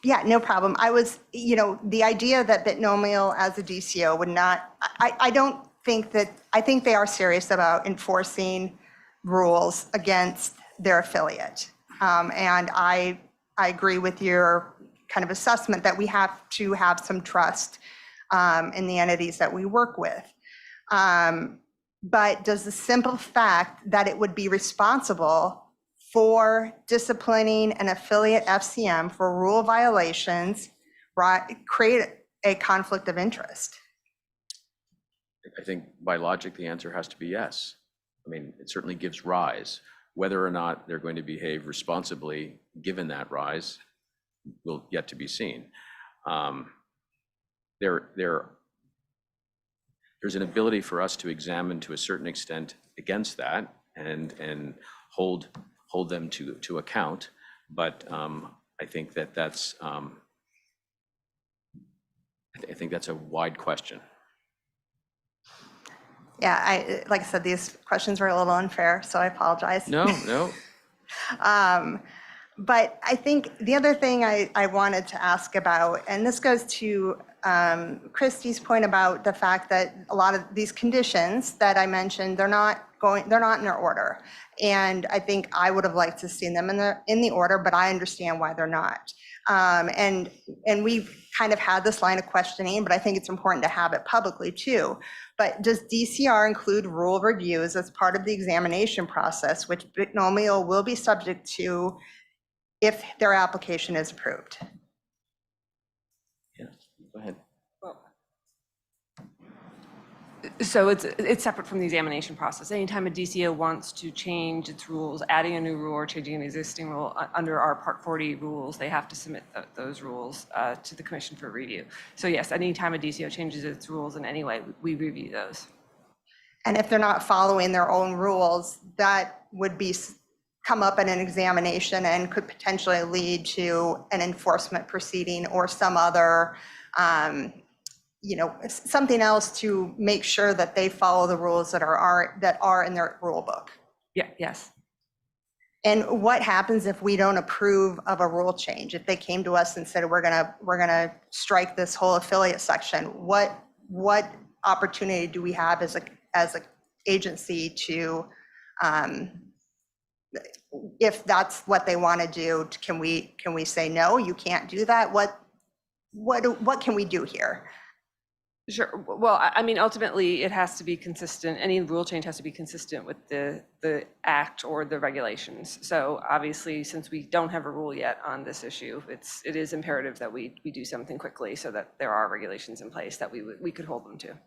Yeah, no problem. I was, the idea that Behnam as a DCO would not, I think they are serious about enforcing rules against their affiliate. And I agree with your kind of assessment that we have to have some trust in the entities that we work with. But does the simple fact that it would be responsible for disciplining an affiliate FCM for rule violations create a conflict of interest? I think by logic, the answer has to be yes. I mean, it certainly gives rise. Whether or not they're going to behave responsibly given that rise will yet to be seen. There's an ability for us to examine to a certain extent against that and hold them to account. But I think that's I think that's a wide question. Yeah, like I said, these questions were a little unfair, so I apologize. No. But I think the other thing I wanted to ask about, and this goes to Christie's point about the fact that a lot of these conditions that I mentioned, they're not in their order. And I think I would have liked to see them in the order, but I understand why they're not. And we've kind of had this line of questioning, but I think it's important to have it publicly too. But does DCR include rule reviews as part of the examination process, which Behnam will be subject to if their application is approved? Yeah, go ahead. So it's separate from the examination process. Anytime a DCO wants to change its rules, adding a new rule or changing an existing rule under our Part 40 rules, they have to submit those rules to the Commission for review. So yes, anytime a DCO changes its rules in any way, we review those. And if they're not following their own rules, that would come up in an examination and could potentially lead to an enforcement proceeding or some other something else to make sure that they follow the rules that are in their rule book. Yeah, yes. And what happens if we don't approve of a rule change? If they came to us and said, we're gonna strike this whole affiliate section, what opportunity do we have as a agency to, if that's what they want to do, can we say, no, you can't do that? What can we do here? Sure. Well, I mean, ultimately, it has to be consistent. Any rule change has to be consistent with the act or the regulations. So obviously, since we don't have a rule yet on this issue, it is imperative that we do something quickly so that there are regulations in place that we could hold them to.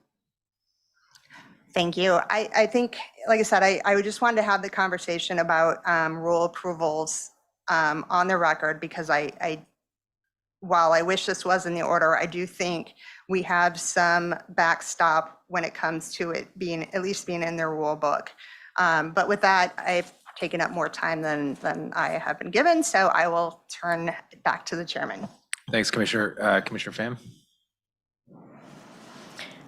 Thank you. I think, like I said, I just wanted to have the conversation about rule approvals on the record, because while I wish this was in the order, I do think we have some backstop when it comes to it at least being in their rule book. But with that, I've taken up more time than I have been given, so I will turn it back to the chairman. Thanks, Commissioner. Commissioner Pham?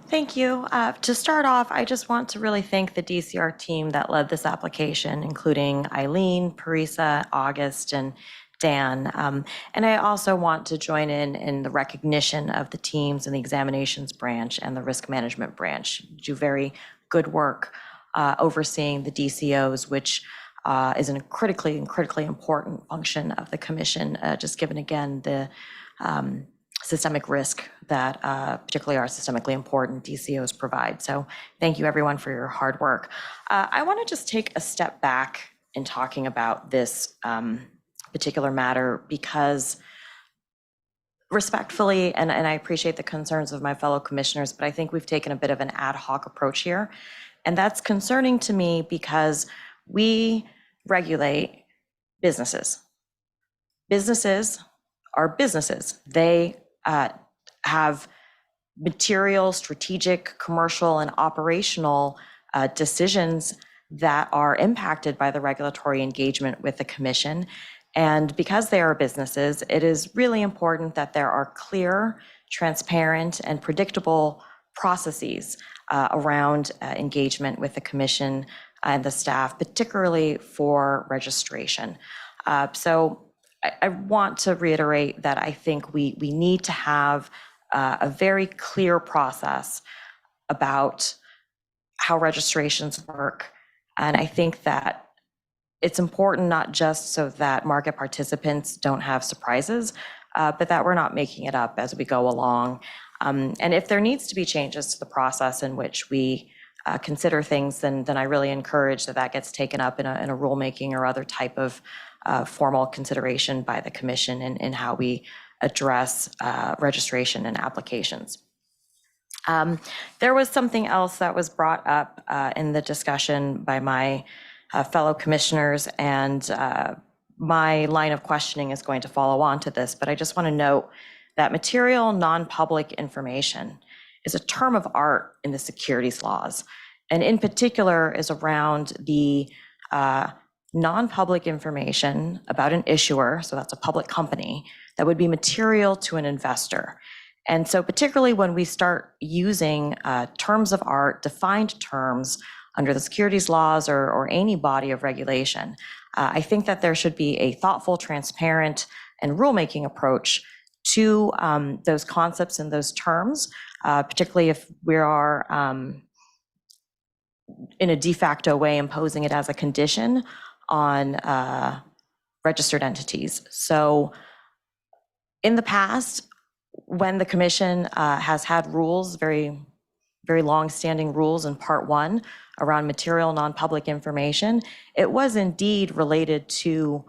Thank you. To start off, I just want to really thank the DCR team that led this application, including Eileen, Parisa, August, and Dan. And I also want to join in the recognition of the teams in the examinations branch and the risk management branch. You do very good work overseeing the DCOs, which is a critically important function of the commission, just given, again, the systemic risk that particularly our systemically important DCOs provide. So thank you, everyone, for your hard work. I want to just take a step back in talking about this particular matter because respectfully, and I appreciate the concerns of my fellow commissioners, but I think we've taken a bit of an ad hoc approach here. And that's concerning to me because we regulate businesses. Businesses are businesses. They have material, strategic, commercial, and operational decisions that are impacted by the regulatory engagement with the commission. And because they are businesses, it is really important that there are clear, transparent, and predictable processes around engagement with the commission and the staff, particularly for registration. So I want to reiterate that I think we need to have a very clear process about how registrations work. And I think that it's important not just so that market participants don't have surprises, but that we're not making it up as we go along. And if there needs to be changes to the process in which we consider things, then I really encourage that gets taken up in a rulemaking or other type of formal consideration by the commission in how we address registration and applications. There was something else that was brought up in the discussion by my fellow commissioners, and my line of questioning is going to follow on to this, but I just want to note that material non-public information is a term of art in the securities laws, and in particular is around the non-public information about an issuer, so that's a public company, that would be material to an investor. And so particularly when we start using terms of art, defined terms under the securities laws or any body of regulation, I think that there should be a thoughtful, transparent, and rulemaking approach to those concepts and those terms, particularly if we are in a de facto way imposing it as a condition on registered entities. So in the past, when the commission has had rules, very long-standing rules in Part 1 around material non-public information, it was indeed related to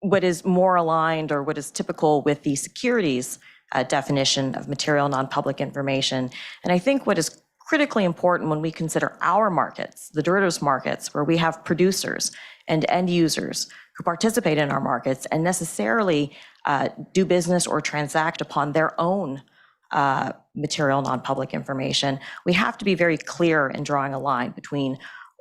what is more aligned or what is typical with the securities definition of material non-public information. And I think what is critically important when we consider our markets, the derivatives markets, where we have producers and end users who participate in our markets and necessarily do business or transact upon their own material non-public information, we have to be very clear in drawing a line between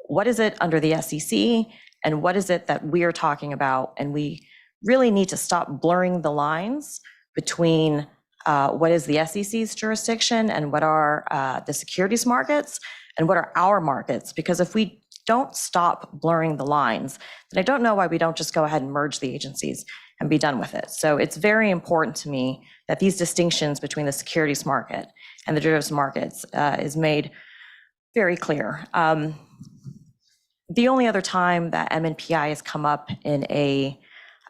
what is it under the SEC and what is it that we are talking about. And we really need to stop blurring the lines between what is the SEC's jurisdiction and what are the securities markets and what are our markets. Because if we don't stop blurring the lines, then I don't know why we don't just go ahead and merge the agencies and be done with it. So it's very important to me that these distinctions between the securities market and the derivatives markets is made very clear. The only other time that MNPI has come up in a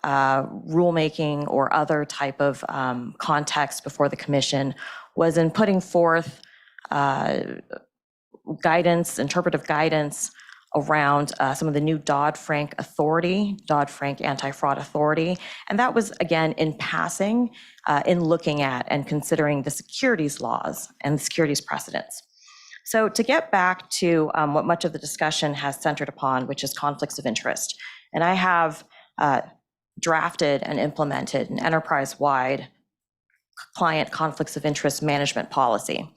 rulemaking or other type of context before the commission was in putting forth guidance, interpretive guidance around some of the new Dodd-Frank authority, Dodd-Frank anti-fraud authority. And that was, again, in passing, in looking at and considering the securities laws and the securities precedents. So to get back to what much of the discussion has centered upon, which is conflicts of interest. And I have drafted and implemented an enterprise-wide client conflicts of interest management policy,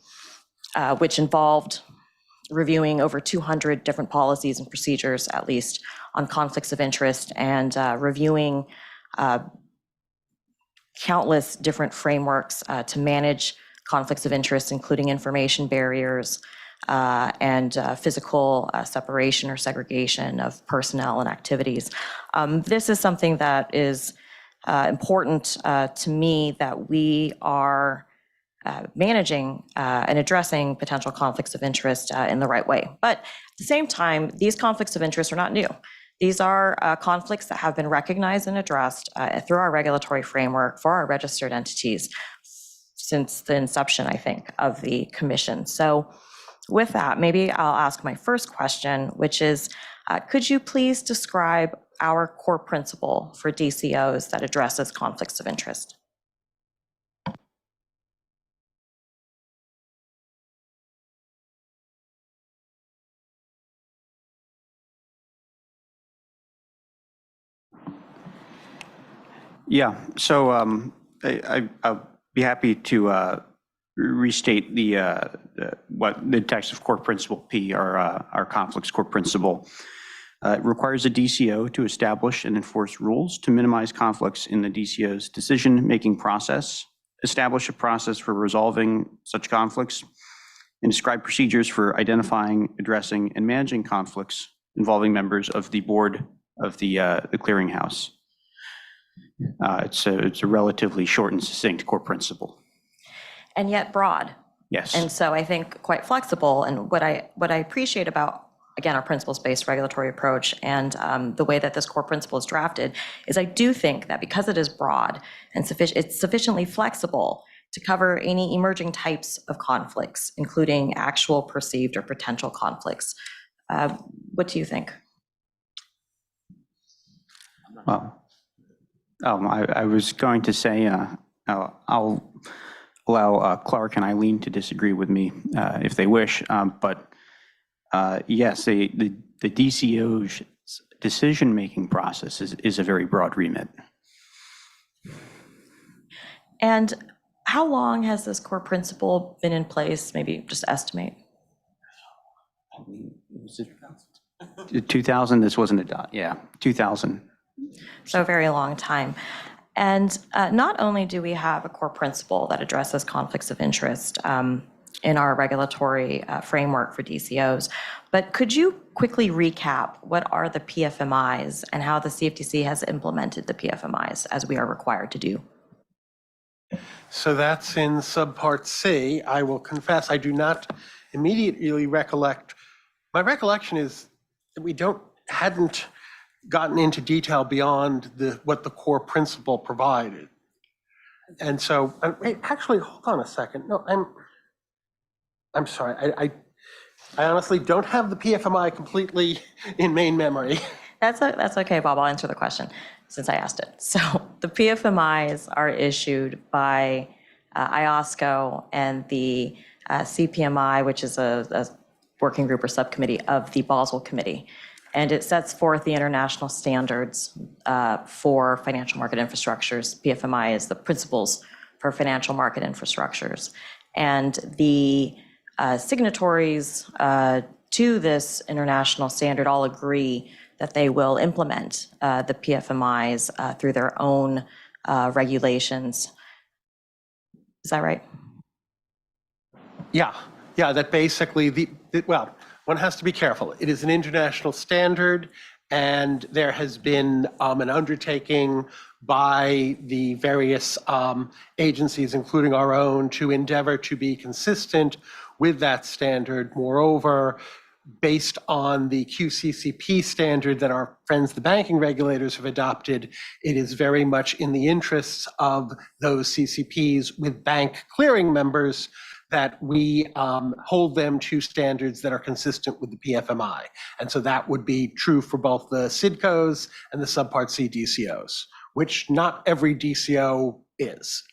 which involved reviewing over 200 different policies and procedures, at least, on conflicts of interest, and reviewing countless different frameworks to manage conflicts of interest, including information barriers and physical separation or segregation of personnel and activities. This is something that is important to me, that we are managing and addressing potential conflicts of interest in the right way. But at the same time, these conflicts of interest are not new. These are conflicts that have been recognized and addressed through our regulatory framework for our registered entities since the inception, I think, of the commission. So with that, maybe I'll ask my first question, which is, could you please describe our core principle for DCOs that addresses conflicts of interest? Yeah, so I'll be happy to restate what the text of core principle P, our conflicts core principle. It requires a DCO to establish and enforce rules to minimize conflicts in the DCO's decision-making process, establish a process for resolving such conflicts, and describe procedures for identifying, addressing, and managing conflicts involving members of the board of the clearinghouse. It's a relatively short and succinct core principle. And yet broad. Yes. And so I think quite flexible. And what I appreciate about, again, our principles-based regulatory approach and the way that this core principle is drafted is I do think that because it is broad and it's sufficiently flexible to cover any emerging types of conflicts, including actual, perceived, or potential conflicts. What do you think? Well, I was going to say I'll allow Clark and Eileen to disagree with me if they wish, but yes, the DCO's decision-making process is a very broad remit. And how long has this core principle been in place? Maybe just estimate. 2000, this wasn't adopted, yeah, 2000. So a very long time. And not only do we have a core principle that addresses conflicts of interest in our regulatory framework for DCOs, but could you quickly recap what are the PFMIs and how the CFTC has implemented the PFMIs as we are required to do? So that's in subpart C. I will confess I do not immediately recollect. My recollection is that we hadn't gotten into detail beyond what the core principle provided. And so, wait, actually, hold on a second. No, I'm sorry. I honestly don't have the PFMI completely in main memory. That's okay, Bob. I'll answer the question since I asked it. So the PFMIs are issued by IOSCO and the CPMI, which is a working group or subcommittee of the Basel Committee. And it sets forth the international standards for financial market infrastructures. PFMI is the principles for financial market infrastructures. And the signatories to this international standard all agree that they will implement the PFMIs through their own regulations. Is that right? Yeah, that basically, well, one has to be careful. It is an international standard, and there has been an undertaking by the various agencies, including our own, to endeavor to be consistent with that standard. Moreover, based on the QCCP standard that our friends, the banking regulators, have adopted, it is very much in the interests of those CCPs with bank clearing members that we hold them to standards that are consistent with the PFMI. And so that would be true for both the CIDCOs and the Subpart C DCOs, which not every DCO is.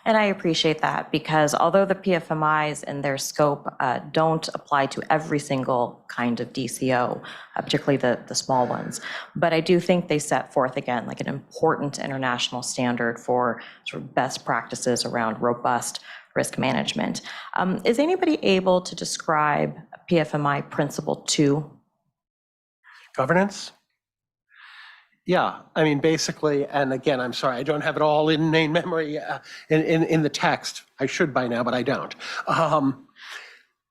And I appreciate that, because although the PFMIs and their scope don't apply to every single kind of DCO, particularly the small ones, but I do think they set forth, again, like an important international standard for sort of best practices around robust risk management. Is anybody able to describe PFMI Principle 2? Governance? Yeah, I mean, basically, and again, I'm sorry, I don't have it all in main memory in the text. I should by now, but I don't.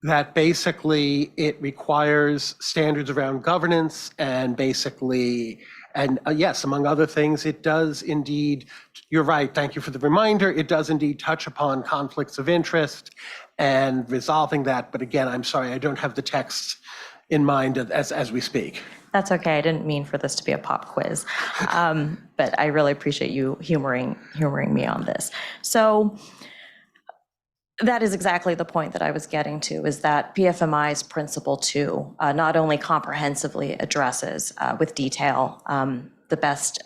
That basically it requires standards around governance and basically, and yes, among other things, it does indeed, you're right, thank you for the reminder, it does indeed touch upon conflicts of interest and resolving that. But again, I'm sorry, I don't have the text in mind as we speak. That's okay. I didn't mean for this to be a pop quiz, but I really appreciate you humoring me on this. So that is exactly the point that I was getting to, is that PFMI's Principle 2 not only comprehensively addresses with detail the best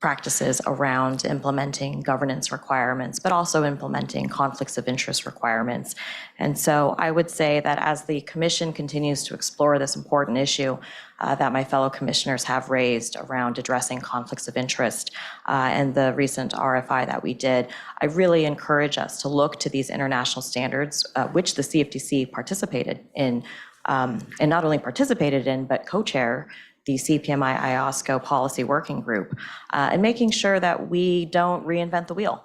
practices around implementing governance requirements, but also implementing conflicts of interest requirements. And so I would say that as the Commission continues to explore this important issue that my fellow commissioners have raised around addressing conflicts of interest and the recent RFI that we did, I really encourage us to look to these international standards, which the CFTC participated in, and not only participated in, but co-chair the CPMI IOSCO policy working group, and making sure that we don't reinvent the wheel.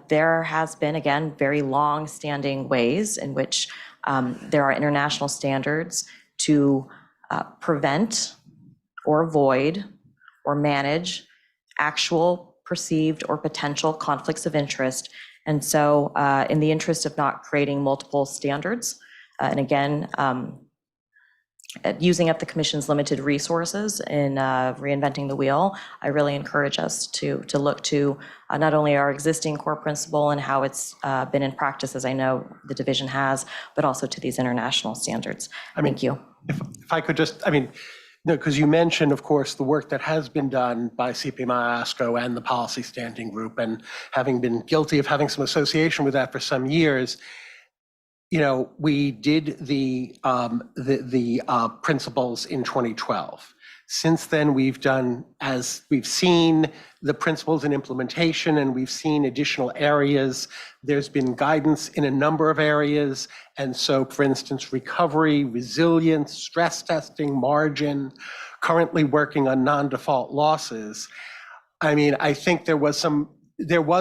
There has been, again, very long-standing ways in which there are international standards to prevent or avoid or manage actual, perceived, or potential conflicts of interest. And so in the interest of not creating multiple standards, and again, using up the Commission's limited resources in reinventing the wheel, I really encourage us to look to not only our existing core principle and how it's been in practice, as I know the division has, but also to these international standards. Thank you. If I could just, because you mentioned, of course, the work that has been done by CPMI IOSCO and the policy standing group, and having been guilty of having some association with that for some years, we did the principles in 2012. Since then, we've seen the principles in implementation, and we've seen additional areas. There's been guidance in a number of areas. And so, for instance, recovery, resilience, stress testing, margin, currently working on non-default losses. I think there was,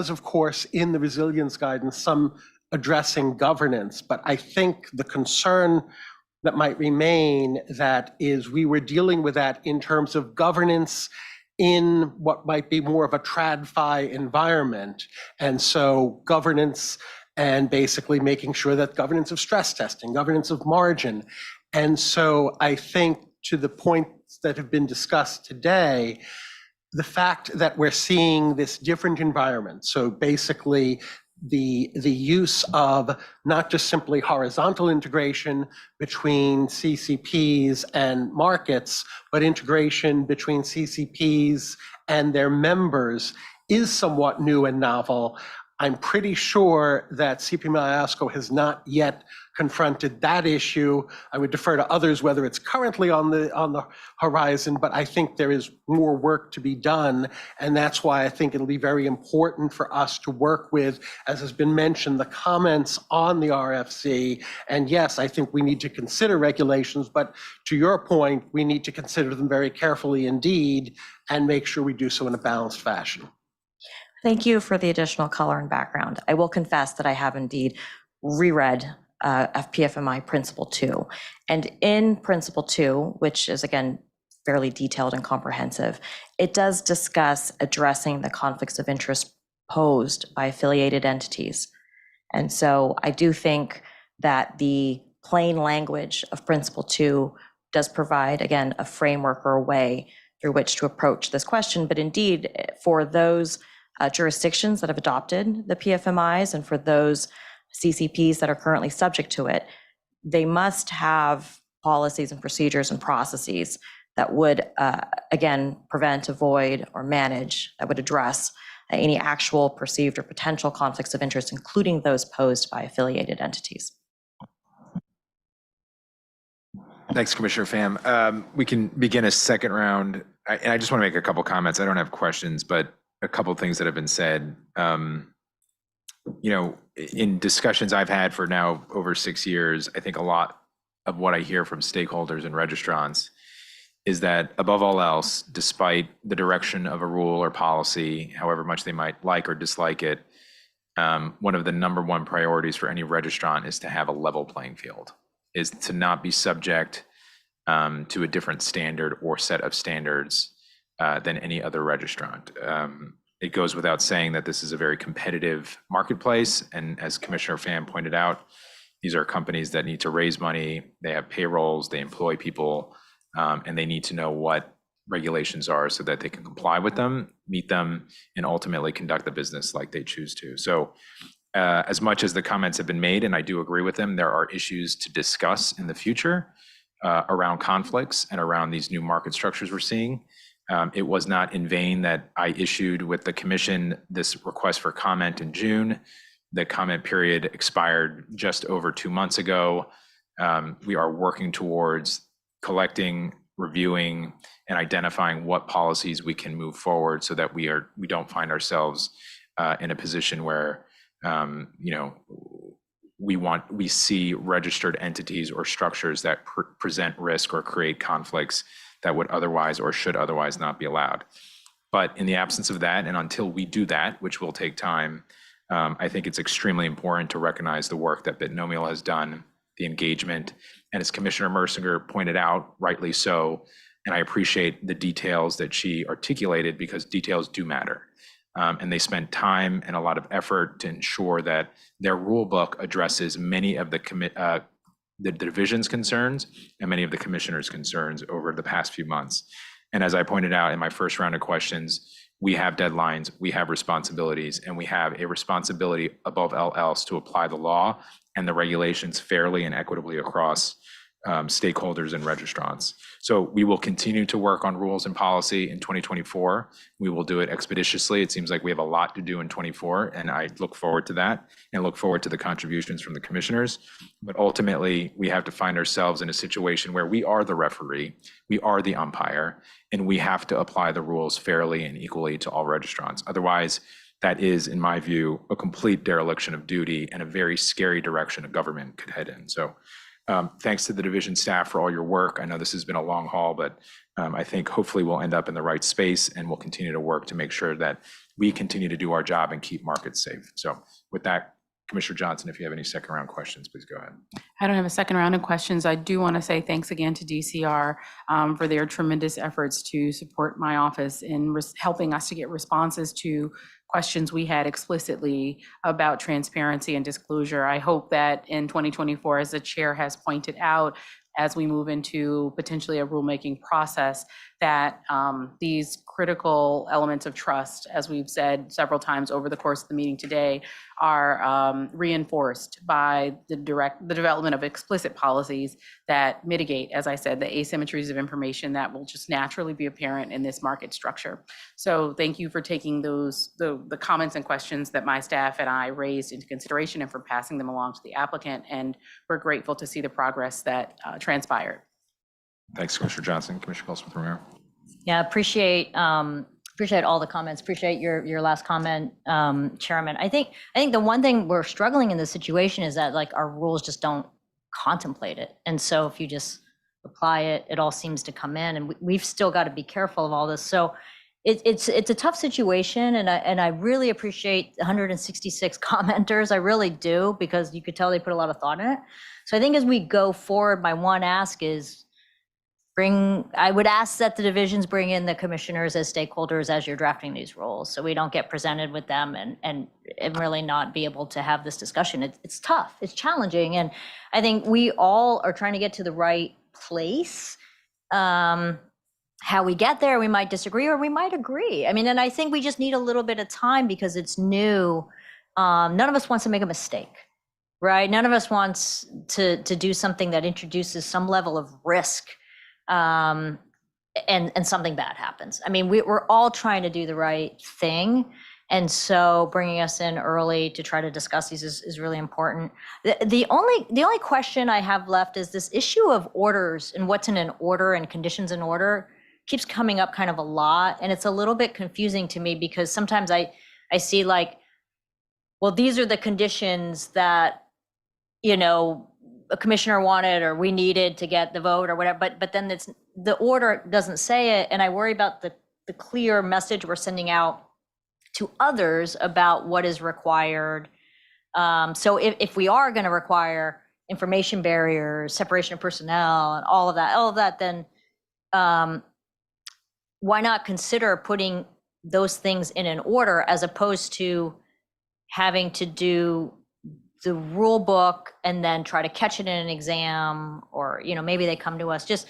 of course, in the resilience guidance, some addressing governance, but I think the concern that might remain that is we were dealing with that in terms of governance in what might be more of a TradFi environment. And so governance and basically making sure that governance of stress testing, governance of margin. And so I think to the points that have been discussed today, the fact that we're seeing this different environment, so basically the use of not just simply horizontal integration between CCPs and markets, but integration between CCPs and their members is somewhat new and novel. I'm pretty sure that CPMI IOSCO has not yet confronted that issue. I would defer to others whether it's currently on the horizon, but I think there is more work to be done. And that's why I think it'll be very important for us to work with, as has been mentioned, the comments on the RFC. And yes, I think we need to consider regulations, but to your point, we need to consider them very carefully indeed and make sure we do so in a balanced fashion. Thank you for the additional color and background. I will confess that I have indeed reread PFMI Principle 2. And in Principle 2, which is again fairly detailed and comprehensive, it does discuss addressing the conflicts of interest posed by affiliated entities. And so I do think that the plain language of Principle 2 does provide, again, a framework or a way through which to approach this question. But indeed, for those jurisdictions that have adopted the PFMIs and for those CCPs that are currently subject to it, they must have policies and procedures and processes that would, again, prevent, avoid, or manage, that would address any actual perceived or potential conflicts of interest, including those posed by affiliated entities. Thanks, Commissioner Pham. We can begin a second round. And I just want to make a couple comments. I don't have questions, but a couple of things that have been said. In discussions I've had for now over 6 years, I think a lot of what I hear from stakeholders and registrants is that above all else, despite the direction of a rule or policy, however much they might like or dislike it, one of the number one priorities for any registrant is to have a level playing field, is to not be subject to a different standard or set of standards than any other registrant. It goes without saying that this is a very competitive marketplace. And as Commissioner Pham pointed out, these are companies that need to raise money, they have payrolls, they employ people, and they need to know what regulations are so that they can comply with them, meet them, and ultimately conduct the business like they choose to. So as much as the comments have been made, and I do agree with them, there are issues to discuss in the future around conflicts and around these new market structures we're seeing. It was not in vain that I issued with the commission this request for comment in June. The comment period expired just over 2 months ago. We are working towards collecting, reviewing, and identifying what policies we can move forward so that we don't find ourselves in a position where we see registered entities or structures that present risk or create conflicts that would otherwise or should otherwise not be allowed. But in the absence of that, and until we do that, which will take time, I think it's extremely important to recognize the work that Binomial has done, the engagement, and as Commissioner Mersinger pointed out, rightly so, and I appreciate the details that she articulated because details do matter. And they spent time and a lot of effort to ensure that their rule book addresses many of the division's concerns and many of the commissioner's concerns over the past few months. And as I pointed out in my first round of questions, we have deadlines, we have responsibilities, and we have a responsibility above all else to apply the law and the regulations fairly and equitably across stakeholders and registrants. So we will continue to work on rules and policy in 2024. We will do it expeditiously. It seems like we have a lot to do in 24, and I look forward to that and look forward to the contributions from the commissioners. But ultimately, we have to find ourselves in a situation where we are the referee, we are the umpire, and we have to apply the rules fairly and equally to all registrants. Otherwise, that is, in my view, a complete dereliction of duty and a very scary direction a government could head in. So thanks to the division staff for all your work. I know this has been a long haul, but I think hopefully we'll end up in the right space and we'll continue to work to make sure that we continue to do our job and keep markets safe. So with that, Commissioner Johnson, if you have any second round questions, please go ahead. I don't have a second round of questions. I do want to say thanks again to DCR for their tremendous efforts to support my office in helping us to get responses to questions we had explicitly about transparency and disclosure. I hope that in 2024, as the chair has pointed out, as we move into potentially a rulemaking process, that these critical elements of trust, as we've said several times over the course of the meeting today, are reinforced by the development of explicit policies that mitigate, as I said, the asymmetries of information that will just naturally be apparent in this market structure. So thank you for taking the comments and questions that my staff and I raised into consideration and for passing them along to the applicant. And we're grateful to see the progress that transpired. Thanks, Commissioner Johnson. Commissioner Goldsmith-Romero. Yeah, appreciate all the comments. Appreciate your last comment, Chairman. I think the one thing we're struggling in this situation is that like our rules just don't contemplate it. And so if you just apply it, it all seems to come in, and we've still got to be careful of all this. So it's a tough situation, and I really appreciate 166 commenters. I really do, because you could tell they put a lot of thought in it. So I think as we go forward, my one ask is I would ask that the divisions bring in the commissioners as stakeholders as you're drafting these rules, so we don't get presented with them and really not be able to have this discussion. It's tough, it's challenging, and I think we all are trying to get to the right place. How we get there, we might disagree or we might agree. I mean, and I think we just need a little bit of time because it's new. None of us wants to make a mistake, right? None of us wants to do something that introduces some level of risk, and something bad happens. I mean, we're all trying to do the right thing. And so bringing us in early to try to discuss these is really important. The only question I have left is this issue of orders and what's in an order and conditions in order keeps coming up kind of a lot. And it's a little bit confusing to me because sometimes I see like, well, these are the conditions that, a commissioner wanted or we needed to get the vote or whatever, but then the order doesn't say it, and I worry about the clear message we're sending out to others about what is required. So if we are going to require information barriers, separation of personnel, and all of that, then why not consider putting those things in an order as opposed to having to do the rule book and then try to catch it in an exam, or, maybe they come to us. Just,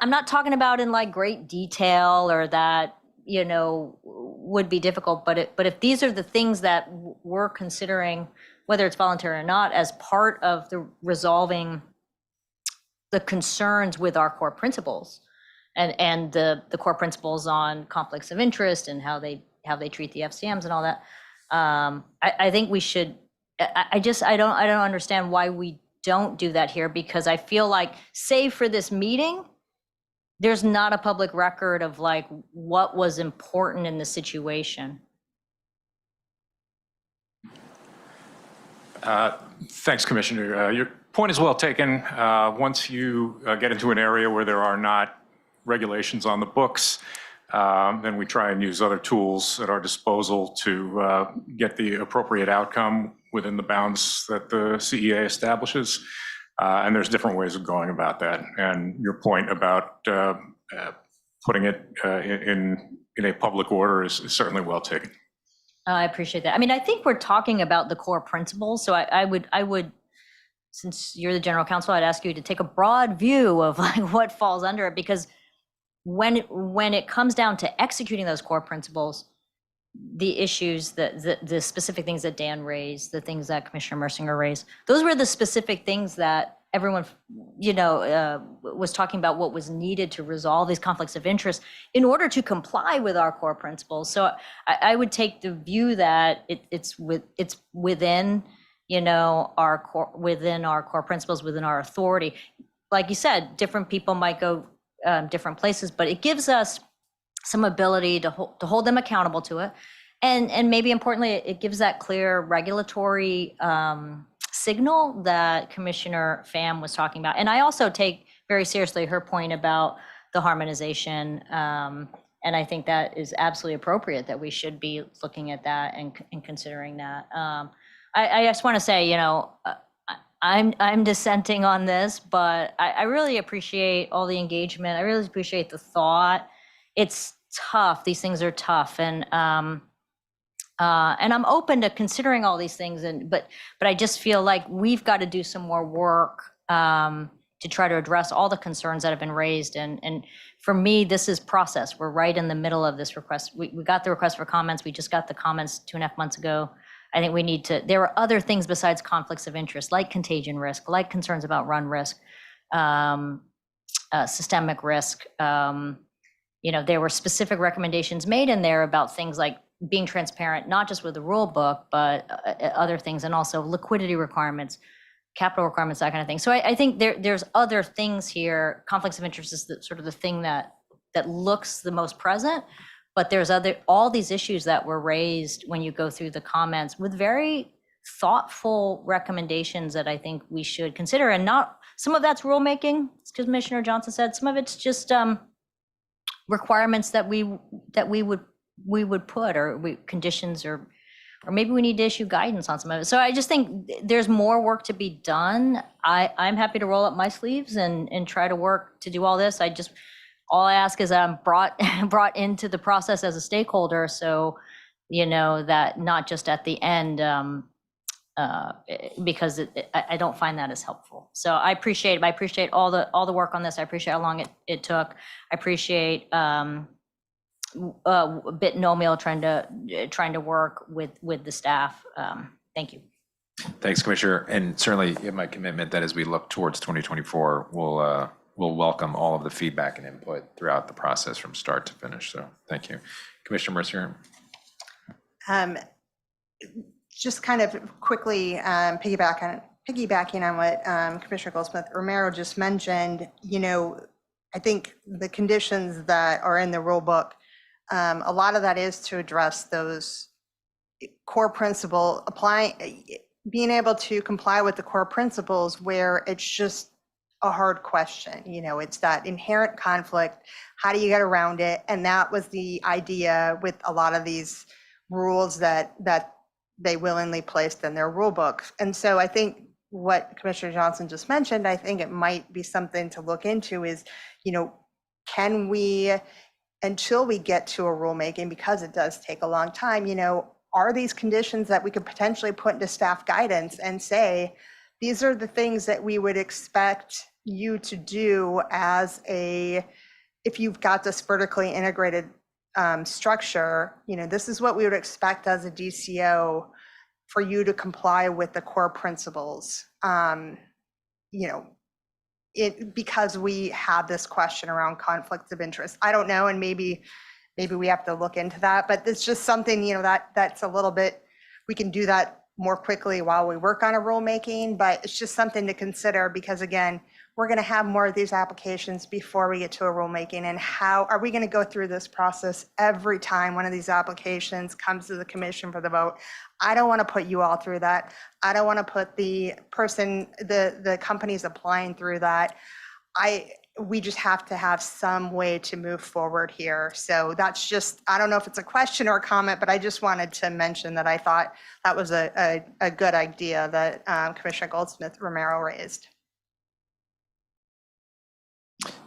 I'm not talking about in like great detail or that, would be difficult, but if these are the things that we're considering, whether it's voluntary or not, as part of the resolving the concerns with our core principles and the core principles on conflicts of interest and how they treat the FCMs and all that, I think we should. I don't understand why we don't do that here, because I feel like, save for this meeting, there's not a public record of like what was important in the situation. Thanks, Commissioner. Your point is well taken. Once you get into an area where there are not regulations on the books, then we try and use other tools at our disposal to get the appropriate outcome within the bounds that the CEA establishes. And there's different ways of going about that. And your point about putting it in a public order is certainly well taken. I appreciate that. I mean, I think we're talking about the core principles. So I would, since you're the general counsel, I'd ask you to take a broad view of like what falls under it, because when it comes down to executing those core principles, the issues, the specific things that Dan raised, the things that Commissioner Mersinger raised, those were the specific things that everyone, was talking about what was needed to resolve these conflicts of interest in order to comply with our core principles. So I would take the view that it's within, our core principles, within our authority. Like you said, different people might go different places, but it gives us some ability to hold them accountable to it. And maybe importantly, it gives that clear regulatory signal that Commissioner Pham was talking about. And I also take very seriously her point about the harmonization. And I think that is absolutely appropriate, that we should be looking at that and considering that. I just want to say, I'm dissenting on this, but I really appreciate all the engagement. I really appreciate the thought. It's tough. These things are tough. And I'm open to considering all these things, but I just feel like we've got to do some more work to try to address all the concerns that have been raised. And for me, this is process. We're right in the middle of this request. We got the request for comments. We just got the comments 2.5 months ago. I think we need to, there are other things besides conflicts of interest, like contagion risk, like concerns about run risk, systemic risk. There were specific recommendations made in there about things like being transparent, not just with the rule book, but other things, and also liquidity requirements, capital requirements, that kind of thing. So I think there's other things here. Conflicts of interest is sort of the thing that looks the most present, but there's all these issues that were raised when you go through the comments with very thoughtful recommendations that I think we should consider. And not, some of that's rulemaking, as Commissioner Johnson said, some of it's just requirements that we would put, or conditions, or maybe we need to issue guidance on some of it. So I just think there's more work to be done. I'm happy to roll up my sleeves and try to work to do all this. All I ask is I'm brought into the process as a stakeholder, so that not just at the end, because I don't find that as helpful. So I appreciate all the work on this. I appreciate how long it took. I appreciate Bit Nomiel trying to work with the staff. Thank you. Thanks, Commissioner. And certainly you have my commitment that as we look towards 2024, we'll welcome all of the feedback and input throughout the process from start to finish. So thank you. Commissioner Mercier. Just kind of quickly piggybacking on what Commissioner Goldsmith Romero just mentioned, I think the conditions that are in the rule book, a lot of that is to address those core being able to comply with the core principles where it's just a hard question. You know, it's that inherent conflict. How do you get around it? And that was the idea with a lot of these rules that they willingly placed in their rule book. And so I think what Commissioner Johnson just mentioned, I think it might be something to look into is, you know, can we, until we get to a rulemaking, because it does take a long time, you know, are these conditions that we could potentially put into staff guidance and say, these are the things that we would expect you to do as if you've got this vertically integrated structure, you know, this is what we would expect as a DCO for you to comply with the core principles, you know, because we have this question around conflicts of interest. I don't know, and maybe we have to look into that, but it's just something, you know, that's a little bit, we can do that more quickly while we work on a rulemaking, but it's just something to consider because again, we're going to have more of these applications before we get to a rulemaking. And how are we going to go through this process every time one of these applications comes to the commission for the vote? I don't want to put you all through that. I don't want to put the person, the companies applying through that. We just have to have some way to move forward here. So that's just, I don't know if it's a question or a comment, but I just wanted to mention that I thought that was a good idea that Commissioner Goldsmith Romero raised.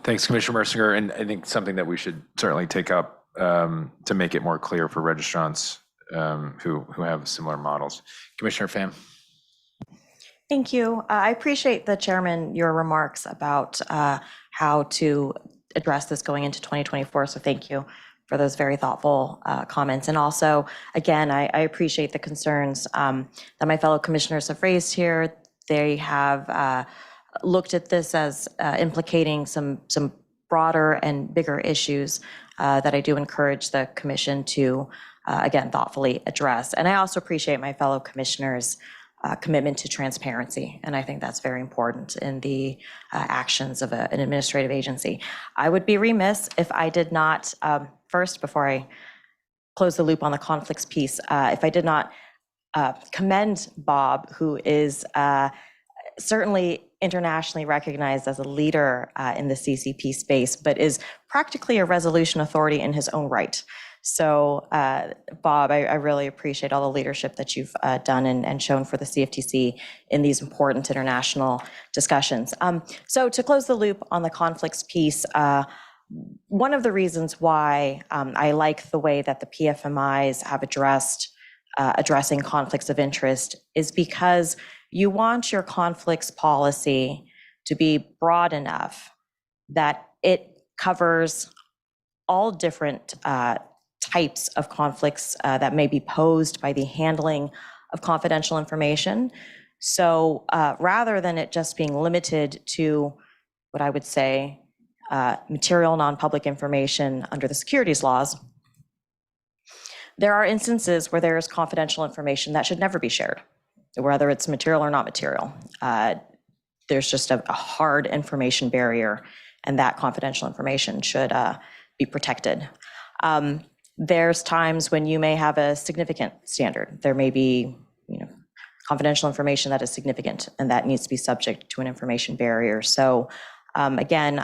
Thanks, Commissioner Mercinger. And I think something that we should certainly take up to make it more clear for registrants who have similar models. Commissioner Pham. Thank you. I appreciate the chairman, your remarks about how to address this going into 2024. So thank you for those very thoughtful comments. And also, again, I appreciate the concerns that my fellow commissioners have raised here. They have looked at this as implicating some broader and bigger issues that I do encourage the commission to, again, thoughtfully address. And I also appreciate my fellow commissioners' commitment to transparency. And I think that's very important in the actions of an administrative agency. I would be remiss if I did not, first, before I close the loop on the conflicts piece, if I did not commend Bob, who is certainly internationally recognized as a leader in the CCP space, but is practically a resolution authority in his own right. So, Bob, I really appreciate all the leadership that you've done and shown for the CFTC in these important international discussions. So to close the loop on the conflicts piece, one of the reasons why I like the way that the PFMIs have addressing conflicts of interest is because you want your conflicts policy to be broad enough that it covers all different types of conflicts that may be posed by the handling of confidential information. So rather than it just being limited to what I would say material non-public information under the securities laws, there are instances where there is confidential information that should never be shared, whether it's material or not material. There's just a hard information barrier, and that confidential information should be protected. There's times when you may have a significant standard. There may be, confidential information that is significant, and that needs to be subject to an information barrier. So again,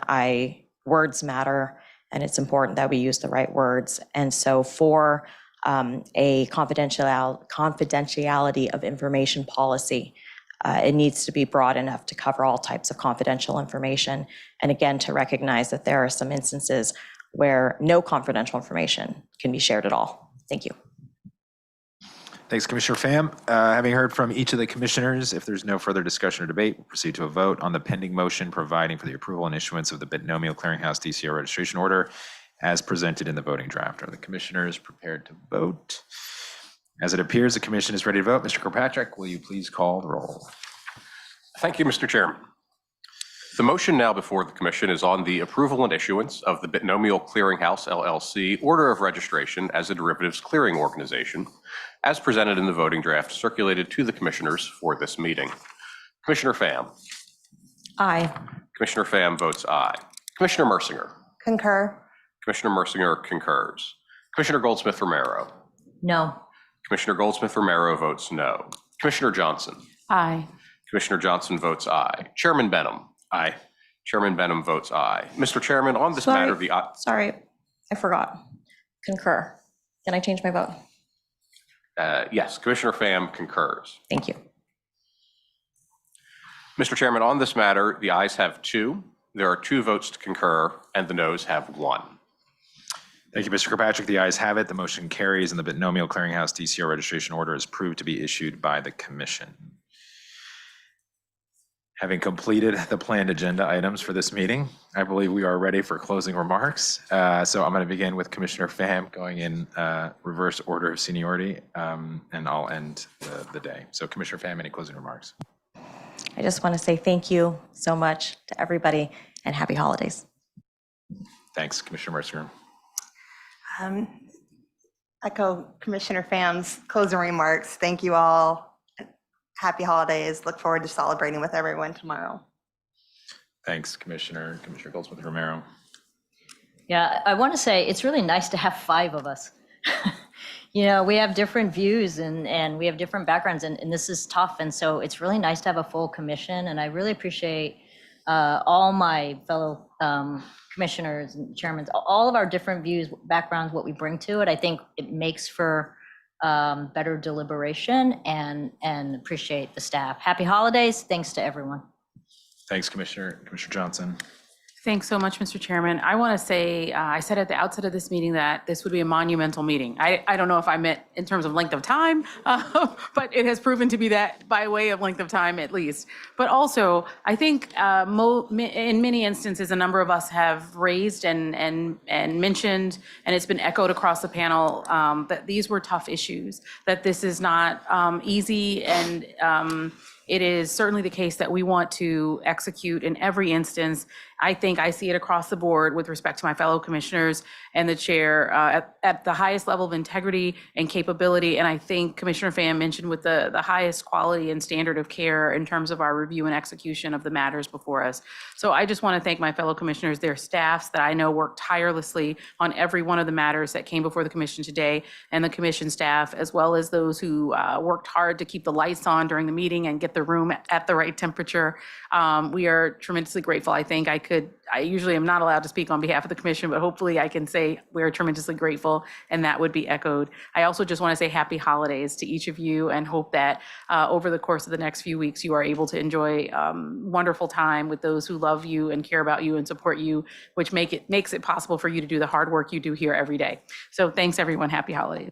words matter, and it's important that we use the right words. And so for a confidentiality of information policy, it needs to be broad enough to cover all types of confidential information. And again, to recognize that there are some instances where no confidential information can be shared at all. Thank you. Thanks, Commissioner Pham. Having heard from each of the commissioners, if there's no further discussion or debate, we'll proceed to a vote on the pending motion providing for the approval and issuance of the Binomial Clearinghouse DCO registration order as presented in the voting draft. Are the commissioners prepared to vote? As it appears the commission is ready to vote. Mr. Kirkpatrick, will you please call the roll? Thank you, Mr. Chairman. The motion now before the commission is on the approval and issuance of the Binomial Clearinghouse LLC order of registration as a derivatives clearing organization, as presented in the voting draft circulated to the commissioners for this meeting. Commissioner Pham. Aye. Commissioner Pham votes aye. Commissioner Mercinger. Concur. Commissioner Mercinger concurs. Commissioner Goldsmith Romero. No. Commissioner Goldsmith Romero votes no. Commissioner Johnson. Aye. Commissioner Johnson votes aye. Chairman Behnam. Aye. Chairman Behnam votes aye. Mr. Chairman, on this matter, the Sorry, I forgot. Concur. Can I change my vote? yes, Commissioner Pham concurs. Thank you. Mr. Chairman, on this matter, the ayes have 2. There are 2 votes to concur, and the noes have 1. Thank you, Mr. Kirkpatrick. The ayes have it. The motion carries, and the Binomial Clearinghouse DCO registration order is proved to be issued by the Commission. Having completed the planned agenda items for this meeting, I believe we are ready for closing remarks. So I'm going to begin with Commissioner Pham going in reverse order of seniority, and I'll end the day. So Commissioner Pham, any closing remarks? I just want to say thank you so much to everybody and happy holidays. Thanks, Commissioner Mercer. Echo Commissioner Pham's closing remarks. Thank you all. Happy holidays. Look forward to celebrating with everyone tomorrow. Thanks, Commissioner Goldsmith Romero. Yeah, I want to say it's really nice to have 5 of us. You know, we have different views and we have different backgrounds, and this is tough. And so it's really nice to have a full commission. And I really appreciate all my fellow commissioners and chairmen, all of our different views, backgrounds, what we bring to it. I think it makes for better deliberation, and appreciate the staff. Happy holidays. Thanks to everyone. Thanks, Commissioner Johnson. Thanks so much, Mr. Chairman. I want to say, I said at the outset of this meeting that this would be a monumental meeting. I don't know if I meant in terms of length of time, but it has proven to be that by way of length of time at least. But also, I think in many instances, a number of us have raised and mentioned, and it's been echoed across the panel, that these were tough issues, that this is not easy, and it is certainly the case that we want to execute in every instance. I think I see it across the board with respect to my fellow commissioners and the chair at the highest level of integrity and capability. And I think Commissioner Pham mentioned with the highest quality and standard of care in terms of our review and execution of the matters before us. So I just want to thank my fellow commissioners, their staffs that I know worked tirelessly on every one of the matters that came before the commission today, and the commission staff, as well as those who worked hard to keep the lights on during the meeting and get the room at the right temperature. We are tremendously grateful. I think I usually am not allowed to speak on behalf of the commission, but hopefully I can say we're tremendously grateful, and that would be echoed. I also just want to say happy holidays to each of you, and hope that over the course of the next few weeks, you are able to enjoy wonderful time with those who love you and care about you and support you, which makes it possible for you to do the hard work you do here every day. So thanks, everyone. Happy holidays.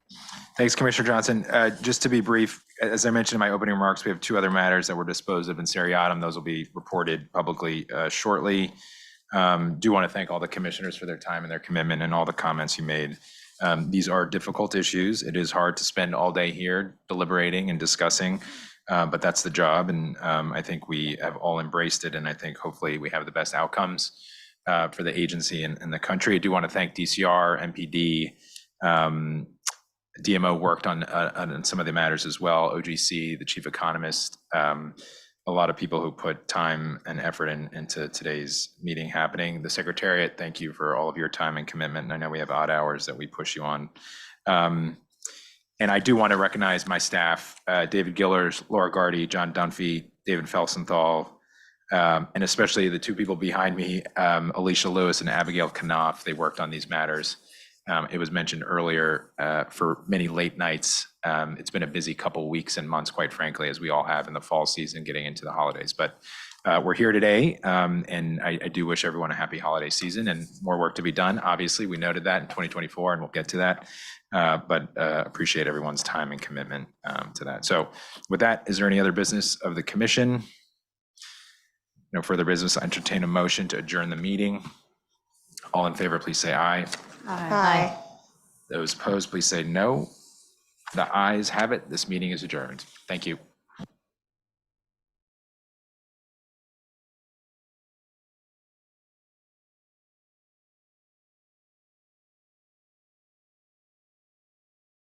Thanks, Commissioner Johnson. Just to be brief, as I mentioned in my opening remarks, we have 2 other matters that were disposed of in seriatim. Those will be reported publicly shortly. Do want to thank all the commissioners for their time and their commitment and all the comments you made. These are difficult issues. It is hard to spend all day here deliberating and discussing, but that's the job. And I think we have all embraced it. And I think hopefully we have the best outcomes for the agency and the country. I do want to thank DCR, MPD, DMO worked on some of the matters as well, OGC, the chief economist, a lot of people who put time and effort into today's meeting happening. The Secretariat, thank you for all of your time and commitment. And I know we have odd hours that we push you on. And I do want to recognize my staff, David Gillers, Laura Gardy, John Dunphy, David Felsenthal, and especially the 2 people behind me, Alicia Lewis and Abigail Knopf. They worked on these matters. It was mentioned earlier, for many late nights. It's been a busy couple weeks and months, quite frankly, as we all have in the fall season getting into the holidays. But we're here today, and I do wish everyone a happy holiday season and more work to be done. Obviously, we noted that in 2024, and we'll get to that. But appreciate everyone's time and commitment to that. So with that, is there any other business of the commission? No further business. I entertain a motion to adjourn the meeting. All in favor, please say aye. Aye. Those opposed, please say no. The ayes have it. This meeting is adjourned. Thank you.